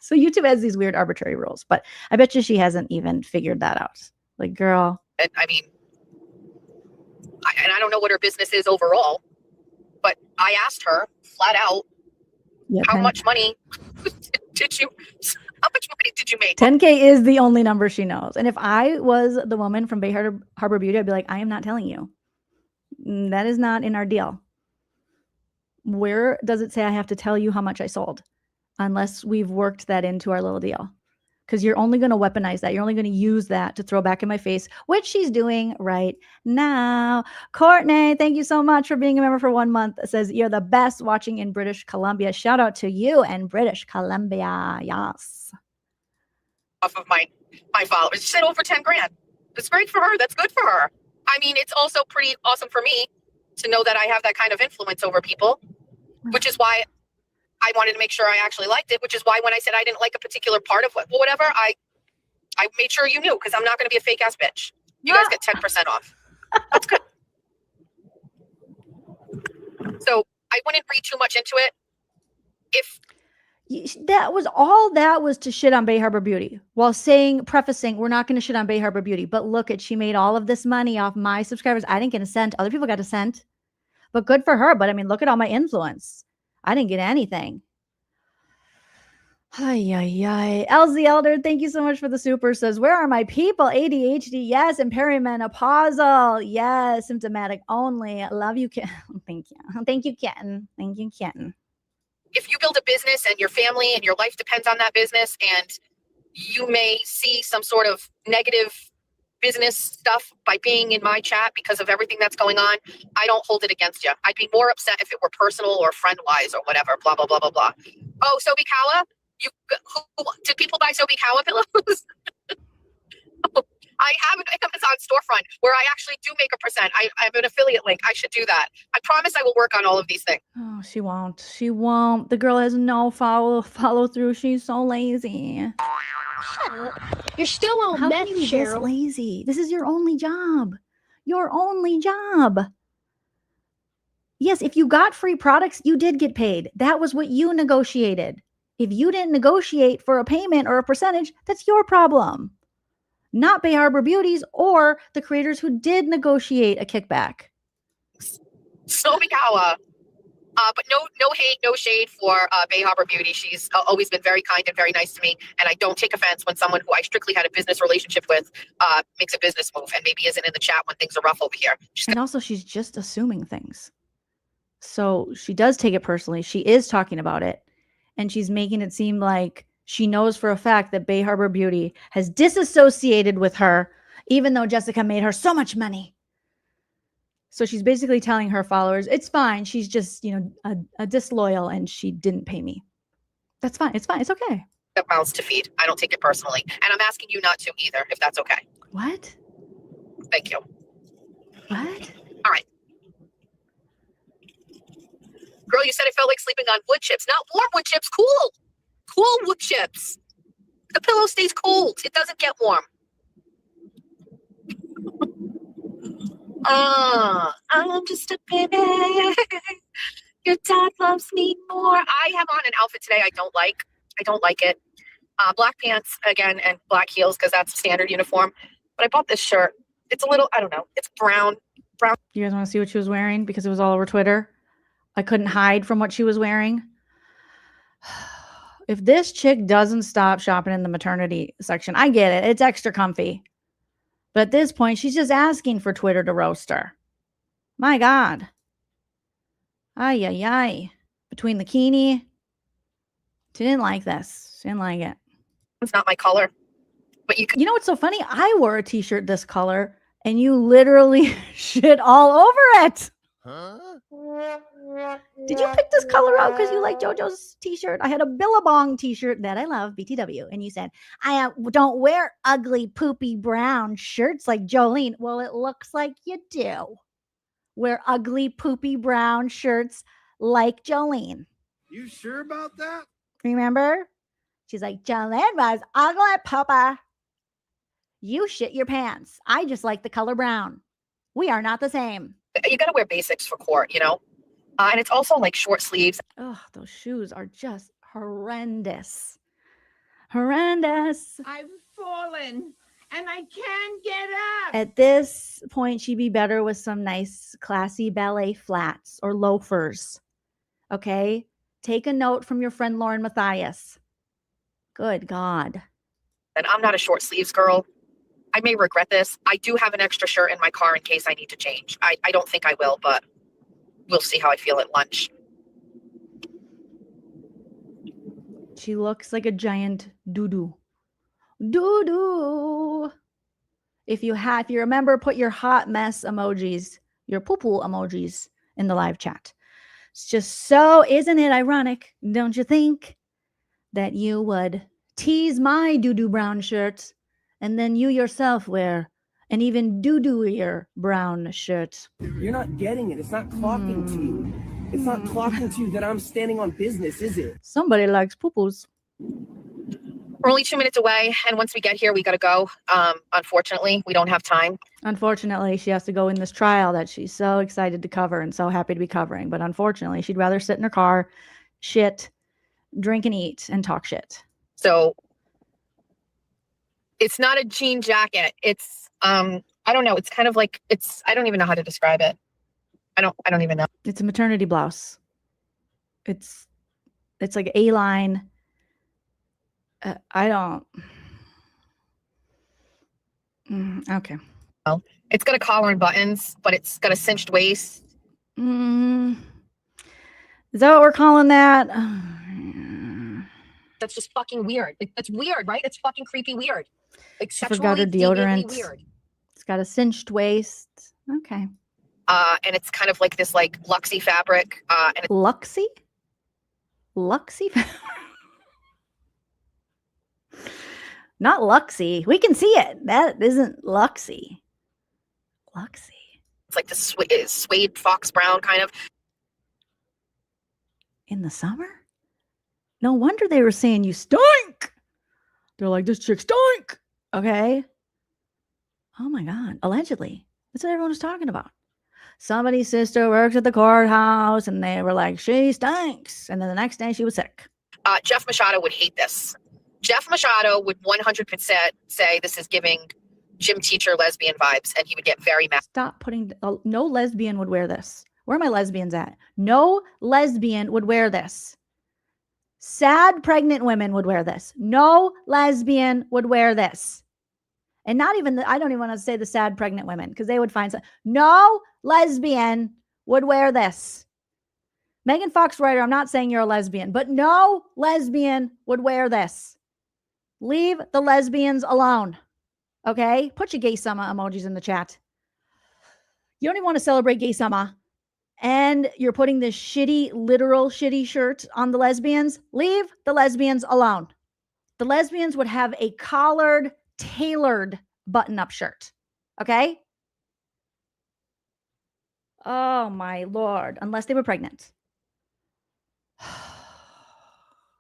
So YouTube has these weird arbitrary rules, but I bet you she hasn't even figured that out. Like, girl. I mean, I don't know what her business is overall, but I asked her flat out, how much money did you make? 10K is the only number she knows. And if I was the woman from Bay Harbor Beauty, I'd be like, I am not telling you. That is not in our deal. Where does it say I have to tell you how much I sold? Unless we've worked that into our little deal. Because you're only going to weaponize that. You're only going to use that to throw back in my face, which she's doing right now. Courtney, thank you so much for being a member for 1 month. It says, you're the best watching in British Columbia. Shout out to you and British Columbia. Yes. Off of my followers. She said over 10 grand. It's great for her. That's good for her. I mean, it's also pretty awesome for me to know that I have that kind of influence over people, which is why I wanted to make sure I actually liked it, which is why when I said I didn't like a particular part of whatever, I made sure you knew, because I'm not going to be a fake ass bitch. You guys get 10% off. That's good. So I wouldn't read too much into it. That was to shit on Bay Harbor Beauty while prefacing, we're not going to shit on Bay Harbor Beauty, but look she made all of this money off my subscribers. I didn't get a cent. Other people got a cent, but good for her. But I mean, look at all my influence. I didn't get anything. Els the Elder, thank you so much for the super. Says, where are my people? ADHD, yes. And perimenopausal, yes. Symptomatic only. Love you, Ken. Thank you. Thank you, Ken. Thank you, Ken. if you build a business and your family and your life depends on that business, and you may see some sort of negative business stuff by being in my chat because of everything that's going on, I don't hold it against you. I'd be more upset if it were personal or friend-wise or whatever, blah, blah, blah, blah, blah. Oh, Sobikawa? Did people buy Sobikawa pillows? I have an Amazon storefront where I actually do make a percent. I'm an affiliate link. I should do that. I promise I will work on all of these things. Oh, she won't. She won't. The girl has no follow through. She's so lazy. Shut up. You're still on How meth, can you be this Cheryl. lazy? This is your only job. Your only job. Yes, if you got free products, you did get paid. That was what you negotiated. If you didn't negotiate for a payment or a percentage, that's your problem. Not Bay Harbor Beauties or the creators who did negotiate a kickback. Sobikawa. But no hate, no shade for Bay Harbor Beauty. She's always been very kind and very nice to me. And I don't take offense when someone who I strictly had a business relationship with makes a business move and maybe isn't in the chat when things are rough over here. And also, she's just assuming things. So she does take it personally. She is talking about it. And she's making it seem like she knows for a fact that Bay Harbor Beauty has disassociated with her, even though Jessica made her so much money. So she's basically telling her followers, it's fine. She's just, a disloyal and she didn't pay me. That's fine. It's fine. It's okay. Mouths to feed. I don't take it personally. And I'm asking you not to either, if that's okay. What? Thank you. What? All right. Girl, you said it felt like sleeping on wood chips. Not warm wood chips. Cool. Cool wood chips. The pillow stays cold. It doesn't get warm. I'm just a baby. Your dad loves me more. I have on an outfit today I don't like. I don't like it. Black pants again and black heels because that's standard uniform. But I bought this shirt. It's a little, I don't know. It's brown. You guys want to see what she was wearing? Because it was all over Twitter. I couldn't hide from what she was wearing. If this chick doesn't stop shopping in the maternity section, I get it. It's extra comfy. But at this point, she's just asking for Twitter to roast her. My God. Ay, ay, ay. Between the bikini. She didn't like this. She didn't like it. It's not my color. But you know what's so funny? I wore a t-shirt this color and you literally shit all over it. Huh? Did you pick this color out because you like JoJo's t-shirt? I had a Billabong t-shirt that I love, BTW. And you said, I don't wear ugly, poopy brown shirts like Joleen. Well, it looks like you do. Wear ugly, poopy brown shirts like Joleen. You sure about that? Remember? She's like, Joleen was ugly, papa. You shit your pants. I just like the color brown. We are not the same. You got to wear basics for court, and it's also like short sleeves. Oh, those shoes are just horrendous. Horrendous. I've fallen and I can't get up. At this point, she'd be better with some nice, classy ballet flats or loafers. Okay? Take a note from your friend Lauren Matthias. Good God. And I'm not a short sleeves girl. I may regret this. I do have an extra shirt in my car in case I need to change. I don't think I will, but we'll see how I feel at lunch. She looks like a giant doo-doo. Doo-doo. If you remember, put your hot mess emojis, your poo-poo emojis in the live chat. It's just so, isn't it ironic, don't you think, that you would tease my doo-doo brown shirt and then you yourself wear an even doo-dooier brown shirt. You're not getting it. It's not clocking to you. It's not clocking to you that I'm standing on business, is it? Somebody likes poo-poos. We're only 2 minutes away, and once we get here, we got to go. Unfortunately, we don't have time. Unfortunately, she has to go in this trial that she's so excited to cover and so happy to be covering. But unfortunately, she'd rather sit in her car, shit, drink and eat, and talk shit. So it's not a jean jacket. It's I don't know. It's kind of like I don't even know how to describe it. I don't even know. It's a maternity blouse. It's like A-line. I don't. Okay. Well, it's got a collar and buttons, but it's got a cinched waist. Is that what we're calling that? That's just fucking weird. Like, that's weird, right? It's fucking creepy weird. Like She forgot her sexually deviantly deodorant. weird. It's got a cinched waist. Okay. And it's kind of like this like luxy fabric. And it's Luxy? Luxy? Not Luxy. We can see it. That isn't Luxy. Luxy. It's like this suede fox brown kind of. In the summer? No wonder they were saying you stink. They're like, this chick stink. Okay. Oh my God. Allegedly. That's what everyone was talking about. Somebody's sister works at the courthouse and they were like, she stinks. And then the next day she was sick. Jeff Machado would hate this. Jeff Machado would 100% say this is giving gym teacher lesbian vibes, and he would get very mad. Stop putting, no lesbian would wear this. Where are my lesbians at? No lesbian would wear this. Sad pregnant women would wear this. No lesbian would wear this. And not even, I don't even want to say the sad pregnant women because they would find some. No lesbian would wear this. Megan Fox writer, I'm not saying you're a lesbian, but no lesbian would wear this. Leave the lesbians alone. Okay? Put your gay summer emojis in the chat. You don't even want to celebrate gay summer. And you're putting this shitty, literal shitty shirt on the lesbians. Leave the lesbians alone. The lesbians would have a collared, tailored button-up shirt. Okay? Oh my Lord. Unless they were pregnant.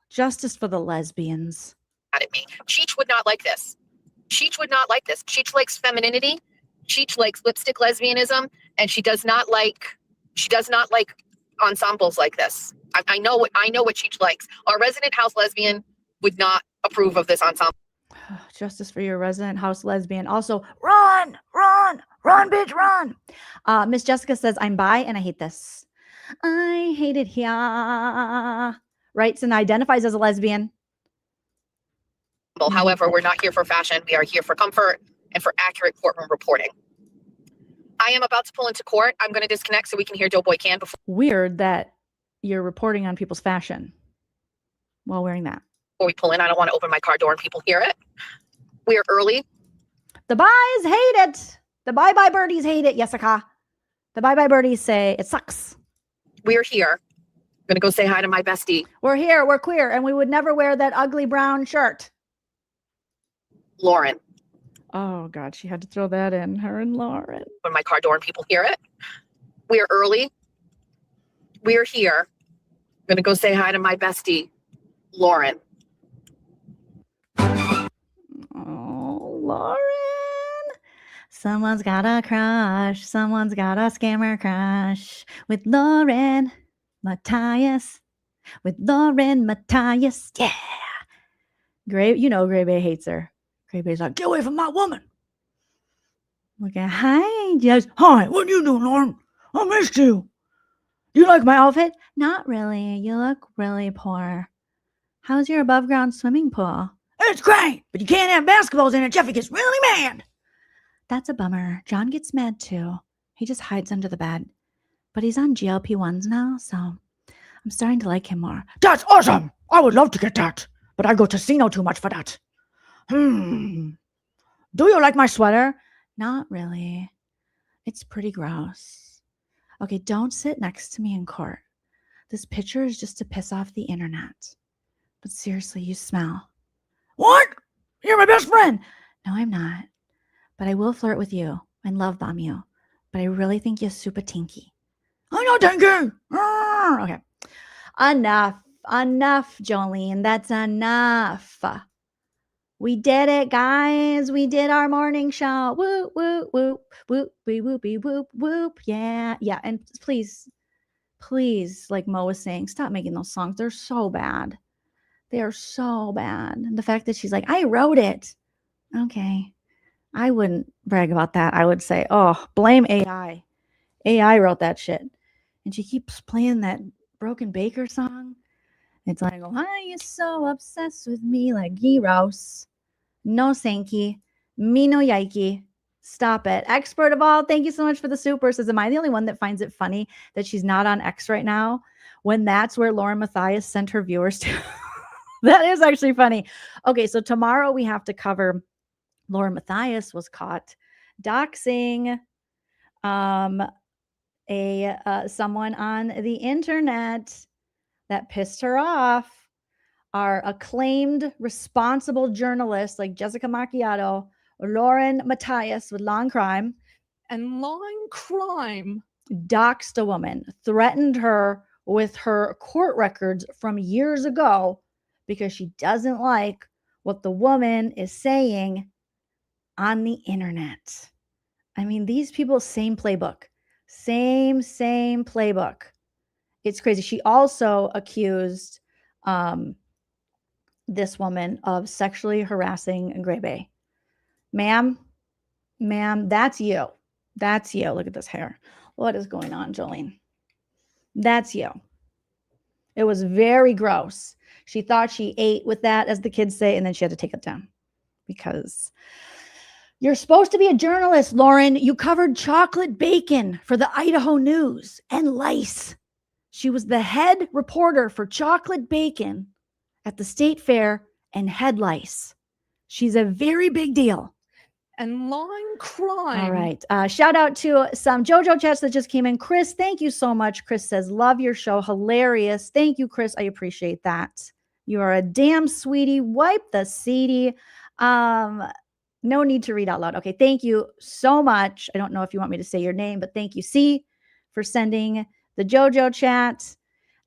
Justice for the lesbians. At me. Cheech would not like this. Cheech would not like this. Cheech likes femininity. Cheech likes lipstick lesbianism, and she does not like ensembles like this. I know what Cheech likes. Our resident house lesbian would not approve of this ensemble. Justice for your resident house lesbian. Also, run, bitch, run. Miss Jessica says, I'm bi and I hate this. I hate it here. Writes and identifies as a lesbian. However, we're not here for fashion. We are here for comfort and for accurate courtroom reporting. I am about to pull into court. I'm going to disconnect so we can hear Doughboy Can before. Weird that you're reporting on people's fashion while wearing that. Before we pull in, I don't want to open my car door and people hear it. We are early. The buys hate it. The bye-bye birdies hate it, Jessica. The bye-bye birdies say it sucks. We're here. I'm going to go say hi to my bestie. We're here. We're queer. And we would never wear that ugly brown shirt. Lauren. Oh, God. She had to throw that in. Her and Lauren. Open my car door and people hear it. We are early. We are here. I'm going to go say hi to my bestie, Lauren. Oh, Lauren. Someone's got a crush. Someone's got a scammer crush. With Lauren Matthias. With Lauren Matthias. Yeah. Gray, you know Gray Bay hates her. Gray Bay's like, get away from my woman. Okay, hi, yes. Hi, what are you doing, Lauren? I missed you. Do you like my outfit? Not really. You look really poor. How's your above ground swimming pool? It's great, but you can't have basketballs in it. Jeffy gets really mad. That's a bummer. John gets mad too. He just hides under the bed. But he's on GLP-1s now, so I'm starting to like him more. That's awesome. I would love to get that, but I go casino too much for that. Do you like my sweater? Not really. It's pretty gross. Okay, don't sit next to me in court. This picture is just to piss off the internet. But seriously, you smell. What? You're my best friend. No, I'm not. But I will flirt with you and love bomb you. But I really think you're super tinky. I'm not tinky. Okay. Enough, Jolene. That's enough. We did it, guys. We did our morning show. Whoop, whoop, whoop, whoop, whoop, whoop, whoop. Yeah. Yeah. And please, like Mo was saying, stop making those songs. They're so bad. They are so bad. And the fact that she's like, I wrote it. Okay. I wouldn't brag about that. I would say, oh, blame AI. AI wrote that shit. And she keeps playing that Broken Baker song. It's like, why are you so obsessed with me like gyros? No Sankey. Me no yikey. Stop it. Expert of all, thank you so much for the super. Says, am I the only one that finds it funny that she's not on X right now? when that's where Lauren Matthias sent her viewers to. That is actually funny. Okay, so tomorrow we have to cover Lauren Matthias was caught doxing someone on the internet that pissed her off. Our acclaimed responsible journalist like Jessica Macchiato, Lauren Matthias with Law and Crime, and Law and Crime doxed a woman, threatened her with her court records from years ago because she doesn't like what the woman is saying on the internet. I mean, these people, same playbook. Same playbook. It's crazy. She also accused this woman of sexually harassing Gray Bay. Ma'am, that's you. That's you. Look at this hair. What is going on, Jolene? That's you. It was very gross. She thought she ate with that, as the kids say, and then she had to take it down because you're supposed to be a journalist, Lauren. You covered chocolate bacon for the Idaho News and lice. She was the head reporter for chocolate bacon at the state fair and head lice. She's a very big deal. And Law and Crime. All right. Shout out to some JoJo chats that just came in. Chris, thank you so much. Chris says, love your show. Hilarious. Thank you, Chris. I appreciate that. You are a damn sweetie. Wipe the seedy. No need to read out loud. Okay. Thank you so much. I don't know if you want me to say your name, but thank you, C, for sending the JoJo chat.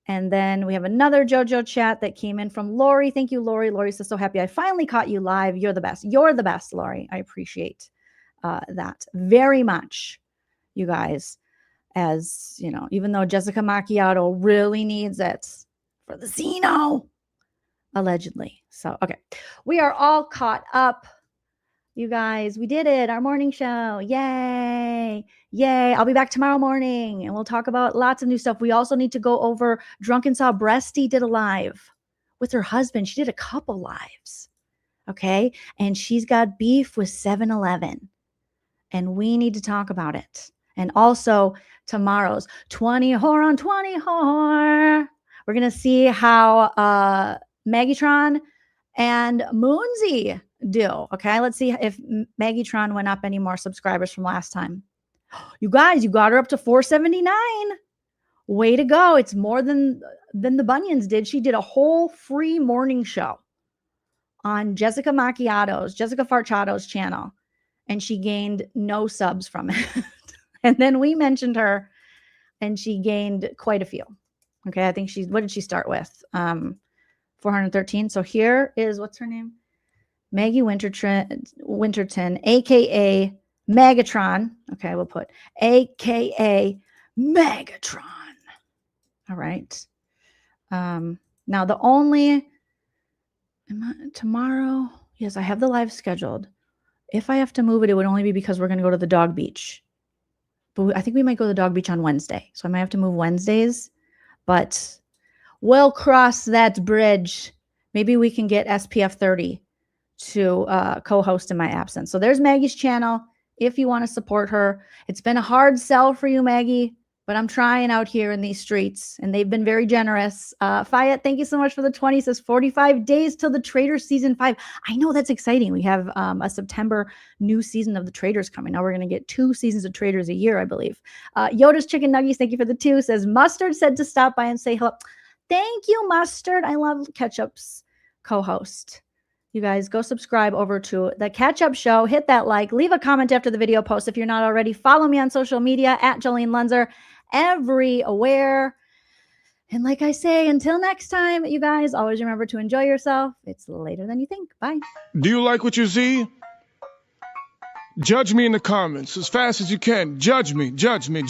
And then we have another JoJo chat that came in from Lori. Thank you, Lori. Lori says, so happy I finally caught you live. You're the best. You're the best, Lori. I appreciate that very much, you guys. As you know, even though Jessica Macchiato really needs it for the Zeno, allegedly. So, okay. We are all caught up. You guys, we did it. Our morning show. Yay. Yay. I'll be back tomorrow morning and we'll talk about lots of new stuff. We also need to go over Drunken Saw Breasty did a live with her husband. She did a couple lives. Okay. And she's got beef with 7-Eleven. And we need to talk about it. And also tomorrow's 20 whore on 20 whore. We're going to see how Maggitron and Moonsy do. Okay, let's see if Maggitron went up any more subscribers from last time. You guys, you got her up to 479. Way to go. It's more than the Bunions did. She did a whole free morning show on Jessica Farchato's channel, and she gained no subs from it. And then we mentioned her and she gained quite a few. Okay, I think what did she start with? 413. So here is, what's her name? Maggie Winterton, a.k.a. Maggitron. Okay, we'll put a.k.a. Maggitron. All right. Now the only, tomorrow, yes, I have the live scheduled. If I have to move it, it would only be because we're going to go to the dog beach. But I think we might go to the dog beach on Wednesday. So I might have to move Wednesdays. But we'll cross that bridge. Maybe we can get SPF 30 to co-host in my absence. So there's Maggie's channel if you want to support her. It's been a hard sell for you, Maggie, but I'm trying out here in these streets, and they've been very generous. Fayette, thank you so much for the 20. Says 45 days till the Traitors season 5. I know that's exciting. We have a September new season of the Traitors coming. Now we're going to get 2 seasons of Traitors a year, I believe. Yoda's Chicken Nuggies, thank you for the 2. Says Mustard said to stop by and say hello. Thank you, Mustard. I love Ketchup's co-host. You guys go subscribe over to the Catch Up Show. Hit that like. Leave a comment after the video post if you're not already. Follow me on social media at Joleen Lunzer everywhere. And like I say, until next time, you guys, always remember to enjoy yourself. It's later than you think. Bye. Do you like what you see? Judge me in the comments as fast as you can. Judge me. Judge me.